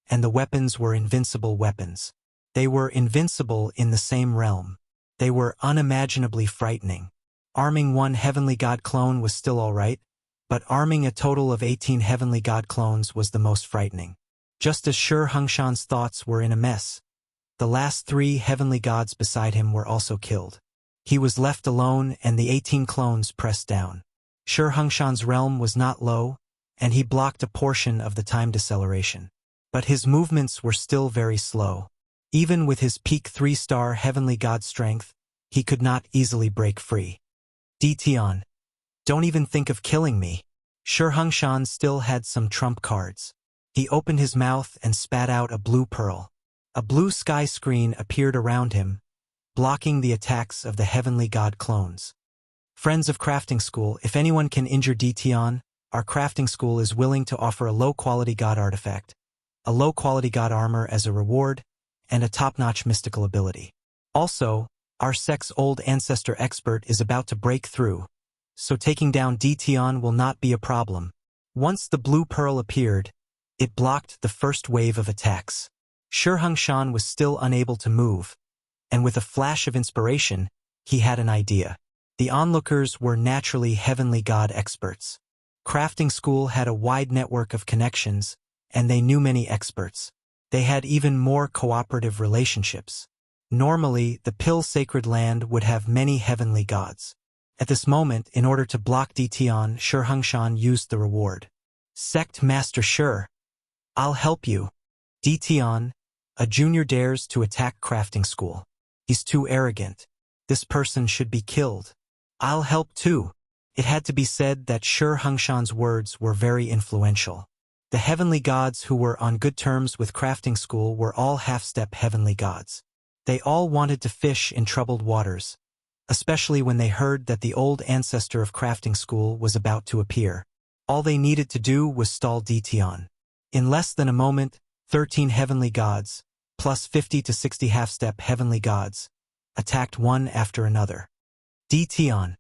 and the weapons were invincible weapons. They were invincible in the same realm. They were unimaginably frightening. Arming one heavenly god clone was still alright, but arming a total of 18 heavenly god clones was the most frightening. Just as Shi thoughts were in a mess, the last 3 heavenly gods beside him were also killed. He was left alone and the 18 clones pressed down. Shi realm was not low, and he blocked a portion of the time deceleration. But his movements were still very slow. Even with his peak 3-star heavenly god strength, he could not easily break free. Dtion, don't even think of killing me. Shi still had some trump cards. He opened his mouth and spat out a blue pearl. A blue sky screen appeared around him, blocking the attacks of the heavenly god clones. Friends of Crafting School, if anyone can injure Dtion, our crafting school is willing to offer a low-quality god artifact, a low-quality god armor as a reward, and a top-notch mystical ability. Also, our sect's old ancestor expert is about to break through, so taking down Dtion will not be a problem. Once the blue pearl appeared, it blocked the first wave of attacks. Shurhangshan was still unable to move, and with a flash of inspiration, he had an idea. The onlookers were naturally heavenly god experts. Crafting School had a wide network of connections, and they knew many experts. They had even more cooperative relationships. Normally, the Pill Sacred Land would have many heavenly gods. At this moment, in order to block Dtion, Shurhangshan used the reward. Sect Master Shur, I'll help you. Dtion, a junior, dares to attack Crafting School. He's too arrogant. This person should be killed. I'll help too. It had to be said that Shurhangshan's words were very influential. The heavenly gods who were on good terms with Crafting School were all half-step heavenly gods. They all wanted to fish in troubled waters, especially when they heard that the old ancestor of Crafting School was about to appear. All they needed to do was stall Dtion. In less than a moment, 13 heavenly gods, plus 50 to 60 half-step heavenly gods, attacked one after another. Dtion,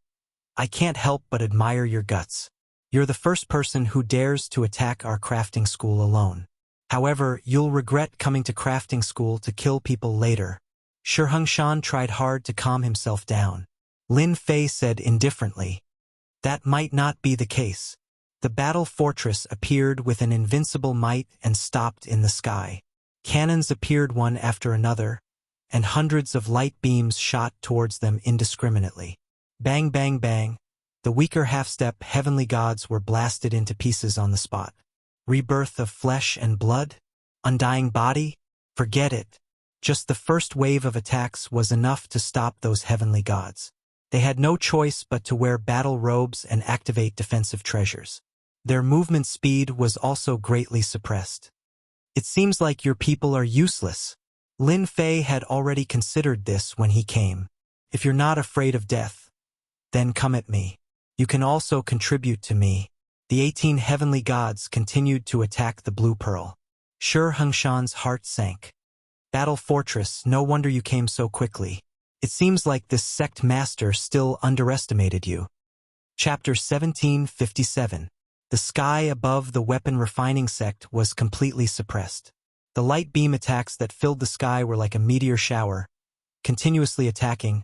I can't help but admire your guts. You're the first person who dares to attack our Crafting School alone. However, you'll regret coming to Crafting School to kill people later. Shurhangshan tried hard to calm himself down. Lin Fei said indifferently, that might not be the case. The battle fortress appeared with an invincible might and stopped in the sky. Cannons appeared one after another, and hundreds of light beams shot towards them indiscriminately. Bang, bang, bang. The weaker half-step heavenly gods were blasted into pieces on the spot. Rebirth of flesh and blood? Undying body? Forget it. Just the first wave of attacks was enough to stop those heavenly gods. They had no choice but to wear battle robes and activate defensive treasures. Their movement speed was also greatly suppressed. It seems like your people are useless. Lin Fei had already considered this when he came. If you're not afraid of death, then come at me. You can also contribute to me. The 18 heavenly gods continued to attack the blue pearl. Shurhangshan's heart sank. Battle Fortress, no wonder you came so quickly. It seems like this sect master still underestimated you. Chapter 1757. The sky above the weapon refining sect was completely suppressed. The light beam attacks that filled the sky were like a meteor shower, continuously attacking,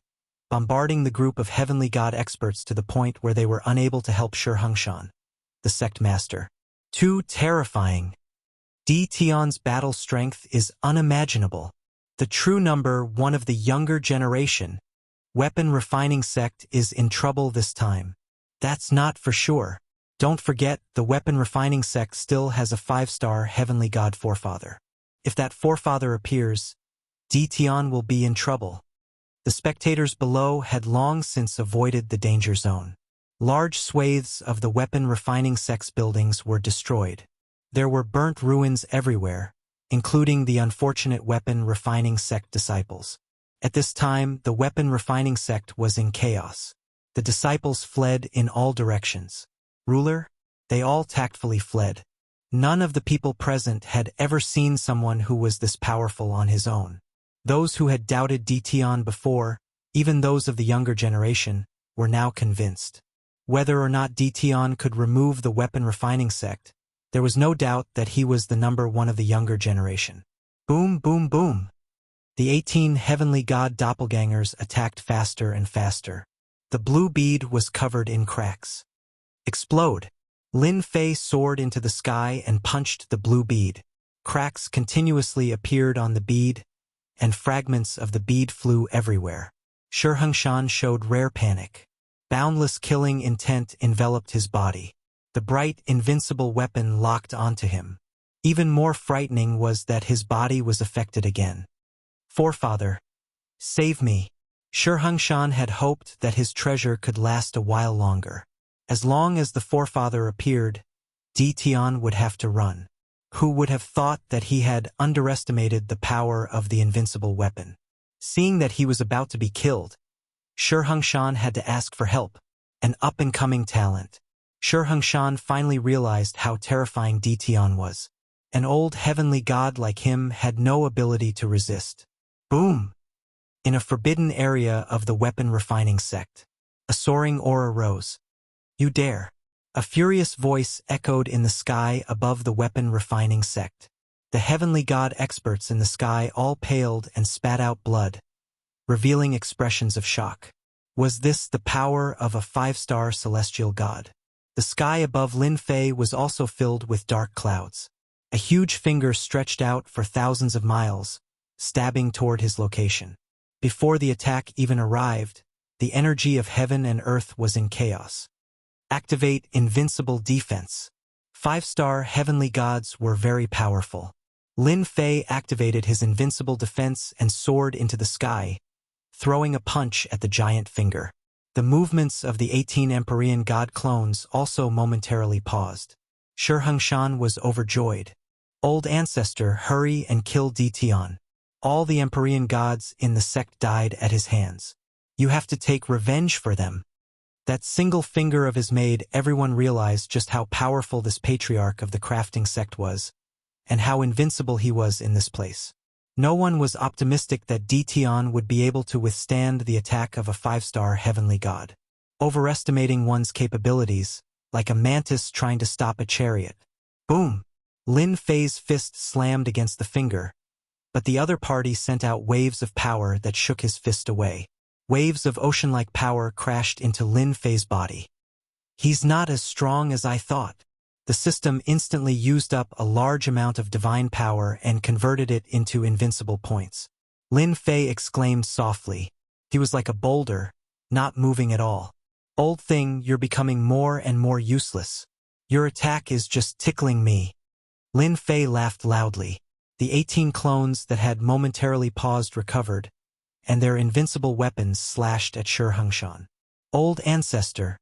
bombarding the group of heavenly god experts to the point where they were unable to help Shurhangshan, the sect master. Too terrifying. Dtion's battle strength is unimaginable. The true number one of the younger generation, weapon refining sect, is in trouble this time. That's not for sure. Don't forget, the weapon refining sect still has a 5-star heavenly god forefather. If that forefather appears, Dtion will be in trouble. The spectators below had long since avoided the danger zone. Large swathes of the weapon refining sect's buildings were destroyed. There were burnt ruins everywhere, including the unfortunate weapon refining sect disciples. At this time, the weapon refining sect was in chaos. The disciples fled in all directions. Ruler? They all tactfully fled. None of the people present had ever seen someone who was this powerful on his own. Those who had doubted Dtion before, even those of the younger generation, were now convinced. Whether or not Dtion could remove the weapon refining sect, there was no doubt that he was the number one of the younger generation. Boom, boom, boom. The 18 heavenly god doppelgangers attacked faster and faster. The blue bead was covered in cracks. Explode! Lin Fei soared into the sky and punched the blue bead. Cracks continuously appeared on the bead, and fragments of the bead flew everywhere. Shurhangshan showed rare panic. Boundless killing intent enveloped his body. The bright, invincible weapon locked onto him. Even more frightening was that his body was affected again. Forefather, save me. Shurhangshan had hoped that his treasure could last a while longer. As long as the forefather appeared, Dtion would have to run. Who would have thought that he had underestimated the power of the invincible weapon? Seeing that he was about to be killed, Shi Hengshan had to ask for help, an up-and-coming talent. Shi Hengshan finally realized how terrifying Ditian was. An old heavenly god like him had no ability to resist. Boom! In a forbidden area of the weapon refining sect, a soaring aura rose. You dare! A furious voice echoed in the sky above the weapon refining sect. The heavenly god experts in the sky all paled and spat out blood, revealing expressions of shock. Was this the power of a 5-star celestial god? The sky above Lin Fei was also filled with dark clouds. A huge finger stretched out for thousands of miles, stabbing toward his location. Before the attack even arrived, the energy of heaven and earth was in chaos. Activate invincible defense. 5-star heavenly gods were very powerful. Lin Fei activated his invincible defense and soared into the sky, throwing a punch at the giant finger. The movements of the 18 Empyrean god clones also momentarily paused. Shi Hengshan was overjoyed. Old ancestor, hurry and kill Ditian. All the Empyrean gods in the sect died at his hands. You have to take revenge for them. That single finger of his made everyone realize just how powerful this patriarch of the crafting sect was, and how invincible he was in this place. No one was optimistic that Ditian would be able to withstand the attack of a 5-star heavenly god. Overestimating one's capabilities, like a mantis trying to stop a chariot. Boom! Lin Fei's fist slammed against the finger, but the other party sent out waves of power that shook his fist away. Waves of ocean-like power crashed into Lin Fei's body. He's not as strong as I thought. The system instantly used up a large amount of divine power and converted it into invincible points. Lin Fei exclaimed softly. He was like a boulder, not moving at all. Old thing, you're becoming more and more useless. Your attack is just tickling me. Lin Fei laughed loudly. The 18 clones that had momentarily paused recovered, and their invincible weapons slashed at Shi Hengshan. Old ancestor.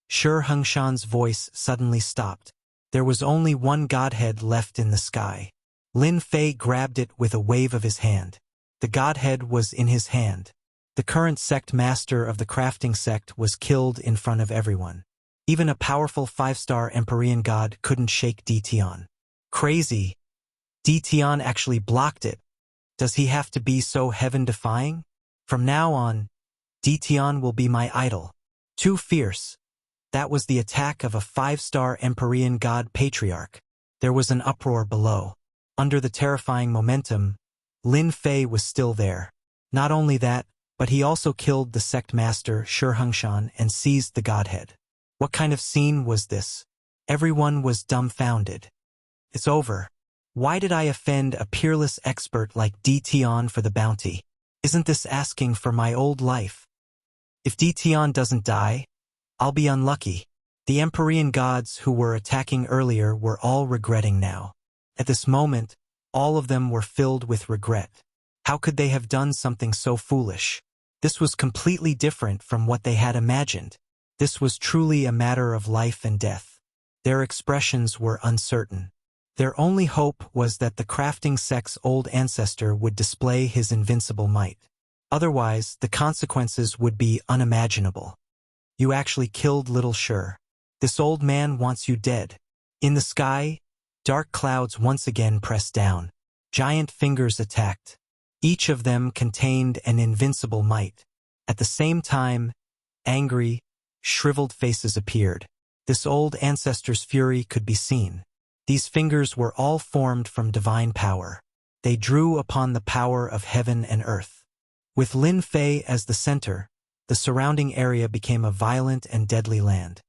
Shi Hengshan's voice suddenly stopped. There was only one godhead left in the sky. Lin Fei grabbed it with a wave of his hand. The godhead was in his hand. The current sect master of the crafting sect was killed in front of everyone. Even a powerful 5-star Empyrean god couldn't shake Ditian. Crazy. Ditian actually blocked it. Does he have to be so heaven-defying? From now on, Ditian will be my idol. Too fierce. That was the attack of a 5-star Empyrean god patriarch. There was an uproar below. Under the terrifying momentum, Lin Fei was still there. Not only that, but he also killed the sect master Shi Hengshan and seized the godhead. What kind of scene was this? Everyone was dumbfounded. It's over. Why did I offend a peerless expert like Ditian for the bounty? Isn't this asking for my old life? If Ditian doesn't die, I'll be unlucky. The Empyrean gods who were attacking earlier were all regretting now. At this moment, all of them were filled with regret. How could they have done something so foolish? This was completely different from what they had imagined. This was truly a matter of life and death. Their expressions were uncertain. Their only hope was that the crafting sect's old ancestor would display his invincible might. Otherwise, the consequences would be unimaginable. You actually killed little Shi. This old man wants you dead. In the sky, dark clouds once again pressed down. Giant fingers attacked. Each of them contained an invincible might. At the same time, angry, shriveled faces appeared. This old ancestor's fury could be seen. These fingers were all formed from divine power. They drew upon the power of heaven and earth. With Lin Fei as the center, the surrounding area became a violent and deadly land.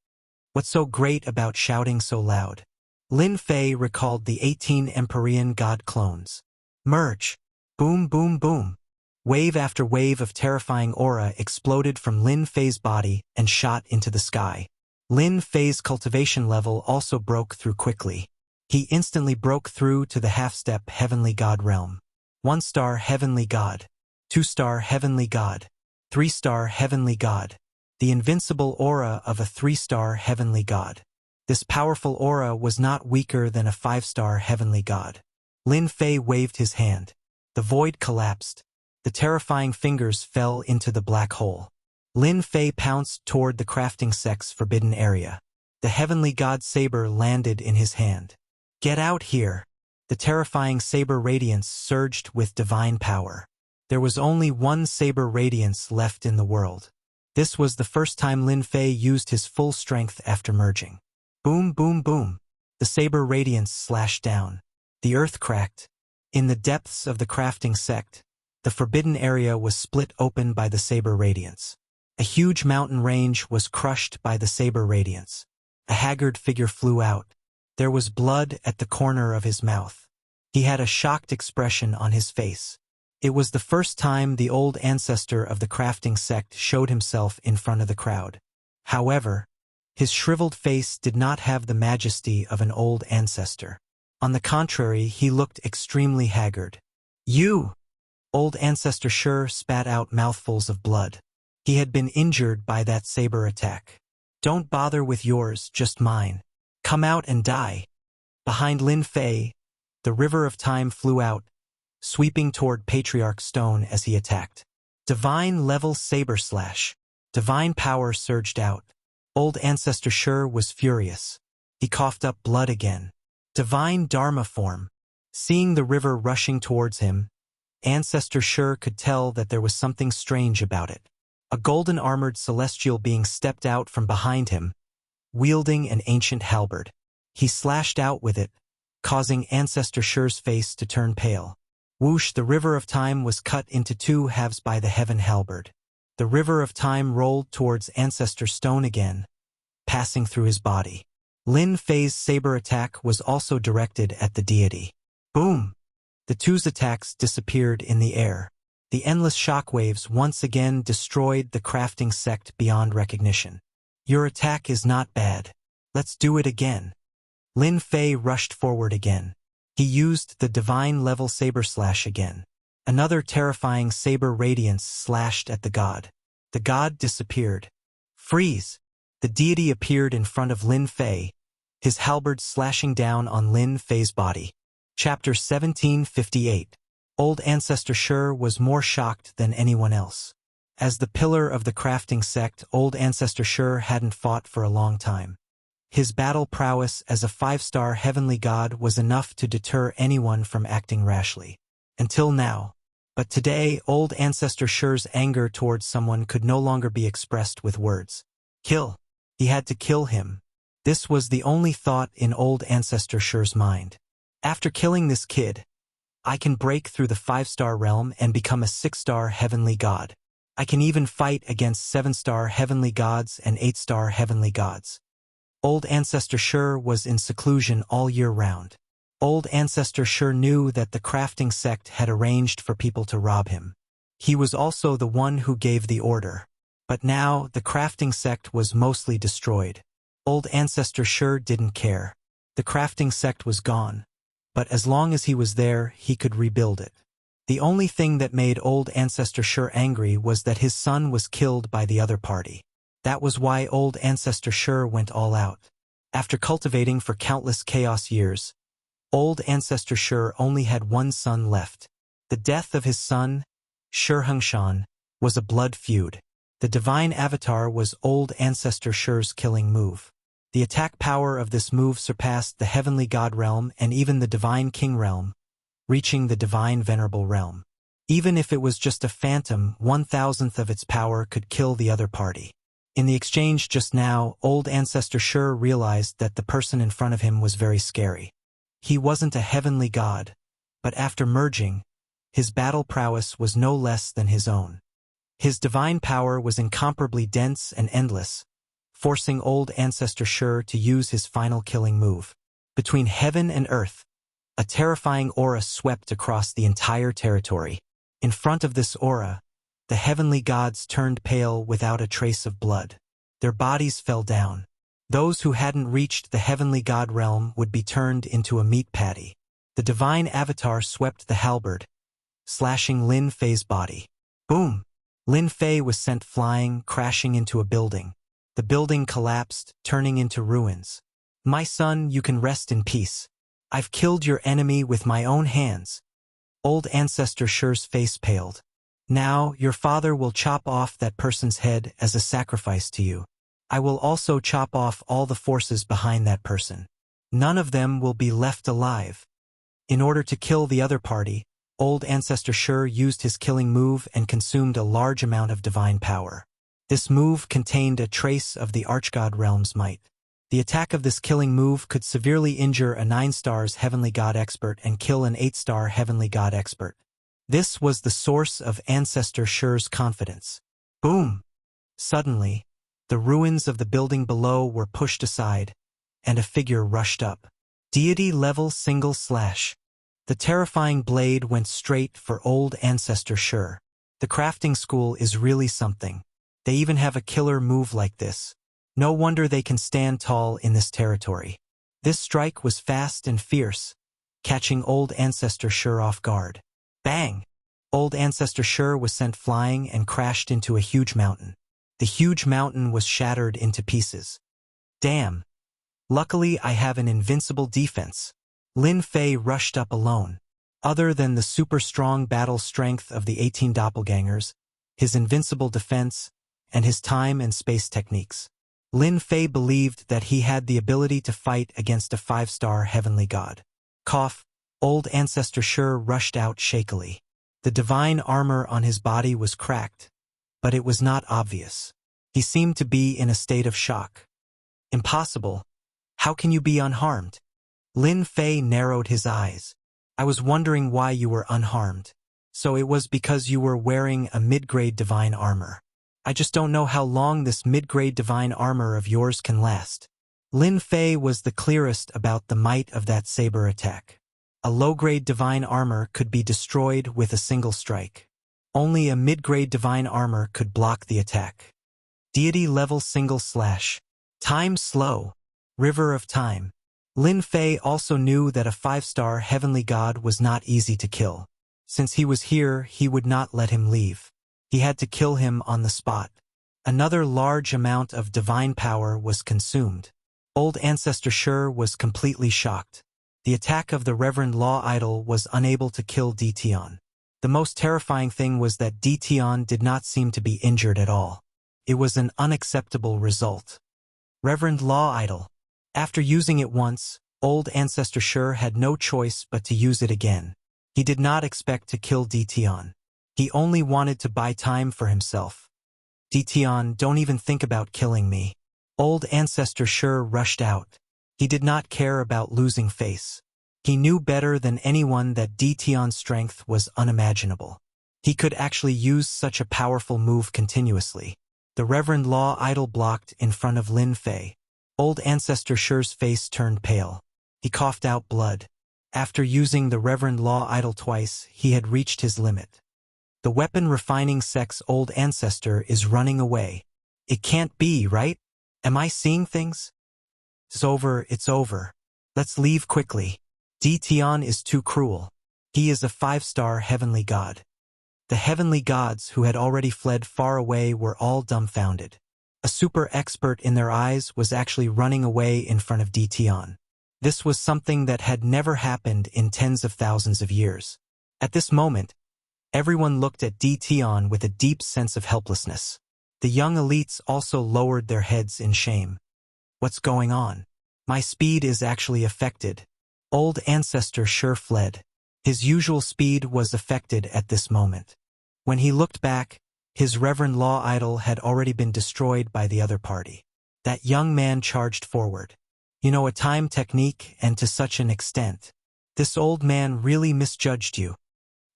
What's so great about shouting so loud? Lin Fei recalled the 18 Empyrean god clones. Merge! Boom, boom, boom! Wave after wave of terrifying aura exploded from Lin Fei's body and shot into the sky. Lin Fei's cultivation level also broke through quickly. He instantly broke through to the half-step heavenly god realm. 1-star heavenly god. 2-star heavenly god. 3-star heavenly god. The invincible aura of a 3-star heavenly god. This powerful aura was not weaker than a 5-star heavenly god. Lin Fei waved his hand. The void collapsed. The terrifying fingers fell into the black hole. Lin Fei pounced toward the crafting sect's forbidden area. The heavenly god saber landed in his hand. Get out here! The terrifying saber radiance surged with divine power. There was only one saber radiance left in the world. This was the first time Lin Fei used his full strength after merging. Boom, boom, boom. The saber radiance slashed down. The earth cracked. In the depths of the crafting sect, the forbidden area was split open by the saber radiance. A huge mountain range was crushed by the saber radiance. A haggard figure flew out. There was blood at the corner of his mouth. He had a shocked expression on his face. It was the first time the old ancestor of the crafting sect showed himself in front of the crowd. However, his shriveled face did not have the majesty of an old ancestor. On the contrary, he looked extremely haggard. You! Old ancestor Shi spat out mouthfuls of blood. He had been injured by that saber attack. Don't bother with yours, just mine. Come out and die. Behind Lin Fei, the river of time flew out, sweeping toward Patriarch Stone as he attacked. Divine level saber slash. Divine power surged out. Old ancestor Shi was furious. He coughed up blood again. Divine Dharma form. Seeing the river rushing towards him, Ancestor Shi could tell that there was something strange about it. A golden-armored celestial being stepped out from behind him, wielding an ancient halberd. He slashed out with it, causing Ancestor Shi's face to turn pale. Whoosh! The river of time was cut into 2 halves by the heaven halberd. The river of time rolled towards Ancestor Stone again, passing through his body. Lin Fei's saber attack was also directed at the deity. Boom! The two's attacks disappeared in the air. The endless shockwaves once again destroyed the crafting sect beyond recognition. Your attack is not bad. Let's do it again. Lin Fei rushed forward again. He used the divine level saber slash again. Another terrifying saber radiance slashed at the god. The god disappeared. Freeze! The deity appeared in front of Lin Fei, his halberd slashing down on Lin Fei's body. Chapter 1758. Old Ancestor Shi was more shocked than anyone else. As the pillar of the crafting sect, Old Ancestor Shi hadn't fought for a long time. His battle prowess as a 5-star heavenly god was enough to deter anyone from acting rashly. Until now. But today, Old Ancestor Shi's anger towards someone could no longer be expressed with words. Kill. He had to kill him. This was the only thought in Old Ancestor Shi's mind. After killing this kid, I can break through the 5-star realm and become a 6-star heavenly god. I can even fight against 7-star heavenly gods and 8-star heavenly gods. Old Ancestor Shi was in seclusion all year round. Old Ancestor Shi knew that the crafting sect had arranged for people to rob him. He was also the one who gave the order. But now, the crafting sect was mostly destroyed. Old Ancestor Shi didn't care. The crafting sect was gone. But as long as he was there, he could rebuild it. The only thing that made Old Ancestor Shi angry was that his son was killed by the other party. That was why Old Ancestor Shi went all out. After cultivating for countless chaos years, Old Ancestor Shi only had one son left. The death of his son, Shi Hengshan, was a blood feud. The divine avatar was Old Ancestor Shi's killing move. The attack power of this move surpassed the heavenly god realm and even the divine king realm, reaching the divine venerable realm. Even if it was just a phantom, 1,000th of its power could kill the other party. In the exchange just now, Old Ancestor Shi realized that the person in front of him was very scary. He wasn't a heavenly god, but after merging, his battle prowess was no less than his own. His divine power was incomparably dense and endless, forcing Old Ancestor Shi to use his final killing move. Between heaven and earth, a terrifying aura swept across the entire territory. In front of this aura, the heavenly gods turned pale without a trace of blood. Their bodies fell down. Those who hadn't reached the heavenly god realm would be turned into a meat patty. The divine avatar swept the halberd, slashing Lin Fei's body. Boom! Lin Fei was sent flying, crashing into a building. The building collapsed, turning into ruins. My son, you can rest in peace. I've killed your enemy with my own hands. Old Ancestor Shi's face paled. Now, your father will chop off that person's head as a sacrifice to you. I will also chop off all the forces behind that person. None of them will be left alive. In order to kill the other party, Old Ancestor Shi used his killing move and consumed a large amount of divine power. This move contained a trace of the Archgod realm's might. The attack of this killing move could severely injure a 9-star Heavenly God expert and kill an 8-star Heavenly God expert. This was the source of Ancestor Shi's confidence. Boom! Suddenly, the ruins of the building below were pushed aside, and a figure rushed up. Deity level single slash. The terrifying blade went straight for Old Ancestor Shi. The crafting school is really something. They even have a killer move like this. No wonder they can stand tall in this territory. This strike was fast and fierce, catching Old Ancestor Shi off guard. Bang! Old Ancestor Shi was sent flying and crashed into a huge mountain. The huge mountain was shattered into pieces. Damn! Luckily, I have an invincible defense. Lin Fei rushed up alone. Other than the super strong battle strength of the 18 doppelgangers, his invincible defense, and his time and space techniques, Lin Fei believed that he had the ability to fight against a 5-star heavenly god. Cough! Old Ancestor Shi rushed out shakily. The divine armor on his body was cracked, but it was not obvious. He seemed to be in a state of shock. Impossible! How can you be unharmed? Lin Fei narrowed his eyes. I was wondering why you were unharmed. So it was because you were wearing a mid-grade divine armor. I just don't know how long this mid-grade divine armor of yours can last. Lin Fei was the clearest about the might of that saber attack. A low-grade divine armor could be destroyed with a single strike. Only a mid-grade divine armor could block the attack. Deity level single slash. Time slow. River of time. Lin Fei also knew that a 5-star heavenly god was not easy to kill. Since he was here, he would not let him leave. He had to kill him on the spot. Another large amount of divine power was consumed. Old Ancestor Shi was completely shocked. The attack of the Reverend Law Idol was unable to kill Dition. The most terrifying thing was that Dition did not seem to be injured at all. It was an unacceptable result. Reverend Law Idol. After using it once, Old Ancestor Shi had no choice but to use it again. He did not expect to kill Dition. He only wanted to buy time for himself. Dition, don't even think about killing me. Old Ancestor Shi rushed out. He did not care about losing face. He knew better than anyone that Dition's strength was unimaginable. He could actually use such a powerful move continuously. The Reverend Law Idol blocked in front of Lin Fei. Old Ancestor Shi's face turned pale. He coughed out blood. After using the Reverend Law Idol twice, he had reached his limit. The weapon refining sex Old Ancestor is running away. It can't be, right? Am I seeing things? It's over. Let's leave quickly. Dition is too cruel. He is a 5-star heavenly god. The heavenly gods who had already fled far away were all dumbfounded. A super expert in their eyes was actually running away in front of Dition. This was something that had never happened in tens of thousands of years. At this moment, everyone looked at Dition with a deep sense of helplessness. The young elites also lowered their heads in shame. What's going on? My speed is actually affected. Old Ancestor Shi fled. His usual speed was affected at this moment. When he looked back, his Reverend Law Idol had already been destroyed by the other party. That young man charged forward. You know, a time technique, and to such an extent. This old man really misjudged you.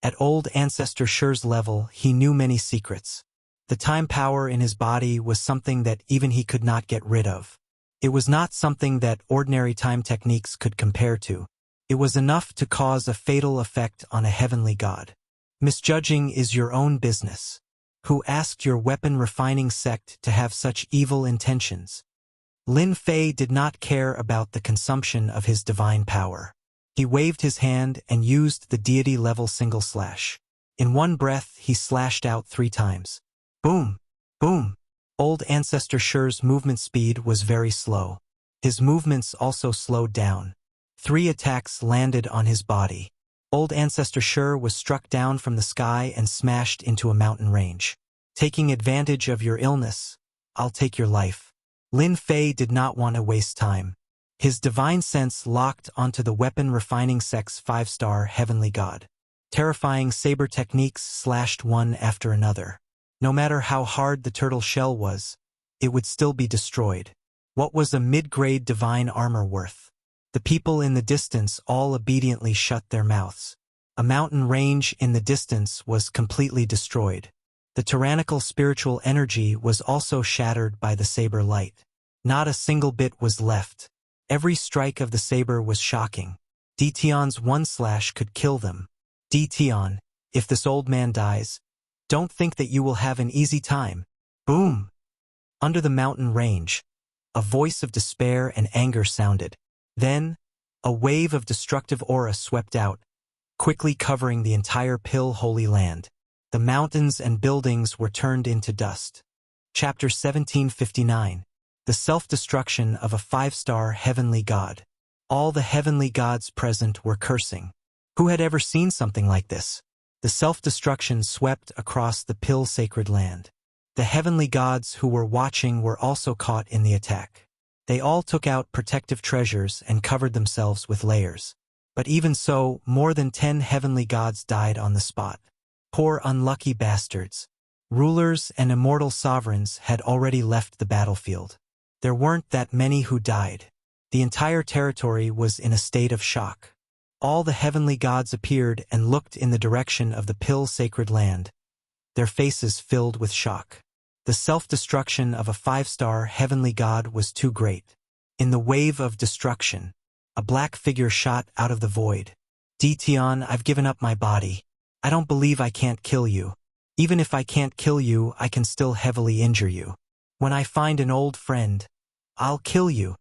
At Old Ancestor Shi's level, he knew many secrets. The time power in his body was something that even he could not get rid of. It was not something that ordinary time techniques could compare to. It was enough to cause a fatal effect on a heavenly god. Misjudging is your own business. Who asked your weapon refining sect to have such evil intentions? Lin Fei did not care about the consumption of his divine power. He waved his hand and used the deity level single slash. In one breath, he slashed out 3 times. Boom! Boom! Old Ancestor Shi's movement speed was very slow. His movements also slowed down. 3 attacks landed on his body. Old Ancestor Shi was struck down from the sky and smashed into a mountain range. Taking advantage of your illness, I'll take your life. Lin Fei did not want to waste time. His divine sense locked onto the weapon refining sect's 5-star heavenly god. Terrifying saber techniques slashed one after another. No matter how hard the turtle shell was, it would still be destroyed. What was a mid-grade divine armor worth? The people in the distance all obediently shut their mouths. A mountain range in the distance was completely destroyed. The tyrannical spiritual energy was also shattered by the saber light. Not a single bit was left. Every strike of the saber was shocking. Detion's one slash could kill them. Detion, if this old man dies, don't think that you will have an easy time. Boom! Under the mountain range, a voice of despair and anger sounded. Then, a wave of destructive aura swept out, quickly covering the entire Pill Holy Land. The mountains and buildings were turned into dust. Chapter 1759. The Self-Destruction of a 5-Star Heavenly God. All the heavenly gods present were cursing. Who had ever seen something like this? The self-destruction swept across the Pill Sacred Land. The heavenly gods who were watching were also caught in the attack. They all took out protective treasures and covered themselves with layers. But even so, more than 10 heavenly gods died on the spot. Poor unlucky bastards. Rulers and immortal sovereigns had already left the battlefield. There weren't that many who died. The entire territory was in a state of shock. All the heavenly gods appeared and looked in the direction of the Pill Sacred Land, their faces filled with shock. The self-destruction of a 5-star heavenly god was too great. In the wave of destruction, a black figure shot out of the void. Detion, I've given up my body. I don't believe I can't kill you. Even if I can't kill you, I can still heavily injure you. When I find an old friend, I'll kill you.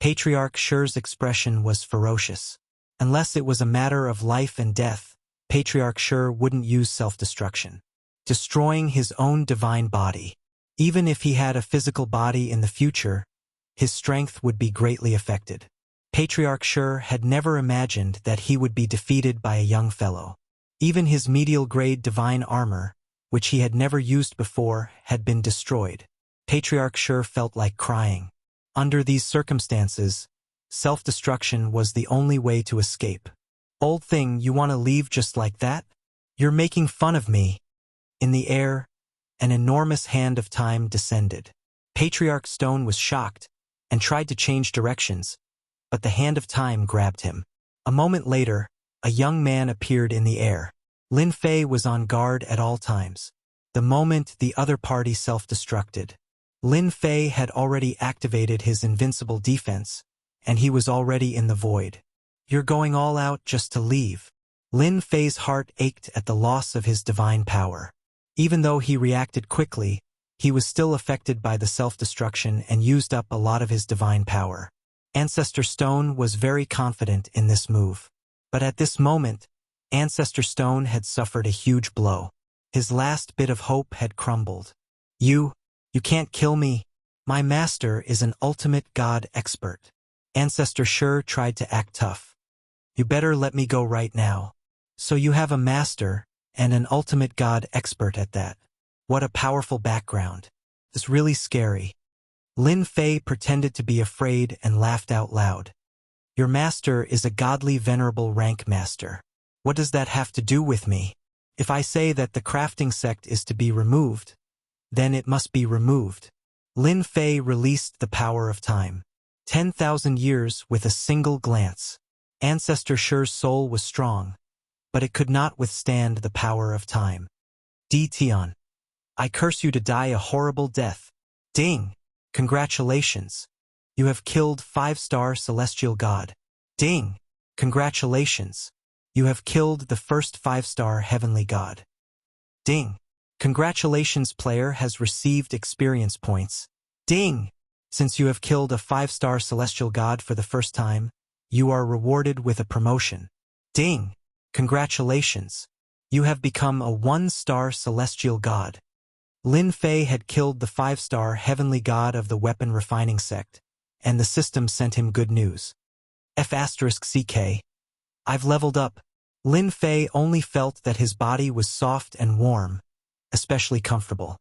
Patriarch Shi's expression was ferocious. Unless it was a matter of life and death, Patriarch Shi wouldn't use self-destruction. Destroying his own divine body. Even if he had a physical body in the future, his strength would be greatly affected. Patriarch Shi had never imagined that he would be defeated by a young fellow. Even his medial-grade divine armor, which he had never used before, had been destroyed. Patriarch Shi felt like crying. Under these circumstances, self-destruction was the only way to escape. Old thing, you want to leave just like that? You're making fun of me. In the air, an enormous hand of time descended. Patriarch Stone was shocked and tried to change directions, but the hand of time grabbed him. A moment later, a young man appeared in the air. Lin Fei was on guard at all times. The moment the other party self-destructed, Lin Fei had already activated his invincible defense, and he was already in the void. You're going all out just to leave. Lin Fei's heart ached at the loss of his divine power. Even though he reacted quickly, he was still affected by the self-destruction and used up a lot of his divine power. Ancestor Stone was very confident in this move. But at this moment, Ancestor Stone had suffered a huge blow. His last bit of hope had crumbled. You can't kill me. My master is an ultimate god expert. Ancestor Shi tried to act tough. You better let me go right now. So you have a master, and an ultimate god expert at that. What a powerful background. It's really scary. Lin Fei pretended to be afraid and laughed out loud. Your master is a godly venerable rank master. What does that have to do with me? If I say that the crafting sect is to be removed, then it must be removed. Lin Fei released the power of time. 10,000 years with a single glance. Ancestor Shi's soul was strong, but it could not withstand the power of time. Detion, I curse you to die a horrible death. Ding! Congratulations. You have killed 5-star celestial god. Ding! Congratulations. You have killed the first 5-star heavenly god. Ding! Congratulations, player has received experience points. Ding! Since you have killed a 5-star celestial god for the first time, you are rewarded with a promotion. Ding! Congratulations. You have become a 1-star celestial god. Lin Fei had killed the 5-star heavenly god of the weapon refining sect, and the system sent him good news. F*CK. I've leveled up. Lin Fei only felt that his body was soft and warm, especially comfortable.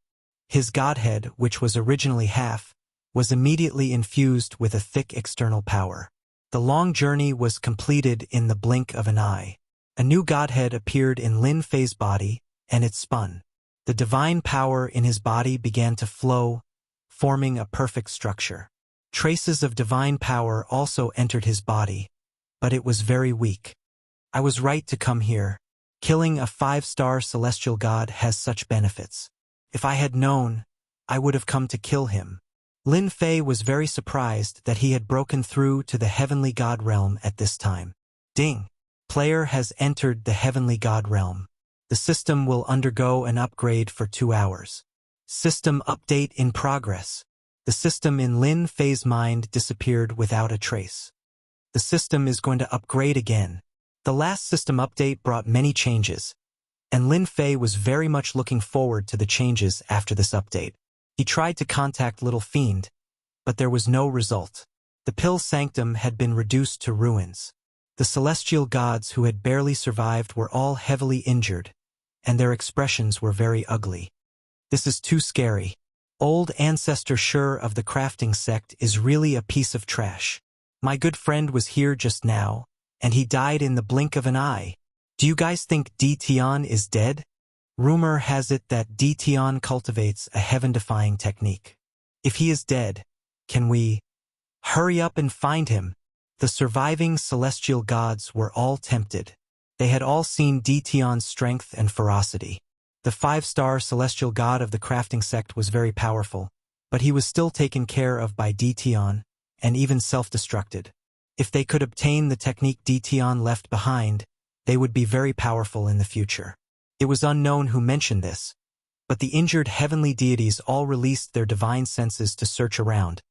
His godhead, which was originally half, was immediately infused with a thick external power. The long journey was completed in the blink of an eye. A new godhead appeared in Lin Fei's body, and it spun. The divine power in his body began to flow, forming a perfect structure. Traces of divine power also entered his body, but it was very weak. I was right to come here. Killing a 5-star celestial god has such benefits. If I had known, I would have come to kill him. Lin Fei was very surprised that he had broken through to the heavenly god realm at this time. Ding! Player has entered the heavenly god realm. The system will undergo an upgrade for 2 hours. System update in progress. The system in Lin Fei's mind disappeared without a trace. The system is going to upgrade again. The last system update brought many changes, and Lin Fei was very much looking forward to the changes after this update. He tried to contact Little Fiend, but there was no result. The Pill Sanctum had been reduced to ruins. The celestial gods who had barely survived were all heavily injured, and their expressions were very ugly. This is too scary. Old Ancestor Sure of the crafting sect is really a piece of trash. My good friend was here just now, and he died in the blink of an eye. Do you guys think D-Tion is dead? Rumor has it that D-Tion cultivates a heaven-defying technique. If he is dead, can we hurry up and find him? The surviving celestial gods were all tempted. They had all seen D-Tion's strength and ferocity. The 5-star celestial god of the crafting sect was very powerful, but he was still taken care of by D-Tion, and even self-destructed. If they could obtain the technique D-Tion left behind, they would be very powerful in the future. It was unknown who mentioned this, but the injured heavenly deities all released their divine senses to search around,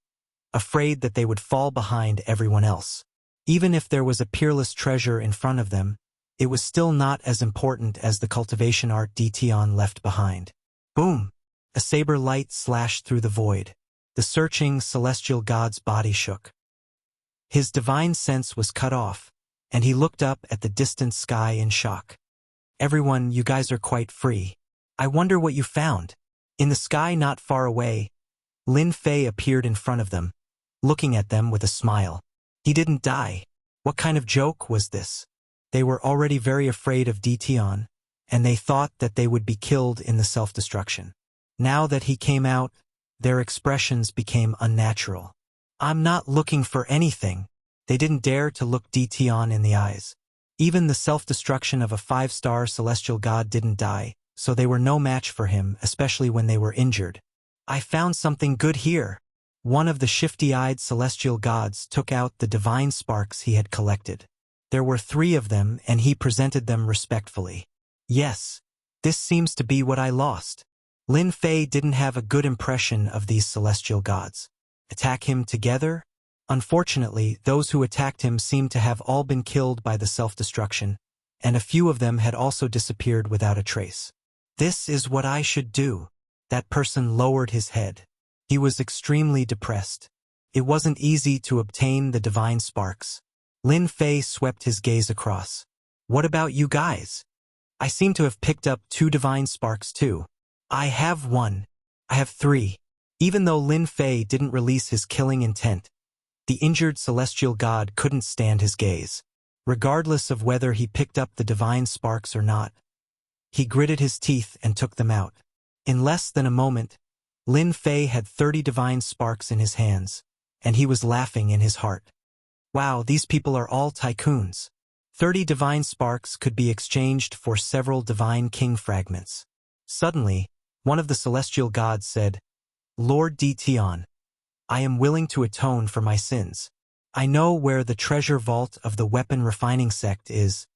afraid that they would fall behind everyone else. Even if there was a peerless treasure in front of them, it was still not as important as the cultivation art D-Tion left behind. Boom! A saber light slashed through the void. The searching celestial god's body shook. His divine sense was cut off, and he looked up at the distant sky in shock. Everyone, you guys are quite free. I wonder what you found. In the sky not far away, Lin Fei appeared in front of them, looking at them with a smile. He didn't die. What kind of joke was this? They were already very afraid of D-Tion, and they thought that they would be killed in the self-destruction. Now that he came out, their expressions became unnatural. I'm not looking for anything. They didn't dare to look D-Tion in the eyes. Even the self-destruction of a 5-star celestial god didn't die, so they were no match for him, especially when they were injured. I found something good here. One of the shifty-eyed celestial gods took out the divine sparks he had collected. There were 3 of them, and he presented them respectfully. Yes, this seems to be what I lost. Lin Fei didn't have a good impression of these celestial gods. Attack him together? Unfortunately, those who attacked him seemed to have all been killed by the self-destruction, and a few of them had also disappeared without a trace. This is what I should do. That person lowered his head. He was extremely depressed. It wasn't easy to obtain the divine sparks. Lin Fei swept his gaze across. What about you guys? I seem to have picked up 2 divine sparks too. I have 1. I have 3. Even though Lin Fei didn't release his killing intent, the injured celestial god couldn't stand his gaze. Regardless of whether he picked up the divine sparks or not, he gritted his teeth and took them out. In less than a moment, Lin Fei had 30 divine sparks in his hands, and he was laughing in his heart. Wow, these people are all tycoons. 30 divine sparks could be exchanged for several divine king fragments. Suddenly, one of the celestial gods said, Lord D-Tion, I am willing to atone for my sins. I know where the treasure vault of the weapon refining sect is.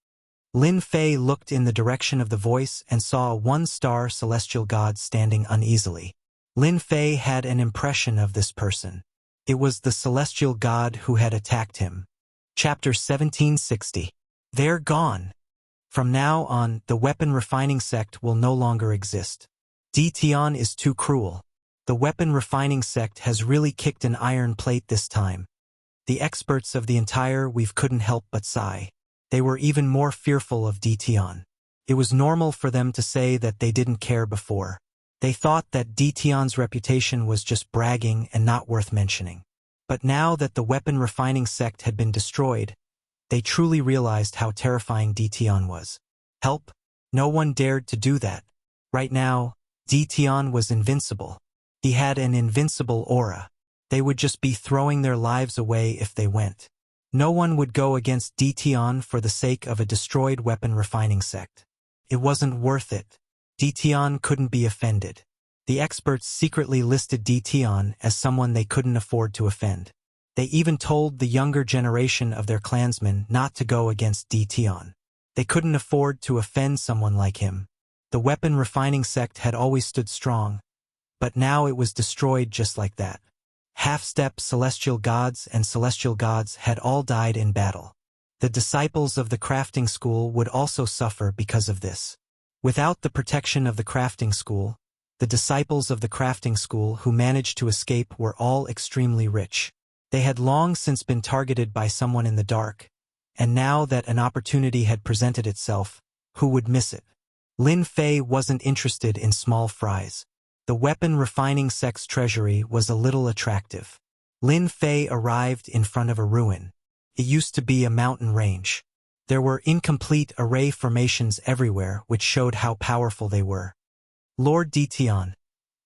Lin Fei looked in the direction of the voice and saw a 1-star celestial god standing uneasily. Lin Fei had an impression of this person. It was the celestial god who had attacked him. Chapter 1760. They're gone. From now on, the weapon refining sect will no longer exist. D-Tion is too cruel. The weapon refining sect has really kicked an iron plate this time. The experts of the entire we've couldn't help but sigh. They were even more fearful of Dtion. It was normal for them to say that they didn't care before. They thought that Dtion's reputation was just bragging and not worth mentioning. But now that the weapon refining sect had been destroyed, they truly realized how terrifying Dtion was. Help? No one dared to do that. Right now, Dtion was invincible. He had an invincible aura. They would just be throwing their lives away if they went. No one would go against Dtion for the sake of a destroyed weapon refining sect. It wasn't worth it. Dtion couldn't be offended. The experts secretly listed Dtion as someone they couldn't afford to offend. They even told the younger generation of their clansmen not to go against Dtion. They couldn't afford to offend someone like him. The weapon refining sect had always stood strong, but now it was destroyed just like that. Half-step celestial gods and celestial gods had all died in battle. The disciples of the crafting school would also suffer because of this. Without the protection of the crafting school, the disciples of the crafting school who managed to escape were all extremely rich. They had long since been targeted by someone in the dark, and now that an opportunity had presented itself, who would miss it? Lin Fei wasn't interested in small fries. The weapon refining sect's treasury was a little attractive. Lin Fei arrived in front of a ruin. It used to be a mountain range. There were incomplete array formations everywhere which showed how powerful they were. Lord Dtion,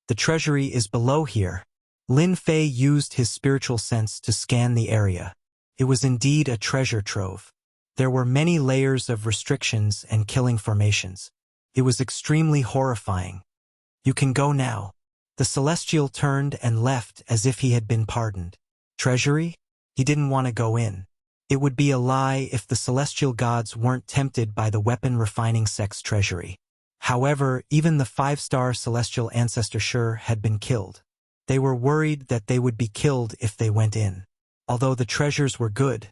the treasury is below here. Lin Fei used his spiritual sense to scan the area. It was indeed a treasure trove. There were many layers of restrictions and killing formations. It was extremely horrifying. You can go now. The Celestial turned and left as if he had been pardoned. Treasury? He didn't want to go in. It would be a lie if the Celestial gods weren't tempted by the weapon refining sect's treasury. However, even the 5-star Celestial ancestor Shur had been killed. They were worried that they would be killed if they went in. Although the treasures were good,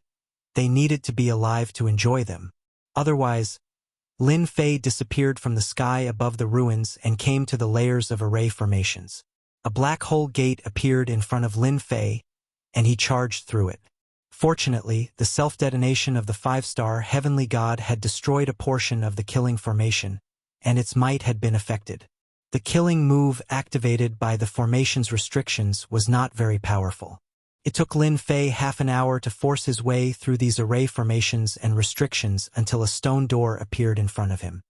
they needed to be alive to enjoy them. Otherwise, Lin Fei disappeared from the sky above the ruins and came to the layers of array formations. A black hole gate appeared in front of Lin Fei, and he charged through it. Fortunately, the self-detonation of the 5-star heavenly god had destroyed a portion of the killing formation, and its might had been affected. The killing move activated by the formation's restrictions was not very powerful. It took Lin Fei half an hour to force his way through these array formations and restrictions until a stone door appeared in front of him.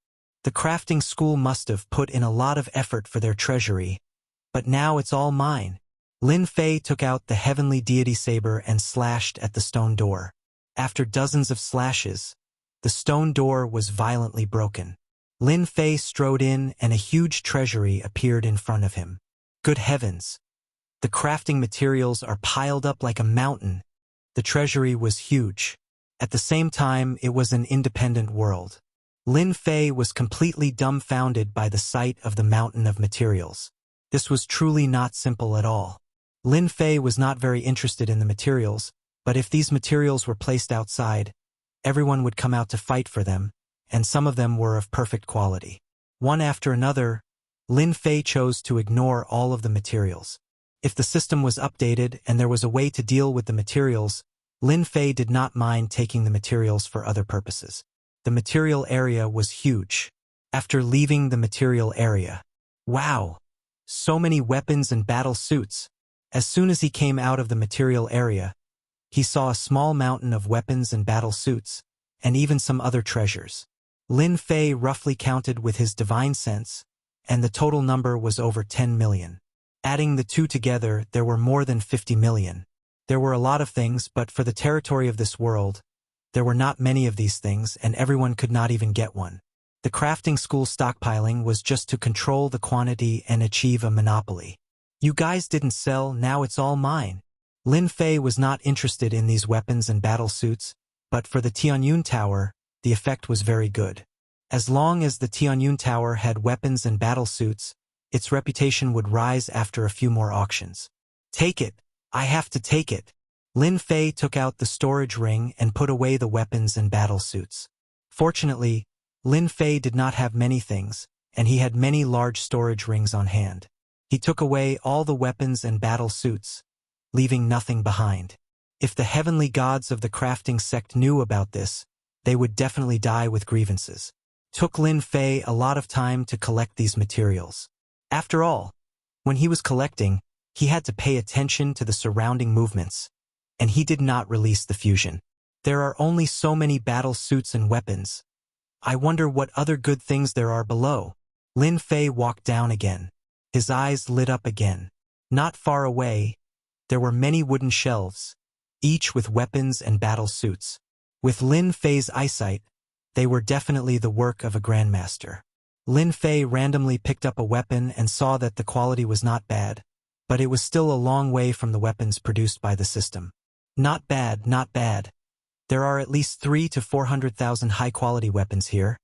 The crafting school must have put in a lot of effort for their treasury, but now it's all mine. Lin Fei took out the heavenly deity saber and slashed at the stone door. After dozens of slashes, the stone door was violently broken. Lin Fei strode in and a huge treasury appeared in front of him. Good heavens! The crafting materials are piled up like a mountain. The treasury was huge. At the same time, it was an independent world. Lin Fei was completely dumbfounded by the sight of the mountain of materials. This was truly not simple at all. Lin Fei was not very interested in the materials, but if these materials were placed outside, everyone would come out to fight for them, and some of them were of perfect quality. One after another, Lin Fei chose to ignore all of the materials. If the system was updated and there was a way to deal with the materials, Lin Fei did not mind taking the materials for other purposes. The material area was huge. After leaving the material area, wow! So many weapons and battle suits. As soon as he came out of the material area, he saw a small mountain of weapons and battle suits, and even some other treasures. Lin Fei roughly counted with his divine sense, and the total number was over 10 million. Adding the two together, there were more than 50 million. There were a lot of things, but for the territory of this world, there were not many of these things, and everyone could not even get one. The crafting school stockpiling was just to control the quantity and achieve a monopoly. You guys didn't sell, now it's all mine. Lin Fei was not interested in these weapons and battle suits, but for the Tianyun Tower, the effect was very good. As long as the Tianyun Tower had weapons and battle suits, its reputation would rise after a few more auctions. Take it! I have to take it! Lin Fei took out the storage ring and put away the weapons and battle suits. Fortunately, Lin Fei did not have many things, and he had many large storage rings on hand. He took away all the weapons and battle suits, leaving nothing behind. If the heavenly gods of the crafting sect knew about this, they would definitely die with grievances. Took Lin Fei a lot of time to collect these materials. After all, when he was collecting, he had to pay attention to the surrounding movements, and he did not release the fusion. There are only so many battle suits and weapons. I wonder what other good things there are below. Lin Fei walked down again. His eyes lit up again. Not far away, there were many wooden shelves, each with weapons and battle suits. With Lin Fei's eyesight, they were definitely the work of a grandmaster. Lin Fei randomly picked up a weapon and saw that the quality was not bad, but it was still a long way from the weapons produced by the system. Not bad, not bad. There are at least 300,000 to 400,000 high-quality weapons here.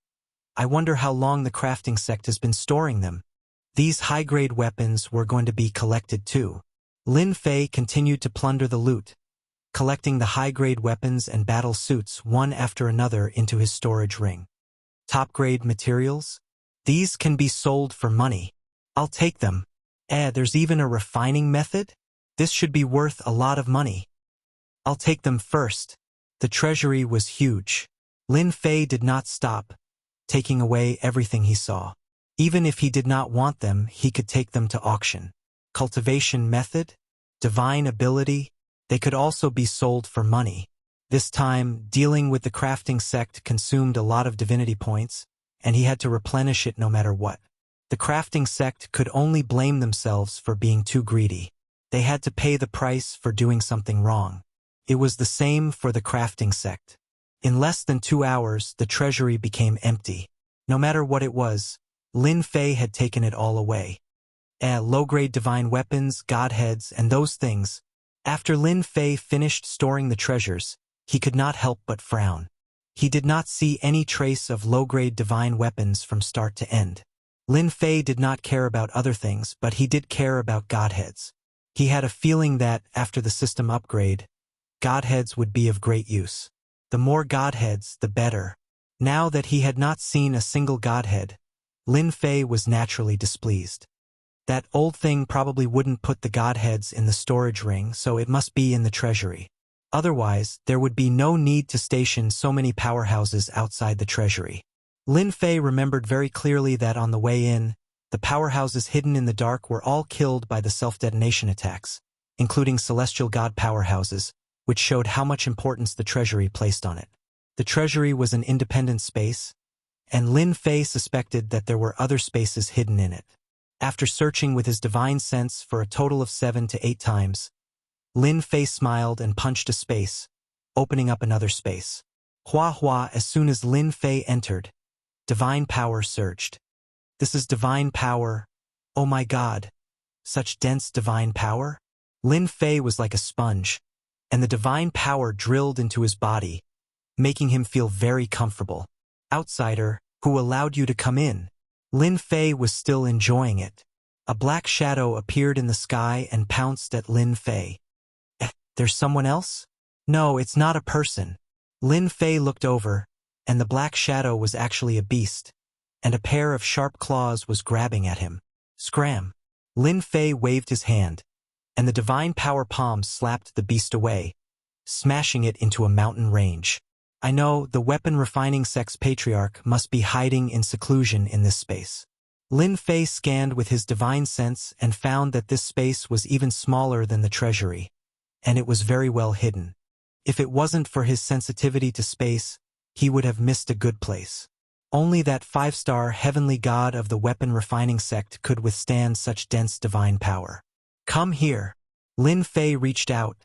I wonder how long the crafting sect has been storing them. These high-grade weapons were going to be collected too. Lin Fei continued to plunder the loot, collecting the high-grade weapons and battle suits one after another into his storage ring. Top-grade materials? These can be sold for money. I'll take them. There's even a refining method? This should be worth a lot of money. I'll take them first. The treasury was huge. Lin Fei did not stop, taking away everything he saw. Even if he did not want them, he could take them to auction. Cultivation method? Divine ability? They could also be sold for money. This time, dealing with the crafting sect consumed a lot of divinity points, and he had to replenish it no matter what. The crafting sect could only blame themselves for being too greedy. They had to pay the price for doing something wrong. It was the same for the crafting sect. In less than 2 hours, the treasury became empty. No matter what it was, Lin Fei had taken it all away. Low-grade divine weapons, godheads, and those things. After Lin Fei finished storing the treasures, he could not help but frown. He did not see any trace of low-grade divine weapons from start to end. Lin Fei did not care about other things, but he did care about godheads. He had a feeling that, after the system upgrade, godheads would be of great use. The more godheads, the better. Now that he had not seen a single godhead, Lin Fei was naturally displeased. That old thing probably wouldn't put the godheads in the storage ring, so it must be in the treasury. Otherwise, there would be no need to station so many powerhouses outside the treasury. Lin Fei remembered very clearly that on the way in, the powerhouses hidden in the dark were all killed by the self-detonation attacks, including celestial god powerhouses, which showed how much importance the treasury placed on it. The treasury was an independent space, and Lin Fei suspected that there were other spaces hidden in it. After searching with his divine sense for a total of 7 to 8 times, Lin Fei smiled and punched a space, opening up another space. Hua, as soon as Lin Fei entered, divine power surged. This is divine power. Oh my God. Such dense divine power? Lin Fei was like a sponge, and the divine power drilled into his body, making him feel very comfortable. Outsider, who allowed you to come in? Lin Fei was still enjoying it. A black shadow appeared in the sky and pounced at Lin Fei. There's someone else? No, it's not a person. Lin Fei looked over, and the black shadow was actually a beast, and a pair of sharp claws was grabbing at him. Scram! Lin Fei waved his hand, and the divine power palm slapped the beast away, smashing it into a mountain range. I know, the weapon refining sect's patriarch must be hiding in seclusion in this space. Lin Fei scanned with his divine sense and found that this space was even smaller than the treasury, and it was very well hidden. If it wasn't for his sensitivity to space, he would have missed a good place. Only that 5-star heavenly god of the weapon refining sect could withstand such dense divine power. Come here. Lin Fei reached out,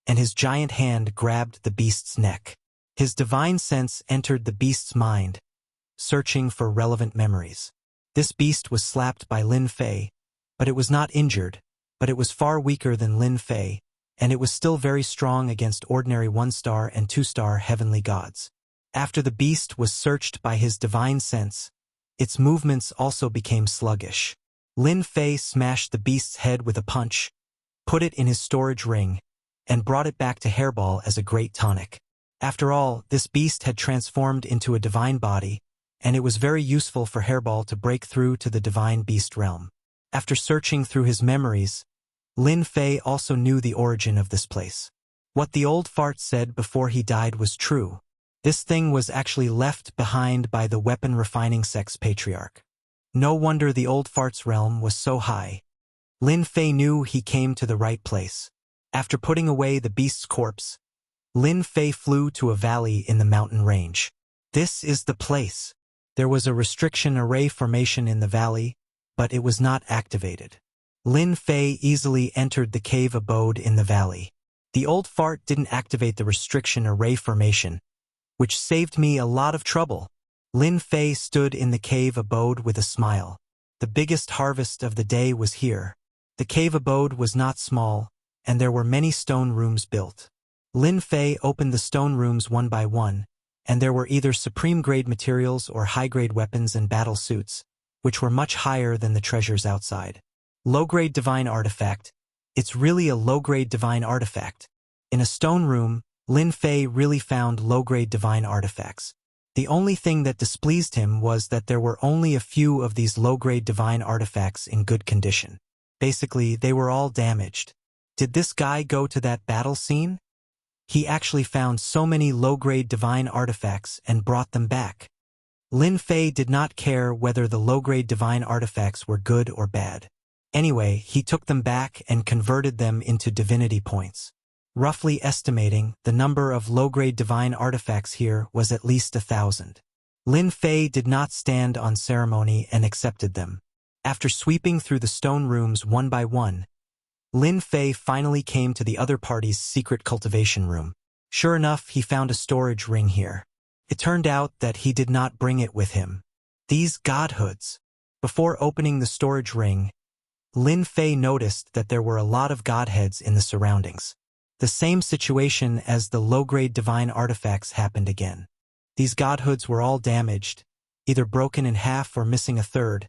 and his giant hand grabbed the beast's neck. His divine sense entered the beast's mind, searching for relevant memories. This beast was slapped by Lin Fei, but it was not injured, but it was far weaker than Lin Fei, and it was still very strong against ordinary 1-star and 2-star heavenly gods. After the beast was searched by his divine sense, its movements also became sluggish. Lin Fei smashed the beast's head with a punch, put it in his storage ring, and brought it back to Hairball as a great tonic. After all, this beast had transformed into a divine body, and it was very useful for Hairball to break through to the divine beast realm. After searching through his memories, Lin Fei also knew the origin of this place. What the old fart said before he died was true. This thing was actually left behind by the weapon refining sex patriarch. No wonder the old fart's realm was so high. Lin Fei knew he came to the right place. After putting away the beast's corpse, Lin Fei flew to a valley in the mountain range. This is the place. There was a restriction array formation in the valley, but it was not activated. Lin Fei easily entered the cave abode in the valley. The old fart didn't activate the restriction array formation, which saved me a lot of trouble. Lin Fei stood in the cave abode with a smile. The biggest harvest of the day was here. The cave abode was not small, and there were many stone rooms built. Lin Fei opened the stone rooms one by one, and there were either supreme-grade materials or high-grade weapons and battle suits, which were much higher than the treasures outside. Low-grade divine artifact. It's really a low-grade divine artifact. In a stone room, Lin Fei really found low-grade divine artifacts. The only thing that displeased him was that there were only a few of these low-grade divine artifacts in good condition. Basically, they were all damaged. Did this guy go to that battle scene? He actually found so many low-grade divine artifacts and brought them back. Lin Fei did not care whether the low-grade divine artifacts were good or bad. Anyway, he took them back and converted them into divinity points. Roughly estimating, the number of low-grade divine artifacts here was at least 1,000. Lin Fei did not stand on ceremony and accepted them. After sweeping through the stone rooms one by one, Lin Fei finally came to the other party's secret cultivation room. Sure enough, he found a storage ring here. It turned out that he did not bring it with him. These godhoods. Before opening the storage ring, Lin Fei noticed that there were a lot of godheads in the surroundings. The same situation as the low-grade divine artifacts happened again. These godhoods were all damaged, either broken in half or missing a third,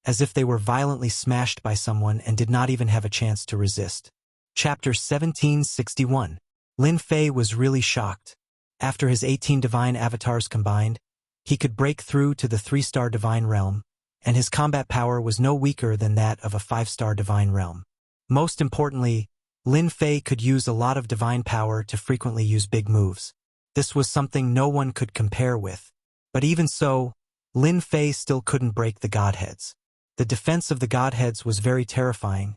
as if they were violently smashed by someone and did not even have a chance to resist. Chapter 1761. Lin Fei was really shocked. After his 18 divine avatars combined, he could break through to the 3-star divine realm, and his combat power was no weaker than that of a 5-star divine realm. Most importantly, Lin Fei could use a lot of divine power to frequently use big moves. This was something no one could compare with. But even so, Lin Fei still couldn't break the godheads. The defense of the godheads was very terrifying,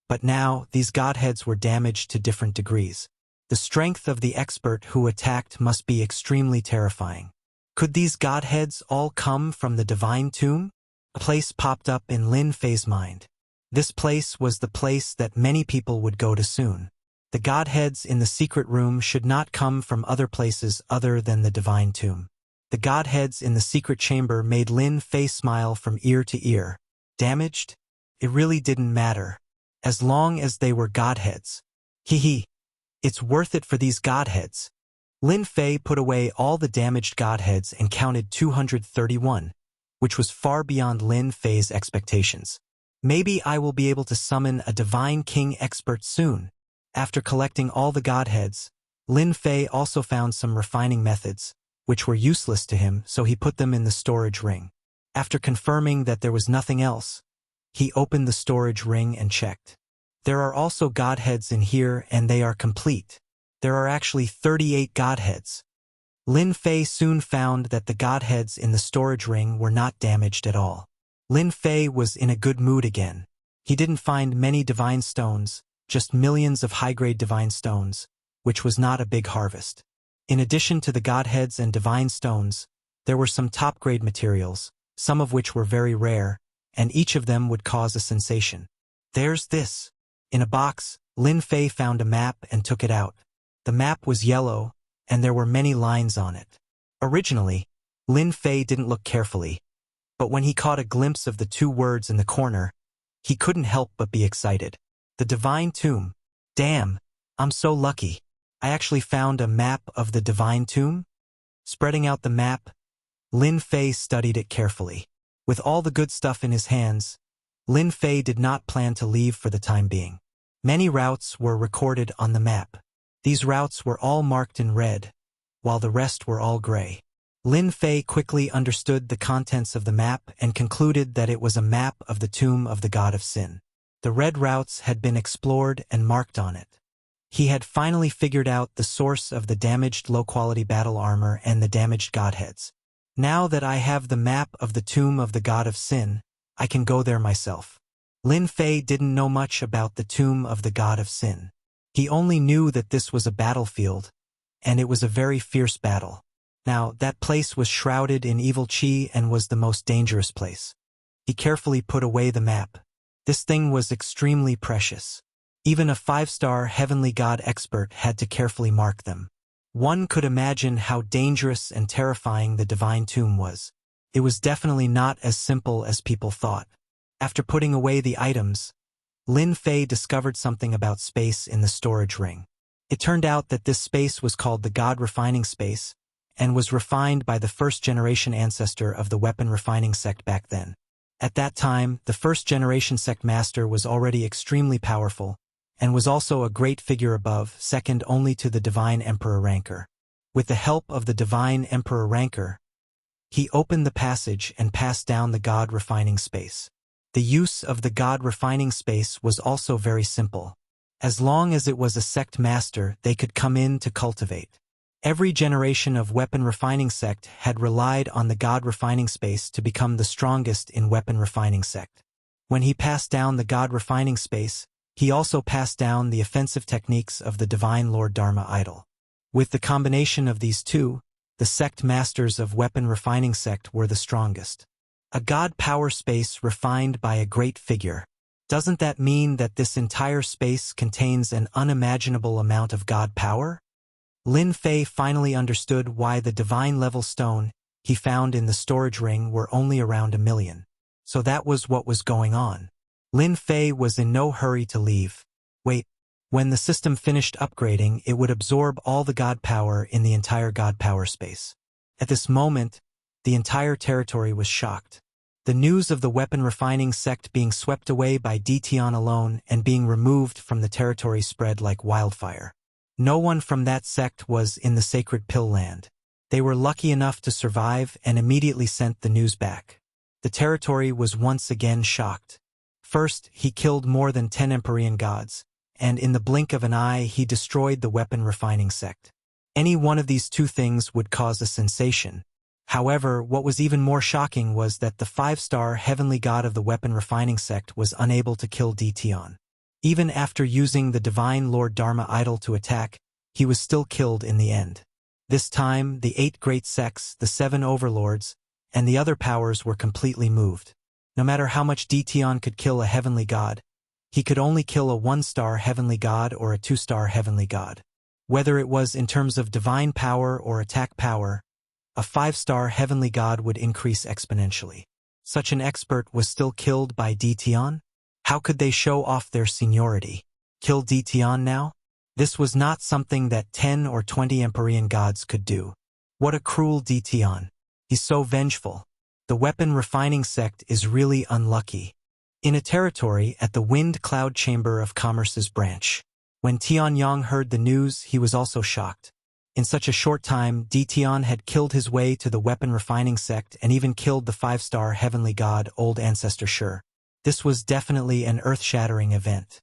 but now these godheads were damaged to different degrees. The strength of the expert who attacked must be extremely terrifying. Could these godheads all come from the divine tomb? A place popped up in Lin Fei's mind. This place was the place that many people would go to soon. The godheads in the secret room should not come from other places other than the divine tomb. The godheads in the secret chamber made Lin Fei smile from ear to ear. Damaged? It really didn't matter. As long as they were godheads. Hee. It's worth it for these godheads. Lin Fei put away all the damaged godheads and counted 231, which was far beyond Lin Fei's expectations. Maybe I will be able to summon a divine king expert soon. After collecting all the godheads, Lin Fei also found some refining methods, which were useless to him, so he put them in the storage ring. After confirming that there was nothing else, he opened the storage ring and checked. There are also godheads in here and they are complete. There are actually 38 godheads. Lin Fei soon found that the godheads in the storage ring were not damaged at all. Lin Fei was in a good mood again. He didn't find many divine stones, just millions of high-grade divine stones, which was not a big harvest. In addition to the godheads and divine stones, there were some top-grade materials, some of which were very rare, and each of them would cause a sensation. There's this. In a box, Lin Fei found a map and took it out. The map was yellow, and there were many lines on it. Originally, Lin Fei didn't look carefully, but when he caught a glimpse of the 2 words in the corner, he couldn't help but be excited. The Divine Tomb. Damn, I'm so lucky. I actually found a map of the Divine Tomb. Spreading out the map, Lin Fei studied it carefully. With all the good stuff in his hands, Lin Fei did not plan to leave for the time being. Many routes were recorded on the map. These routes were all marked in red, while the rest were all gray. Lin Fei quickly understood the contents of the map and concluded that it was a map of the tomb of the god of sin. The red routes had been explored and marked on it. He had finally figured out the source of the damaged low-quality battle armor and the damaged godheads. Now that I have the map of the tomb of the god of sin, I can go there myself. Lin Fei didn't know much about the tomb of the god of sin. He only knew that this was a battlefield, and it was a very fierce battle. Now, that place was shrouded in evil qi and was the most dangerous place. He carefully put away the map. This thing was extremely precious. Even a 5-star heavenly god expert had to carefully mark them. One could imagine how dangerous and terrifying the divine tomb was. It was definitely not as simple as people thought. After putting away the items, Lin Fei discovered something about space in the storage ring. It turned out that this space was called the God Refining Space, and was refined by the first-generation ancestor of the weapon refining sect back then. At that time, the first-generation sect master was already extremely powerful, and was also a great figure above, second only to the Divine Emperor Ranker. With the help of the Divine Emperor Ranker, he opened the passage and passed down the God Refining Space. The use of the God Refining Space was also very simple. As long as it was a sect master, they could come in to cultivate. Every generation of weapon refining sect had relied on the God Refining Space to become the strongest in weapon refining sect. When he passed down the God Refining Space, he also passed down the offensive techniques of the Divine Lord Dharma Idol. With the combination of these two, the sect masters of weapon refining sect were the strongest. A God power space refined by a great figure. Doesn't that mean that this entire space contains an unimaginable amount of God power? Lin Fei finally understood why the divine-level stone he found in the storage ring were only around 1 million. So that was what was going on. Lin Fei was in no hurry to leave. Wait, when the system finished upgrading, it would absorb all the God power in the entire God power space. At this moment, the entire territory was shocked. The news of the weapon refining sect being swept away by Ditian alone and being removed from the territory spread like wildfire. No one from that sect was in the sacred pill land. They were lucky enough to survive and immediately sent the news back. The territory was once again shocked. First, he killed more than 10 Empyrean gods, and in the blink of an eye he destroyed the weapon refining sect. Any one of these two things would cause a sensation. However, what was even more shocking was that the 5-star heavenly god of the weapon refining sect was unable to kill Ditian. Even after using the Divine Lord Dharma Idol to attack, he was still killed in the end. This time, the 8 great sects, the 7 overlords, and the other powers were completely moved. No matter how much Ditian could kill a heavenly god, he could only kill a 1-star heavenly god or a 2-star heavenly god. Whether it was in terms of divine power or attack power, a 5-star heavenly god would increase exponentially. Such an expert was still killed by Ditian? How could they show off their seniority? Kill Ditian now? This was not something that 10 or 20 Empyrean gods could do. What a cruel Ditian. He's so vengeful. The weapon refining sect is really unlucky. In a territory at the Wind Cloud Chamber of Commerce's branch. When Tianyang heard the news, he was also shocked. In such a short time, Ditian had killed his way to the weapon refining sect and even killed the 5-star heavenly god Old Ancestor Shur. This was definitely an earth-shattering event.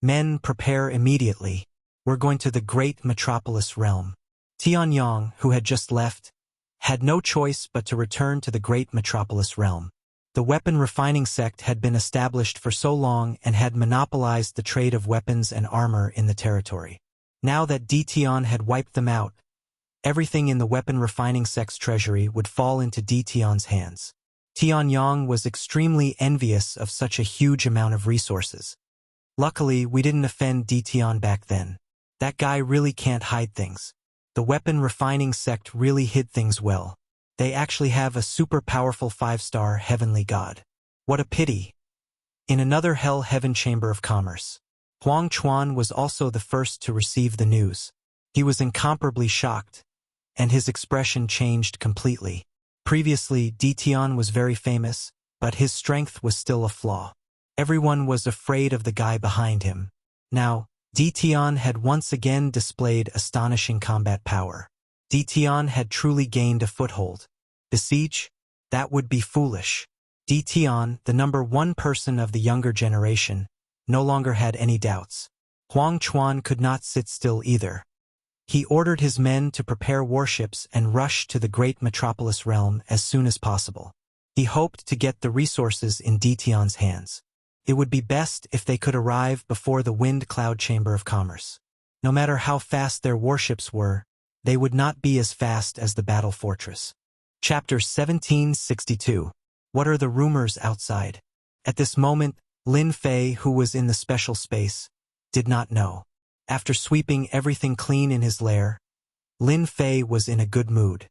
Men, prepare immediately. We're going to the great metropolis realm. Tianyang, who had just left, had no choice but to return to the great metropolis realm. The weapon refining sect had been established for so long and had monopolized the trade of weapons and armor in the territory. Now that Ditian had wiped them out, everything in the weapon refining sect's treasury would fall into Ditian's hands. Tianyang was extremely envious of such a huge amount of resources. Luckily, we didn't offend Ditian back then. That guy really can't hide things. The weapon refining sect really hid things well. They actually have a super powerful 5-star heavenly god. What a pity. In another Hell Heaven Chamber of Commerce, Huang Chuan was also the first to receive the news. He was incomparably shocked, and his expression changed completely. Previously, Ditian was very famous, but his strength was still a flaw. Everyone was afraid of the guy behind him. Now, Ditian had once again displayed astonishing combat power. Dition had truly gained a foothold. Besiege? That would be foolish. Dition, the number one person of the younger generation, no longer had any doubts. Huang Chuan could not sit still either. He ordered his men to prepare warships and rush to the great metropolis realm as soon as possible. He hoped to get the resources in Dition's hands. It would be best if they could arrive before the Wind Cloud Chamber of Commerce. No matter how fast their warships were, they would not be as fast as the battle fortress. Chapter 1762. What are the rumors outside? At this moment, Lin Fei, who was in the special space, did not know. After sweeping everything clean in his lair, Lin Fei was in a good mood.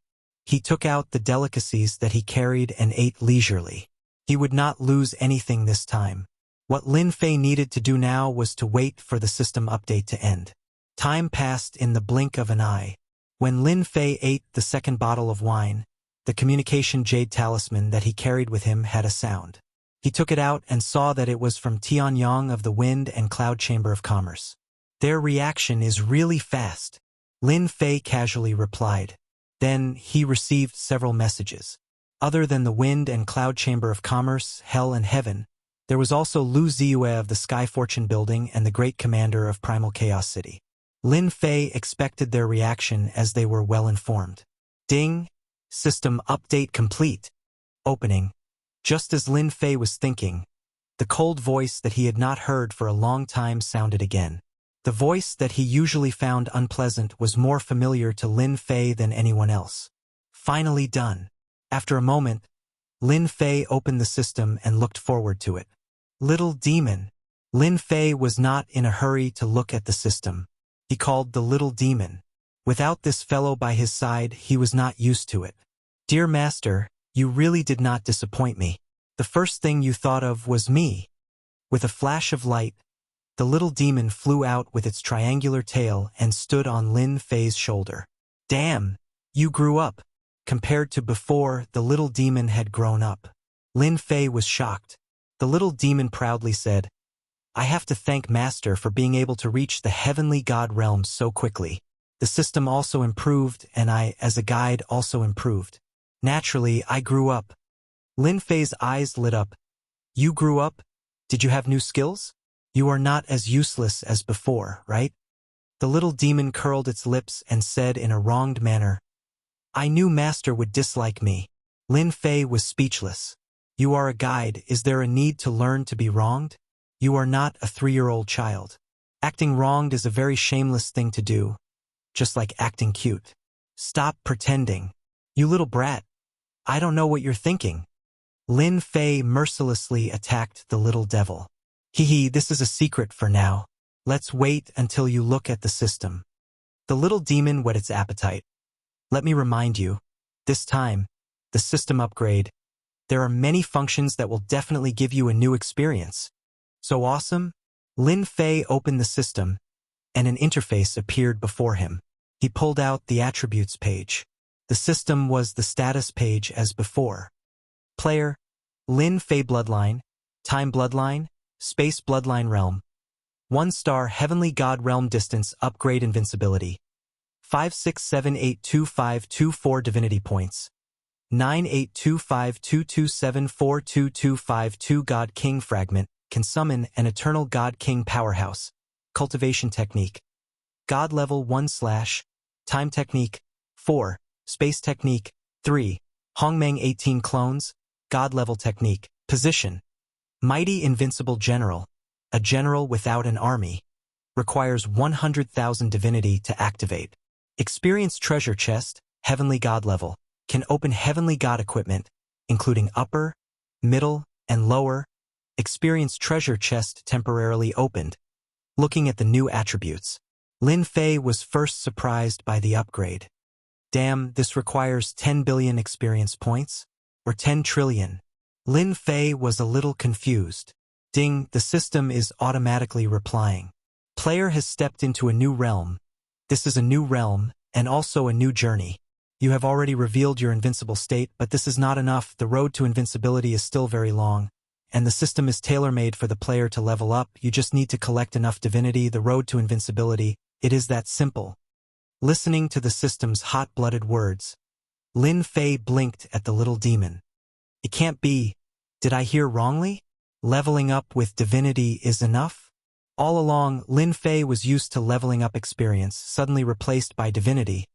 He took out the delicacies that he carried and ate leisurely. He would not lose anything this time. What Lin Fei needed to do now was to wait for the system update to end. Time passed in the blink of an eye. When Lin Fei ate the second bottle of wine, the communication jade talisman that he carried with him had a sound. He took it out and saw that it was from Tianyang of the Wind and Cloud Chamber of Commerce. Their reaction is really fast, Lin Fei casually replied. Then he received several messages. Other than the Wind and Cloud Chamber of Commerce, Hell and Heaven, there was also Lu Ziyue of the Sky Fortune Building and the Great Commander of Primal Chaos City. Lin Fei expected their reaction as they were well informed. Ding! System update complete. Opening. Just as Lin Fei was thinking, the cold voice that he had not heard for a long time sounded again. The voice that he usually found unpleasant was more familiar to Lin Fei than anyone else. Finally done. After a moment, Lin Fei opened the system and looked forward to it. Little demon. Lin Fei was not in a hurry to look at the system. He called the little demon. Without this fellow by his side, he was not used to it. Dear Master, you really did not disappoint me. The first thing you thought of was me. With a flash of light, the little demon flew out with its triangular tail and stood on Lin Fei's shoulder. Damn, you grew up. Compared to before, the little demon had grown up. Lin Fei was shocked. The little demon proudly said, I have to thank Master for being able to reach the heavenly god realm so quickly. The system also improved, and I, as a guide, also improved. Naturally, I grew up. Lin Fei's eyes lit up. You grew up? Did you have new skills? You are not as useless as before, right? The little demon curled its lips and said in a wronged manner, I knew Master would dislike me. Lin Fei was speechless. You are a guide. Is there a need to learn to be wronged? You are not a 3-year-old child. Acting wronged is a very shameless thing to do, just like acting cute. Stop pretending. You little brat. I don't know what you're thinking. Lin Fei mercilessly attacked the little devil. Hee, this is a secret for now. Let's wait until you look at the system. The little demon whet its appetite. Let me remind you, this time, the system upgrade, there are many functions that will definitely give you a new experience. So awesome? Lin Fei opened the system, and an interface appeared before him. He pulled out the attributes page. The system was the status page as before. Player, Lin Fei Bloodline, Time Bloodline, Space Bloodline Realm. 1-star Heavenly God Realm Distance Upgrade Invincibility. 567825224 Divinity Points. 9825227422252 God King Fragment. Can summon an Eternal God King Powerhouse. Cultivation Technique. God Level 1/ Time Technique. 4. Space Technique. 3. Hongmeng 18 Clones. God Level Technique. Position. Mighty Invincible General. A general without an army. Requires 100,000 divinity to activate. Experience Treasure Chest. Heavenly God Level. Can open Heavenly God equipment, including upper, middle, and lower. Experience Treasure Chest temporarily opened. Looking at the new attributes, Lin Fei was first surprised by the upgrade. Damn, this requires 10 billion experience points? Or 10 trillion? Lin Fei was a little confused. Ding, the system is automatically replying. Player has stepped into a new realm. This is a new realm, and also a new journey. You have already revealed your invincible state, but this is not enough. The road to invincibility is still very long. And the system is tailor-made for the player to level up. You just need to collect enough divinity. The road to invincibility, it is that simple. Listening to the system's hot-blooded words, Lin Fei blinked at the little demon. It can't be. Did I hear wrongly? Leveling up with divinity is enough? All along, Lin Fei was used to leveling up experience, suddenly replaced by divinity.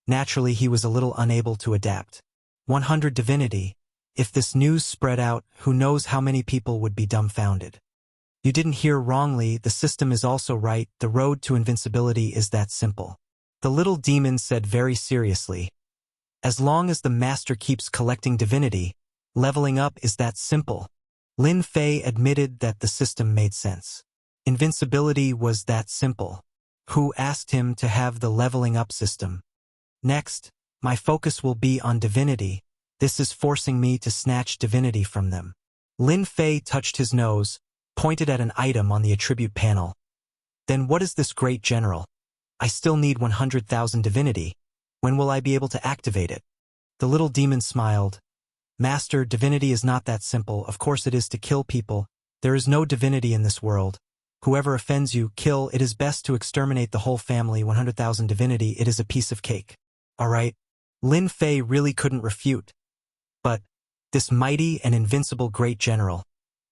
Naturally, he was a little unable to adapt. 100 divinity. If this news spread out, who knows how many people would be dumbfounded. You didn't hear wrongly, the system is also right, the road to invincibility is that simple. The little demon said very seriously. As long as the master keeps collecting divinity, leveling up is that simple. Lin Fei admitted that the system made sense. Invincibility was that simple. Who asked him to have the leveling up system? Next, my focus will be on divinity. This is forcing me to snatch divinity from them. Lin Fei touched his nose, pointed at an item on the attribute panel. Then what is this great general? I still need 100,000 divinity. When will I be able to activate it? The little demon smiled. Master, divinity is not that simple. Of course it is to kill people. There is no divinity in this world. Whoever offends you, kill. It is best to exterminate the whole family. 100,000 divinity, it is a piece of cake. All right. Lin Fei really couldn't refute. But this mighty and invincible great general,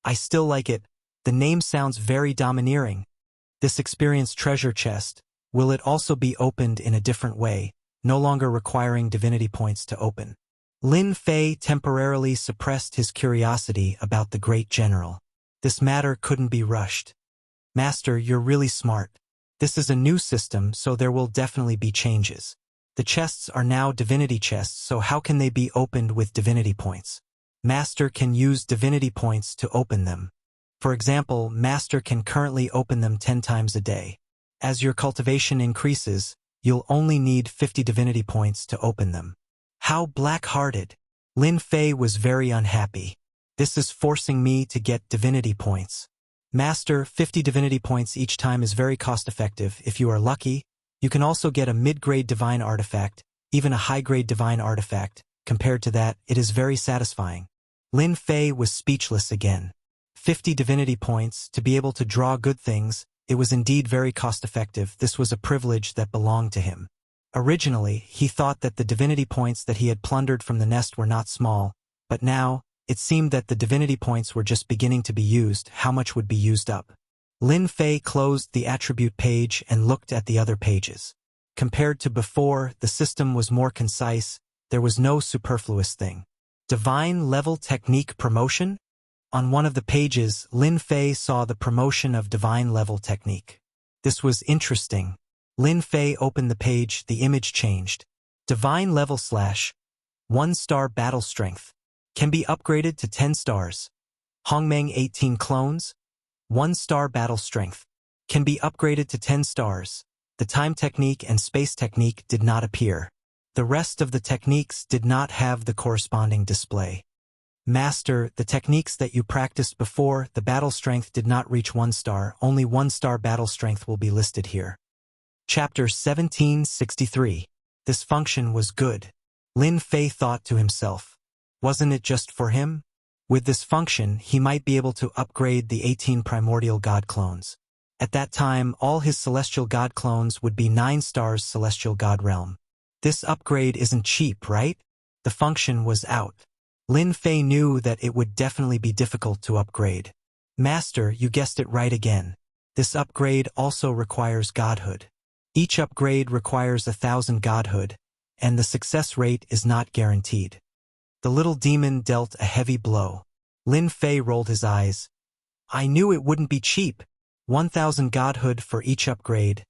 I still like it. The name sounds very domineering. This experienced treasure chest, will it also be opened in a different way, no longer requiring divinity points to open? Lin Fei temporarily suppressed his curiosity about the great general. This matter couldn't be rushed. Master, you're really smart. This is a new system, so there will definitely be changes. The chests are now divinity chests, so how can they be opened with divinity points? Master can use divinity points to open them. For example, Master can currently open them 10 times a day. As your cultivation increases, you'll only need 50 divinity points to open them. How black-hearted! Lin Fei was very unhappy. This is forcing me to get divinity points. Master, 50 divinity points each time is very cost-effective. If you are lucky, you can also get a mid-grade divine artifact, even a high-grade divine artifact. Compared to that, it is very satisfying. Lin Fei was speechless again. 50 divinity points, to be able to draw good things, it was indeed very cost-effective. This was a privilege that belonged to him. Originally, he thought that the divinity points that he had plundered from the nest were not small, but now, it seemed that the divinity points were just beginning to be used. How much would be used up? Lin Fei closed the attribute page and looked at the other pages. Compared to before, the system was more concise. There was no superfluous thing. Divine level technique promotion? On one of the pages, Lin Fei saw the promotion of divine level technique. This was interesting. Lin Fei opened the page, the image changed. Divine level / 1-star battle strength. Can be upgraded to 10 stars. Hongmeng 18 clones. 1-star battle strength. Can be upgraded to 10 stars. The time technique and space technique did not appear. The rest of the techniques did not have the corresponding display. Master, the techniques that you practiced before, the battle strength did not reach 1 star. Only 1-star battle strength will be listed here. Chapter 1763. This function was good. Lin Fei thought to himself. Wasn't it just for him? With this function, he might be able to upgrade the 18 primordial god clones. At that time, all his celestial god clones would be 9 stars celestial god realm. This upgrade isn't cheap, right? The function was out. Lin Fei knew that it would definitely be difficult to upgrade. Master, you guessed it right again. This upgrade also requires godhood. Each upgrade requires 1,000 godhood, and the success rate is not guaranteed. The little demon dealt a heavy blow. Lin Fei rolled his eyes. I knew it wouldn't be cheap. 1,000 godhood for each upgrade.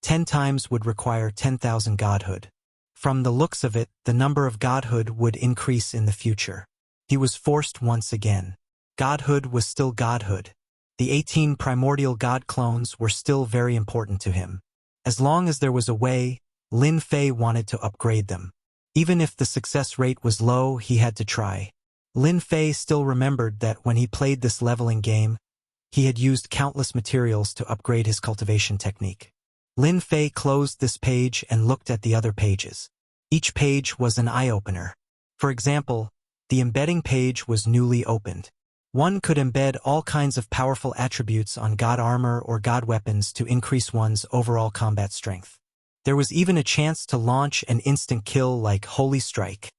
10 times would require 10,000 godhood. From the looks of it, the number of godhood would increase in the future. He was forced once again. Godhood was still godhood. The 18 primordial god clones were still very important to him. As long as there was a way, Lin Fei wanted to upgrade them. Even if the success rate was low, he had to try. Lin Fei still remembered that when he played this leveling game, he had used countless materials to upgrade his cultivation technique. Lin Fei closed this page and looked at the other pages. Each page was an eye-opener. For example, the embedding page was newly opened. One could embed all kinds of powerful attributes on god armor or god weapons to increase one's overall combat strength. There was even a chance to launch an instant kill like Holy Strike.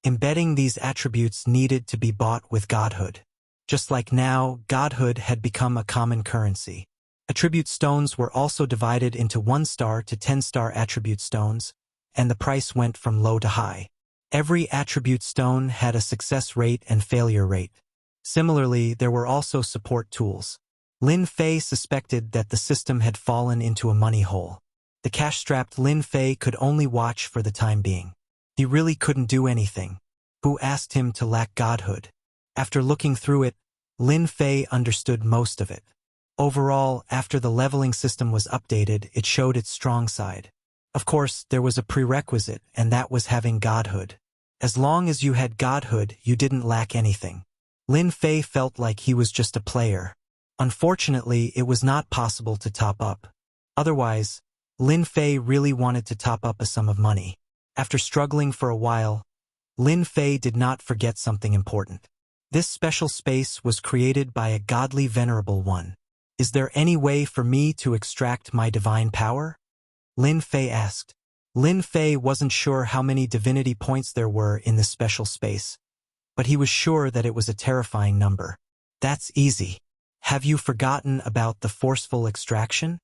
Embedding these attributes needed to be bought with godhood. Just like now, godhood had become a common currency. Attribute stones were also divided into 1-star to 10-star attribute stones, and the price went from low to high. Every attribute stone had a success rate and failure rate. Similarly, there were also support tools. Lin Fei suspected that the system had fallen into a money hole. The cash-strapped Lin Fei could only watch for the time being. He really couldn't do anything. Who asked him to lack godhood? After looking through it, Lin Fei understood most of it. Overall, after the leveling system was updated, it showed its strong side. Of course, there was a prerequisite, and that was having godhood. As long as you had godhood, you didn't lack anything. Lin Fei felt like he was just a player. Unfortunately, it was not possible to top up. Otherwise, Lin Fei really wanted to top up a sum of money. After struggling for a while, Lin Fei did not forget something important. This special space was created by a godly venerable one. Is there any way for me to extract my divine power? Lin Fei asked. Lin Fei wasn't sure how many divinity points there were in this special space, but he was sure that it was a terrifying number. That's easy. Have you forgotten about the forceful extraction?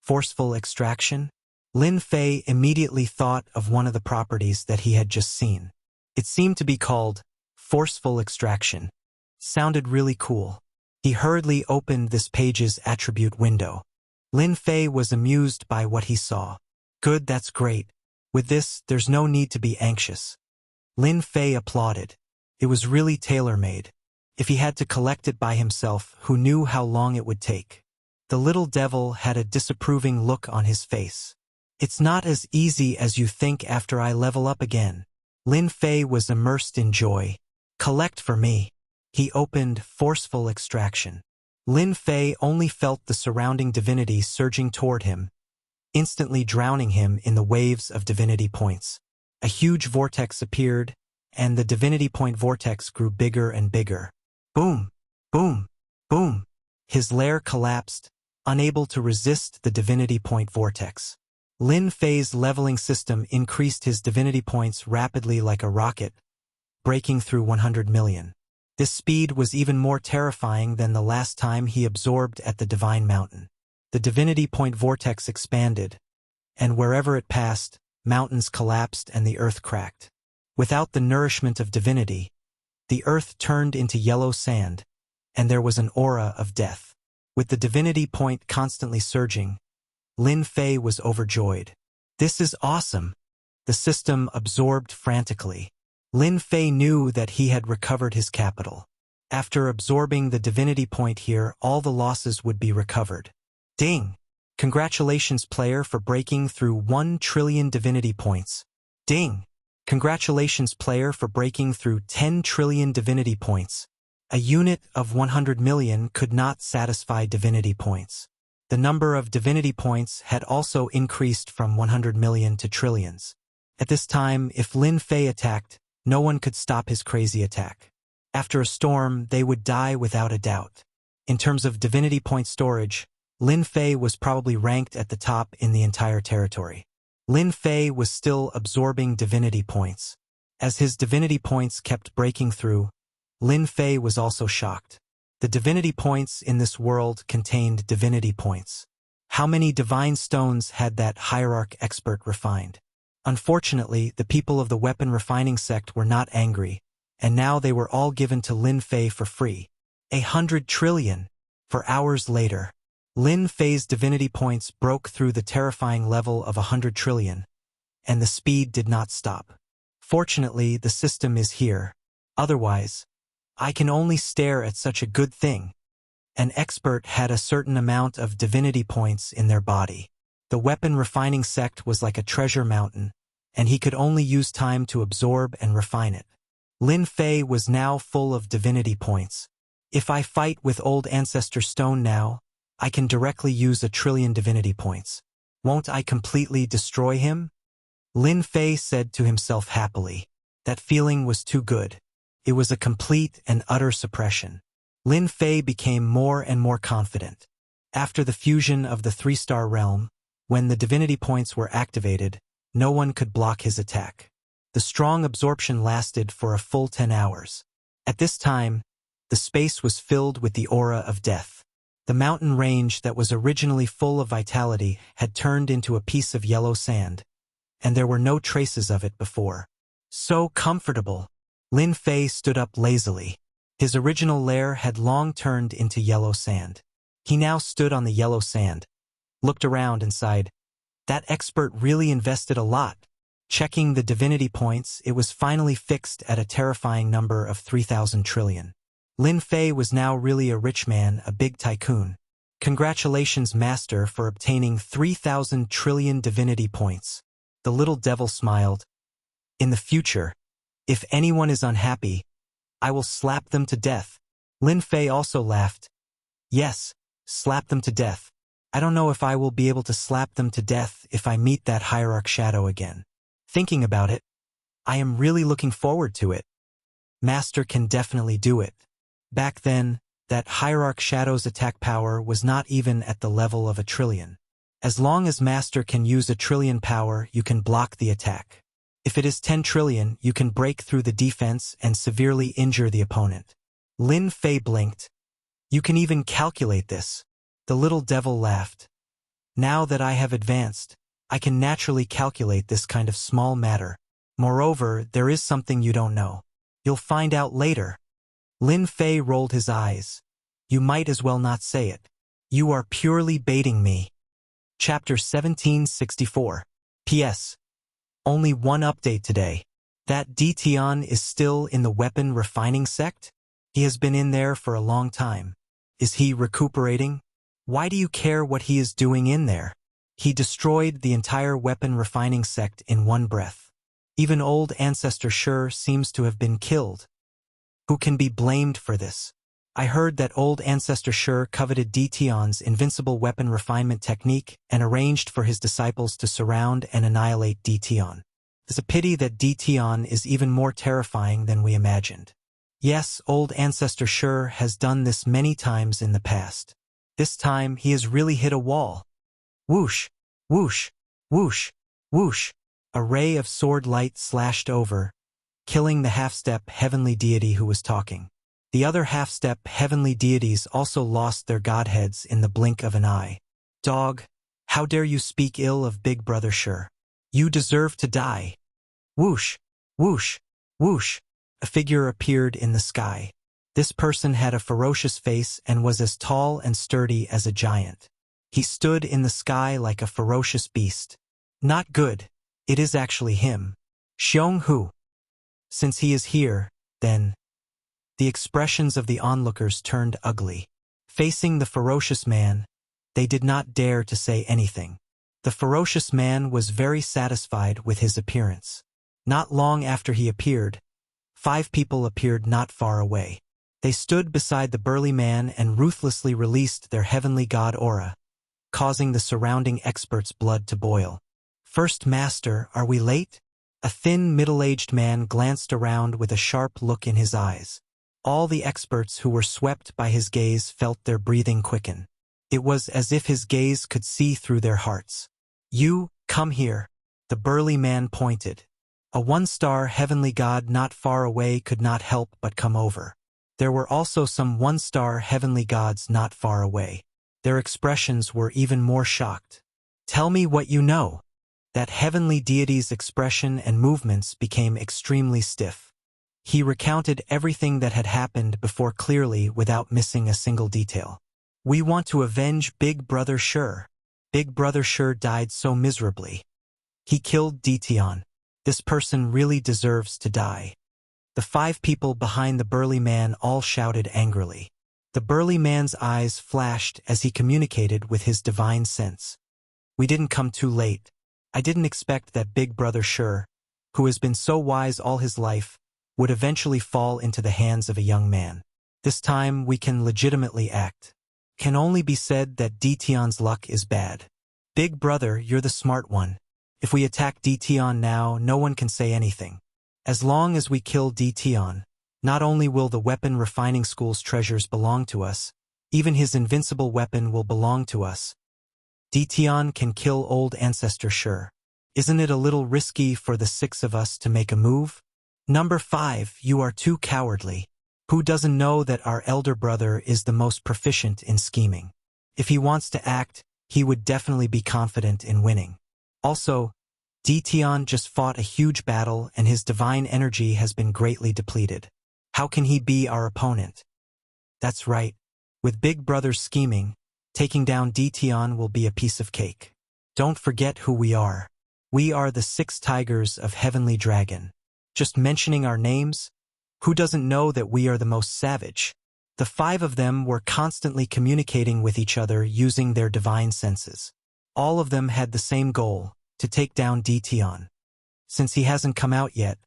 Forceful extraction? Lin Fei immediately thought of one of the properties that he had just seen. It seemed to be called forceful extraction. Sounded really cool. He hurriedly opened this page's attribute window. Lin Fei was amused by what he saw. Good, that's great. With this, there's no need to be anxious. Lin Fei applauded. It was really tailor-made. If he had to collect it by himself, who knew how long it would take? The little devil had a disapproving look on his face. It's not as easy as you think after I level up again. Lin Fei was immersed in joy. Collect for me. He opened forceful extraction. Lin Fei only felt the surrounding divinity surging toward him, instantly drowning him in the waves of divinity points. A huge vortex appeared, and the divinity point vortex grew bigger and bigger. Boom! Boom! Boom! His lair collapsed, unable to resist the divinity point vortex. Lin Fei's leveling system increased his divinity points rapidly like a rocket, breaking through 100 million. This speed was even more terrifying than the last time he absorbed at the Divine Mountain. The divinity point vortex expanded, and wherever it passed, mountains collapsed and the earth cracked. Without the nourishment of divinity, the earth turned into yellow sand, and there was an aura of death. With the divinity point constantly surging, Lin Fei was overjoyed. This is awesome! The system absorbed frantically. Lin Fei knew that he had recovered his capital. After absorbing the divinity point here, all the losses would be recovered. Ding! Congratulations, player, for breaking through 1 trillion divinity points. Ding! Congratulations, player, for breaking through 10 trillion divinity points. A unit of 100 million could not satisfy divinity points. The number of divinity points had also increased from 100 million to trillions. At this time, if Lin Fei attacked, no one could stop his crazy attack. After a storm, they would die without a doubt. In terms of divinity point storage, Lin Fei was probably ranked at the top in the entire territory. Lin Fei was still absorbing divinity points. As his divinity points kept breaking through, Lin Fei was also shocked. The divinity points in this world contained divinity points. How many divine stones had that hierarch expert refined? Unfortunately, the people of the weapon refining sect were not angry, and now they were all given to Lin Fei for free. 100 trillion! For hours later, Lin Fei's divinity points broke through the terrifying level of 100 trillion, and the speed did not stop. Fortunately, the system is here. Otherwise, I can only stare at such a good thing. An expert had a certain amount of divinity points in their body. The weapon refining sect was like a treasure mountain, and he could only use time to absorb and refine it. Lin Fei was now full of divinity points. If I fight with old ancestor stone now, I can directly use 1 trillion divinity points. Won't I completely destroy him? Lin Fei said to himself happily. That feeling was too good. It was a complete and utter suppression. Lin Fei became more and more confident. After the fusion of the 3-star realm, When the divinity points were activated, no one could block his attack. The strong absorption lasted for a full 10 hours. At this time, the space was filled with the aura of death. The mountain range that was originally full of vitality had turned into a piece of yellow sand, and there were no traces of it before. So comfortable! Lin Fei stood up lazily. His original lair had long turned into yellow sand. He now stood on the yellow sand, looked around and sighed. That expert really invested a lot. Checking the divinity points, it was finally fixed at a terrifying number of 3,000 trillion. Lin Fei was now really a rich man, a big tycoon. Congratulations, Master, for obtaining 3,000 trillion divinity points. The little devil smiled. In the future, if anyone is unhappy, I will slap them to death. Lin Fei also laughed. Yes, slap them to death. I don't know if I will be able to slap them to death if I meet that hierarch shadow again. Thinking about it, I am really looking forward to it. Master can definitely do it. Back then, that hierarch shadow's attack power was not even at the level of 1 trillion. As long as Master can use 1 trillion power, you can block the attack. If it is 10 trillion, you can break through the defense and severely injure the opponent. Lin Fei blinked. You can even calculate this. The little devil laughed. Now that I have advanced, I can naturally calculate this kind of small matter. Moreover, there is something you don't know. You'll find out later. Lin Fei rolled his eyes. You might as well not say it. You are purely baiting me. Chapter 1764. P.S. Only one update today. That Dition is still in the weapon refining sect? He has been in there for a long time. Is he recuperating? Why do you care what he is doing in there? He destroyed the entire weapon refining sect in one breath. Even old Ancestor Shi seems to have been killed. Who can be blamed for this? I heard that old Ancestor Shi coveted Dition's invincible weapon refinement technique and arranged for his disciples to surround and annihilate Dition. It's a pity that Dition is even more terrifying than we imagined. Yes, old Ancestor Shi has done this many times in the past. This time he has really hit a wall. Whoosh, whoosh, whoosh, whoosh. A ray of sword light slashed over, killing the half-step heavenly deity who was talking. The other half-step heavenly deities also lost their godheads in the blink of an eye. Dog, how dare you speak ill of Big Brother Shi? You deserve to die. Whoosh, whoosh, whoosh. A figure appeared in the sky. This person had a ferocious face and was as tall and sturdy as a giant. He stood in the sky like a ferocious beast. Not good. It is actually him. Xiong Hu. Since he is here, then... The expressions of the onlookers turned ugly. Facing the ferocious man, they did not dare to say anything. The ferocious man was very satisfied with his appearance. Not long after he appeared, 5 people appeared not far away. They stood beside the burly man and ruthlessly released their heavenly god aura, causing the surrounding experts' blood to boil. First Master, are we late? A thin, middle-aged man glanced around with a sharp look in his eyes. All the experts who were swept by his gaze felt their breathing quicken. It was as if his gaze could see through their hearts. You, come here. The burly man pointed. A 1-star heavenly god not far away could not help but come over. There were also some 1-star heavenly gods not far away. Their expressions were even more shocked. Tell me what you know. That heavenly deity's expression and movements became extremely stiff. He recounted everything that had happened before clearly without missing a single detail. We want to avenge Big Brother Shi. Big Brother Shi died so miserably. He killed Dition. This person really deserves to die. The 5 people behind the burly man all shouted angrily. The burly man's eyes flashed as he communicated with his divine sense. We didn't come too late. I didn't expect that Big Brother Shi, who has been so wise all his life, would eventually fall into the hands of a young man. This time we can legitimately act. Can only be said that Dition's luck is bad. Big Brother, you're the smart one. If we attack Dition now, no one can say anything. As long as we kill Dition, not only will the weapon refining school's treasures belong to us, even his invincible weapon will belong to us. Ditian can kill old ancestor sure. Isn't it a little risky for the 6 of us to make a move? Number 5, you are too cowardly. Who doesn't know that our elder brother is the most proficient in scheming? If he wants to act, he would definitely be confident in winning. Also, Ditian just fought a huge battle and his divine energy has been greatly depleted. How can he be our opponent? That's right. With Big Brother's scheming, taking down Ditian will be a piece of cake. Don't forget who we are. We are the 6 tigers of Heavenly Dragon. Just mentioning our names, who doesn't know that we are the most savage? The 5 of them were constantly communicating with each other using their divine senses. All of them had the same goal, to take down Ditian. Since he hasn't come out yet,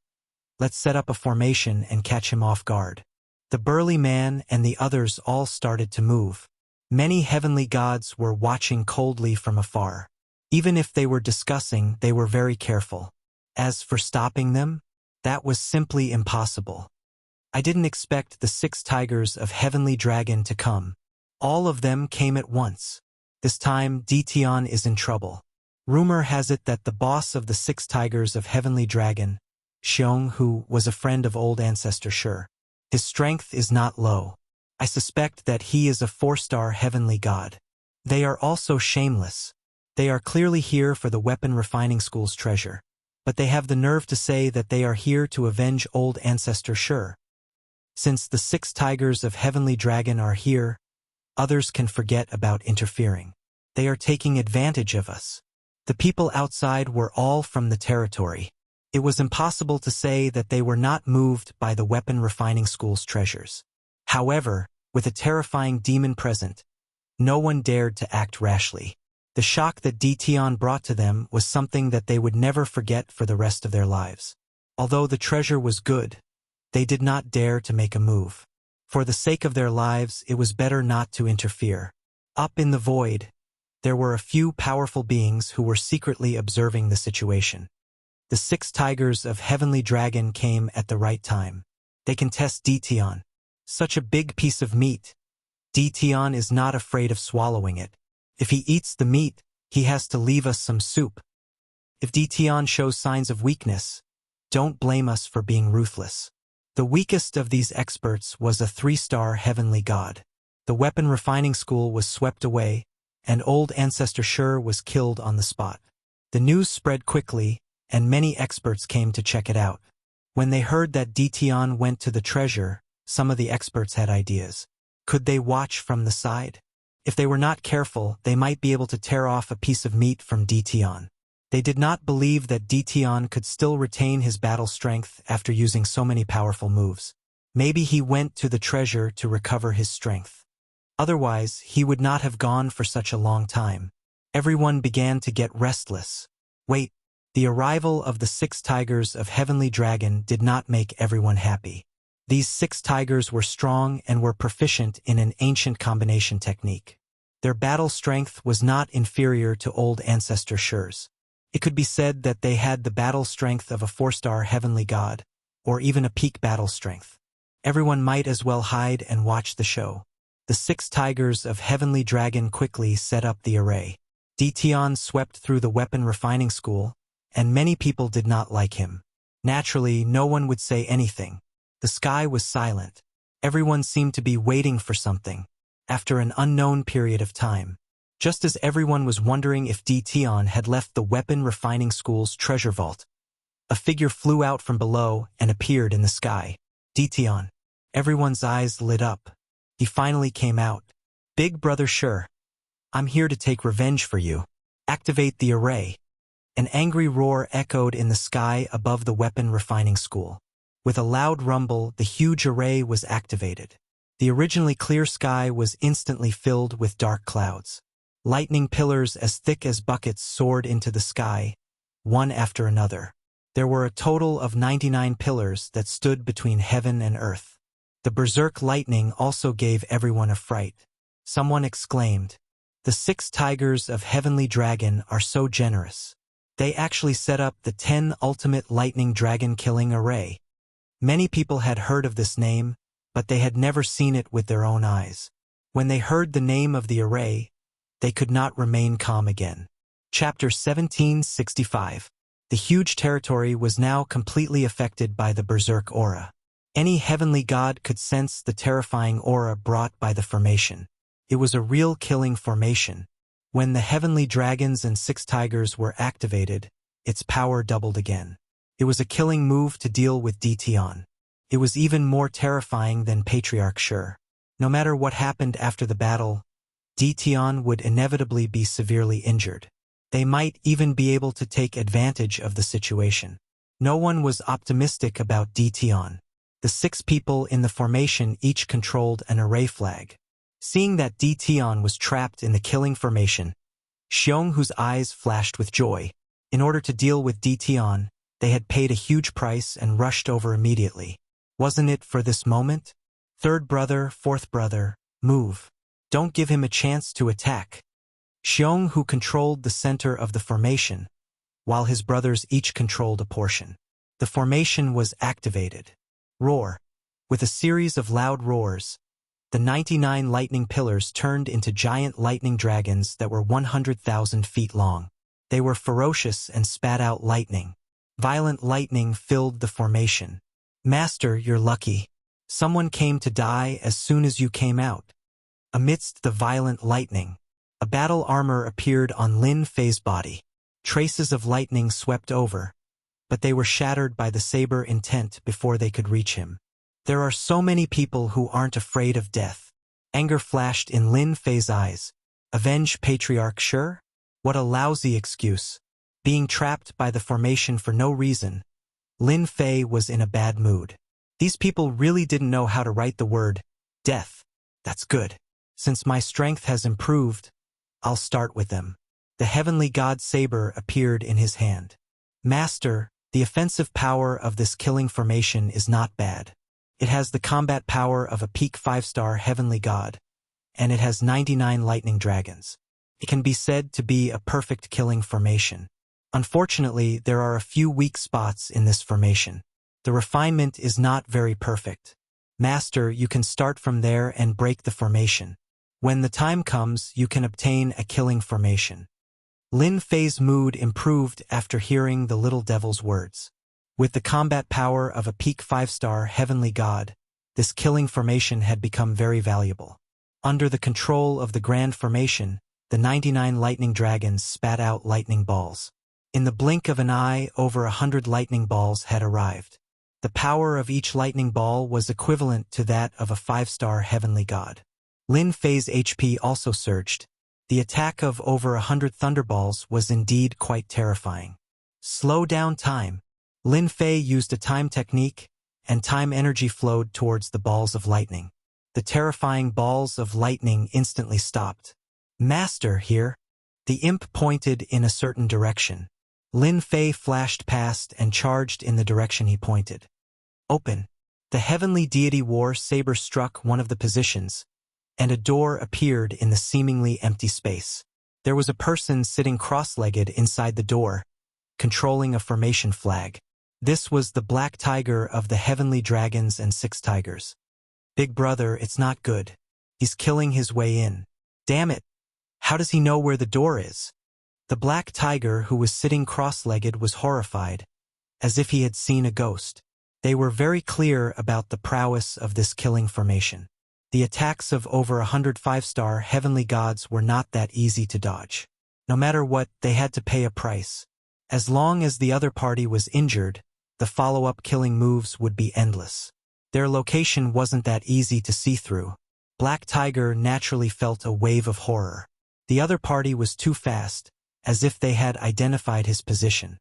let's set up a formation and catch him off guard. The burly man and the others all started to move. Many heavenly gods were watching coldly from afar. Even if they were discussing, they were very careful. As for stopping them, that was simply impossible. I didn't expect the 6 tigers of Heavenly Dragon to come. All of them came at once. This time, Ditian is in trouble. Rumor has it that the boss of the 6 tigers of Heavenly Dragon, Xiong, who was a friend of old ancestor Shi, his strength is not low. I suspect that he is a 4-star heavenly god. They are also shameless. They are clearly here for the weapon refining school's treasure, but they have the nerve to say that they are here to avenge old ancestor Shi. Since the 6 tigers of Heavenly Dragon are here, others can forget about interfering. They are taking advantage of us. The people outside were all from the territory. It was impossible to say that they were not moved by the weapon refining school's treasures. However, with a terrifying demon present, no one dared to act rashly. The shock that Ditian brought to them was something that they would never forget for the rest of their lives. Although the treasure was good, they did not dare to make a move. For the sake of their lives, it was better not to interfere. Up in the void, there were a few powerful beings who were secretly observing the situation. The 6 tigers of Heavenly Dragon came at the right time. They can test Ditian. Such a big piece of meat. Ditian is not afraid of swallowing it. If he eats the meat, he has to leave us some soup. If Ditian shows signs of weakness, don't blame us for being ruthless. The weakest of these experts was a 3-star heavenly god. The weapon refining school was swept away, and old ancestor Shi was killed on the spot. The news spread quickly, and many experts came to check it out. When they heard that Ditian went to the treasure, some of the experts had ideas. Could they watch from the side? If they were not careful, they might be able to tear off a piece of meat from Ditian. They did not believe that Ditian could still retain his battle strength after using so many powerful moves. Maybe he went to the treasure to recover his strength. Otherwise, he would not have gone for such a long time. Everyone began to get restless. Wait, the arrival of the 6 tigers of Heavenly Dragon did not make everyone happy. These 6 tigers were strong and were proficient in an ancient combination technique. Their battle strength was not inferior to old ancestor Shi's. It could be said that they had the battle strength of a 4-star heavenly god, or even a peak battle strength. Everyone might as well hide and watch the show. The 6 tigers of Heavenly Dragon quickly set up the array. Ditian swept through the weapon refining school, and many people did not like him. Naturally, no one would say anything. The sky was silent. Everyone seemed to be waiting for something. After an unknown period of time, just as everyone was wondering if Ditian had left the weapon refining school's treasure vault, a figure flew out from below and appeared in the sky. Ditian. Everyone's eyes lit up. He finally came out. Big Brother Shi, I'm here to take revenge for you. Activate the array. An angry roar echoed in the sky above the weapon refining school. With a loud rumble, the huge array was activated. The originally clear sky was instantly filled with dark clouds. Lightning pillars as thick as buckets soared into the sky, one after another. There were a total of 99 pillars that stood between heaven and earth. The berserk lightning also gave everyone a fright. Someone exclaimed, "The 6 tigers of Heavenly Dragon are so generous. They actually set up the 10 ultimate lightning dragon killing array." Many people had heard of this name, but they had never seen it with their own eyes. When they heard the name of the array, they could not remain calm again. Chapter 1765. The huge territory was now completely affected by the berserk aura. Any heavenly god could sense the terrifying aura brought by the formation. It was a real killing formation. When the heavenly dragons and 6 tigers were activated, its power doubled again. It was a killing move to deal with Dtion. It was even more terrifying than Patriarch Shur. No matter what happened after the battle, Dtion would inevitably be severely injured. They might even be able to take advantage of the situation. No one was optimistic about Dtion. The 6 people in the formation each controlled an array flag. Seeing that Dtion was trapped in the killing formation, Xiong, whose eyes flashed with joy. In order to deal with Dtion, they had paid a huge price and rushed over immediately. Wasn't it for this moment? Third brother, fourth brother, move. Don't give him a chance to attack. Xiong, who controlled the center of the formation, while his brothers each controlled a portion. The formation was activated. Roar. With a series of loud roars, the 99 lightning pillars turned into giant lightning dragons that were 100,000 feet long. They were ferocious and spat out lightning. Violent lightning filled the formation. Master, you're lucky. Someone came to die as soon as you came out. Amidst the violent lightning, a battle armor appeared on Lin Fei's body. Traces of lightning swept over, but they were shattered by the saber intent before they could reach him. There are so many people who aren't afraid of death. Anger flashed in Lin Fei's eyes. Avenge Patriarch Shur? What a lousy excuse. Being trapped by the formation for no reason, Lin Fei was in a bad mood. These people really didn't know how to write the word death. That's good. Since my strength has improved, I'll start with them. The heavenly god saber appeared in his hand. Master, the offensive power of this killing formation is not bad. It has the combat power of a peak 5-star heavenly god, and it has 99 lightning dragons. It can be said to be a perfect killing formation. Unfortunately, there are a few weak spots in this formation. The refinement is not very perfect. Master, you can start from there and break the formation. When the time comes, you can obtain a killing formation. Lin Fei's mood improved after hearing the little devil's words. With the combat power of a peak 5-star heavenly god, this killing formation had become very valuable. Under the control of the grand formation, the 99 lightning dragons spat out lightning balls. In the blink of an eye, over 100 lightning balls had arrived. The power of each lightning ball was equivalent to that of a 5-star heavenly god. Lin Fei's HP also surged. The attack of over 100 thunderballs was indeed quite terrifying. Slow down time. Lin Fei used a time technique, and time energy flowed towards the balls of lightning. The terrifying balls of lightning instantly stopped. Master, here. The imp pointed in a certain direction. Lin Fei flashed past and charged in the direction he pointed. Open. The heavenly deity war saber struck one of the positions, and a door appeared in the seemingly empty space. There was a person sitting cross-legged inside the door, controlling a formation flag. This was the black tiger of the heavenly dragons and 6 tigers. Big brother, it's not good. He's killing his way in. Damn it. How does he know where the door is? The black tiger who was sitting cross-legged was horrified, as if he had seen a ghost. They were very clear about the prowess of this killing formation. The attacks of over 100 5-star heavenly gods were not that easy to dodge. No matter what, they had to pay a price. As long as the other party was injured, the follow-up killing moves would be endless. Their location wasn't that easy to see through. Black Tiger naturally felt a wave of horror. The other party was too fast, as if they had identified his position.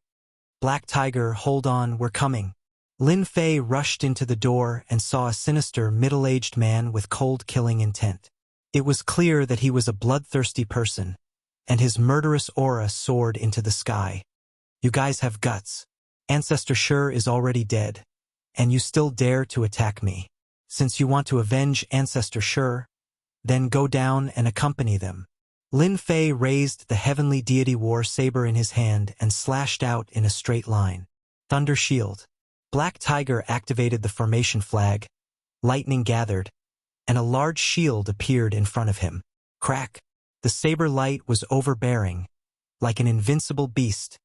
Black Tiger, hold on, we're coming. Lin Fei rushed into the door and saw a sinister, middle-aged man with cold killing intent. It was clear that he was a bloodthirsty person, and his murderous aura soared into the sky. You guys have guts. Ancestor Shur is already dead, and you still dare to attack me. Since you want to avenge Ancestor Shur, then go down and accompany them. Lin Fei raised the heavenly deity war saber in his hand and slashed out in a straight line. Thunder Shield. Black Tiger activated the formation flag, lightning gathered, and a large shield appeared in front of him. Crack! The saber light was overbearing, like an invincible beast,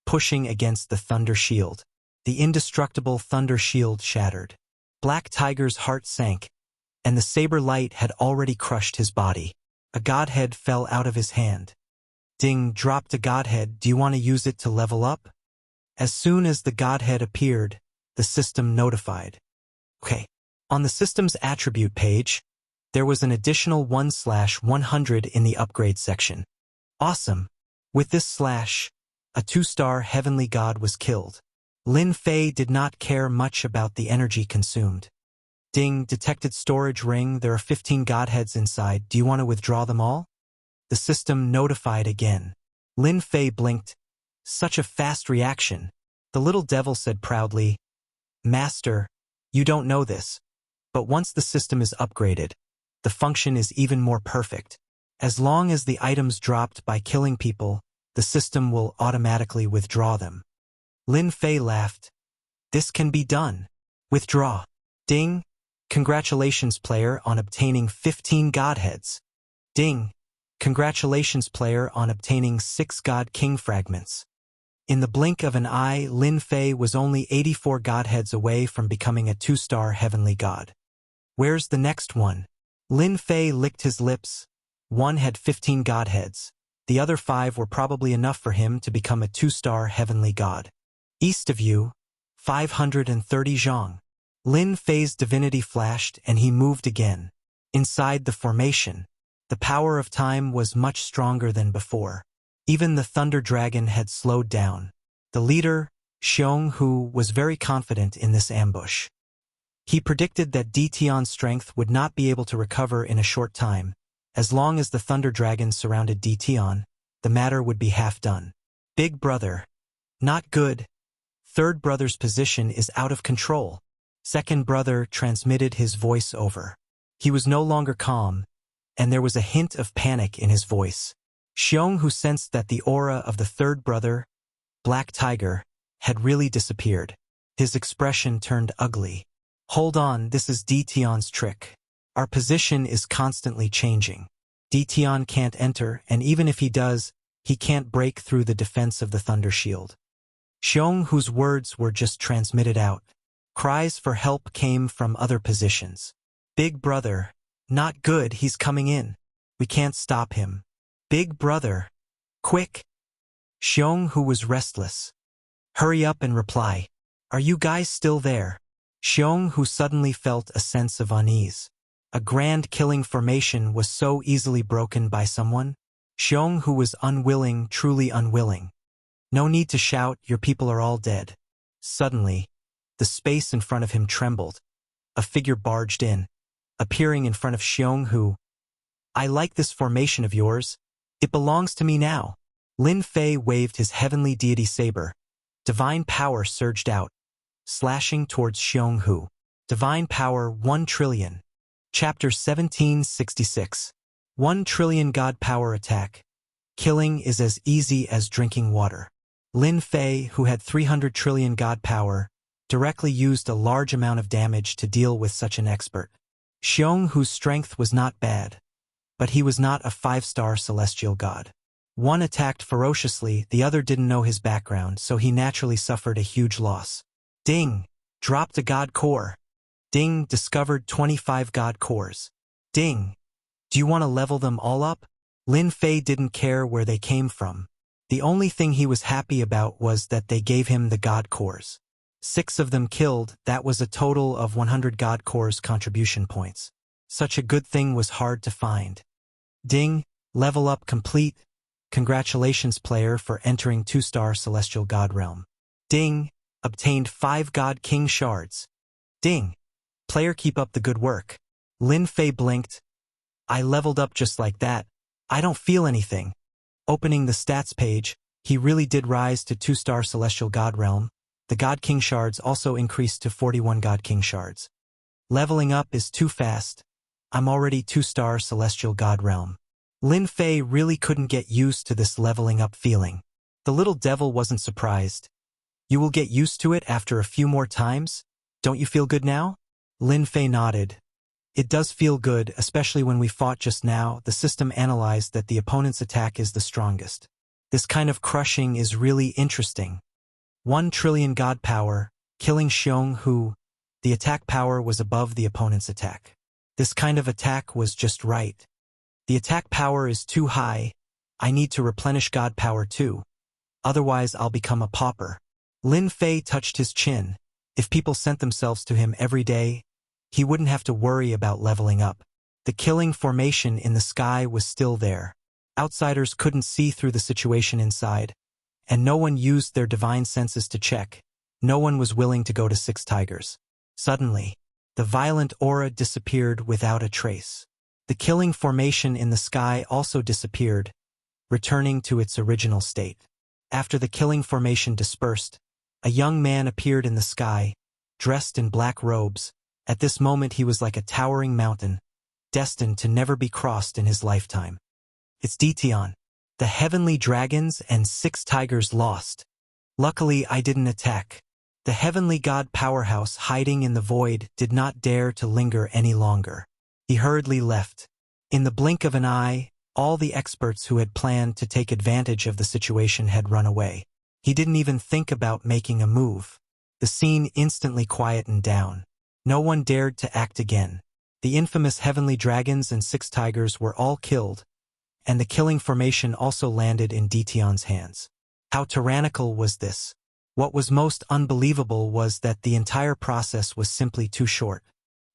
pushing against the thunder shield. The indestructible thunder shield shattered. Black Tiger's heart sank, and the saber light had already crushed his body. A godhead fell out of his hand. Ding dropped a godhead. Do you want to use it to level up? As soon as the godhead appeared, the system notified. Okay. On the system's attribute page, there was an additional 1/100 in the upgrade section. Awesome. With this slash, a 2-star heavenly god was killed. Lin Fei did not care much about the energy consumed. Ding detected storage ring. There are 15 godheads inside. Do you want to withdraw them all? The system notified again. Lin Fei blinked. Such a fast reaction. The little devil said proudly, Master, you don't know this, but once the system is upgraded, the function is even more perfect. As long as the items dropped by killing people, the system will automatically withdraw them. Lin Fei laughed. This can be done. Withdraw. Ding. Congratulations, player, on obtaining 15 godheads. Ding. Congratulations, player, on obtaining 6 God King fragments. In the blink of an eye, Lin Fei was only 84 godheads away from becoming a 2-star heavenly god. Where's the next one? Lin Fei licked his lips. One had 15 godheads. The other 5 were probably enough for him to become a 2-star heavenly god. East of you, 530 zhang. Lin Fei's divinity flashed and he moved again. Inside the formation, the power of time was much stronger than before. Even the Thunder Dragon had slowed down. The leader, Xionghu, was very confident in this ambush. He predicted that Dition's strength would not be able to recover in a short time. As long as the Thunder Dragon surrounded Dition, the matter would be half done. Big brother. Not good. Third brother's position is out of control. Second brother transmitted his voice over. He was no longer calm, and there was a hint of panic in his voice. Xionghu sensed that the aura of the third brother, Black Tiger, had really disappeared. His expression turned ugly. Hold on, this is Dition's trick. Our position is constantly changing. Dition can't enter, and even if he does, he can't break through the defense of the Thunder Shield. Xionghu's words were just transmitted out. Cries for help came from other positions. Big brother. Not good, he's coming in. We can't stop him. Big brother. Quick. Xionghu was restless. Hurry up and reply. Are you guys still there? Xionghu suddenly felt a sense of unease. A grand killing formation was so easily broken by someone. Xionghu was unwilling, truly unwilling. No need to shout, your people are all dead. Suddenly, the space in front of him trembled. A figure barged in, appearing in front of Xionghu. I like this formation of yours. It belongs to me now. Lin Fei waved his heavenly deity saber. Divine power surged out, slashing towards Xionghu. Divine power 1 trillion. Chapter 1766. 1 trillion God power attack. Killing is as easy as drinking water. Lin Fei, who had 300 trillion God power, directly used a large amount of damage to deal with such an expert. Xionghu's strength was not bad, but he was not a 5-star celestial god. One attacked ferociously, the other didn't know his background, so he naturally suffered a huge loss. Ding! Dropped a god core. Ding! Discovered 25 god cores. Ding! Do you want to level them all up? Lin Fei didn't care where they came from. The only thing he was happy about was that they gave him the god cores. 6 of them killed, that was a total of 100 God Cores contribution points. Such a good thing was hard to find. Ding, level up complete. Congratulations player for entering 2-star Celestial God Realm. Ding, obtained 5 God King shards. Ding, player keep up the good work. Lin Fei blinked. I leveled up just like that. I don't feel anything. Opening the stats page, he really did rise to 2-star Celestial God Realm. The God King shards also increased to 41 God King shards. Leveling up is too fast. I'm already 2-star Celestial God Realm. Lin Fei really couldn't get used to this leveling up feeling. The little devil wasn't surprised. You will get used to it after a few more times? Don't you feel good now? Lin Fei nodded. It does feel good, especially when we fought just now. The system analyzed that the opponent's attack is the strongest. This kind of crushing is really interesting. 1 trillion god power, killing Xiong Hu. The attack power was above the opponent's attack. This kind of attack was just right. The attack power is too high. I need to replenish god power too. Otherwise I'll become a pauper. Lin Fei touched his chin. If people sent themselves to him every day, he wouldn't have to worry about leveling up. The killing formation in the sky was still there. Outsiders couldn't see through the situation inside, and no one used their divine senses to check. No one was willing to go to Six Tigers. Suddenly, the violent aura disappeared without a trace. The killing formation in the sky also disappeared, returning to its original state. After the killing formation dispersed, a young man appeared in the sky, dressed in black robes. At this moment he was like a towering mountain, destined to never be crossed in his lifetime. It's Ditian. The heavenly dragons and 6 tigers lost. Luckily I didn't attack. The heavenly god powerhouse hiding in the void did not dare to linger any longer. He hurriedly left. In the blink of an eye, all the experts who had planned to take advantage of the situation had run away. He didn't even think about making a move. The scene instantly quietened down. No one dared to act again. The infamous heavenly dragons and 6 tigers were all killed, and the killing formation also landed in Ditian's hands. How tyrannical was this? What was most unbelievable was that the entire process was simply too short.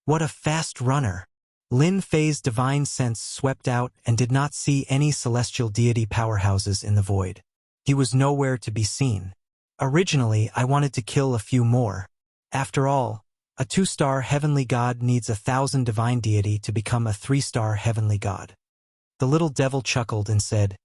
What a fast runner! Lin Fei's divine sense swept out and did not see any celestial deity powerhouses in the void. He was nowhere to be seen. Originally, I wanted to kill a few more. After all, a 2-star heavenly god needs 1,000 divine deity to become a 3-star heavenly god. The little devil chuckled and said,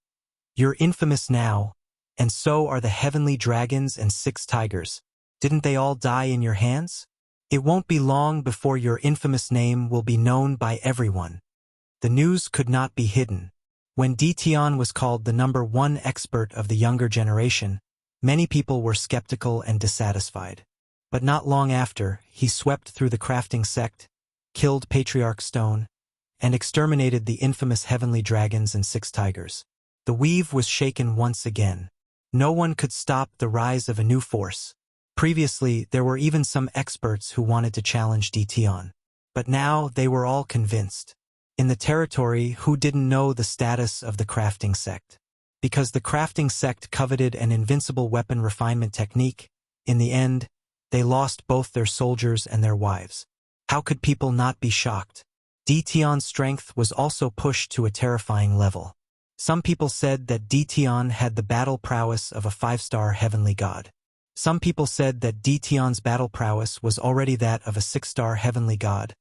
"You're infamous now, and so are the heavenly dragons and 6 tigers. Didn't they all die in your hands? It won't be long before your infamous name will be known by everyone." The news could not be hidden. When Ditian was called the #1 expert of the younger generation, many people were skeptical and dissatisfied. But not long after, he swept through the crafting sect, killed Patriarch Stone, and exterminated the infamous heavenly dragons and 6 tigers. The weave was shaken once again. No one could stop the rise of a new force. Previously, there were even some experts who wanted to challenge Ditian. But now they were all convinced. In the territory, who didn't know the status of the crafting sect? Because the crafting sect coveted an invincible weapon refinement technique, in the end, they lost both their soldiers and their wives. How could people not be shocked? Ditian's strength was also pushed to a terrifying level. Some people said that Ditian had the battle prowess of a 5-star heavenly god. Some people said that Ditian's battle prowess was already that of a 6-star heavenly god,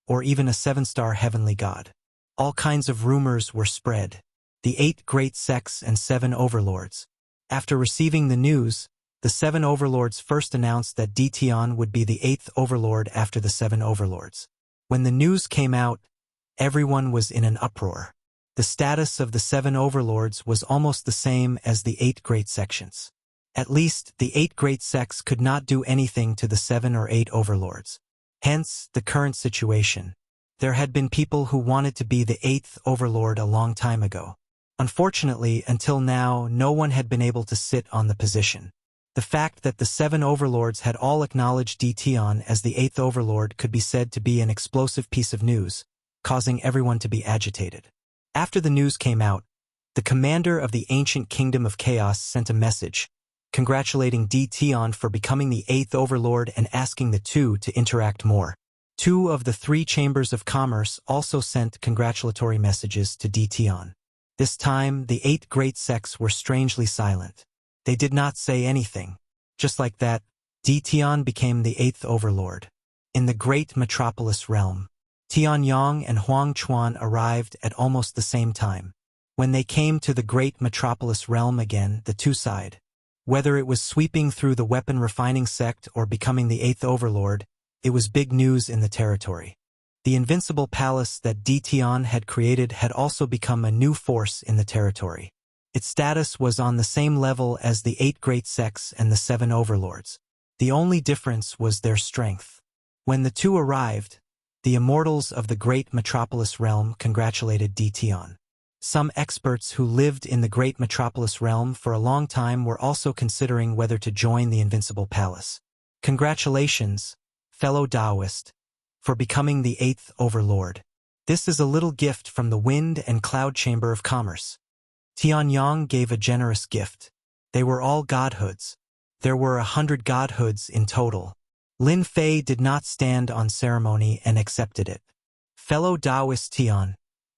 or even a 7-star heavenly god. All kinds of rumors were spread. The 8 great sects and 7 overlords. After receiving the news, the 7 overlords first announced that Ditian would be the 8th overlord after the 7 overlords. When the news came out, everyone was in an uproar. The status of the 7 overlords was almost the same as the 8 great sections. At least, the 8 great sects could not do anything to the 7 or 8 overlords. Hence, the current situation. There had been people who wanted to be the 8th overlord a long time ago. Unfortunately, until now, no one had been able to sit on the position. The fact that the 7 overlords had all acknowledged Ditian as the 8th overlord could be said to be an explosive piece of news, causing everyone to be agitated. After the news came out, the commander of the ancient kingdom of chaos sent a message, congratulating Ditian for becoming the 8th overlord and asking the 2 to interact more. 2 of the 3 chambers of commerce also sent congratulatory messages to Ditian. This time, the 8 great sects were strangely silent. They did not say anything. Just like that, Ditian became the 8th overlord. In the great metropolis realm, Tianyang and Huangchuan arrived at almost the same time. When they came to the great metropolis realm again, the 2 sighed. Whether it was sweeping through the weapon refining sect or becoming the 8th overlord, it was big news in the territory. The invincible palace that Ditian had created had also become a new force in the territory. Its status was on the same level as the 8 great sects and the 7 overlords. The only difference was their strength. When the 2 arrived, The immortals of the great metropolis realm congratulated Tian. Some experts who lived in the great metropolis realm for a long time were also considering whether to join the Invincible Palace. Congratulations, fellow Taoist, for becoming the 8th Overlord. This is a little gift from the Wind and Cloud Chamber of Commerce. Tianyang gave a generous gift. They were all godhoods. There were 100 godhoods in total. Lin Fei did not stand on ceremony and accepted it. Fellow Taoist Tian,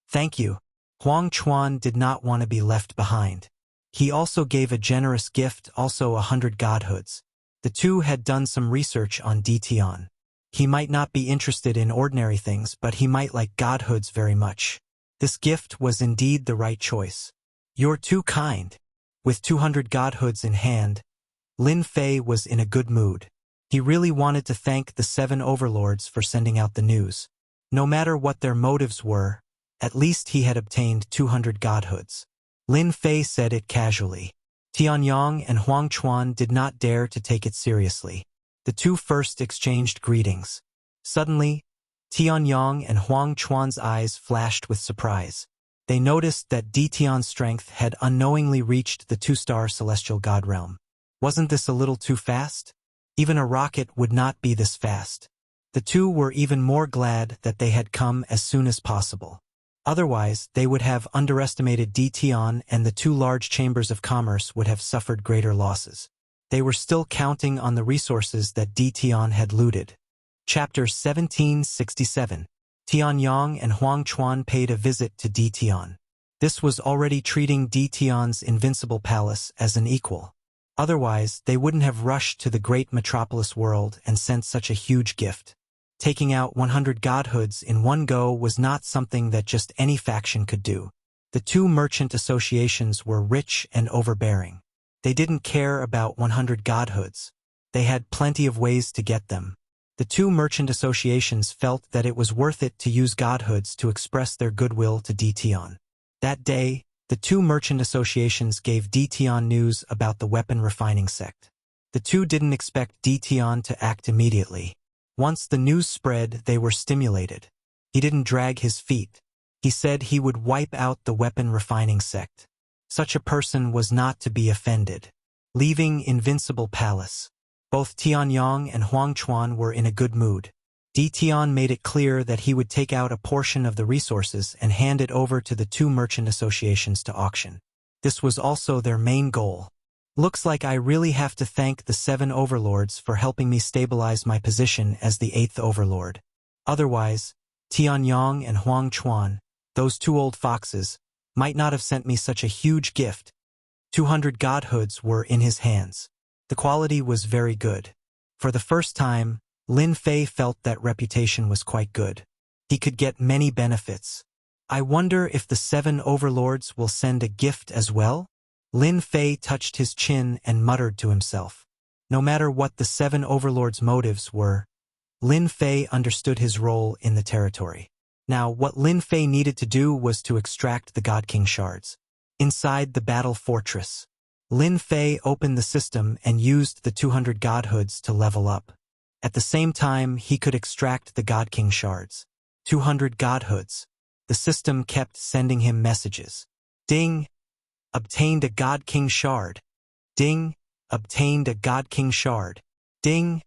thank you. Huang Chuan did not want to be left behind. He also gave a generous gift, also 100 godhoods. The two had done some research on Tian. He might not be interested in ordinary things, but he might like godhoods very much. This gift was indeed the right choice. You're too kind. With 200 godhoods in hand, Lin Fei was in a good mood. He really wanted to thank the 7 overlords for sending out the news. No matter what their motives were, at least he had obtained 200 godhoods. Lin Fei said it casually. Tianyang and Huang Chuan did not dare to take it seriously. The two first exchanged greetings. Suddenly, Tianyang and Huang Chuan's eyes flashed with surprise. They noticed that Tian's strength had unknowingly reached the 2-star celestial god realm. Wasn't this a little too fast? Even a rocket would not be this fast. The two were even more glad that they had come as soon as possible. Otherwise, they would have underestimated Tian, and the 2 large chambers of commerce would have suffered greater losses. They were still counting on the resources that Tian had looted. Chapter 1767. Tianyang and Huang Chuan paid a visit to Tian. This was already treating Tian's invincible palace as an equal. Otherwise, they wouldn't have rushed to the great metropolis world and sent such a huge gift. Taking out 100 godhoods in one go was not something that just any faction could do. The 2 merchant associations were rich and overbearing. They didn't care about 100 godhoods. They had plenty of ways to get them. The 2 merchant associations felt that it was worth it to use godhoods to express their goodwill to Tian. That day, the 2 merchant associations gave Tian news about the weapon refining sect. The 2 didn't expect Tian to act immediately. Once the news spread, they were stimulated. He didn't drag his feet. He said he would wipe out the weapon refining sect. Such a person was not to be offended. Leaving Invincible Palace. Both Tianyang and Huang Chuan were in a good mood. Tian made it clear that he would take out a portion of the resources and hand it over to the 2 merchant associations to auction. This was also their main goal. Looks like I really have to thank the 7 overlords for helping me stabilize my position as the 8th overlord. Otherwise, Tianyang and Huang Chuan, those 2 old foxes, might not have sent me such a huge gift. 200 godhoods were in his hands. The quality was very good. For the first time, Lin Fei felt that reputation was quite good. He could get many benefits. I wonder if the 7 overlords will send a gift as well? Lin Fei touched his chin and muttered to himself. No matter what the 7 overlords' motives were, Lin Fei understood his role in the territory. Now, what Lin Fei needed to do was to extract the God King shards. Inside the battle fortress, Lin Fei opened the system and used the 200 godhoods to level up. At the same time, he could extract the God King shards. 200 godhoods. The system kept sending him messages. Ding! Obtained a God King shard. Ding! Obtained a God King shard. Ding!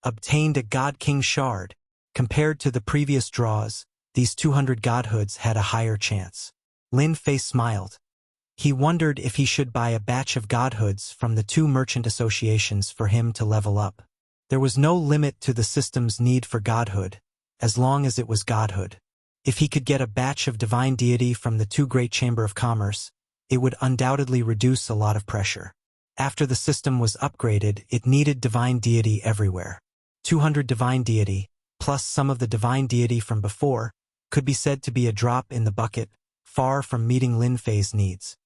Obtained a God King shard. Compared to the previous draws, these 200 godhoods had a higher chance. Lin Fei smiled. He wondered if he should buy a batch of godhoods from the 2 merchant associations for him to level up. There was no limit to the system's need for godhood, as long as it was godhood. If he could get a batch of divine deity from the 2 great chamber of commerce, it would undoubtedly reduce a lot of pressure. After the system was upgraded, it needed divine deity everywhere. 200 divine deity, plus some of the divine deity from before, could be said to be a drop in the bucket, far from meeting Lin Fei's needs.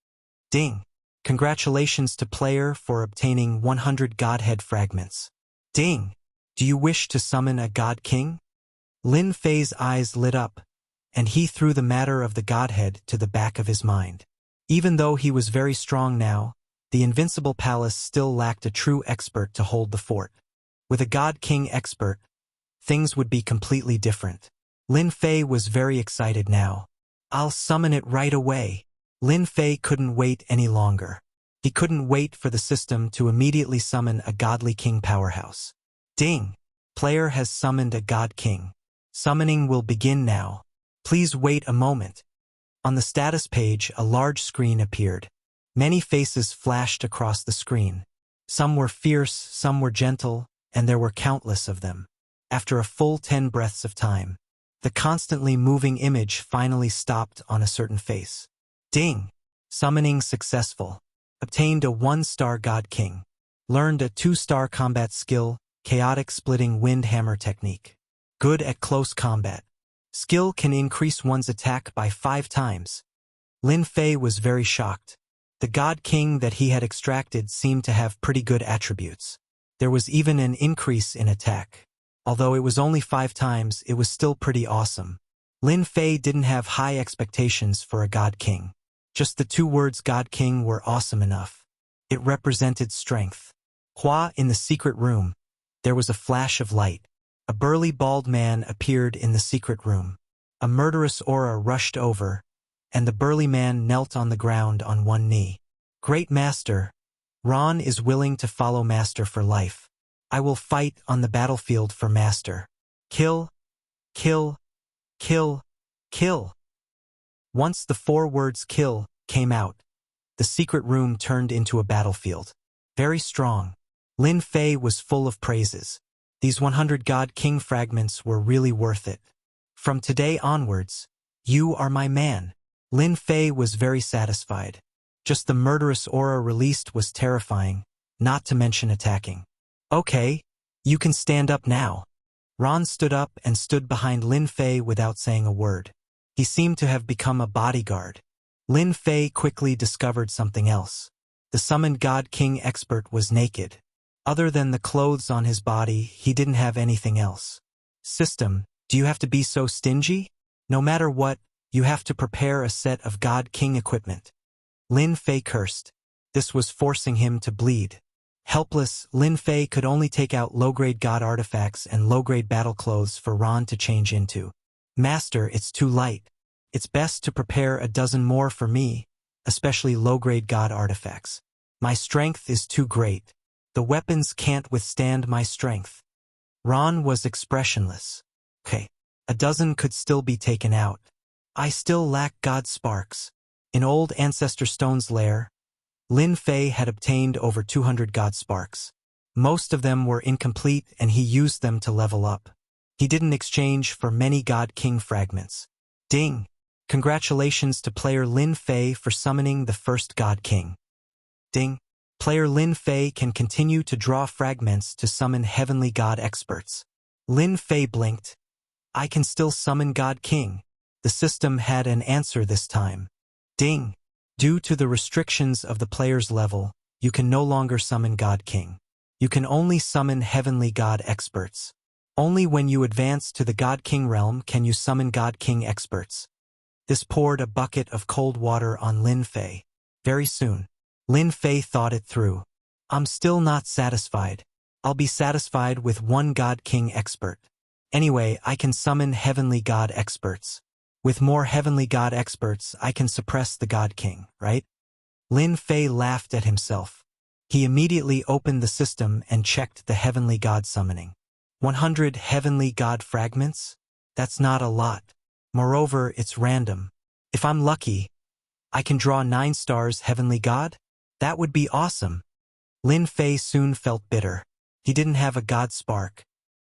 Ding! Congratulations to player for obtaining 100 Godhead fragments. Ding! Do you wish to summon a God King? Lin Fei's eyes lit up, and he threw the matter of the Godhead to the back of his mind. Even though he was very strong now, the Invincible Palace still lacked a true expert to hold the fort. With a God King expert, things would be completely different. Lin Fei was very excited now. I'll summon it right away. Lin Fei couldn't wait any longer. He couldn't wait for the system to immediately summon a godly king powerhouse. Ding! Player has summoned a god king. Summoning will begin now. Please wait a moment. On the status page, a large screen appeared. Many faces flashed across the screen. Some were fierce, some were gentle, and there were countless of them. After a full 10 breaths of time, the constantly moving image finally stopped on a certain face. Ding! Summoning successful. Obtained a 1-star God King. Learned a 2-star combat skill, Chaotic Splitting Wind Hammer Technique. Good at close combat. Skill can increase one's attack by 5 times. Lin Fei was very shocked. The God King that he had extracted seemed to have pretty good attributes. There was even an increase in attack. Although it was only 5 times, it was still pretty awesome. Lin Fei didn't have high expectations for a God King. Just the 2 words God King were awesome enough. It represented strength. Hua in the secret room. There was a flash of light. A burly bald man appeared in the secret room. A murderous aura rushed over, and the burly man knelt on the ground on one knee. Great Master, Ron is willing to follow Master for life. I will fight on the battlefield for Master. Kill, kill, kill, kill. Once the 4 words kill came out, the secret room turned into a battlefield. Very strong. Lin Fei was full of praises. These 100 God King fragments were really worth it. From today onwards, you are my man. Lin Fei was very satisfied. Just the murderous aura released was terrifying, not to mention attacking. Okay, you can stand up now. Ron stood up and stood behind Lin Fei without saying a word. He seemed to have become a bodyguard. Lin Fei quickly discovered something else. The summoned God King expert was naked. Other than the clothes on his body, he didn't have anything else. System, do you have to be so stingy? No matter what, you have to prepare a set of God King equipment. Lin Fei cursed. This was forcing him to bleed. Helpless, Lin Fei could only take out low-grade God artifacts and low-grade battle clothes for Ron to change into. Master, it's too light. It's best to prepare a dozen more for me, especially low-grade God artifacts. My strength is too great. The weapons can't withstand my strength. Ron was expressionless. Okay, a dozen could still be taken out. I still lack God sparks. In old Ancestor Stone's lair, Lin Fei had obtained over 200 God sparks. Most of them were incomplete and he used them to level up. He didn't exchange for many God King fragments. Ding! Congratulations to player Lin Fei for summoning the first God King. Ding! Player Lin Fei can continue to draw fragments to summon heavenly God experts. Lin Fei blinked. I can still summon God King. The system had an answer this time. Ding! Due to the restrictions of the player's level, you can no longer summon God King. You can only summon heavenly God experts. Only when you advance to the God King realm can you summon God King experts. This poured a bucket of cold water on Lin Fei. Very soon, Lin Fei thought it through. I'm still not satisfied. I'll be satisfied with 1 God King expert. Anyway, I can summon heavenly God experts. With more heavenly God experts, I can suppress the God King, right? Lin Fei laughed at himself. He immediately opened the system and checked the heavenly God summoning. 100 heavenly God fragments? That's not a lot. Moreover, it's random. If I'm lucky, I can draw 9 stars heavenly God? That would be awesome. Lin Fei soon felt bitter. He didn't have a God spark.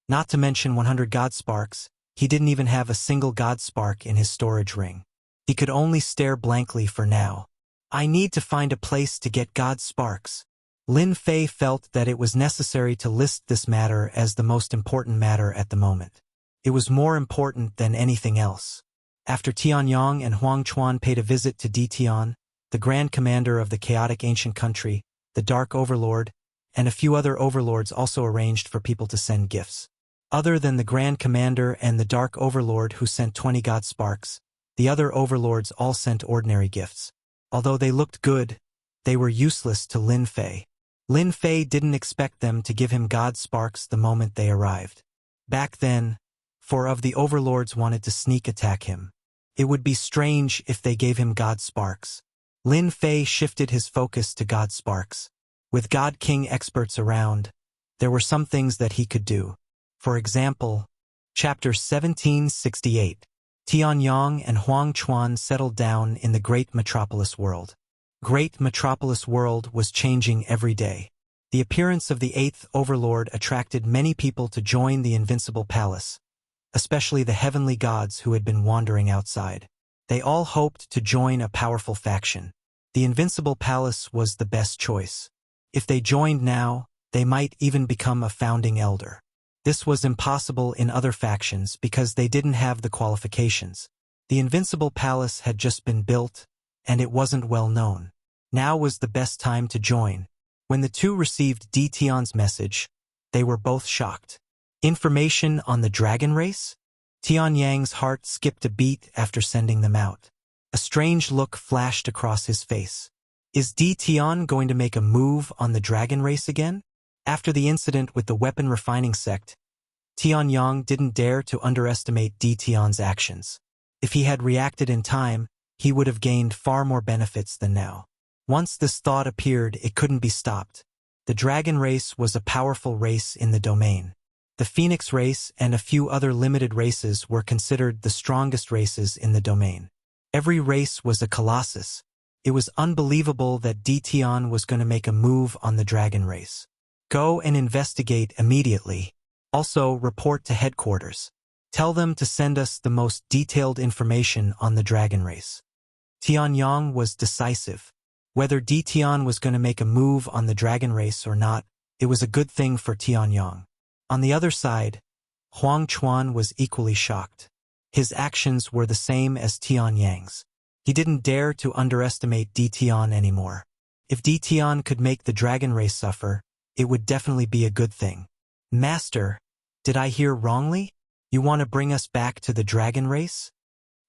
Not to mention 100 God sparks, he didn't even have a single God spark in his storage ring. He could only stare blankly for now. I need to find a place to get God sparks. Lin Fei felt that it was necessary to list this matter as the most important matter at the moment. It was more important than anything else. After Tianyang and Huang Chuan paid a visit to Di Tian, the Grand Commander of the chaotic ancient country, the Dark Overlord, and a few other overlords also arranged for people to send gifts. Other than the Grand Commander and the Dark Overlord who sent 20 God sparks, the other overlords all sent ordinary gifts. Although they looked good, they were useless to Lin Fei. Lin Fei didn't expect them to give him God sparks the moment they arrived. Back then, 4 of the overlords wanted to sneak attack him. It would be strange if they gave him God Sparks. Lin Fei shifted his focus to God Sparks. With God King experts around, there were some things that he could do. For example, Chapter 1768. Tianyang and Huang Chuan settled down in the Great Metropolis World. Great Metropolis World was changing every day. The appearance of the 8th Overlord attracted many people to join the Invincible Palace, especially the heavenly gods who had been wandering outside. They all hoped to join a powerful faction. The Invincible Palace was the best choice. If they joined now, they might even become a founding elder. This was impossible in other factions because they didn't have the qualifications. The Invincible Palace had just been built, and it wasn't well known. Now was the best time to join. When the two received Di Tian's message, they were both shocked. Information on the dragon race? Tianyang's heart skipped a beat after sending them out. A strange look flashed across his face. Is Di Tian going to make a move on the dragon race again? After the incident with the weapon refining sect, Tianyang didn't dare to underestimate Di Tian's actions. If he had reacted in time, he would have gained far more benefits than now. Once this thought appeared, it couldn't be stopped. The dragon race was a powerful race in the domain. The Phoenix race and a few other limited races were considered the strongest races in the domain. Every race was a colossus. It was unbelievable that Di Tian was going to make a move on the dragon race. Go and investigate immediately. Also, report to headquarters. Tell them to send us the most detailed information on the dragon race. Tianyang was decisive. Whether Di Tian was going to make a move on the dragon race or not, it was a good thing for Tianyang. On the other side, Huang Chuan was equally shocked. His actions were the same as Tianyang's. He didn't dare to underestimate Di Tian anymore. If Di Tian could make the dragon race suffer, it would definitely be a good thing. Master, did I hear wrongly? You want to bring us back to the dragon race?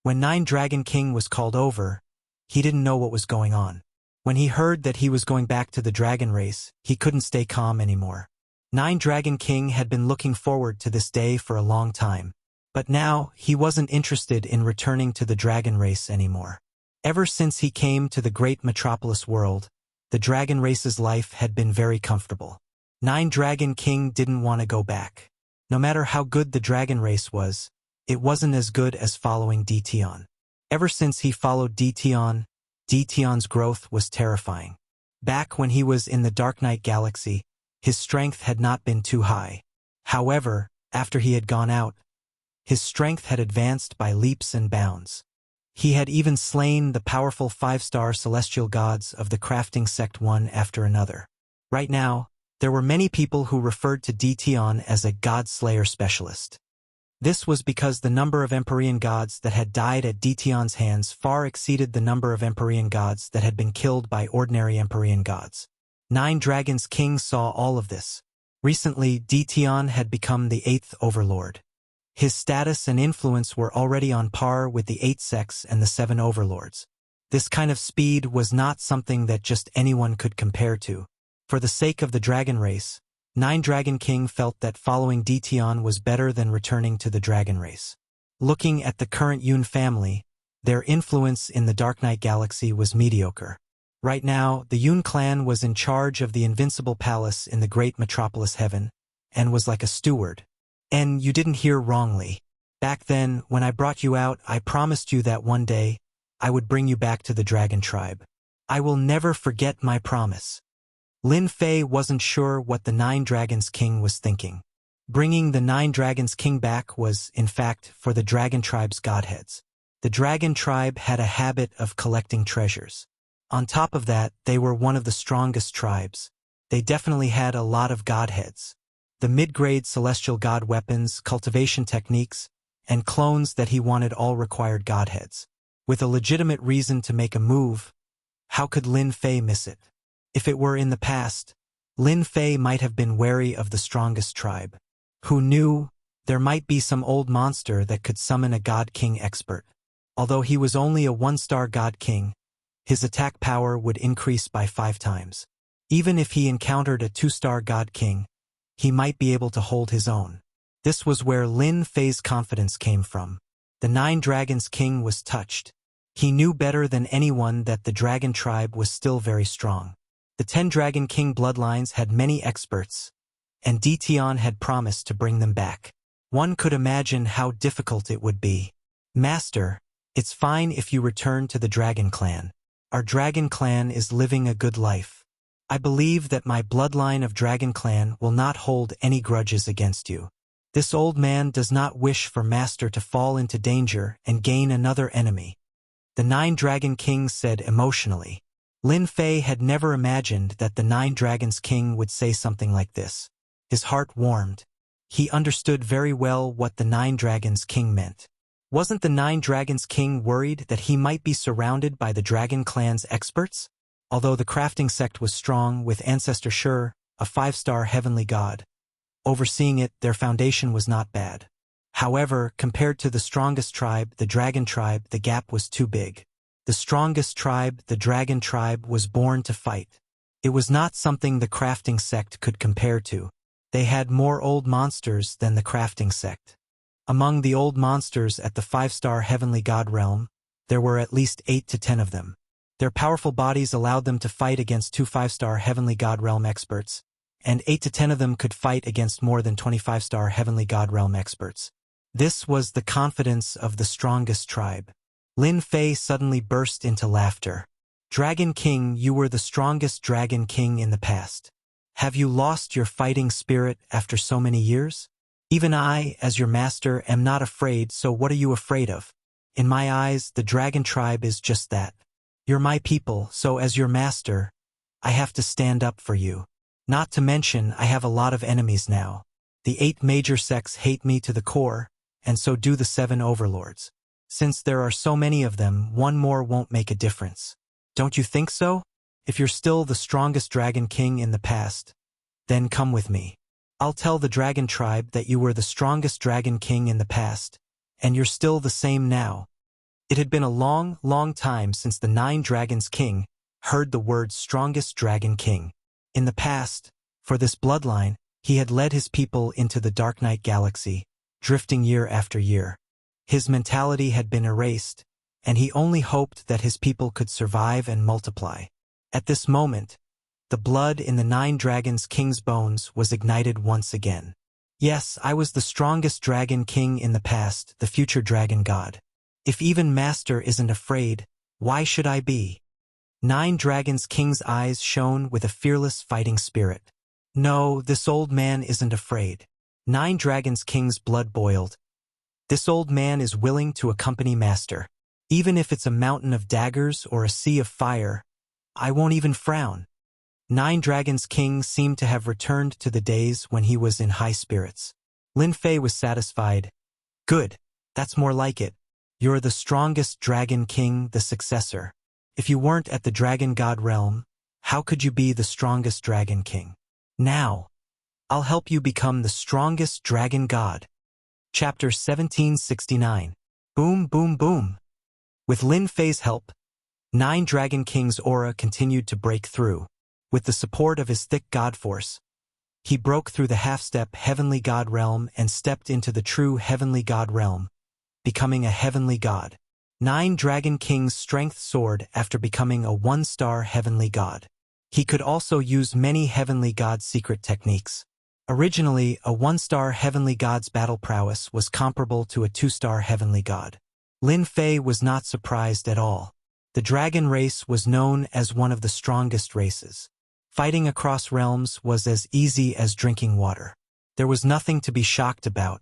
When 9 Dragon King was called over, he didn't know what was going on. When he heard that he was going back to the dragon race, he couldn't stay calm anymore. 9 Dragon King had been looking forward to this day for a long time. But now, he wasn't interested in returning to the dragon race anymore. Ever since he came to the Great Metropolis World, the dragon race's life had been very comfortable. 9 Dragon King didn't want to go back. No matter how good the dragon race was, it wasn't as good as following Di Tian. Ever since he followed Di Tian's growth was terrifying. Back when he was in the Dark Knight Galaxy, his strength had not been too high. However, after he had gone out, his strength had advanced by leaps and bounds. He had even slain the powerful 5-star celestial gods of the crafting sect one after another. Right now, there were many people who referred to Di Tian as a god-slayer specialist. This was because the number of Empyrean gods that had died at Di Tian's hands far exceeded the number of Empyrean gods that had been killed by ordinary Empyrean gods. 9 Dragons King saw all of this. Recently, Di Tian had become the 8th Overlord. His status and influence were already on par with the 8 sects and the 7 overlords. This kind of speed was not something that just anyone could compare to. For the sake of the dragon race, 9 Dragon King felt that following Di Tian was better than returning to the dragon race. Looking at the current Yun family, their influence in the Dark Knight Galaxy was mediocre. Right now, the Yun clan was in charge of the Invincible Palace in the Great Metropolis Heaven, and was like a steward. And you didn't hear wrongly. Back then, when I brought you out, I promised you that one day, I would bring you back to the Dragon Tribe. I will never forget my promise. Lin Fei wasn't sure what the 9 Dragons King was thinking. Bringing the 9 Dragons King back was, in fact, for the Dragon Tribe's godheads. The Dragon Tribe had a habit of collecting treasures. On top of that, they were one of the strongest tribes. They definitely had a lot of godheads. The mid-grade celestial god weapons, cultivation techniques, and clones that he wanted all required godheads. With a legitimate reason to make a move, how could Lin Fei miss it? If it were in the past, Lin Fei might have been wary of the strongest tribe. Who knew? There might be some old monster that could summon a God King expert. Although he was only a 1-star God King, his attack power would increase by 5 times. Even if he encountered a 2-star God King, he might be able to hold his own. This was where Lin Fei's confidence came from. The Nine Dragons King was touched. He knew better than anyone that the dragon tribe was still very strong. The 10 Dragon King bloodlines had many experts, and Dition had promised to bring them back. One could imagine how difficult it would be. Master, it's fine if you return to the Dragon Clan. Our Dragon Clan is living a good life. I believe that my bloodline of Dragon Clan will not hold any grudges against you. This old man does not wish for Master to fall into danger and gain another enemy. The 9 Dragon Kings said emotionally. Lin Fei had never imagined that the 9 Dragons King would say something like this. His heart warmed. He understood very well what the 9 Dragons King meant. Wasn't the 9 Dragons King worried that he might be surrounded by the Dragon Clan's experts? Although the crafting sect was strong with Ancestor Shur, a 5-star heavenly god, overseeing it, their foundation was not bad. However, compared to the strongest tribe, the Dragon tribe, the gap was too big. The strongest tribe, the Dragon tribe, was born to fight. It was not something the crafting sect could compare to. They had more old monsters than the crafting sect. Among the old monsters at the 5-star heavenly god realm, there were at least 8 to 10 of them. Their powerful bodies allowed them to fight against 2 5-star heavenly god realm experts, and 8 to 10 of them could fight against more than 25-star heavenly god realm experts. This was the confidence of the strongest tribe. Lin Fei suddenly burst into laughter. Dragon King, you were the strongest Dragon King in the past. Have you lost your fighting spirit after so many years? Even I, as your master, am not afraid, so what are you afraid of? In my eyes, the Dragon tribe is just that. You're my people, so as your master, I have to stand up for you. Not to mention, I have a lot of enemies now. The 8 major sects hate me to the core, and so do the 7 overlords. Since there are so many of them, one more won't make a difference. Don't you think so? If you're still the strongest Dragon King in the past, then come with me. I'll tell the Dragon tribe that you were the strongest Dragon King in the past, and you're still the same now. It had been a long, long time since the 9 Dragons King heard the word strongest Dragon King. In the past, for this bloodline, he had led his people into the Dark Night Galaxy, drifting year after year. His mentality had been erased, and he only hoped that his people could survive and multiply. At this moment, the blood in the 9 Dragons King's bones was ignited once again. Yes, I was the strongest Dragon King in the past, the future Dragon God. If even Master isn't afraid, why should I be? 9 Dragons King's eyes shone with a fearless fighting spirit. No, this old man isn't afraid. 9 Dragons King's blood boiled. This old man is willing to accompany Master. Even if it's a mountain of daggers or a sea of fire, I won't even frown. 9 Dragons King seemed to have returned to the days when he was in high spirits. Lin Fei was satisfied. Good, that's more like it. You're the strongest Dragon King, the successor. If you weren't at the Dragon God realm, how could you be the strongest Dragon King? Now, I'll help you become the strongest Dragon God. Chapter 1769. Boom, boom, boom. With Lin Fei's help, 9 Dragon King's aura continued to break through. With the support of his thick god force, he broke through the half-step heavenly god realm and stepped into the true heavenly god realm, becoming a heavenly god. 9 Dragon King's strength soared after becoming a 1-star heavenly god. He could also use many heavenly god secret techniques. Originally, a 1-star heavenly god's battle prowess was comparable to a 2-star heavenly god. Lin Fei was not surprised at all. The dragon race was known as one of the strongest races. Fighting across realms was as easy as drinking water. There was nothing to be shocked about.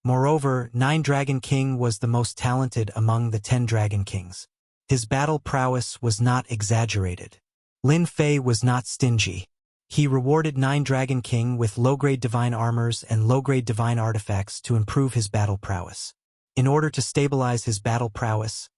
Moreover, 9 Dragon King was the most talented among the 10 Dragon Kings. His battle prowess was not exaggerated. Lin Fei was not stingy. He rewarded 9 Dragon King with low-grade divine armors and low-grade divine artifacts to improve his battle prowess. In order to stabilize his battle prowess,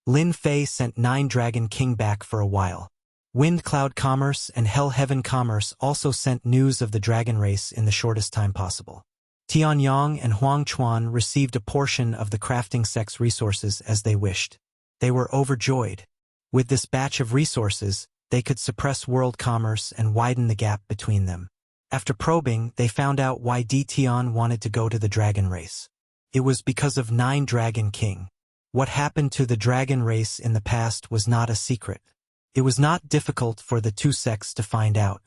Lin Fei sent 9 Dragon King back for a while. Wind Cloud Commerce and Hell Heaven Commerce also sent news of the dragon race in the shortest time possible. Tianyang and Huang Chuan received a portion of the crafting sect's resources as they wished. They were overjoyed. With this batch of resources, they could suppress world commerce and widen the gap between them. After probing, they found out why Tian wanted to go to the dragon race. It was because of 9 Dragon King. What happened to the dragon race in the past was not a secret. It was not difficult for the two sects to find out.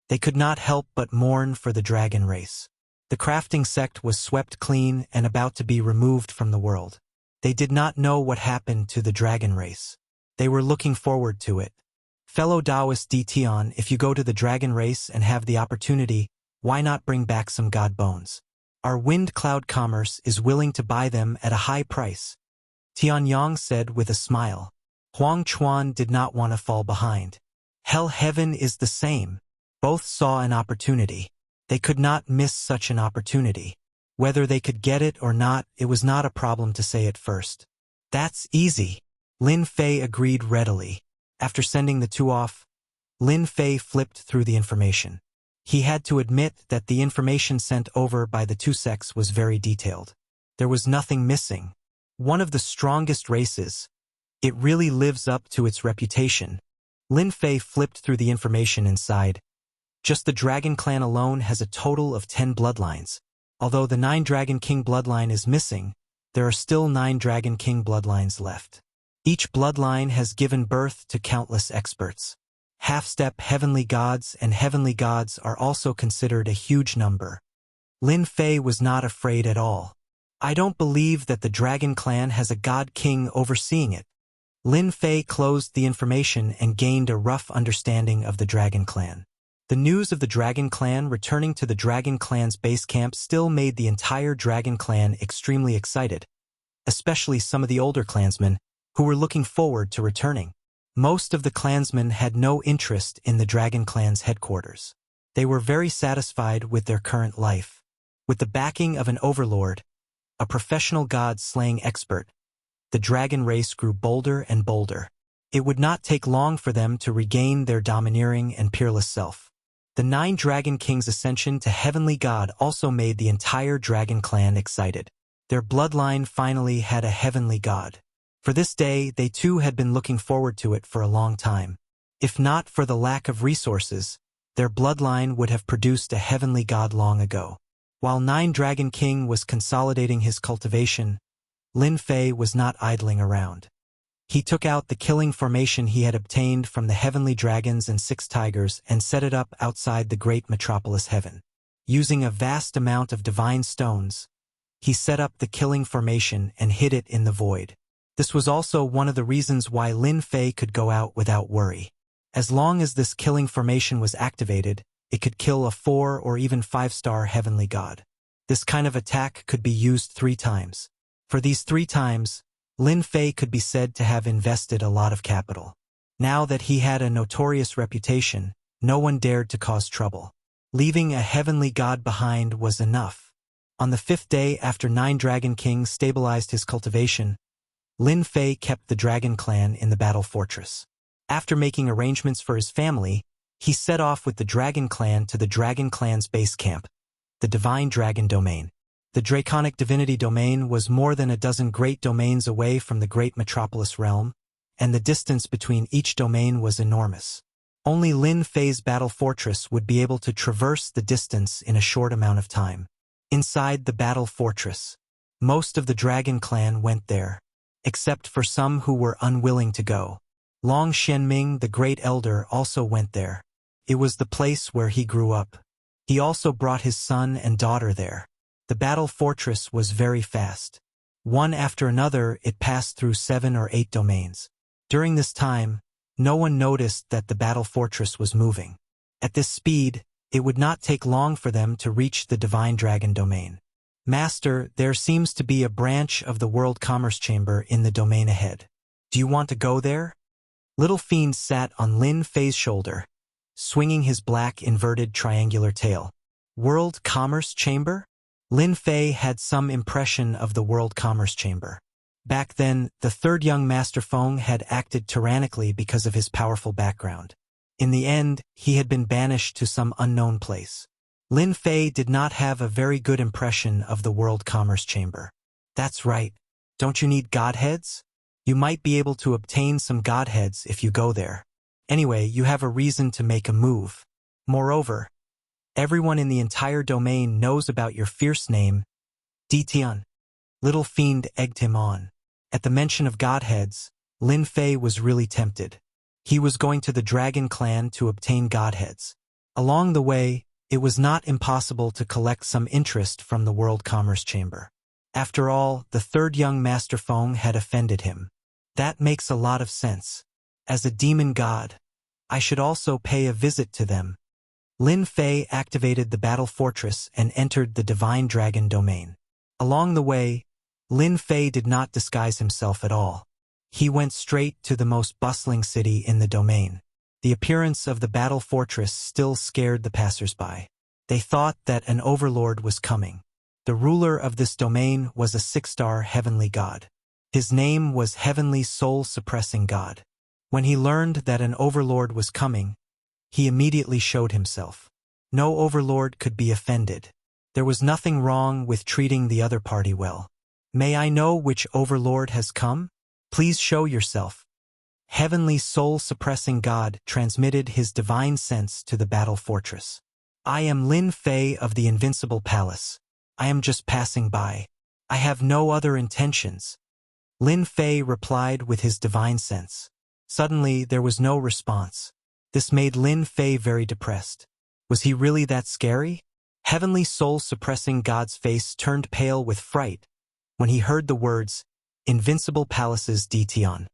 They could not help but mourn for the dragon race. The crafting sect was swept clean and about to be removed from the world. They did not know what happened to the dragon race. They were looking forward to it. Fellow Taoist Tian, if you go to the dragon race and have the opportunity, why not bring back some god bones? Our wind cloud commerce is willing to buy them at a high price. Tianyang said with a smile. Huang Chuan did not want to fall behind. Hell heaven is the same. Both saw an opportunity. They could not miss such an opportunity. Whether they could get it or not, it was not a problem to say at first. That's easy. Lin Fei agreed readily. After sending the two off, Lin Fei flipped through the information. He had to admit that the information sent over by the two sects was very detailed. There was nothing missing. One of the strongest races. It really lives up to its reputation. Lin Fei flipped through the information inside. Just the Dragon Clan alone has a total of 10 bloodlines. Although the 9 Dragon King bloodline is missing, there are still 9 Dragon King bloodlines left. Each bloodline has given birth to countless experts. Half-step heavenly gods and heavenly gods are also considered a huge number. Lin Fei was not afraid at all. I don't believe that the Dragon Clan has a god king overseeing it. Lin Fei closed the information and gained a rough understanding of the Dragon Clan. The news of the Dragon Clan returning to the Dragon Clan's base camp still made the entire Dragon Clan extremely excited, especially some of the older clansmen who were looking forward to returning. Most of the clansmen had no interest in the Dragon Clan's headquarters. They were very satisfied with their current life. With the backing of an overlord, a professional god-slaying expert, the dragon race grew bolder and bolder. It would not take long for them to regain their domineering and peerless self. The 9 Dragon Kings' ascension to Heavenly God also made the entire Dragon Clan excited. Their bloodline finally had a Heavenly God. For this day, they too had been looking forward to it for a long time. If not for the lack of resources, their bloodline would have produced a Heavenly God long ago. While 9 Dragon King was consolidating his cultivation, Lin Fei was not idling around. He took out the killing formation he had obtained from the heavenly dragons and 6 tigers and set it up outside the great metropolis heaven. Using a vast amount of divine stones, he set up the killing formation and hid it in the void. This was also one of the reasons why Lin Fei could go out without worry. As long as this killing formation was activated, it could kill a 4 or even 5-star heavenly god. This kind of attack could be used 3 times. For these 3 times, Lin Fei could be said to have invested a lot of capital. Now that he had a notorious reputation, no one dared to cause trouble. Leaving a heavenly god behind was enough. On the 5th day after 9 Dragon Kings stabilized his cultivation, Lin Fei kept the Dragon Clan in the battle fortress. After making arrangements for his family, he set off with the Dragon Clan to the Dragon Clan's base camp, the Divine Dragon Domain. The Draconic Divinity Domain was more than a dozen great domains away from the great metropolis realm, and the distance between each domain was enormous. Only Lin Fei's battle fortress would be able to traverse the distance in a short amount of time. Inside the battle fortress, most of the Dragon Clan went there, except for some who were unwilling to go. Long Shenming, the Great Elder, also went there. It was the place where he grew up. He also brought his son and daughter there. The battle fortress was very fast. One after another, it passed through 7 or 8 domains. During this time, no one noticed that the battle fortress was moving. At this speed, it would not take long for them to reach the Divine Dragon Domain. Master, there seems to be a branch of the World Commerce Chamber in the domain ahead. Do you want to go there? Little Fiend sat on Lin Fei's shoulder, swinging his black inverted triangular tail. World Commerce Chamber? Lin Fei had some impression of the World Commerce Chamber. Back then, the 3rd young Master Feng had acted tyrannically because of his powerful background. In the end, he had been banished to some unknown place. Lin Fei did not have a very good impression of the World Commerce Chamber. That's right. Don't you need godheads? You might be able to obtain some godheads if you go there. Anyway, you have a reason to make a move. Moreover, Everyone in the entire domain knows about your fierce name, Ditian. Little Fiend egged him on. At the mention of godheads, Lin Fei was really tempted. He was going to the Dragon Clan to obtain godheads. Along the way, it was not impossible to collect some interest from the World Commerce Chamber. After all, the third young Master Feng had offended him. That makes a lot of sense. As a demon god, I should also pay a visit to them. Lin Fei activated the battle fortress and entered the Divine Dragon domain. Along the way, Lin Fei did not disguise himself at all. He went straight to the most bustling city in the domain. The appearance of the battle fortress still scared the passers-by. They thought that an overlord was coming. The ruler of this domain was a 6-star heavenly god. His name was Heavenly Soul-Suppressing God. When he learned that an overlord was coming, he immediately showed himself. No overlord could be offended. There was nothing wrong with treating the other party well. May I know which overlord has come? Please show yourself. Heavenly Soul-Suppressing God transmitted his divine sense to the battle fortress. I am Lin Fei of the Invincible Palace. I am just passing by. I have no other intentions. Lin Fei replied with his divine sense. Suddenly, there was no response. This made Lin Fei very depressed. Was he really that scary? Heavenly Soul-Suppressing God's face turned pale with fright when he heard the words, Invincible Palace's Ditian.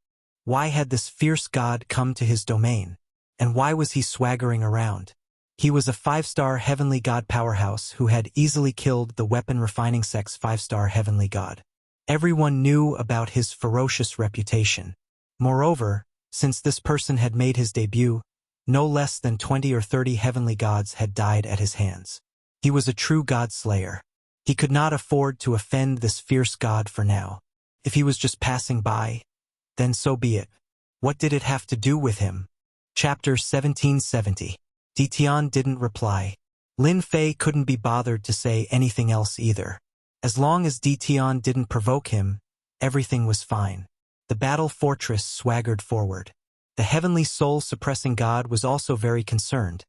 Why had this fierce god come to his domain? And why was he swaggering around? He was a 5-star heavenly god powerhouse who had easily killed the weapon refining sect's 5-star heavenly god. Everyone knew about his ferocious reputation. Moreover, since this person had made his debut, no less than 20 or 30 heavenly gods had died at his hands. He was a true god slayer. He could not afford to offend this fierce god for now. If he was just passing by, then so be it. What did it have to do with him? Chapter 1770. Ditian didn't reply. Lin Fei couldn't be bothered to say anything else either. As long as Ditian didn't provoke him, everything was fine. The battle fortress swaggered forward. The heavenly soul-suppressing god was also very concerned,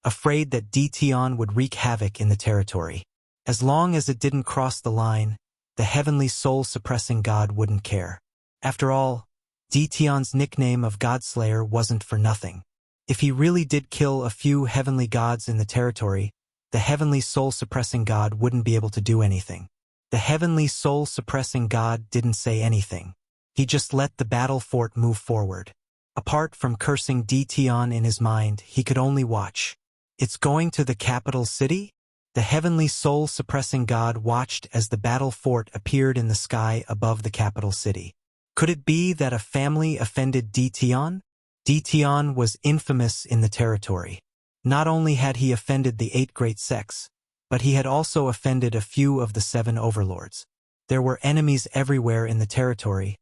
afraid that Ditian would wreak havoc in the territory. As long as it didn't cross the line, the heavenly soul-suppressing god wouldn't care. After all, Ditian's nickname of Godslayer wasn't for nothing. If he really did kill a few heavenly gods in the territory, the heavenly soul-suppressing god wouldn't be able to do anything. The heavenly soul-suppressing god didn't say anything. He just let the battle fort move forward. Apart from cursing Ditian in his mind, he could only watch. It's going to the capital city? The heavenly soul-suppressing god watched as the battle fort appeared in the sky above the capital city. Could it be that a family offended Ditian? Ditian was infamous in the territory. Not only had he offended the 8 great sects, but he had also offended a few of the 7 overlords. There were enemies everywhere in the territory,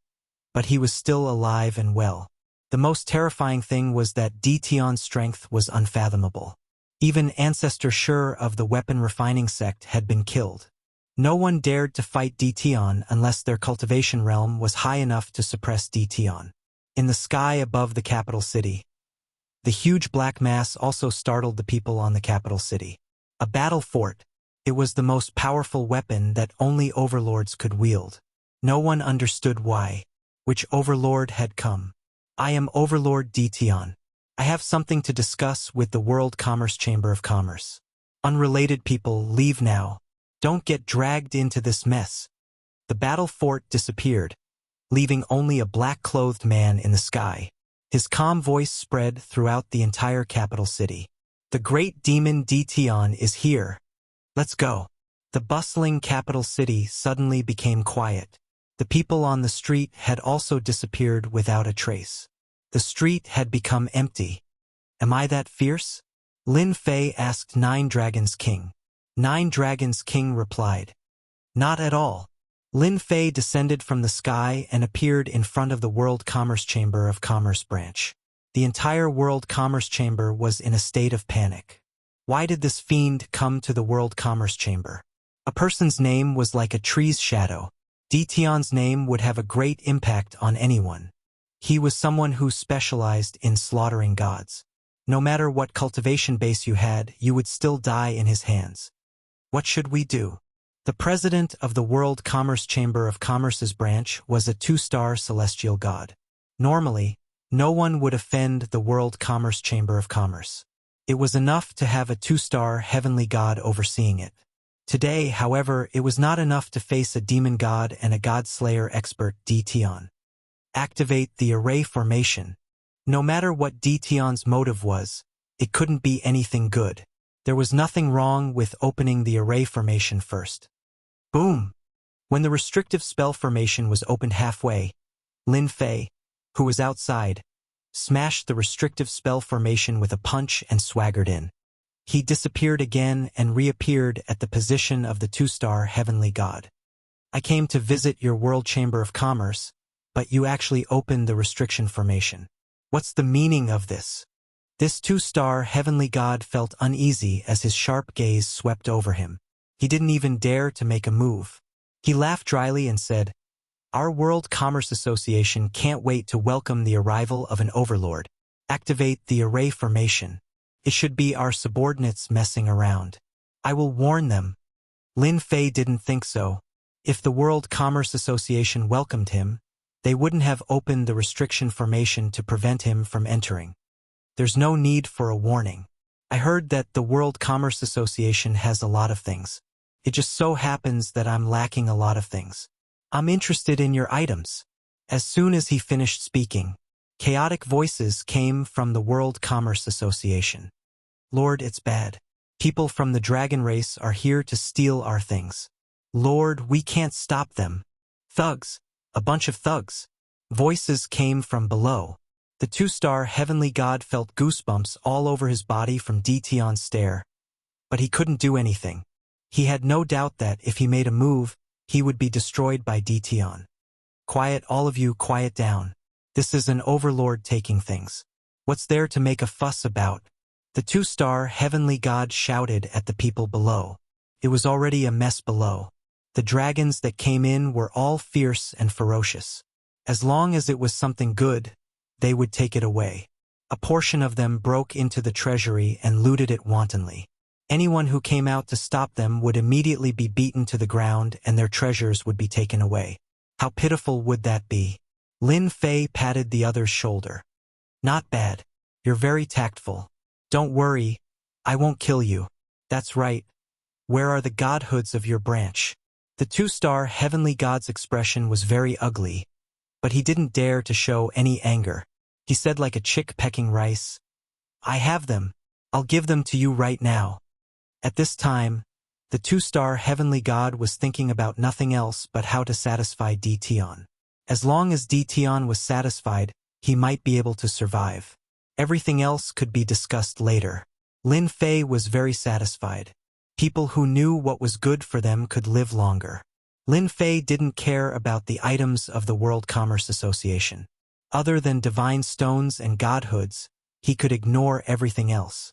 but he was still alive and well. The most terrifying thing was that Ditian's strength was unfathomable. Even Ancestor Shur of the weapon refining sect had been killed. No one dared to fight Ditian unless their cultivation realm was high enough to suppress Ditian. In the sky above the capital city, the huge black mass also startled the people on the capital city. A battle fort. It was the most powerful weapon that only overlords could wield. No one understood why. Which overlord had come? I am Overlord Ditian. I have something to discuss with the World Commerce Chamber of Commerce. Unrelated people, leave now. Don't get dragged into this mess. The battle fort disappeared, leaving only a black-clothed man in the sky. His calm voice spread throughout the entire capital city. The great demon Ditian is here. Let's go. The bustling capital city suddenly became quiet. The people on the street had also disappeared without a trace. The street had become empty. Am I that fierce? Lin Fei asked 9 Dragons King. 9 Dragons King replied, not at all. Lin Fei descended from the sky and appeared in front of the World Commerce Chamber of Commerce branch. The entire World Commerce Chamber was in a state of panic. Why did this fiend come to the World Commerce Chamber? A person's name was like a tree's shadow. Ditian's name would have a great impact on anyone. He was someone who specialized in slaughtering gods. No matter what cultivation base you had, you would still die in his hands. What should we do? The president of the World Commerce Chamber of Commerce's branch was a 2-star celestial god. Normally, no one would offend the World Commerce Chamber of Commerce. It was enough to have a 2-star heavenly god overseeing it. Today, however, it was not enough to face a demon god and a god-slayer expert Dtion. Activate the array formation. No matter what Dtion's motive was, it couldn't be anything good. There was nothing wrong with opening the array formation first. Boom! When the restrictive spell formation was opened halfway, Lin Fei, who was outside, smashed the restrictive spell formation with a punch and swaggered in. He disappeared again and reappeared at the position of the 2-star heavenly god. I came to visit your World Chamber of Commerce, but you actually opened the restriction formation. What's the meaning of this? This 2-star heavenly god felt uneasy as his sharp gaze swept over him. He didn't even dare to make a move. He laughed dryly and said, "Our World Commerce Association can't wait to welcome the arrival of an overlord. Activate the array formation. It should be our subordinates messing around. I will warn them." Lin Fei didn't think so. If the World Commerce Association welcomed him, they wouldn't have opened the restriction formation to prevent him from entering. There's no need for a warning. I heard that the World Commerce Association has a lot of things. It just so happens that I'm lacking a lot of things. I'm interested in your items. As soon as he finished speaking, chaotic voices came from the World Commerce Association. "Lord, it's bad. People from the dragon race are here to steal our things. Lord, we can't stop them. Thugs. A bunch of thugs." Voices came from below. The 2-star heavenly god felt goosebumps all over his body from Dtion's stare. But he couldn't do anything. He had no doubt that if he made a move, he would be destroyed by Dtion. "Quiet, all of you, quiet down. This is an overlord taking things. What's there to make a fuss about?" The 2-star heavenly god shouted at the people below. It was already a mess below. The dragons that came in were all fierce and ferocious. As long as it was something good, they would take it away. A portion of them broke into the treasury and looted it wantonly. Anyone who came out to stop them would immediately be beaten to the ground and their treasures would be taken away. How pitiful would that be? Lin Fei patted the other's shoulder. "Not bad. You're very tactful. Don't worry, I won't kill you. That's right. Where are the godhoods of your branch?" The 2-star heavenly god's expression was very ugly, but he didn't dare to show any anger. He said like a chick pecking rice, "I have them. I'll give them to you right now." At this time, the 2-star heavenly god was thinking about nothing else but how to satisfy Dtion. As long as Dtion was satisfied, he might be able to survive. Everything else could be discussed later. Lin Fei was very satisfied. People who knew what was good for them could live longer. Lin Fei didn't care about the items of the World Commerce Association. Other than divine stones and godhoods, he could ignore everything else.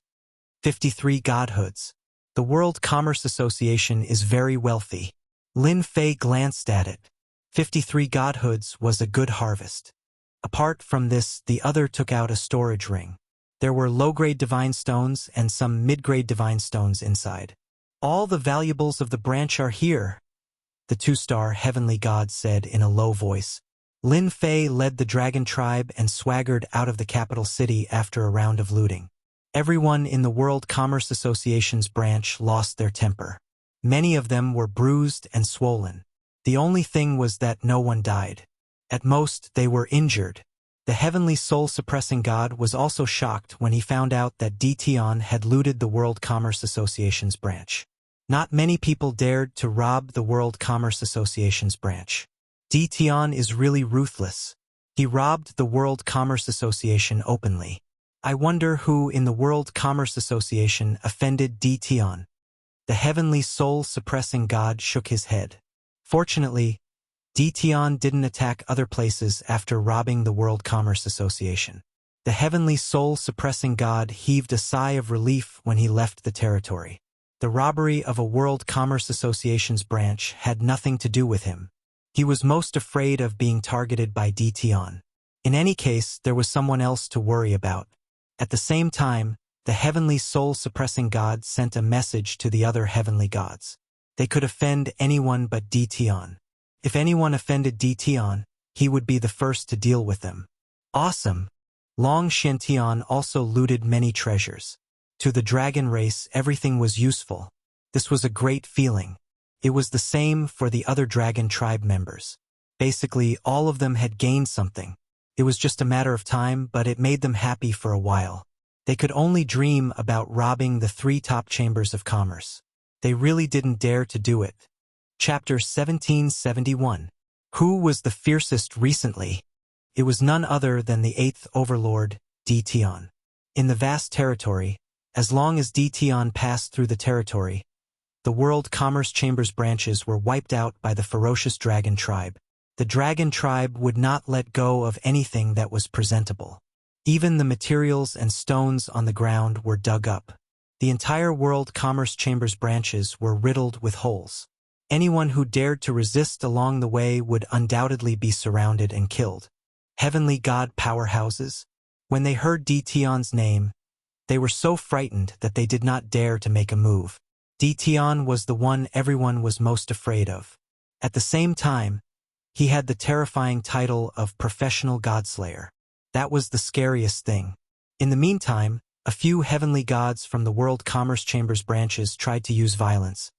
53 godhoods. The World Commerce Association is very wealthy. Lin Fei glanced at it. 53 godhoods was a good harvest. Apart from this, the other took out a storage ring. There were low-grade divine stones and some mid-grade divine stones inside. "All the valuables of the branch are here," the 2-star heavenly god said in a low voice. Lin Fei led the dragon tribe and swaggered out of the capital city after a round of looting. Everyone in the World Commerce Association's branch lost their temper. Many of them were bruised and swollen. The only thing was that no one died. At most, they were injured. The heavenly soul-suppressing god was also shocked when he found out that Dtion had looted the World Commerce Association's branch. Not many people dared to rob the World Commerce Association's branch. Dtion is really ruthless. He robbed the World Commerce Association openly. I wonder who in the World Commerce Association offended Dtion. The heavenly soul-suppressing god shook his head. Fortunately, Dtion didn't attack other places after robbing the World Commerce Association. The heavenly soul-suppressing god heaved a sigh of relief when he left the territory. The robbery of a World Commerce Association's branch had nothing to do with him. He was most afraid of being targeted by Dtion. In any case, there was someone else to worry about. At the same time, the heavenly soul-suppressing god sent a message to the other heavenly gods. They could offend anyone but Dtion. If anyone offended Dtion, he would be the first to deal with them. Awesome! Long Shention also looted many treasures. To the dragon race, everything was useful. This was a great feeling. It was the same for the other dragon tribe members. Basically, all of them had gained something. It was just a matter of time, but it made them happy for a while. They could only dream about robbing the 3 top chambers of commerce. They really didn't dare to do it. Chapter 1771. Who was the fiercest recently? It was none other than the 8th overlord, Dtion. In the vast territory, as long as Dtion passed through the territory, the World Commerce Chamber's branches were wiped out by the ferocious dragon tribe. The dragon tribe would not let go of anything that was presentable. Even the materials and stones on the ground were dug up. The entire World Commerce Chamber's branches were riddled with holes. Anyone who dared to resist along the way would undoubtedly be surrounded and killed. Heavenly god powerhouses? When they heard Dtion's name, they were so frightened that they did not dare to make a move. Dtion was the one everyone was most afraid of. At the same time, he had the terrifying title of Professional Godslayer. That was the scariest thing. In the meantime, a few heavenly gods from the World Commerce Chamber's branches tried to use violence,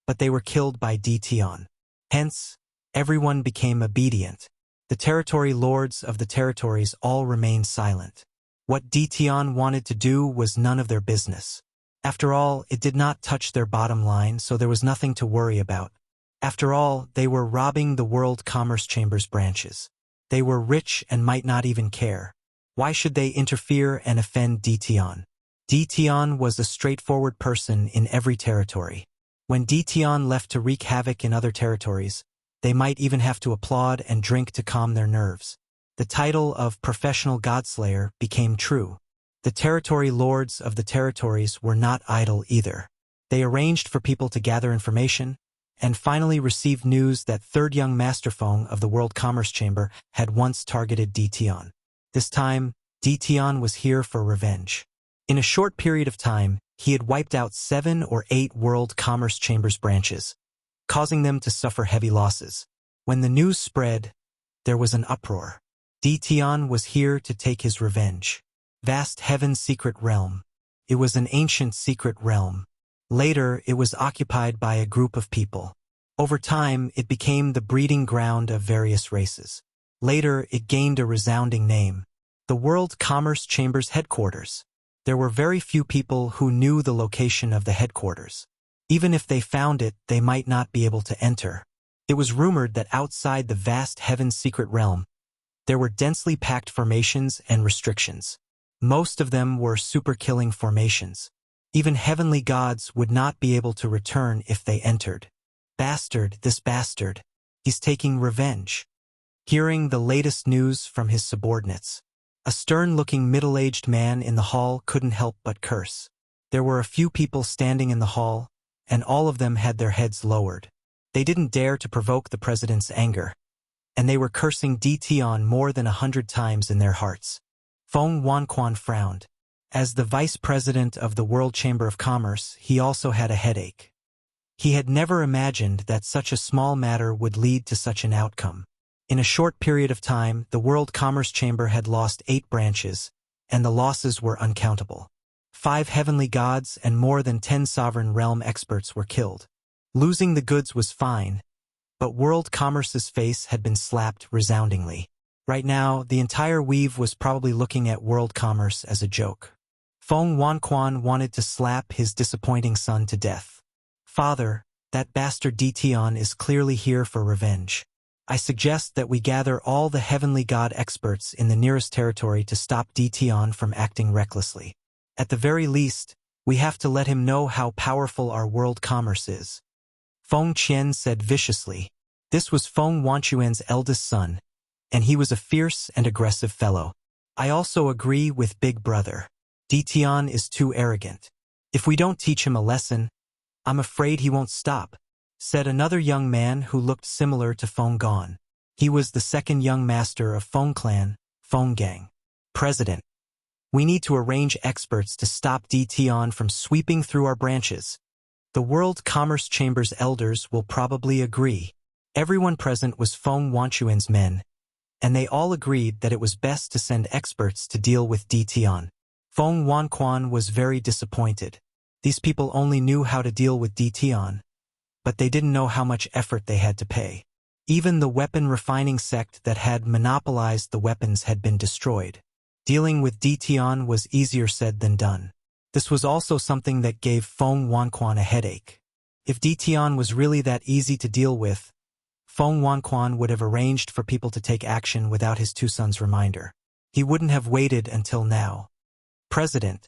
but they were killed by Dtion. Hence, everyone became obedient. The territory lords of the territories all remained silent. What Dtion wanted to do was none of their business. After all, it did not touch their bottom line, so there was nothing to worry about. After all, they were robbing the World Commerce Chamber's branches. They were rich and might not even care. Why should they interfere and offend Dtion? Dtion was a straightforward person in every territory. When Dtion left to wreak havoc in other territories, they might even have to applaud and drink to calm their nerves. The title of Professional Godslayer became true. The territory lords of the territories were not idle either. They arranged for people to gather information, and finally received news that third young Master Feng of the World Commerce Chamber had once targeted Dtion. This time, Dtion was here for revenge. In a short period of time, he had wiped out 7 or 8 World Commerce Chamber's branches, causing them to suffer heavy losses. When the news spread, there was an uproar. Dtion was here to take his revenge. Vast Heaven's secret realm. It was an ancient secret realm. Later, it was occupied by a group of people. Over time, it became the breeding ground of various races. Later, it gained a resounding name: the World Commerce Chamber's headquarters. There were very few people who knew the location of the headquarters. Even if they found it, they might not be able to enter. It was rumored that outside the vast Heaven's secret realm, there were densely packed formations and restrictions. Most of them were super-killing formations. Even heavenly gods would not be able to return if they entered. Bastard, this bastard. He's taking revenge. Hearing the latest news from his subordinates, a stern-looking middle-aged man in the hall couldn't help but curse. There were a few people standing in the hall, and all of them had their heads lowered. They didn't dare to provoke the president's anger, and they were cursing Dtion more than 100 times in their hearts. Feng Wanquan frowned. As the vice president of the World Chamber of Commerce, he also had a headache. He had never imagined that such a small matter would lead to such an outcome. In a short period of time, the World Commerce Chamber had lost 8 branches, and the losses were uncountable. 5 heavenly gods and more than 10 sovereign realm experts were killed. Losing the goods was fine, but World Commerce's face had been slapped resoundingly. Right now, the entire weave was probably looking at World Commerce as a joke. Feng Wanquan wanted to slap his disappointing son to death. Father, that bastard Dtion is clearly here for revenge. I suggest that we gather all the heavenly god experts in the nearest territory to stop Dtion from acting recklessly. At the very least, we have to let him know how powerful our world commerce is. Feng Qian said viciously. This was Feng Wanquan's eldest son, and he was a fierce and aggressive fellow. I also agree with Big Brother. Dtion is too arrogant. If we don't teach him a lesson, I'm afraid he won't stop, said another young man who looked similar to Feng Gon. He was the second young master of Feng Clan, Feng Gang. President. We need to arrange experts to stop DTON from sweeping through our branches. The World Commerce Chamber's elders will probably agree. Everyone present was Feng Wanquan's men, and they all agreed that it was best to send experts to deal with DTON. Feng Wanquan was very disappointed. These people only knew how to deal with DTON, but they didn't know how much effort they had to pay. Even the weapon refining sect that had monopolized the weapons had been destroyed. Dealing with DTON was easier said than done. This was also something that gave Feng Wanquan a headache. If DTON was really that easy to deal with, Feng Wanquan would have arranged for people to take action without his two sons' reminder. He wouldn't have waited until now. President,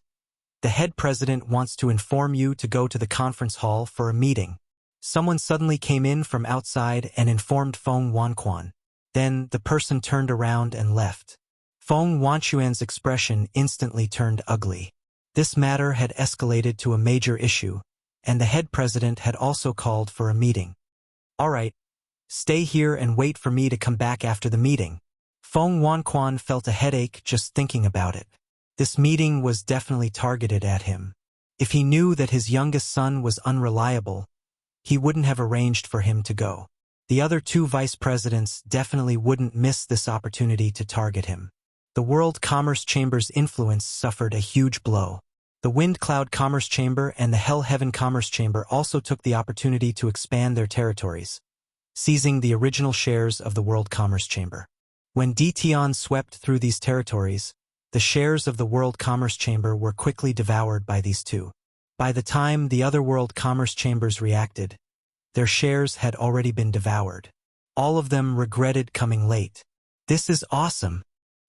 the head president wants to inform you to go to the conference hall for a meeting. Someone suddenly came in from outside and informed Feng Wanquan. Then the person turned around and left. Feng Wanquan's expression instantly turned ugly. This matter had escalated to a major issue, and the head president had also called for a meeting. All right, stay here and wait for me to come back after the meeting. Feng Wanquan felt a headache just thinking about it. This meeting was definitely targeted at him. If he knew that his youngest son was unreliable, he wouldn't have arranged for him to go. The other two vice presidents definitely wouldn't miss this opportunity to target him. The World Commerce Chamber's influence suffered a huge blow. The Wind Cloud Commerce Chamber and the Hell Heaven Commerce Chamber also took the opportunity to expand their territories, seizing the original shares of the World Commerce Chamber. When DTON swept through these territories, the shares of the World Commerce Chamber were quickly devoured by these two. By the time the other World Commerce Chambers reacted, their shares had already been devoured. All of them regretted coming late. This is awesome.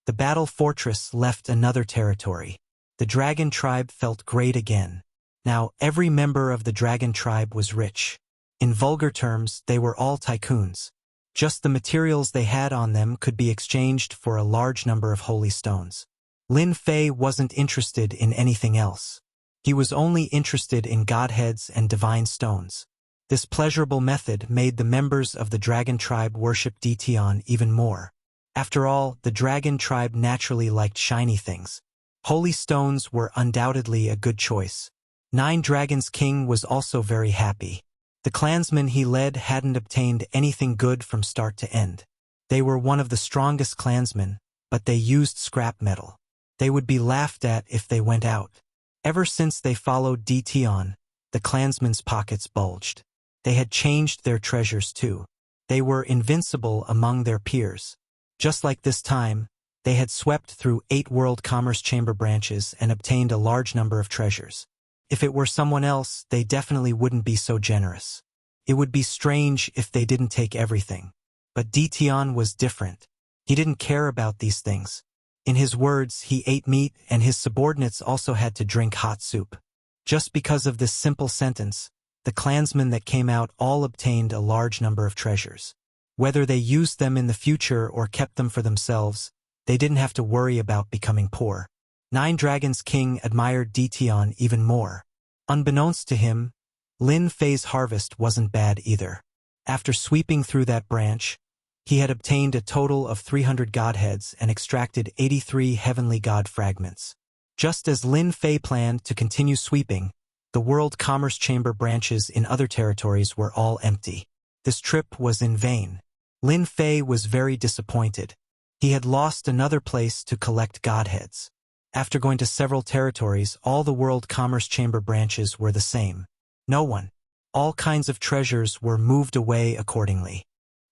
The Battle Fortress left another territory. The Dragon Tribe felt great again. Now every member of the Dragon Tribe was rich. In vulgar terms, they were all tycoons. Just the materials they had on them could be exchanged for a large number of holy stones. Lin Fei wasn't interested in anything else. He was only interested in godheads and divine stones. This pleasurable method made the members of the Dragon Tribe worship DTON even more. After all, the Dragon Tribe naturally liked shiny things. Holy stones were undoubtedly a good choice. Nine Dragons King was also very happy. The clansmen he led hadn't obtained anything good from start to end. They were one of the strongest clansmen, but they used scrap metal. They would be laughed at if they went out. Ever since they followed DTON, the clansmen's pockets bulged. They had changed their treasures too. They were invincible among their peers. Just like this time, they had swept through 8 World Commerce Chamber branches and obtained a large number of treasures. If it were someone else, they definitely wouldn't be so generous. It would be strange if they didn't take everything. But DTON was different. He didn't care about these things. In his words, he ate meat and his subordinates also had to drink hot soup. Just because of this simple sentence, the clansmen that came out all obtained a large number of treasures. Whether they used them in the future or kept them for themselves, they didn't have to worry about becoming poor. Nine Dragons King admired DTON even more. Unbeknownst to him, Lin Fei's harvest wasn't bad either. After sweeping through that branch, he had obtained a total of 300 godheads and extracted 83 heavenly god fragments. Just as Lin Fei planned to continue sweeping, the World Commerce Chamber branches in other territories were all empty. This trip was in vain. Lin Fei was very disappointed. He had lost another place to collect godheads. After going to several territories, all the World Commerce Chamber branches were the same. No one. All kinds of treasures were moved away accordingly.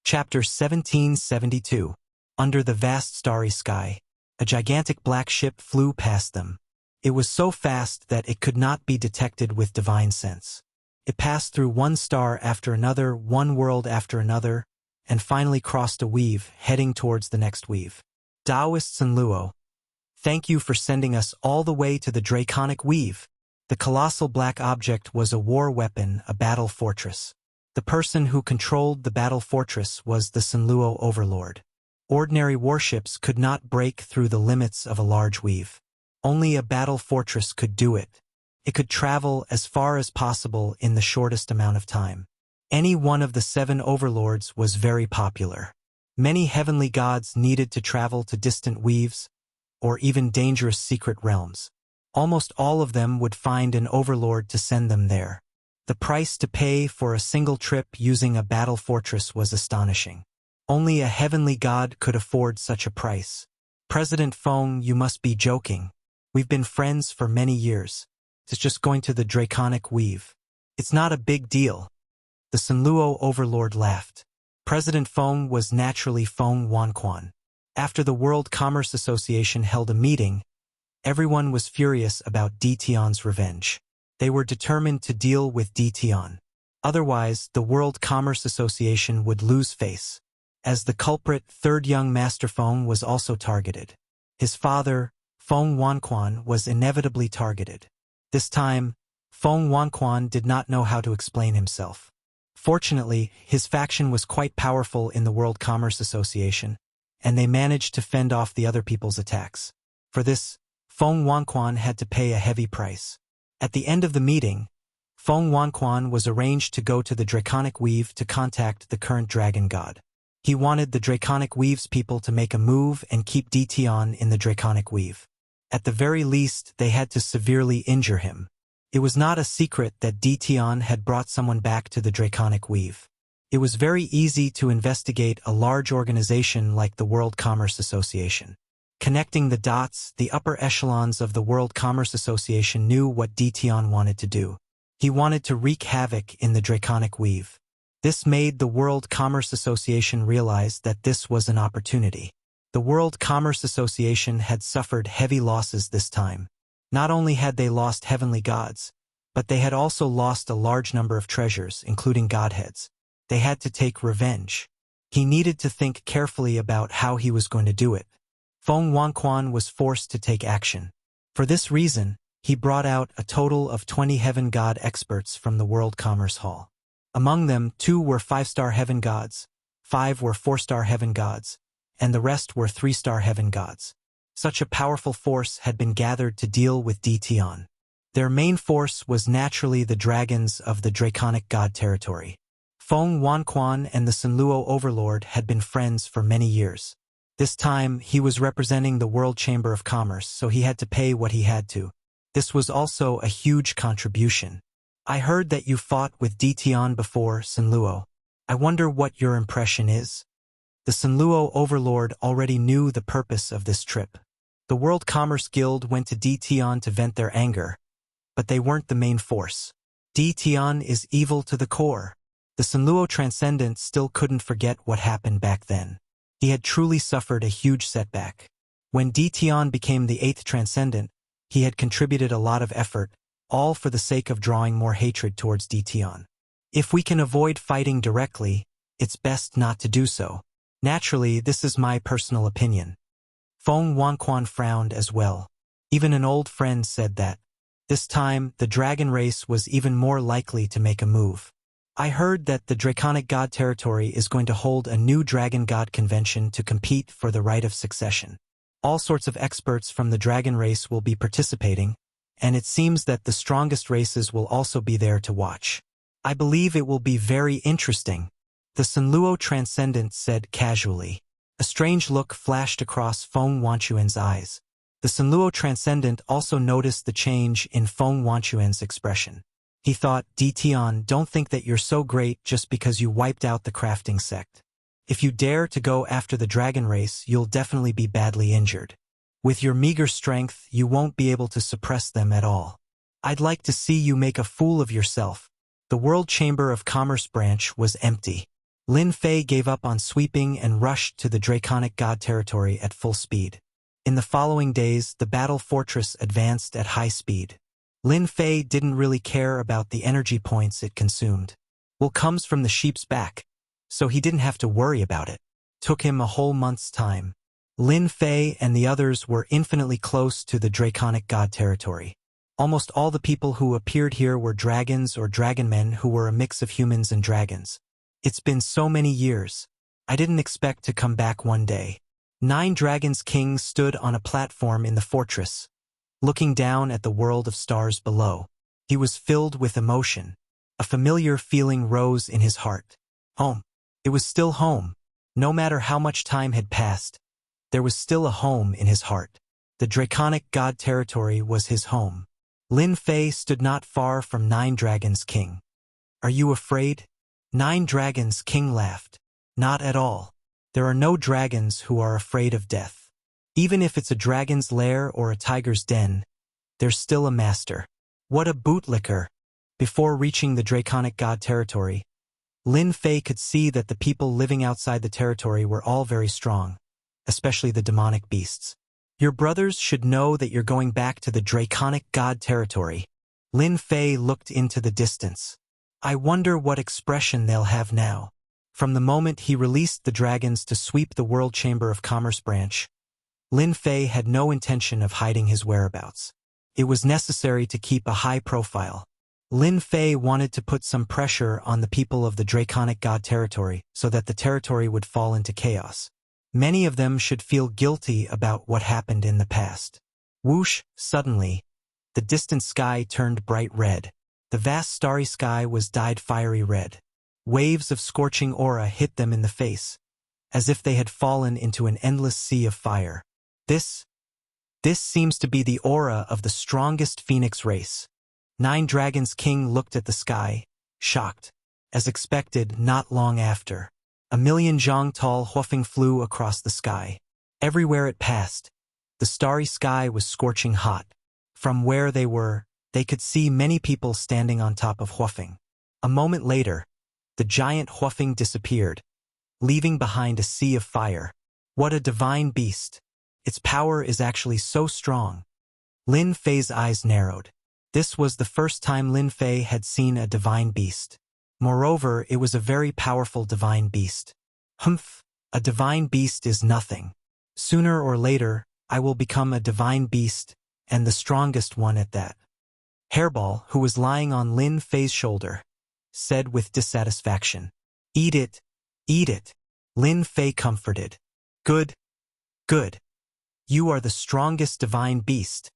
Chapter 1772. Under the vast starry sky, a gigantic black ship flew past them. It was so fast that it could not be detected with divine sense. It passed through one star after another, one world after another, and finally crossed a weave, heading towards the next weave. Taoists and Luo, thank you for sending us all the way to the Draconic Weave. The colossal black object was a war weapon, a battle fortress. The person who controlled the battle fortress was the Sanluo overlord. Ordinary warships could not break through the limits of a large weave. Only a battle fortress could do it. It could travel as far as possible in the shortest amount of time. Any one of the 7 overlords was very popular. Many heavenly gods needed to travel to distant weaves, or even dangerous secret realms. Almost all of them would find an overlord to send them there. The price to pay for a single trip using a battle fortress was astonishing. Only a heavenly god could afford such a price. President Feng, you must be joking. We've been friends for many years. It's just going to the Draconic Weave. It's not a big deal. The Sunluo overlord laughed. President Feng was naturally Feng Wanquan. After the World Commerce Association held a meeting, everyone was furious about Di Tian's revenge. They were determined to deal with Di Tian. Otherwise, the World Commerce Association would lose face. As the culprit, third young Master Feng was also targeted. His father, Feng Wanquan, was inevitably targeted. This time, Feng Wanquan did not know how to explain himself. Fortunately, his faction was quite powerful in the World Commerce Association, and they managed to fend off the other people's attacks. For this, Feng Wanquan had to pay a heavy price. At the end of the meeting, Feng Wanquan was arranged to go to the Draconic Weave to contact the current dragon god. He wanted the Draconic Weave's people to make a move and keep Di Tian in the Draconic Weave. At the very least, they had to severely injure him. It was not a secret that Di Tian had brought someone back to the Draconic Weave. It was very easy to investigate a large organization like the World Commerce Association. Connecting the dots, the upper echelons of the World Commerce Association knew what Di Tian wanted to do. He wanted to wreak havoc in the Draconic Weave. This made the World Commerce Association realize that this was an opportunity. The World Commerce Association had suffered heavy losses this time. Not only had they lost heavenly gods, but they had also lost a large number of treasures, including godheads. They had to take revenge. He needed to think carefully about how he was going to do it. Feng Wanquan was forced to take action. For this reason, he brought out a total of 20 heaven god experts from the World Commerce Hall. Among them, 2 were 5-star heaven gods, 5 were 4-star heaven gods, and the rest were 3-star heaven gods. Such a powerful force had been gathered to deal with Di Tian. Their main force was naturally the dragons of the Draconic God territory. Feng Wanquan and the Sunluo overlord had been friends for many years. This time, he was representing the World Chamber of Commerce, so he had to pay what he had to. This was also a huge contribution. I heard that you fought with Di Tian before, Sunluo. I wonder what your impression is. The Sunluo overlord already knew the purpose of this trip. The World Commerce Guild went to Di Tian to vent their anger, but they weren't the main force. Di Tian is evil to the core. The Sunluo Transcendent still couldn't forget what happened back then. He had truly suffered a huge setback. When Di Tian became the 8th Transcendent, he had contributed a lot of effort, all for the sake of drawing more hatred towards Di Tian. If we can avoid fighting directly, it's best not to do so. Naturally, this is my personal opinion. Feng Wanquan frowned as well. Even an old friend said that. This time, the dragon race was even more likely to make a move. I heard that the Draconic God territory is going to hold a new Dragon God convention to compete for the right of succession. All sorts of experts from the dragon race will be participating, and it seems that the strongest races will also be there to watch. I believe it will be very interesting, the Sunluo Transcendent said casually. A strange look flashed across Feng Wanquan's eyes. The Sunluo Transcendent also noticed the change in Feng Wanquan's expression. He thought, Di Tian, don't think that you're so great just because you wiped out the crafting sect. If you dare to go after the dragon race, you'll definitely be badly injured. With your meager strength, you won't be able to suppress them at all. I'd like to see you make a fool of yourself. The World Chamber of Commerce branch was empty. Lin Fei gave up on sweeping and rushed to the Draconic God territory at full speed. In the following days, the battle fortress advanced at high speed. Lin Fei didn't really care about the energy points it consumed. Wool comes from the sheep's back, so he didn't have to worry about it. Took him a whole month's time. Lin Fei and the others were infinitely close to the Draconic God territory. Almost all the people who appeared here were dragons or dragonmen who were a mix of humans and dragons. It's been so many years. I didn't expect to come back one day. 9 dragons kings stood on a platform in the fortress, looking down at the world of stars below. He was filled with emotion. A familiar feeling rose in his heart. Home. It was still home. No matter how much time had passed, there was still a home in his heart. The Draconic God territory was his home. Lin Fei stood not far from Nine Dragons King. "Are you afraid?" Nine Dragons King laughed. "Not at all. There are no dragons who are afraid of death. Even if it's a dragon's lair or a tiger's den, there's still a master." What a bootlicker! Before reaching the Draconic God territory, Lin Fei could see that the people living outside the territory were all very strong, especially the demonic beasts. "Your brothers should know that you're going back to the Draconic God territory." Lin Fei looked into the distance. "I wonder what expression they'll have now." From the moment he released the dragons to sweep the World Chamber of Commerce branch, Lin Fei had no intention of hiding his whereabouts. It was necessary to keep a high profile. Lin Fei wanted to put some pressure on the people of the Draconic God territory so that the territory would fall into chaos. Many of them should feel guilty about what happened in the past. Whoosh! Suddenly, the distant sky turned bright red. The vast starry sky was dyed fiery red. Waves of scorching aura hit them in the face, as if they had fallen into an endless sea of fire. This seems to be the aura of the strongest phoenix race. Nine Dragons King looked at the sky, shocked. As expected, not long after, a million zhang tall huofeng flew across the sky. Everywhere it passed, the starry sky was scorching hot. From where they were, they could see many people standing on top of huofeng. A moment later, the giant huofeng disappeared, leaving behind a sea of fire. What a divine beast! Its power is actually so strong. Lin Fei's eyes narrowed. This was the first time Lin Fei had seen a divine beast. Moreover, it was a very powerful divine beast. Humph! A divine beast is nothing. Sooner or later, I will become a divine beast, and the strongest one at that. Hairball, who was lying on Lin Fei's shoulder, said with dissatisfaction. "Eat it, eat it." Lin Fei comforted. "Good, good. You are the strongest divine beast.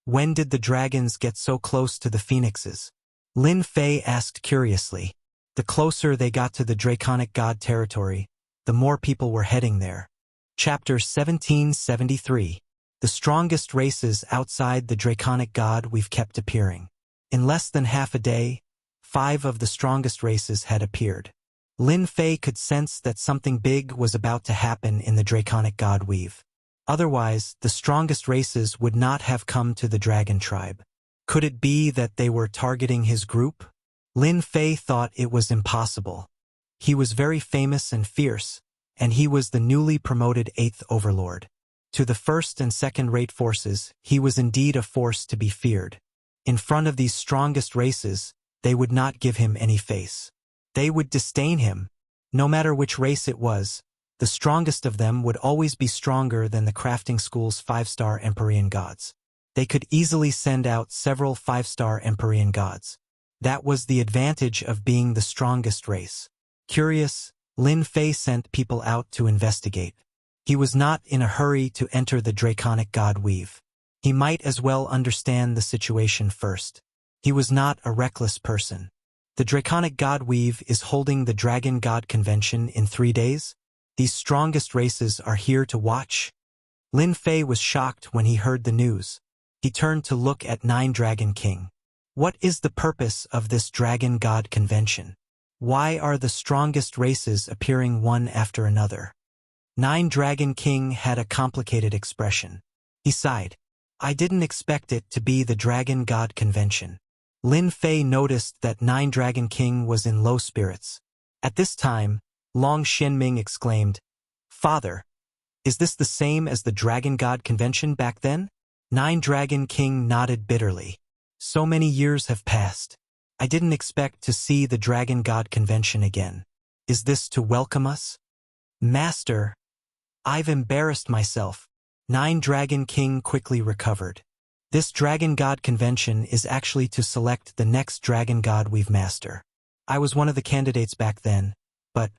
When did the dragons get so close to the phoenixes?" Lin Fei asked curiously. The closer they got to the Draconic God territory, the more people were heading there. Chapter 1773. The strongest races outside the Draconic God we've kept appearing. In less than half a day, 5 of the strongest races had appeared. Lin Fei could sense that something big was about to happen in the Draconic God weave. Otherwise, the strongest races would not have come to the dragon tribe. Could it be that they were targeting his group? Lin Fei thought it was impossible. He was very famous and fierce, and he was the newly promoted 8th overlord. To the first and second-rate forces, he was indeed a force to be feared. In front of these strongest races, they would not give him any face. They would disdain him. No matter which race it was, the strongest of them would always be stronger than the crafting school's 5-star Empyrean gods. They could easily send out several 5-star Empyrean gods. That was the advantage of being the strongest race. Curious, Lin Fei sent people out to investigate. He was not in a hurry to enter the Draconic God weave. He might as well understand the situation first. He was not a reckless person. The Draconic God weave is holding the Dragon God Convention in 3 days. These strongest races are here to watch. Lin Fei was shocked when he heard the news. He turned to look at Nine Dragon King. What is the purpose of this Dragon God Convention? Why are the strongest races appearing one after another? Nine Dragon King had a complicated expression. He sighed. I didn't expect it to be the Dragon God Convention. Lin Fei noticed that Nine Dragon King was in low spirits. At this time, Long Xianming exclaimed, Father, is this the same as the Dragon God Convention back then? Nine Dragon King nodded bitterly. So many years have passed. I didn't expect to see the Dragon God Convention again. Is this to welcome us? Master, I've embarrassed myself. Nine Dragon King quickly recovered. This Dragon God Convention is actually to select the next Dragon God we've master. I was one of the candidates back then, but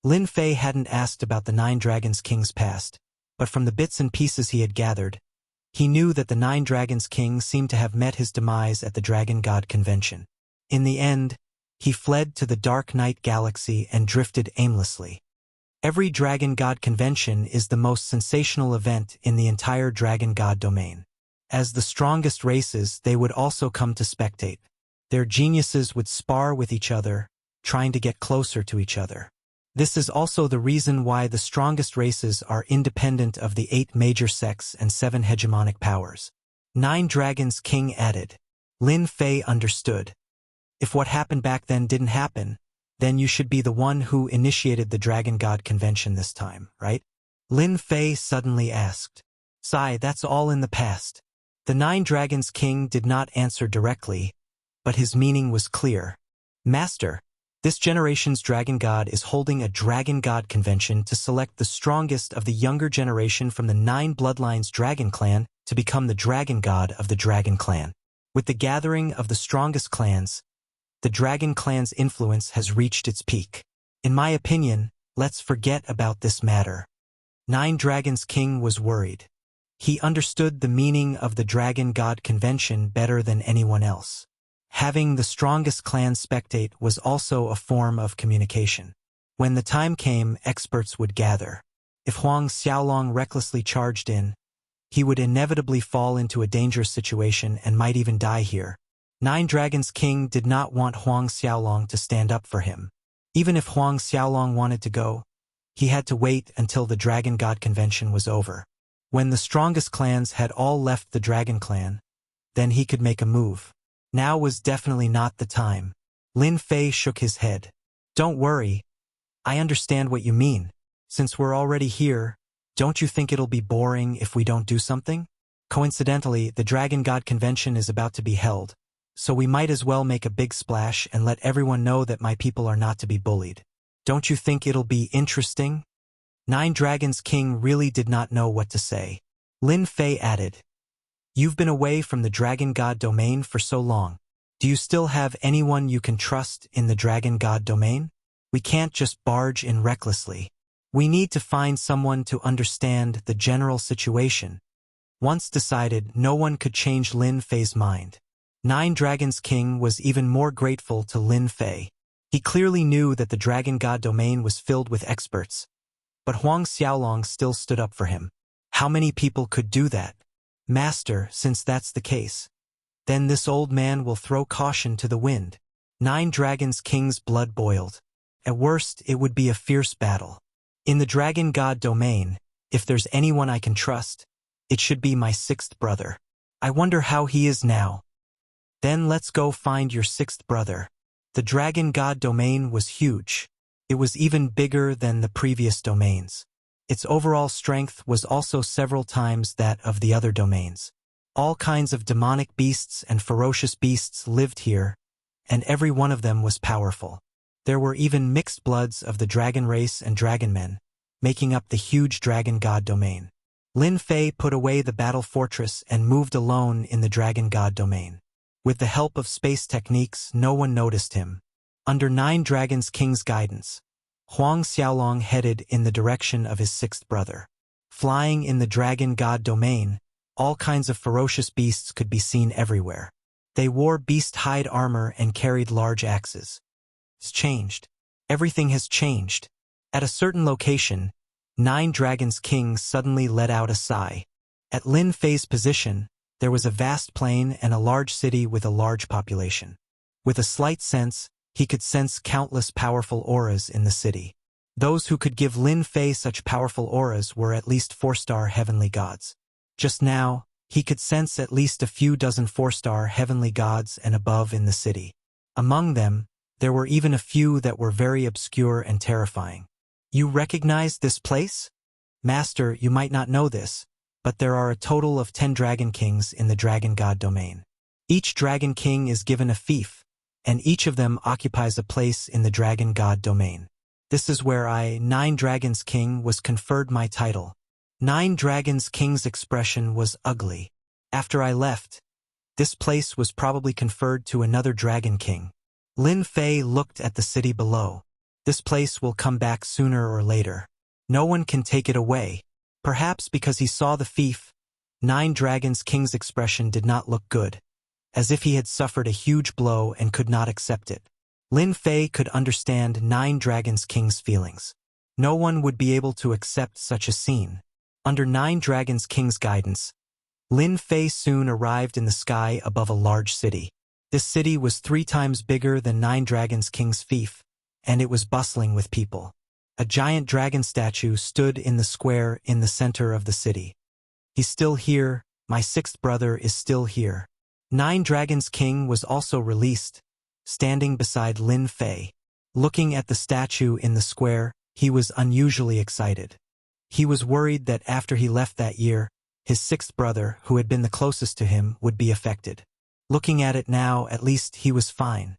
Lin Fei hadn't asked about the Nine Dragons King's past, but from the bits and pieces he had gathered, he knew that the Nine Dragons King seemed to have met his demise at the Dragon God Convention. In the end, he fled to the Dark Night Galaxy and drifted aimlessly. Every Dragon God convention is the most sensational event in the entire Dragon God domain. As the strongest races, they would also come to spectate. Their geniuses would spar with each other, trying to get closer to each other. This is also the reason why the strongest races are independent of the 8 major sects and 7 hegemonic powers. 9 Dragons King added. Lin Fei understood. If what happened back then didn't happen, then you should be the one who initiated the Dragon God convention this time, right? Lin Fei suddenly asked. Sai, that's all in the past. The 9 Dragons King did not answer directly, but his meaning was clear. Master, this generation's Dragon God is holding a Dragon God convention to select the strongest of the younger generation from the 9 Bloodlines Dragon Clan to become the Dragon God of the Dragon Clan. With the gathering of the strongest clans, the Dragon Clan's influence has reached its peak. In my opinion, let's forget about this matter. 9 Dragons King was worried. He understood the meaning of the Dragon God convention better than anyone else. Having the strongest clan spectate was also a form of communication. When the time came, experts would gather. If Huang Xiaolong recklessly charged in, he would inevitably fall into a dangerous situation and might even die here. 9 Dragons King did not want Huang Xiaolong to stand up for him. Even if Huang Xiaolong wanted to go, he had to wait until the Dragon God convention was over. When the strongest clans had all left the Dragon Clan, then he could make a move. Now was definitely not the time. Lin Fei shook his head. Don't worry. I understand what you mean. Since we're already here, don't you think it'll be boring if we don't do something? Coincidentally, the Dragon God convention is about to be held, so we might as well make a big splash and let everyone know that my people are not to be bullied. Don't you think it'll be interesting? 9 Dragons King really did not know what to say. Lin Fei added, You've been away from the Dragon God domain for so long. Do you still have anyone you can trust in the Dragon God domain? We can't just barge in recklessly. We need to find someone to understand the general situation. Once decided, no one could change Lin Fei's mind. 9 Dragons King was even more grateful to Lin Fei. He clearly knew that the Dragon God domain was filled with experts, but Huang Xiaolong still stood up for him. How many people could do that? Master, since that's the case, then this old man will throw caution to the wind. 9 Dragons King's blood boiled. At worst, it would be a fierce battle. In the Dragon God domain, if there's anyone I can trust, it should be my 6th brother. I wonder how he is now. Then let's go find your 6th brother. The Dragon God domain was huge. It was even bigger than the previous domains. Its overall strength was also several times that of the other domains. All kinds of demonic beasts and ferocious beasts lived here, and every one of them was powerful. There were even mixed bloods of the dragon race and dragon men, making up the huge Dragon God domain. Lin Fei put away the battle fortress and moved alone in the Dragon God domain. With the help of space techniques, no one noticed him. Under 9 Dragons King's guidance, Huang Xiaolong headed in the direction of his 6th brother. Flying in the Dragon God domain, all kinds of ferocious beasts could be seen everywhere. They wore beast hide armor and carried large axes. It's changed. Everything has changed. At a certain location, 9 Dragons King suddenly let out a sigh. At Lin Fei's position, there was a vast plain and a large city with a large population. With a slight sense, he could sense countless powerful auras in the city. Those who could give Lin Fei such powerful auras were at least 4-star heavenly gods. Just now, he could sense at least a few dozen 4-star heavenly gods and above in the city. Among them, there were even a few that were very obscure and terrifying. You recognize this place? Master, you might not know this, but there are a total of 10 Dragon Kings in the Dragon God domain. Each Dragon King is given a fief, and each of them occupies a place in the Dragon God domain. This is where I, 9 Dragons King, was conferred my title. 9 Dragons King's expression was ugly. After I left, this place was probably conferred to another Dragon King. Lin Fei looked at the city below. This place will come back sooner or later. No one can take it away. Perhaps because he saw the fief, 9 Dragons King's expression did not look good, as if he had suffered a huge blow and could not accept it. Lin Fei could understand 9 Dragons King's feelings. No one would be able to accept such a scene. Under Nine Dragons King's guidance, Lin Fei soon arrived in the sky above a large city. This city was 3 times bigger than Nine Dragons King's fief, and it was bustling with people. A giant dragon statue stood in the square in the center of the city. He's still here, my 6th brother is still here. Nine Dragons King was also released, standing beside Lin Fei. Looking at the statue in the square, he was unusually excited. He was worried that after he left that year, his 6th brother, who had been the closest to him, would be affected. Looking at it now, at least he was fine.